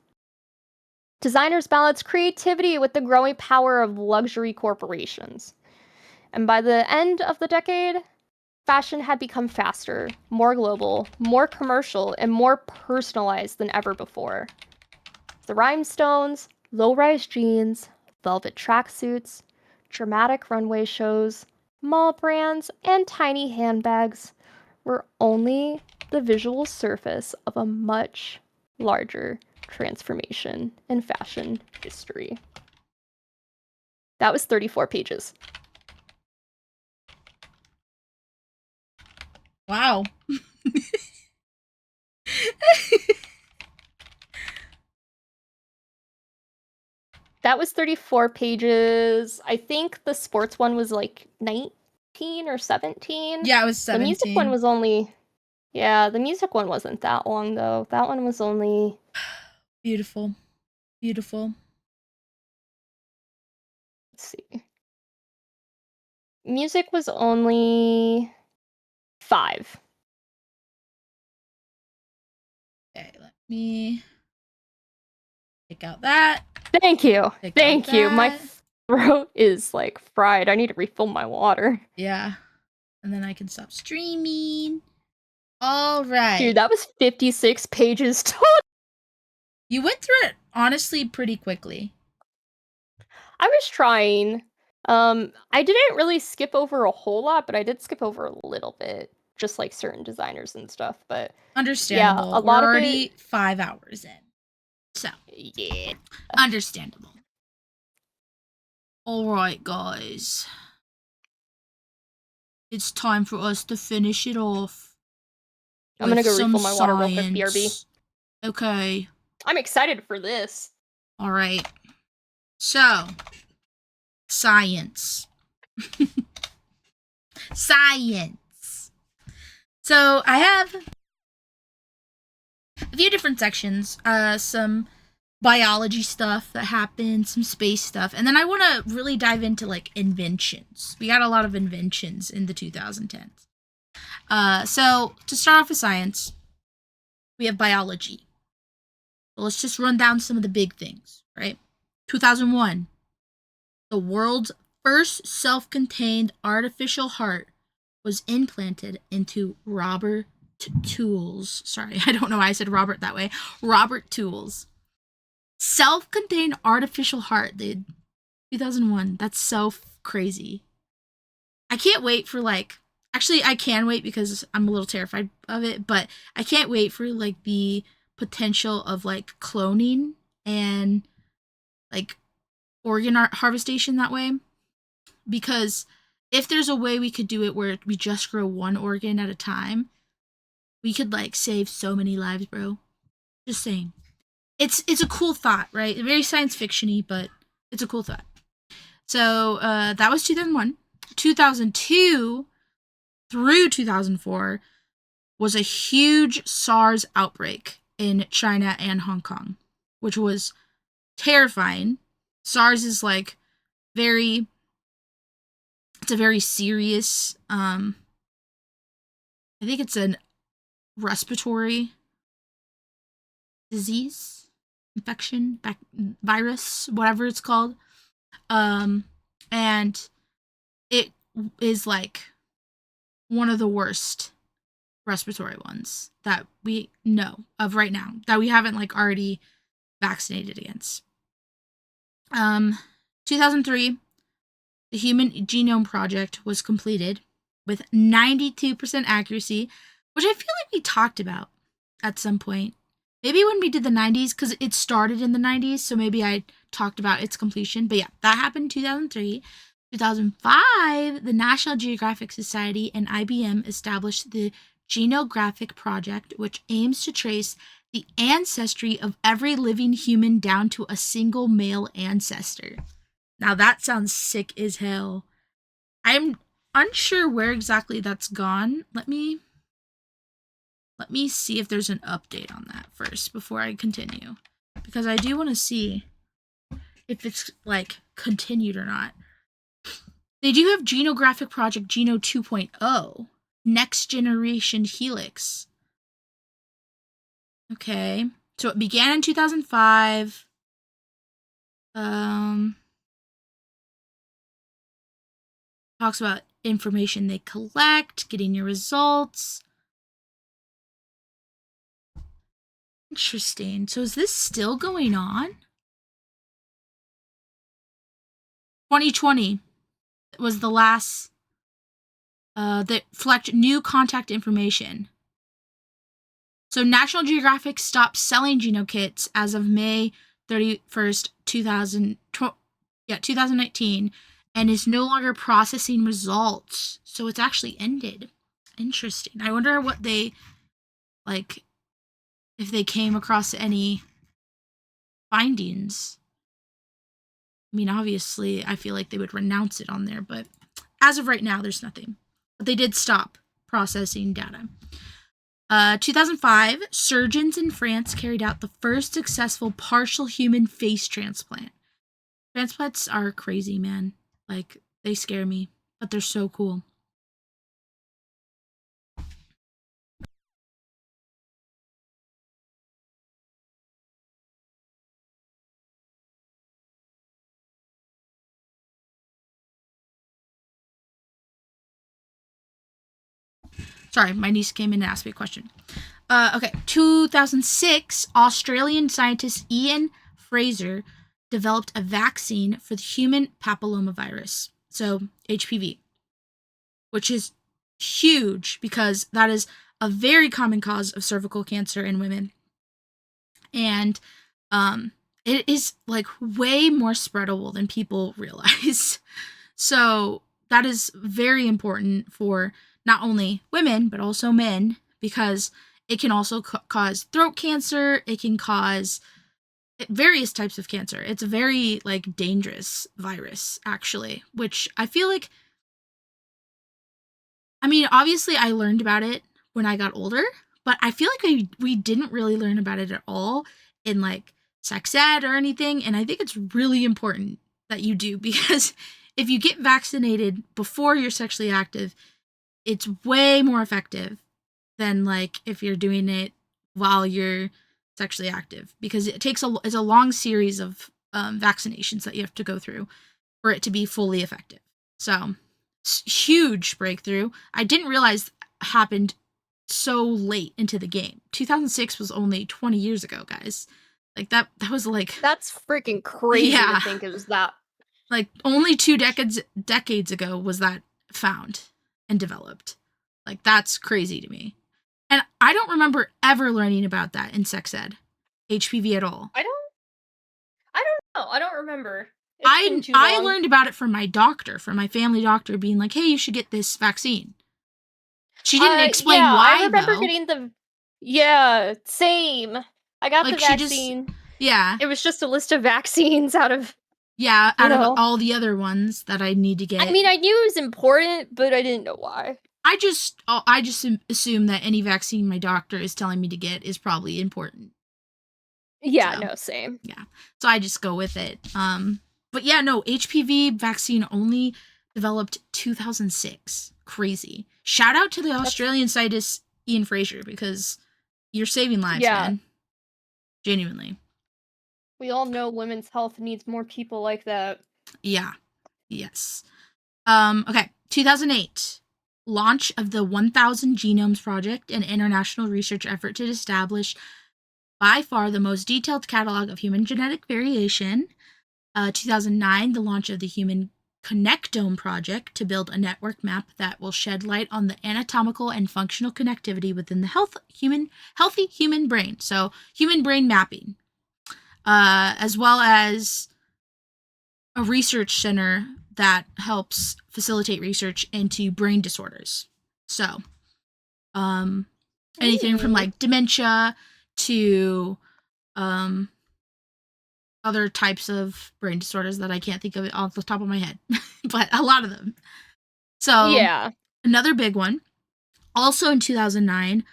Designers balanced creativity with the growing power of luxury corporations. And by the end of the decade, fashion had become faster, more global, more commercial, and more personalized than ever before. The rhinestones, low-rise jeans, velvet tracksuits, dramatic runway shows, mall brands, and tiny handbags were only the visual surface of a much larger transformation in fashion history. That was 34 pages. Wow. That was 34 pages. I think the sports one was like 19 or 17. Yeah, it was 17. The music one was only... Yeah, the music one wasn't that long, though. That one was only... Beautiful. Beautiful. Let's see. Music was only 5. Okay, let me take out that. Thank you. Thank you. My that. throat is like fried. I need to refill my water. Yeah. And then I can stop streaming. All right. Dude, that was 56 pages total. You went through it, honestly, pretty quickly. I was trying. I didn't really skip over a whole lot, but I did skip over a little bit. Just like certain designers and stuff, but... Understandable. Yeah, a lot We're of already it... 5 hours in. So. Yeah. Understandable. Alright, guys. It's time for us to finish it off. I'm gonna go refill my water real quick, BRB. Okay. I'm excited for this. Alright. So. Science. Science. So, I have a few different sections. Some biology stuff that happened, some space stuff, and then I want to really dive into like inventions. We got a lot of inventions in the 2010s. So to start off with science, we have biology. So let's just run down some of the big things, right? 2001, the world's first self-contained artificial heart was implanted into Robert Tools. Sorry, I don't know why I said Robert that way. Robert Tools. Self-contained artificial heart, dude. 2001. That's so crazy. I can't wait for like... Actually, I can wait because I'm a little terrified of it, but I can't wait for like the potential of like cloning and like organ harvestation that way. Because if there's a way we could do it where we just grow one organ at a time, we could like save so many lives, bro. Just saying. It's a cool thought, right? Very science fiction-y, but it's a cool thought. So that was 2001. 2002 through 2004, was a huge SARS outbreak in China and Hong Kong, which was terrifying. SARS is like it's a very serious, I think it's a respiratory disease, infection, virus, whatever it's called. And it is like one of the worst respiratory ones that we know of right now, that we haven't like already vaccinated against. 2003, the Human Genome Project was completed with 92% accuracy, which I feel like we talked about at some point. Maybe when we did the 90s, because it started in the 90s, so maybe I talked about its completion. But yeah, that happened in 2003. 2005, the National Geographic Society and IBM established the Genographic Project, which aims to trace the ancestry of every living human down to a single male ancestor. Now that sounds sick as hell. I'm unsure where exactly that's gone. Let me see if there's an update on that first before I continue, because I do want to see if it's like continued or not. They do have Genographic Project Geno 2.0, Next Generation Helix. Okay, so it began in 2005. Talks about information they collect, getting your results. Interesting. So is this still going on? 2020 was the last that collect new contact information. So National Geographic stopped selling GenoKits as of May 31st, 2019, and is no longer processing results. So it's actually ended. Interesting. I wonder what they, like, if they came across any findings. I mean, obviously, I feel like they would renounce it on there, but as of right now, there's nothing. But they did stop processing data. 2005, surgeons in France carried out the first successful partial human face transplant. Transplants are crazy, man. Like, they scare me, but they're so cool. Sorry, my niece came in and asked me a question. Okay, 2006, Australian scientist Ian Fraser developed a vaccine for the human papillomavirus, so HPV, which is huge because that is a very common cause of cervical cancer in women. And it is like way more spreadable than people realize. So that is very important for not only women, but also men, because it can also cause throat cancer. It can cause various types of cancer. It's a very, like, dangerous virus, actually, which I feel like, I mean, obviously I learned about it when I got older, but I feel like we didn't really learn about it at all in, like, sex ed or anything, and I think it's really important that you do, because if you get vaccinated before you're sexually active, it's way more effective than, like, if you're doing it while you're sexually active, because it's a long series of vaccinations that you have to go through for it to be fully effective. So, huge breakthrough. I didn't realize happened so late into the game. 2006 was only 20 years ago, guys. Like, that was like... That's freaking crazy to think it was that. Like, only 2 decades ago was that found and developed. Like, that's crazy to me. And I don't remember ever learning about that in sex ed. HPV at all. I don't know. I don't remember. I learned about it from my doctor, from my family doctor, being like, hey, you should get this vaccine. She didn't explain why, I remember though. getting the... Yeah, same. I got like, the vaccine. Yeah. It was just a list of vaccines out of... Yeah, out of all the other ones that I need to get. I mean, I knew it was important, but I didn't know why. I just assume that any vaccine my doctor is telling me to get is probably important. Yeah, So, no, same. Yeah. So I just go with it. But yeah, no, HPV vaccine only developed 2006. Crazy. Shout out to the Australian scientist Ian Fraser, because you're saving lives, man. Genuinely. We all know women's health needs more people like that. Yeah. Yes. Okay. 2008. Launch of the 1000 Genomes Project, an international research effort to establish by far the most detailed catalog of human genetic variation. 2009, the launch of the Human Connectome Project to build a network map that will shed light on the anatomical and functional connectivity within the healthy human brain. So, human brain mapping, as well as a research center that helps facilitate research into brain disorders. So, anything from like dementia to other types of brain disorders that I can't think of it off the top of my head, but a lot of them. So, yeah. Another big one. Also in 2009,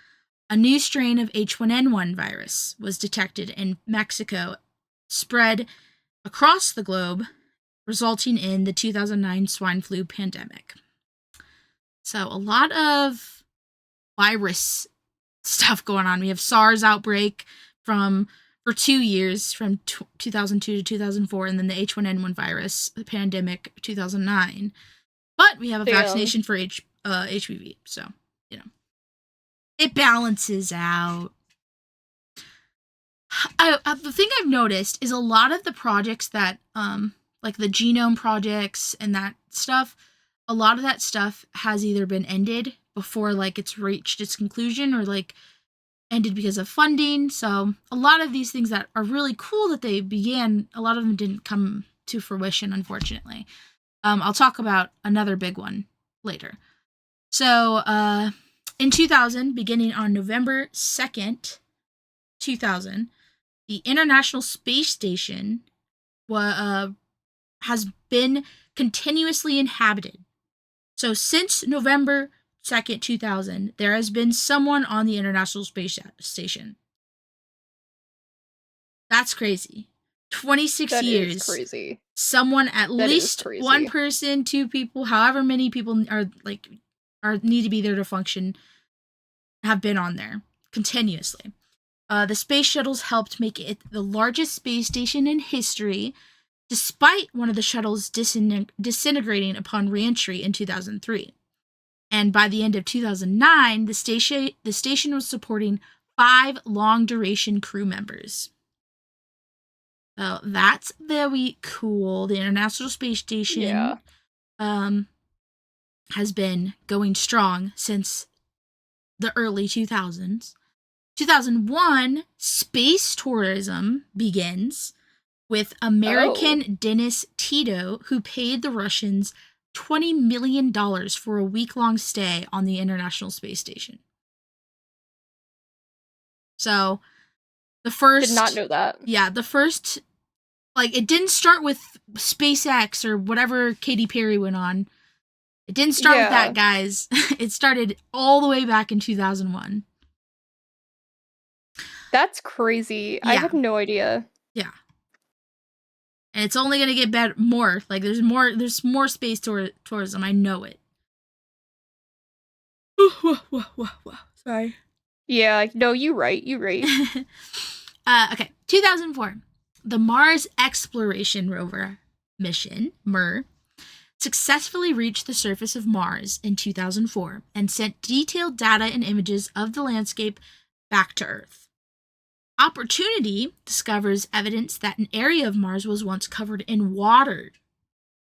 a new strain of H1N1 virus was detected in Mexico, spread across the globe, resulting in the 2009 swine flu pandemic. So, a lot of virus stuff going on. We have SARS outbreak for 2 years, from 2002 to 2004, and then the H1N1 virus, the pandemic, 2009. But we have a vaccination for HPV, so, it balances out. The thing I've noticed is a lot of the projects that, like the genome projects and that stuff, a lot of that stuff has either been ended before, like, it's reached its conclusion, or, like, ended because of funding. So a lot of these things that are really cool that they began, a lot of them didn't come to fruition, unfortunately. I'll talk about another big one later. So in 2000, beginning on November 2nd, 2000, the International Space Station has been continuously inhabited. So since November 2nd, 2000, there has been someone on the International Space Station. That's crazy. 26 years. That is crazy. Someone, at least one person, 2 people, however many people are need to be there to function, have been on there continuously. The space shuttles helped make it the largest space station in history, despite one of the shuttles disintegrating upon re-entry in 2003. And by the end of 2009, the station was supporting 5 long-duration crew members. So that's very cool. The International Space Station has been going strong since the early 2000s. 2001, space tourism begins with American Dennis Tito, who paid the Russians $20 million for a week-long stay on the International Space Station. So, the first... Did not know that. Yeah, the first... Like, it didn't start with SpaceX or whatever Katy Perry went on. It didn't start with that, guys. It started all the way back in 2001. That's crazy. I had no idea. Yeah. And it's only going to get better, more. Like, there's more space tourism. I know it. Sorry. Yeah, no, you right. Okay, 2004. The Mars Exploration Rover mission, MER, successfully reached the surface of Mars in 2004 and sent detailed data and images of the landscape back to Earth. Opportunity discovers evidence that an area of Mars was once covered in water.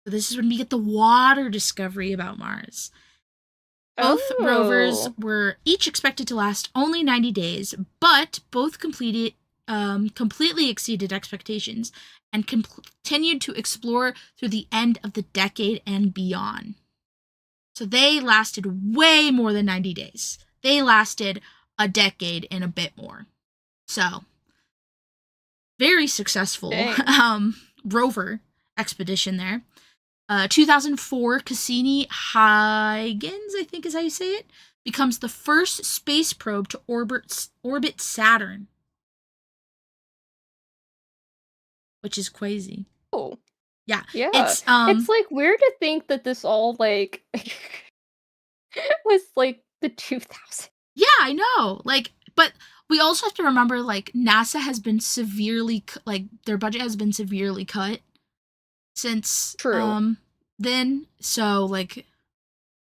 So this is when we get the water discovery about Mars. Both rovers were each expected to last only 90 days, but both completely exceeded expectations and continued to explore through the end of the decade and beyond. So they lasted way more than 90 days. They lasted a decade and a bit more. So, very successful rover expedition there. 2004, Cassini-Huygens, I think is how you say it, becomes the first space probe to orbit Saturn. Which is crazy. Oh. Yeah. Yeah. It's like weird to think that this all like was like the 2000s. Yeah, I know. Like, but we also have to remember, like, NASA has been severely, like, their budget has been severely cut since then. So, like,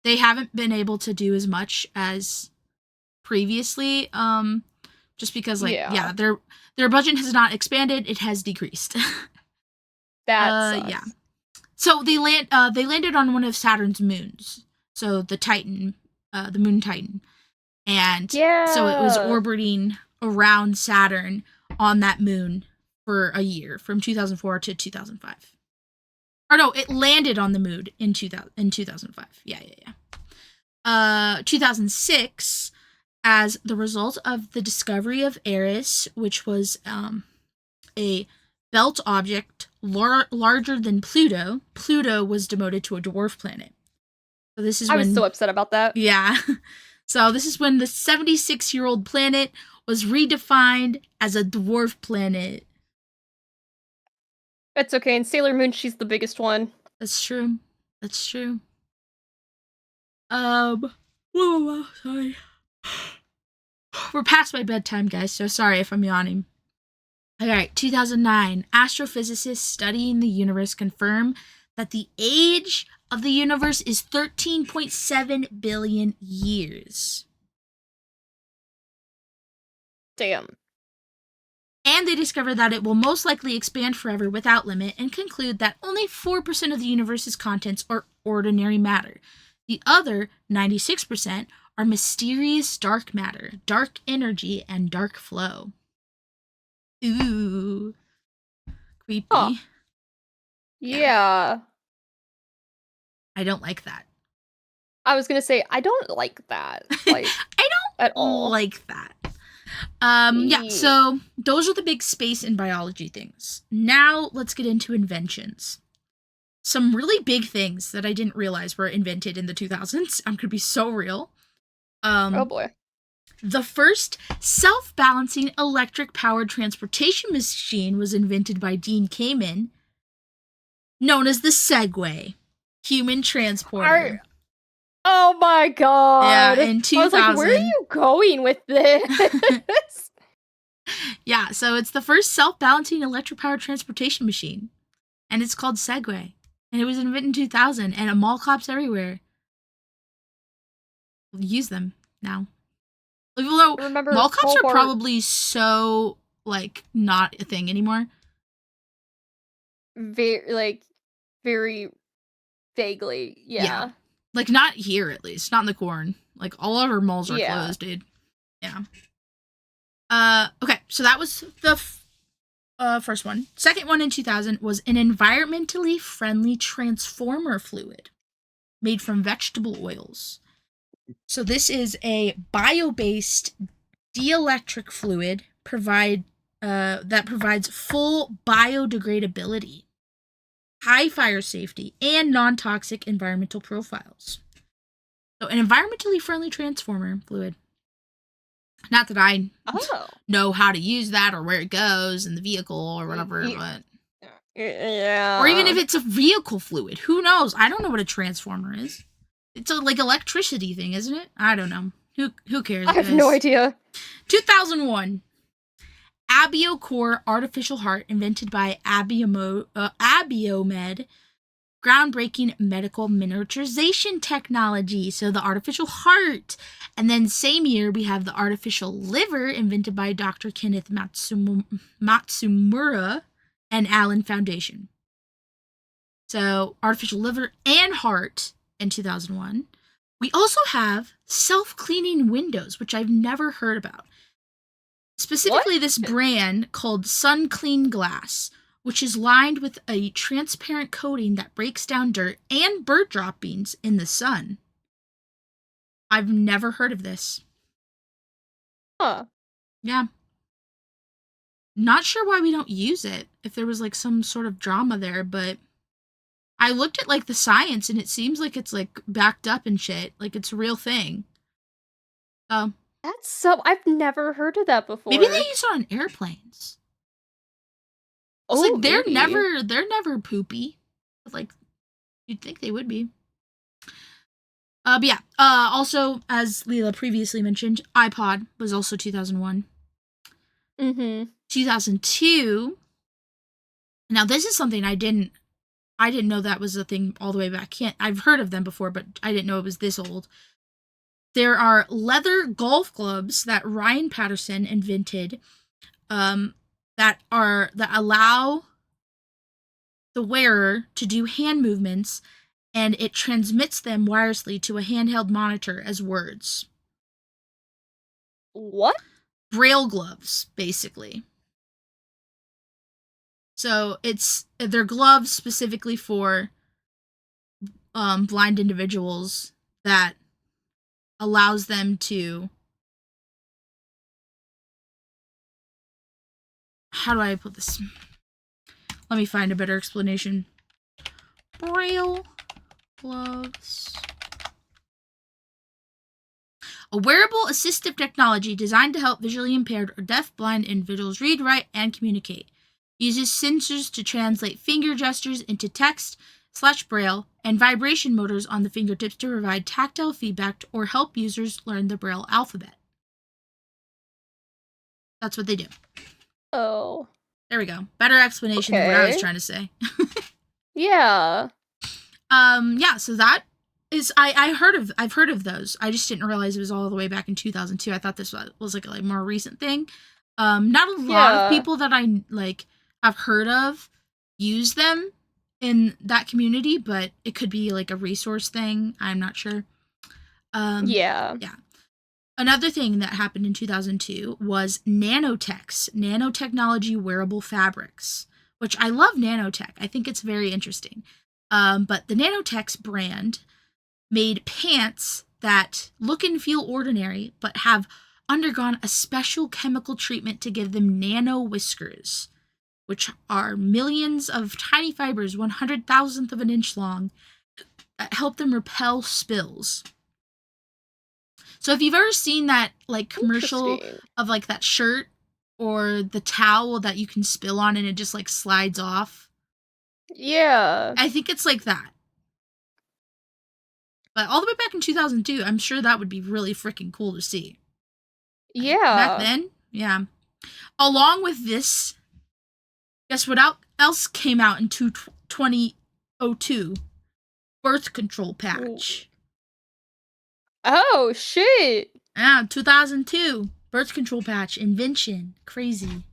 they haven't been able to do as much as previously. Just because, like, yeah, their budget has not expanded; it has decreased. That sucks. Yeah. So they landed on one of Saturn's moons. So the Titan, the moon Titan. And so it was orbiting around Saturn on that moon for a year, from 2004 to 2005. Or no, it landed on the moon in 2005. Yeah. 2006, as the result of the discovery of Eris, which was a belt object larger than Pluto. Pluto was demoted to a dwarf planet. So this is I was so upset about that. Yeah. So this is when the 76-year-old planet was redefined as a dwarf planet. It's okay. In Sailor Moon, she's the biggest one. That's true. That's true. Sorry. We're past my bedtime, guys, so sorry if I'm yawning. Alright, 2009. Astrophysicists studying the universe confirm that the age of the universe is 13.7 billion years. Damn. And they discover that it will most likely expand forever without limit, and conclude that only 4% of the universe's contents are ordinary matter. The other 96% are mysterious dark matter, dark energy, and dark flow. Ooh. Creepy. Huh. Yeah. I don't like that. I was gonna say, I don't like that. Like, I don't at all like that. Yeah, so those are the big space and biology things. Now let's get into inventions. Some really big things that I didn't realize were invented in the 2000s. I'm gonna be so real. Oh boy. The first self-balancing electric-powered transportation machine was invented by Dean Kamen, known as the Segway, human transporter. Oh my god! Yeah, in 2000. I was like, where are you going with this? Yeah, so it's the first self-balancing electric-powered transportation machine, and it's called Segway, and it was invented in 2000, and mall cops everywhere use them now. Even though mall cops are probably so, like, not a thing anymore. Very vaguely, yeah. Like, not here, at least. Not in the corn. Like, all of our malls are closed, dude. Yeah. Okay, so that was the first one. Second one in 2000 was an environmentally friendly transformer fluid made from vegetable oils. So this is a bio-based dielectric fluid that provides full biodegradability, high fire safety, and non-toxic environmental profiles. So an environmentally friendly transformer fluid. Not that I know how to use that or where it goes in the vehicle or whatever, but... Yeah. Or even if it's a vehicle fluid. Who knows? I don't know what a transformer is. It's a, like, electricity thing, isn't it? I don't know. Who cares? I have no idea. 2001. AbioCore artificial heart invented by Abiomed. Groundbreaking medical miniaturization technology. So the artificial heart. And then same year, we have the artificial liver invented by Dr. Kenneth Matsumura and Allen Foundation. So artificial liver and heart in 2001. We also have self-cleaning windows, which I've never heard about. Specifically, this brand called Sun Clean Glass, which is lined with a transparent coating that breaks down dirt and bird droppings in the sun. I've never heard of this. Huh. Yeah. Not sure why we don't use it, if there was, like, some sort of drama there, but I looked at like the science and it seems like it's like backed up and shit. Like it's a real thing. That's so I've never heard of that before. Maybe they use it on airplanes. It's like they're never poopy. Like you'd think they would be. But yeah. Also, as Lila previously mentioned, iPod was also 2001. 2002. Now this is something I didn't know that was a thing all the way back. I've heard of them before, but I didn't know it was this old. There are leather golf gloves that Ryan Patterson invented, that allow the wearer to do hand movements, and it transmits them wirelessly to a handheld monitor as words. What? Braille gloves, basically. So they're gloves specifically for blind individuals that allows them to, how do I put this? Let me find a better explanation. Braille gloves. A wearable assistive technology designed to help visually impaired or deaf-blind individuals read, write, and communicate. Uses sensors to translate finger gestures into text/braille and vibration motors on the fingertips to provide tactile feedback or help users learn the Braille alphabet. That's what they do. Oh. There we go. Better explanation than what I was trying to say. Yeah. Yeah, so that is I've heard of those. I just didn't realize it was all the way back in 2002. I thought this was like a more recent thing. Not a lot of people that I like have heard of use them in that community, but it could be like a resource thing. I'm not sure. Yeah. Another thing that happened in 2002 was nanotechnology wearable fabrics, which I love nanotech. I think it's very interesting. But the Nanotech's brand made pants that look and feel ordinary, but have undergone a special chemical treatment to give them nano whiskers, which are millions of tiny fibers, 100,000th of an inch long, that help them repel spills. So if you've ever seen that like commercial of like that shirt or the towel that you can spill on and it just like slides off. Yeah. I think it's like that. But all the way back in 2002, I'm sure that would be really freaking cool to see. Yeah. Back then, yeah. Along with this, guess what else came out in 2002? Birth control patch. Oh, shit. Yeah, 2002. Birth control patch. Invention. Crazy.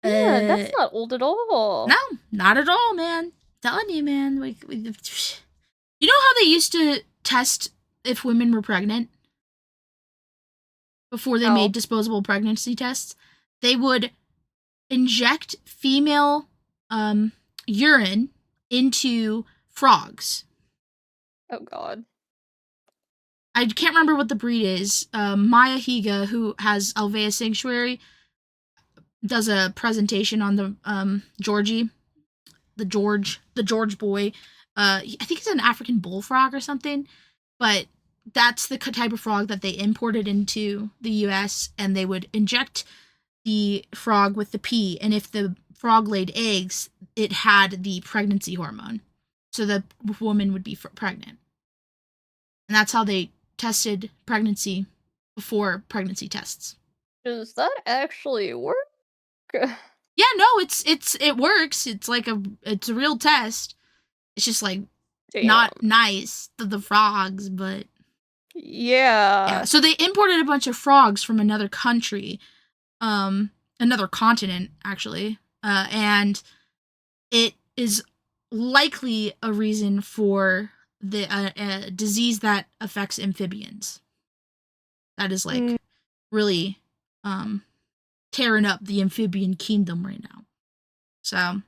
Yeah, that's not old at all. No, not at all, man. Telling you, man. You know how they used to test if women were pregnant? Before they made disposable pregnancy tests? They would inject female urine into frogs. Oh, God. I can't remember what the breed is. Maya Higa, who has Alvea Sanctuary, does a presentation on the the George boy. I think it's an African bullfrog or something, but that's the type of frog that they imported into the US, and they would inject the frog with the pee, and if the frog laid eggs, it had the pregnancy hormone, so the woman would be pregnant. And that's how they tested pregnancy before pregnancy tests. Does that actually work? Yeah, no, it works. It's like it's a real test. It's just like not nice to the frogs, but yeah. So they imported a bunch of frogs from another country, another continent actually, and it is likely a reason for the disease that affects amphibians. That is like really tearing up the amphibian kingdom right now. So,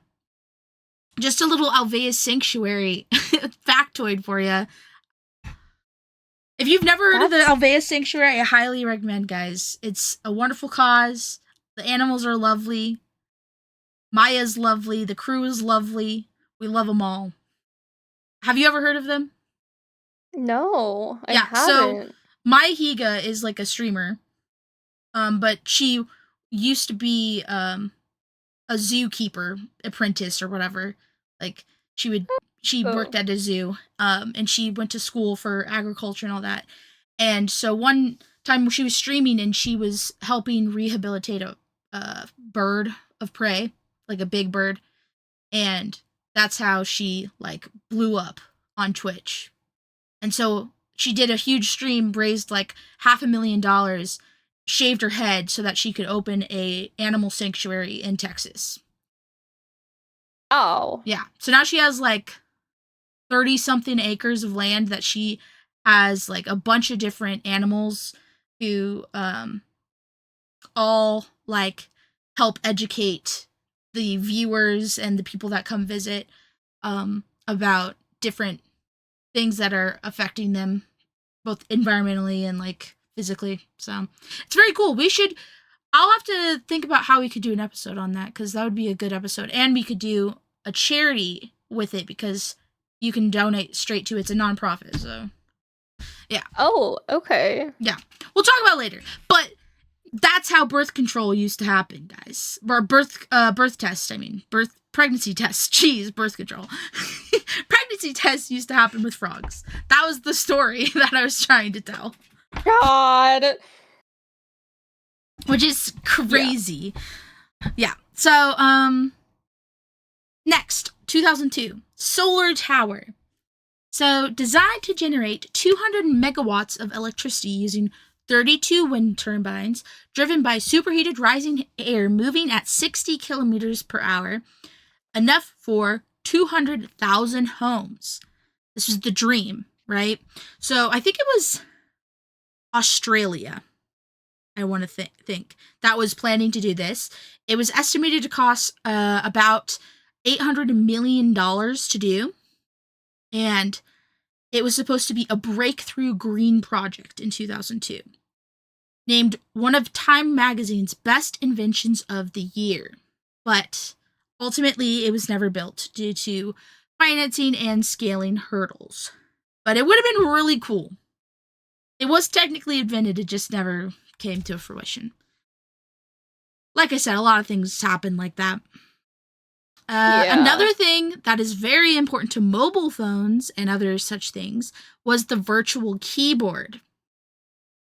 just a little Alvea Sanctuary factoid for you. If you've never heard of the Alvea Sanctuary, I highly recommend, guys. It's a wonderful cause. The animals are lovely. Maya's lovely. The crew is lovely. We love them all. Have you ever heard of them? No, I Yeah, so haven't. Maya Higa is like a streamer. But she used to be a zookeeper apprentice or whatever. Like she worked at a zoo. And she went to school for agriculture and all that. And so one time she was streaming and she was helping rehabilitate a bird of prey, like a big bird, and that's how she like blew up on Twitch. And so she did a huge stream, raised like $500,000, shaved her head so that she could open a animal sanctuary in Texas. Oh. Yeah. So now she has like 30 something acres of land that she has like a bunch of different animals who all like help educate the viewers and the people that come visit about different things that are affecting them both environmentally and like physically. So it's very cool. I'll have to think about how we could do an episode on that, because that would be a good episode. And we could do a charity with it because you can donate straight to it's a nonprofit. So yeah. Oh, okay. Yeah. We'll talk about it later. But that's how birth control used to happen, guys. Or birth tests, pregnancy tests. Jeez, birth control. Pregnancy tests used to happen with frogs. That was the story that I was trying to tell. God. Which is crazy. Yeah. So, next, 2002, solar tower. So, designed to generate 200 megawatts of electricity using 32 wind turbines driven by superheated rising air moving at 60 kilometers per hour, enough for 200,000 homes. This was the dream, right? So I think it was Australia, I want to think, that was planning to do this. It was estimated to cost about $800 million to do. And it was supposed to be a breakthrough green project in 2002. Named one of Time Magazine's best inventions of the year. But ultimately, it was never built due to financing and scaling hurdles. But it would have been really cool. It was technically invented, it just never came to fruition. Like I said, a lot of things happen like that. Another thing that is very important to mobile phones and other such things was the virtual keyboard.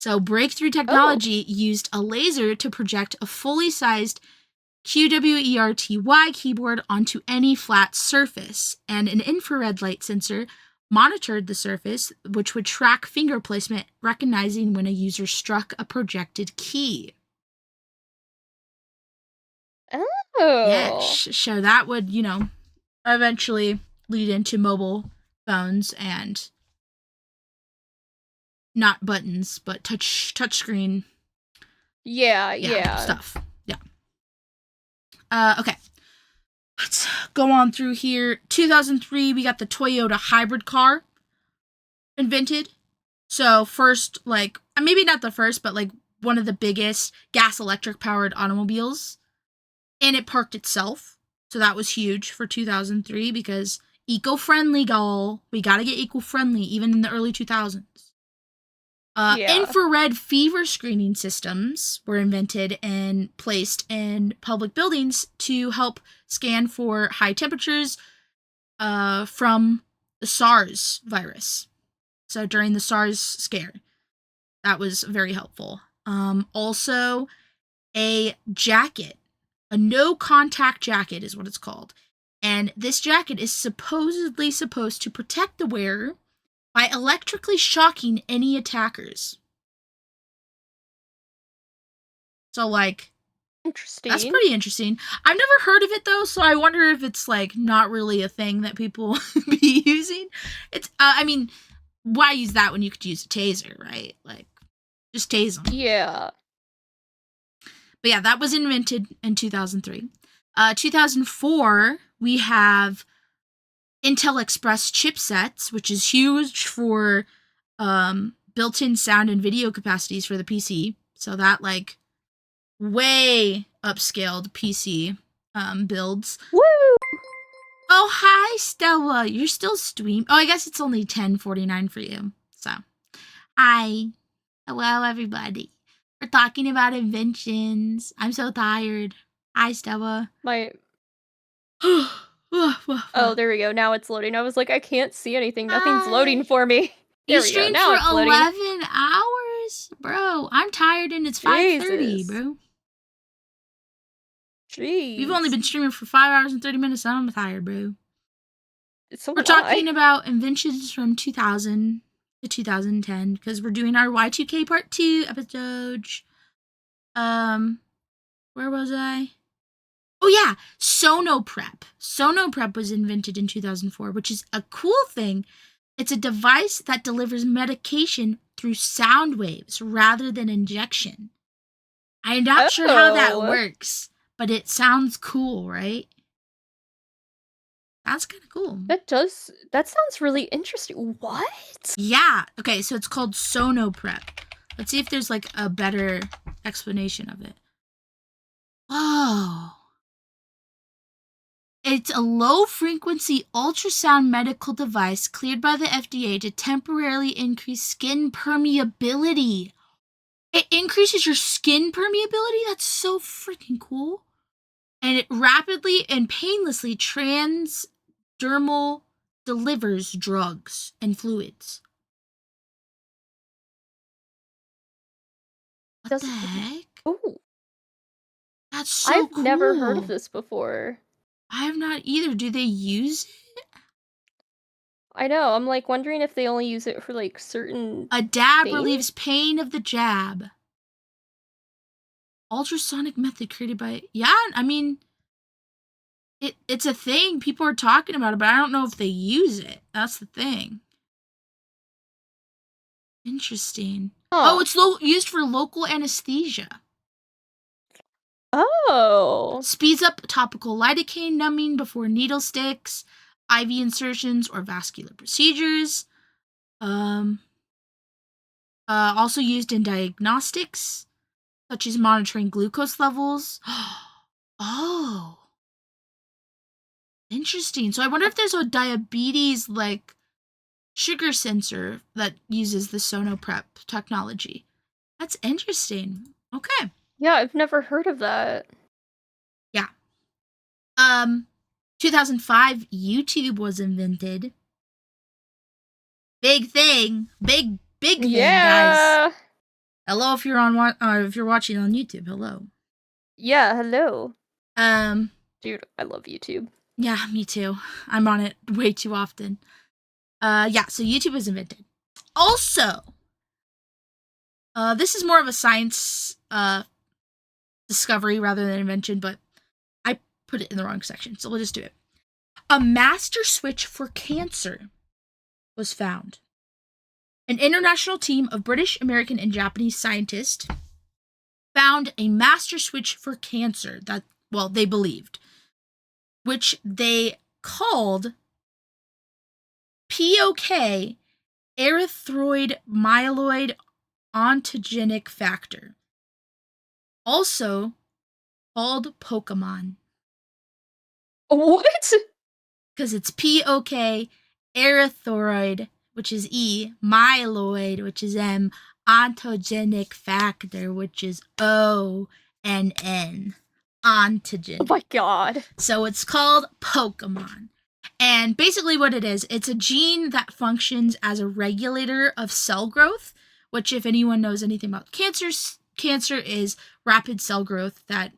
So breakthrough technology used a laser to project a fully sized QWERTY keyboard onto any flat surface, and an infrared light sensor monitored the surface, which would track finger placement, recognizing when a user struck a projected key. Oh. Yeah, so that would, eventually lead into mobile phones and not buttons, but touchscreen. Yeah. Stuff. Yeah. Okay. Let's go on through here. 2003, we got the Toyota hybrid car invented. So first, like, maybe not the first, but like one of the biggest gas electric powered automobiles. And it parked itself. So that was huge for 2003 because eco-friendly, y'all. We gotta get eco-friendly even in the early 2000s. Infrared fever screening systems were invented and placed in public buildings to help scan for high temperatures from the SARS virus. So during the SARS scare, that was very helpful. Also, a jacket, a no-contact jacket is what it's called. And this jacket is supposedly supposed to protect the wearer by electrically shocking any attackers. So, like, interesting. That's pretty interesting. I've never heard of it, though, so I wonder if it's, like, not really a thing that people be using. It's, why use that when you could use a taser, right? Like, just tase them. Yeah. But yeah, that was invented in 2003. 2004, we have Intel Express chipsets, which is huge for built-in sound and video capacities for the PC. So that, like, way upscaled PC builds. Woo! Oh, hi, Stella. You're still streaming. Oh, I guess it's only 10:49 for you. So, hi. Hello, everybody. We're talking about inventions. I'm so tired. Hi, Stella. Oh, there we go. Now it's loading. I was like, I can't see anything. Nothing's loading for me. There You we go. streamed Now for it's loading. 11 hours? Bro, I'm tired and it's 5:30, bro. Jeez. We've only been streaming for 5 hours and 30 minutes and I'm tired, bro. So we're talking about inventions from 2000 to 2010 because we're doing our Y2K part 2 episode. Where was I? Oh yeah, Sono Prep. Sono Prep was invented in 2004, which is a cool thing. It's a device that delivers medication through sound waves rather than injection. I'm not sure how that works, but it sounds cool, right? That's kind of cool. That sounds really interesting. What? Yeah. Okay, so it's called Sono Prep. Let's see if there's like a better explanation of it. Oh. It's a low-frequency ultrasound medical device cleared by the FDA to temporarily increase skin permeability. It increases your skin permeability? That's so freaking cool. And it rapidly and painlessly transdermal delivers drugs and fluids. What the heck? Oh. That's so cool. I've never heard of this before. I have not either. Do they use it? I know. I'm like wondering if they only use it for like certain. A dab relieves pain of the jab. Ultrasonic method created by. Yeah, I mean, it's a thing. People are talking about it, but I don't know if they use it. That's the thing. Interesting. Oh, it's used for local anesthesia. Oh. Speeds up topical lidocaine numbing before needle sticks, IV insertions, or vascular procedures. Also used in diagnostics, such as monitoring glucose levels. Oh. Interesting. So I wonder if there's a diabetes, like, sugar sensor that uses the Sono Prep technology. That's interesting. Okay. Yeah, I've never heard of that. Yeah. 2005, YouTube was invented. Big thing. Big thing, guys. Hello if you're if you're watching on YouTube. Hello. Yeah, hello. Dude, I love YouTube. Yeah, me too. I'm on it way too often. Yeah, so YouTube was invented. Also, this is more of a science discovery rather than invention, but I put it in the wrong section, so we'll just do it. A master switch for cancer was found. An international team of British, American, and Japanese scientists found a master switch for cancer that, well, they believed, which they called POK, erythroid myeloid ontogenic factor, also called Pokemon. What? Because it's POK, erythroid, which is E, myeloid, which is M, ontogenic factor, which is O and N. Ontogenic. Oh my god. So it's called Pokemon. And basically what it is, it's a gene that functions as a regulator of cell growth, which if anyone knows anything about cancer is rapid cell growth that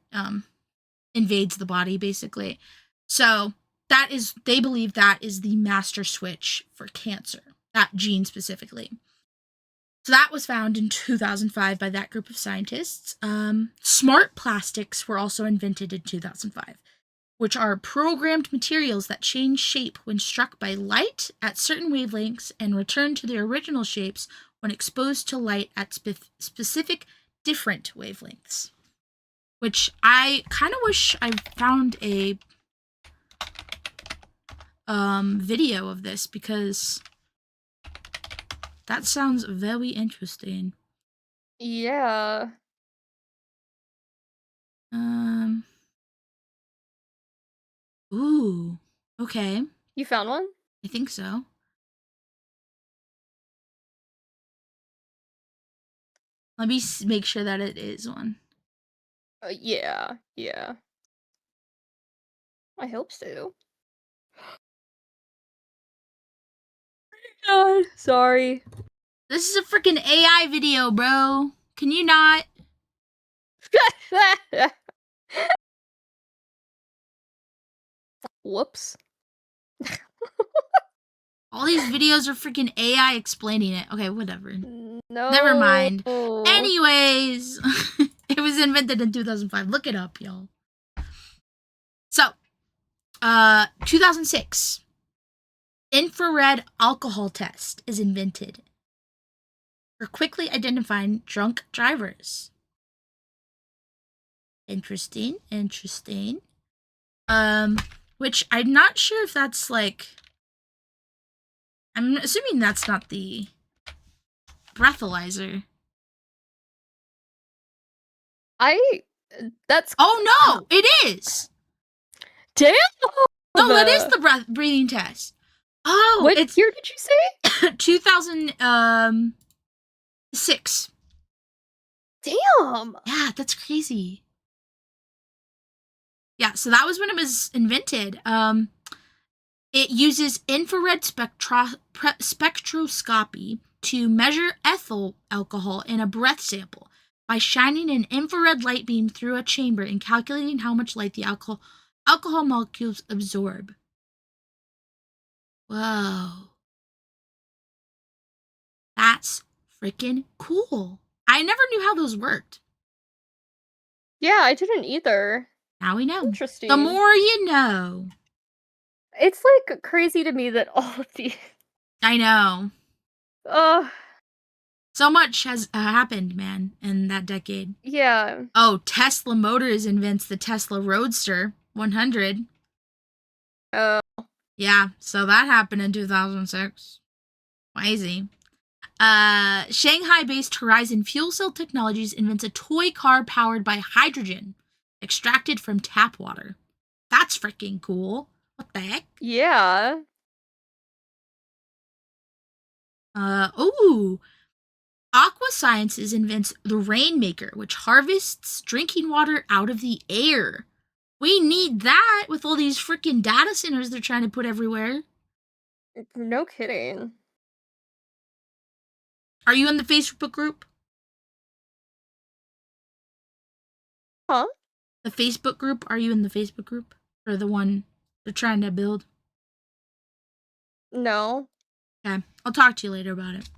invades the body, basically. So that is, they believe that is the master switch for cancer, that gene specifically. So that was found in 2005 by that group of scientists. Smart plastics were also invented in 2005, which are programmed materials that change shape when struck by light at certain wavelengths and return to their original shapes when exposed to light at specific different wavelengths. Which I kind of wish I found a video of this, because that sounds very interesting. Yeah. Ooh. Okay. You found one? I think so. Let me make sure that it is one. Yeah. I hope so. God, sorry. This is a freaking AI video, bro. Can you not? Whoops. All these videos are freaking AI explaining it. Okay, whatever. No. Never mind. Anyways, it was invented in 2005. Look it up, y'all. So, 2006. Infrared alcohol test is invented for quickly identifying drunk drivers. Interesting. Which I'm not sure if that's like... I'm assuming that's not the breathalyzer. That's... Oh no, it is! Damn! No, that is the breathing test. Oh, what year did you say? 2006. Damn! Yeah, that's crazy. Yeah, so that was when it was invented. It uses infrared spectroscopy to measure ethyl alcohol in a breath sample by shining an infrared light beam through a chamber and calculating how much light the alcohol molecules absorb. Whoa. That's freaking cool. I never knew how those worked. Yeah, I didn't either. Now we know. Interesting. The more you know. It's like crazy to me that all of these... I know. Ugh. So much has happened, man, in that decade. Yeah. Oh, Tesla Motors invents the Tesla Roadster 100. Oh. Yeah, so that happened in 2006. Crazy. Shanghai-based Horizon Fuel Cell Technologies invents a toy car powered by hydrogen, extracted from tap water. That's freaking cool. What the heck? Yeah. Aqua Sciences invents the Rainmaker, which harvests drinking water out of the air. We need that with all these freaking data centers they're trying to put everywhere. No kidding. Are you in the Facebook group? Huh? The Facebook group? Are you in the Facebook group? Or the one they're trying to build? No. Okay, I'll talk to you later about it.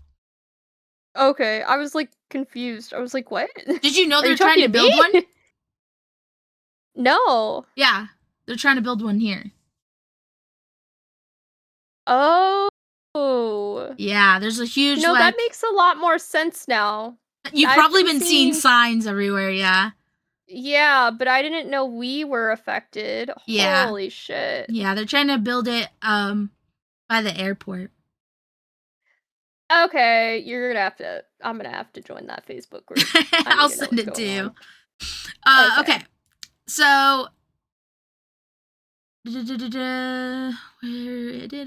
Okay, I was like confused. I was like, what? Did you know Are they're you trying talking to build me? one? No. Yeah, they're trying to build one here. Oh. Yeah, there's a huge, No, that makes a lot more sense now. You've I've probably been seeing signs everywhere, yeah. Yeah, but I didn't know we were affected. Yeah. Holy shit. Yeah, they're trying to build it by the airport. Okay, I'm gonna have to join that Facebook group. I'll send it to you. Okay. So where did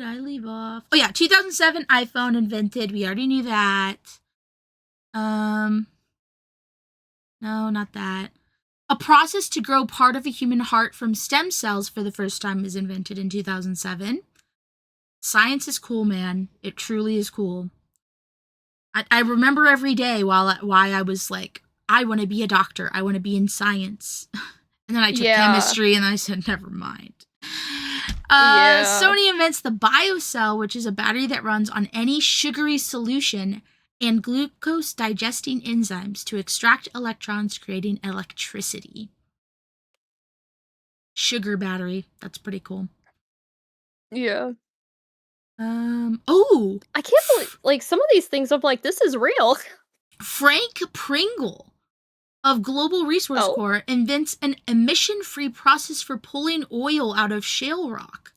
I leave off? Oh yeah, 2007 iPhone invented. We already knew that. No, not that. A process to grow part of a human heart from stem cells for the first time was invented in 2007. Science is cool, man. It truly is cool. I remember every day why I was like, I want to be a doctor. I want to be in science. And then I took chemistry and I said, never mind. Sony invents the BioCell, which is a battery that runs on any sugary solution and glucose digesting enzymes to extract electrons, creating electricity. Sugar battery. That's pretty cool. Yeah. I can't believe, like, some of these things I'm like, this is real. Frank Pringle of Global Resource Corps invents an emission-free process for pulling oil out of shale rock,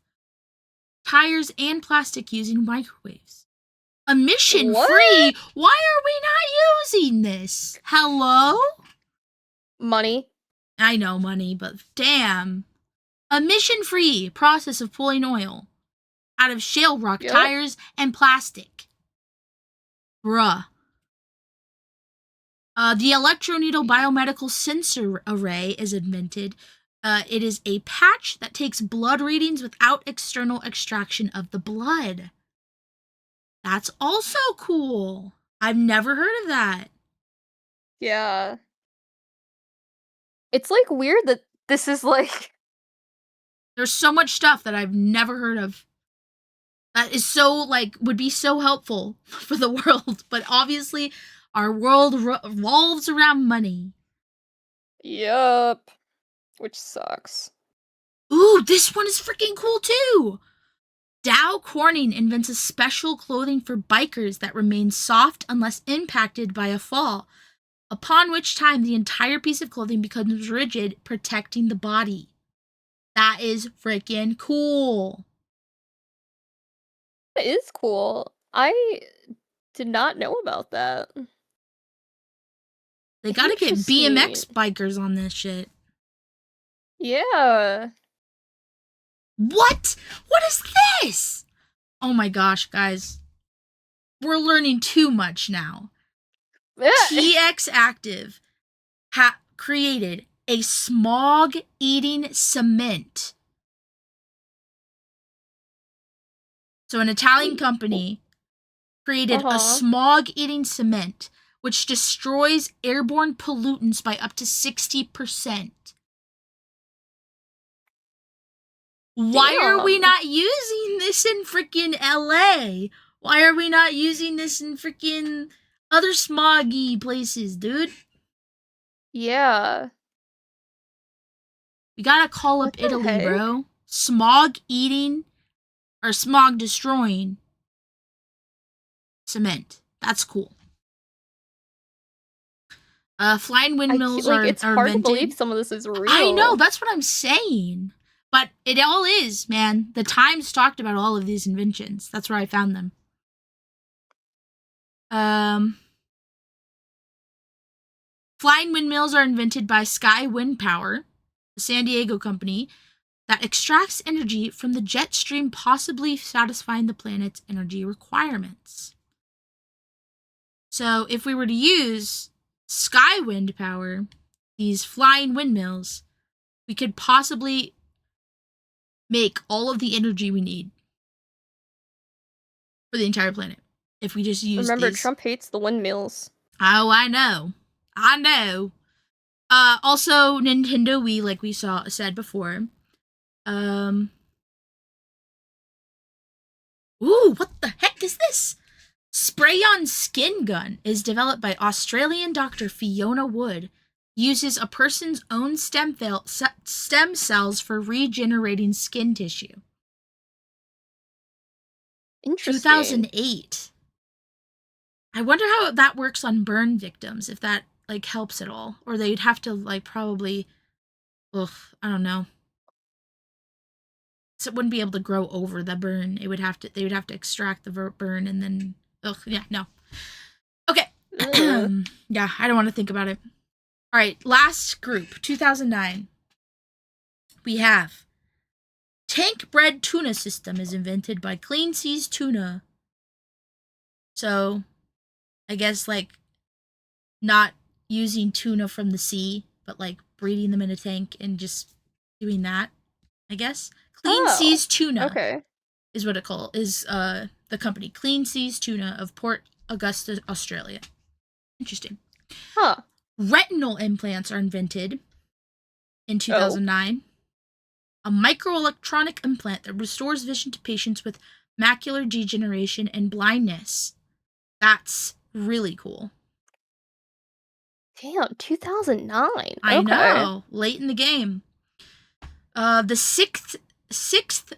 tires, and plastic using microwaves. Emission-free? Why are we not using this? Hello? Money. I know money, but damn. emission-free process of pulling oil out of shale rock tires and plastic. Bruh. The electroneedle biomedical sensor array is invented. It is a patch that takes blood readings without external extraction of the blood. That's also cool. I've never heard of that. Yeah. It's like weird that this is like... There's so much stuff that I've never heard of. That is so, like, would be so helpful for the world. But obviously, our world revolves around money. Yup. Which sucks. Ooh, this one is freaking cool too! Dow Corning invents a special clothing for bikers that remains soft unless impacted by a fall, upon which time the entire piece of clothing becomes rigid, protecting the body. That is freaking cool. That is cool. I did not know about that. They gotta get BMX bikers on this shit. Yeah. What? What is this? Oh my gosh, guys. We're learning too much now. TX Active created a smog-eating cement. So an Italian company created a smog-eating cement which destroys airborne pollutants by up to 60%. Why are we not using this in freaking LA? Why are we not using this in freaking other smoggy places, dude? Yeah. We gotta call up Italy, bro. Smog eating or smog destroying cement. That's cool. Flying windmills are it's hard invented. to believe some of this is real. I know, that's what I'm saying. But it all is, man. The Times talked about all of these inventions. That's where I found them. Flying windmills are invented by Sky Wind Power, a San Diego company that extracts energy from the jet stream, possibly satisfying the planet's energy requirements. So if we were to use Sky Wind Power, these flying windmills, we could possibly make all of the energy we need for the entire planet if we just use Remember, these. Trump hates the windmills. Oh, I know. I know. Also, Nintendo Wii, like we said before. Ooh, what the heck is this? Spray-on skin gun is developed by Australian doctor Fiona Wood. Uses a person's own stem cells for regenerating skin tissue. Interesting. 2008. I wonder how that works on burn victims, if that, like, helps at all. Or they'd have to, like, probably... Ugh, I don't know. So it wouldn't be able to grow over the burn. They would have to extract the burn and then... Ugh, yeah, no. Okay. Yeah, I don't want to think about it. All right, last group, 2009. We have tank bred tuna system is invented by Clean Seas Tuna. So, I guess, like, not using tuna from the sea, but, like, breeding them in a tank and just doing that, I guess. Clean Seas Tuna is what it is the company. Clean Seas Tuna of Port Augusta, Australia. Interesting. Huh. Retinal implants are invented in 2009. A microelectronic implant that restores vision to patients with macular degeneration and blindness. That's really cool. Damn, 2009. I know. Late in the game. The Sixth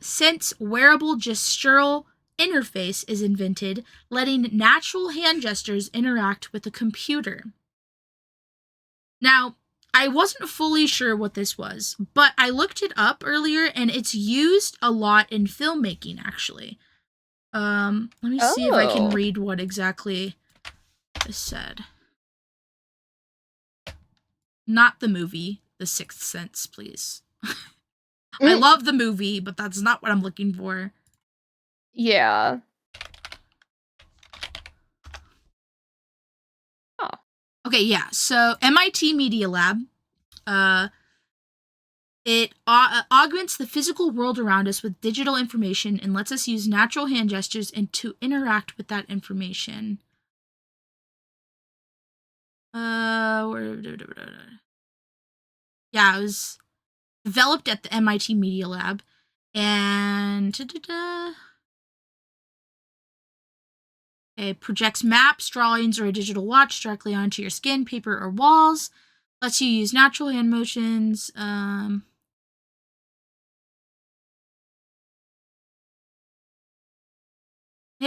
Sense wearable gestural interface is invented, letting natural hand gestures interact with a computer. Now, I wasn't fully sure what this was, but I looked it up earlier, and it's used a lot in filmmaking, actually. Let me see if I can read what exactly this said. Not the movie, The Sixth Sense, please. I love the movie, but that's not what I'm looking for. Yeah. Oh. Okay, yeah. So MIT Media Lab, it augments the physical world around us with digital information and lets us use natural hand gestures and to interact with that information. Yeah, it was developed at the MIT Media Lab, and it projects maps, drawings, or a digital watch directly onto your skin, paper, or walls. Lets you use natural hand motions. It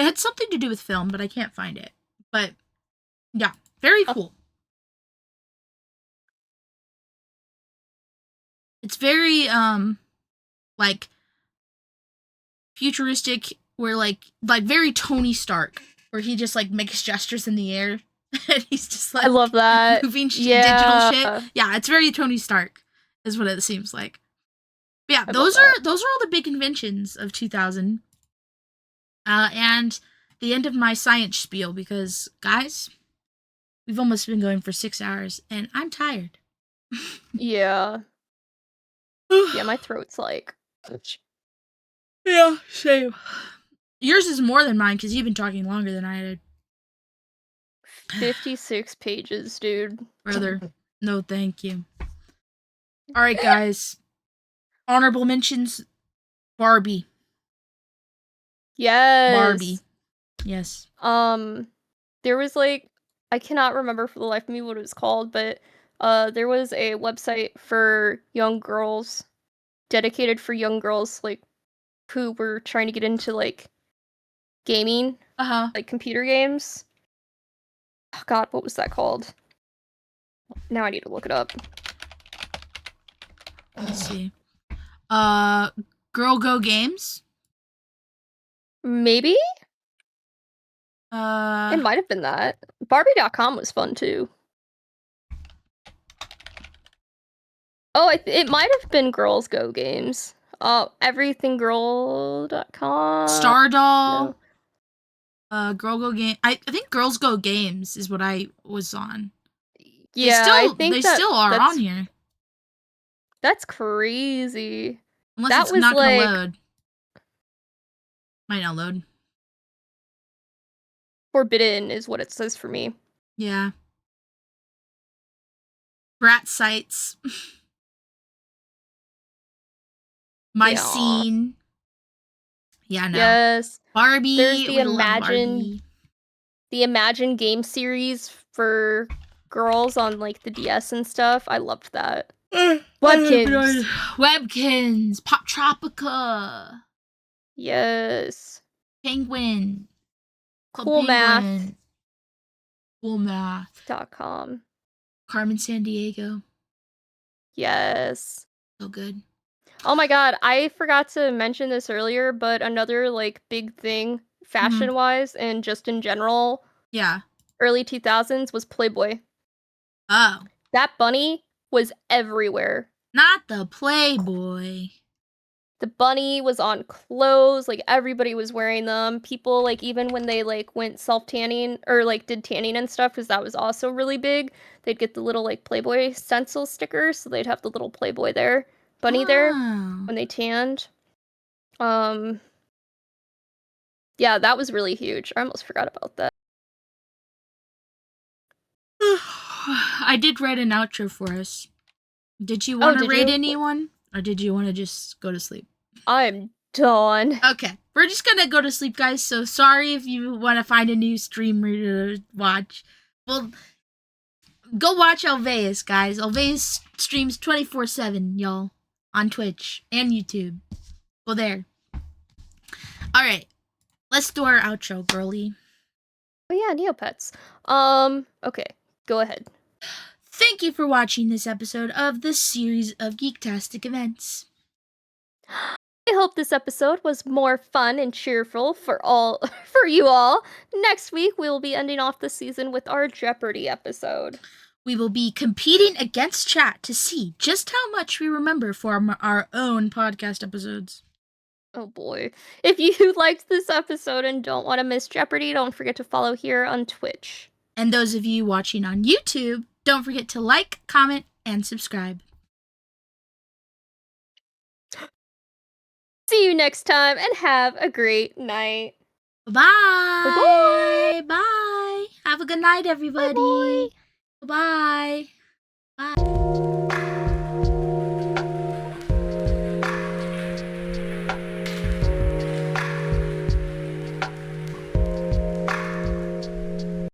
had something to do with film, but I can't find it. But yeah, very cool. It's very like futuristic, where like very Tony Stark, where he just like makes gestures in the air and he's just like I love that. moving digital shit. Yeah, it's very Tony Stark, is what it seems like. But yeah, those are all the big inventions of 2000. And the end of my science spiel, because guys, we've almost been going for 6 hours and I'm tired. Yeah. Yeah, my throat's like. Yeah, same. Yours is more than mine because you've been talking longer than I did. 56 pages, dude. Brother, no thank you. Alright, guys. Honorable mentions. Barbie. Yes. Barbie. Yes. There was like, I cannot remember for the life of me what it was called, but there was a website for young girls, dedicated for young girls like who were trying to get into like gaming, like computer games. Oh God, what was that called? Now I need to look it up. Let's see. Girl Go Games? Maybe? It Uh, might have been that. Barbie.com was fun too. Oh, it might have been Girls Go Games. Everythinggirl.com. Stardoll. No. Girl Go Game. I think Girls Go Games is what I was on. Yeah, I think they still are on here. That's crazy. Unless that it's was not gonna like, load. Might not load. Forbidden is what it says for me. Yeah. Brat Sites. My Scene. Yeah, no. Yes. Barbie. There's the Imagine. The Imagine game series for girls on like the DS and stuff. I loved that. Webkins. Webkins. Pop Tropica. Yes. Penguin. Cool Math. Cool Math.com. Carmen Sandiego. Yes. So good. Oh my God, I forgot to mention this earlier, but another like big thing fashion-wise and just in general, early 2000s was Playboy. Oh. That bunny was everywhere. Not the Playboy. The bunny was on clothes, like everybody was wearing them. People like even when they like went self-tanning or like did tanning and stuff, because that was also really big, they'd get the little like Playboy stencil stickers, so they'd have the little Playboy there. Bunny there when they tanned. Yeah, that was really huge. I almost forgot about that. I did write an outro for us. Did you want to rate anyone? Or did you want to just go to sleep? I'm done. Okay. We're just gonna go to sleep, guys. So sorry if you want to find a new streamer to watch. Well, go watch Alveus, guys. Alveus streams 24/7, y'all. On Twitch and YouTube. Go there. Alright. Let's do our outro, girly. Oh yeah, Neopets. Okay. Go ahead. Thank you for watching this episode of the series of Geektastic Events. I hope this episode was more fun and cheerful for you all. Next week we will be ending off the season with our Jeopardy episode. We will be competing against chat to see just how much we remember for our own podcast episodes. Oh boy. If you liked this episode and don't want to miss Jeopardy, don't forget to follow here on Twitch. And those of you watching on YouTube, don't forget to like, comment, and subscribe. See you next time and have a great night. Bye. Bye. Have a good night, everybody. Bye. Bye.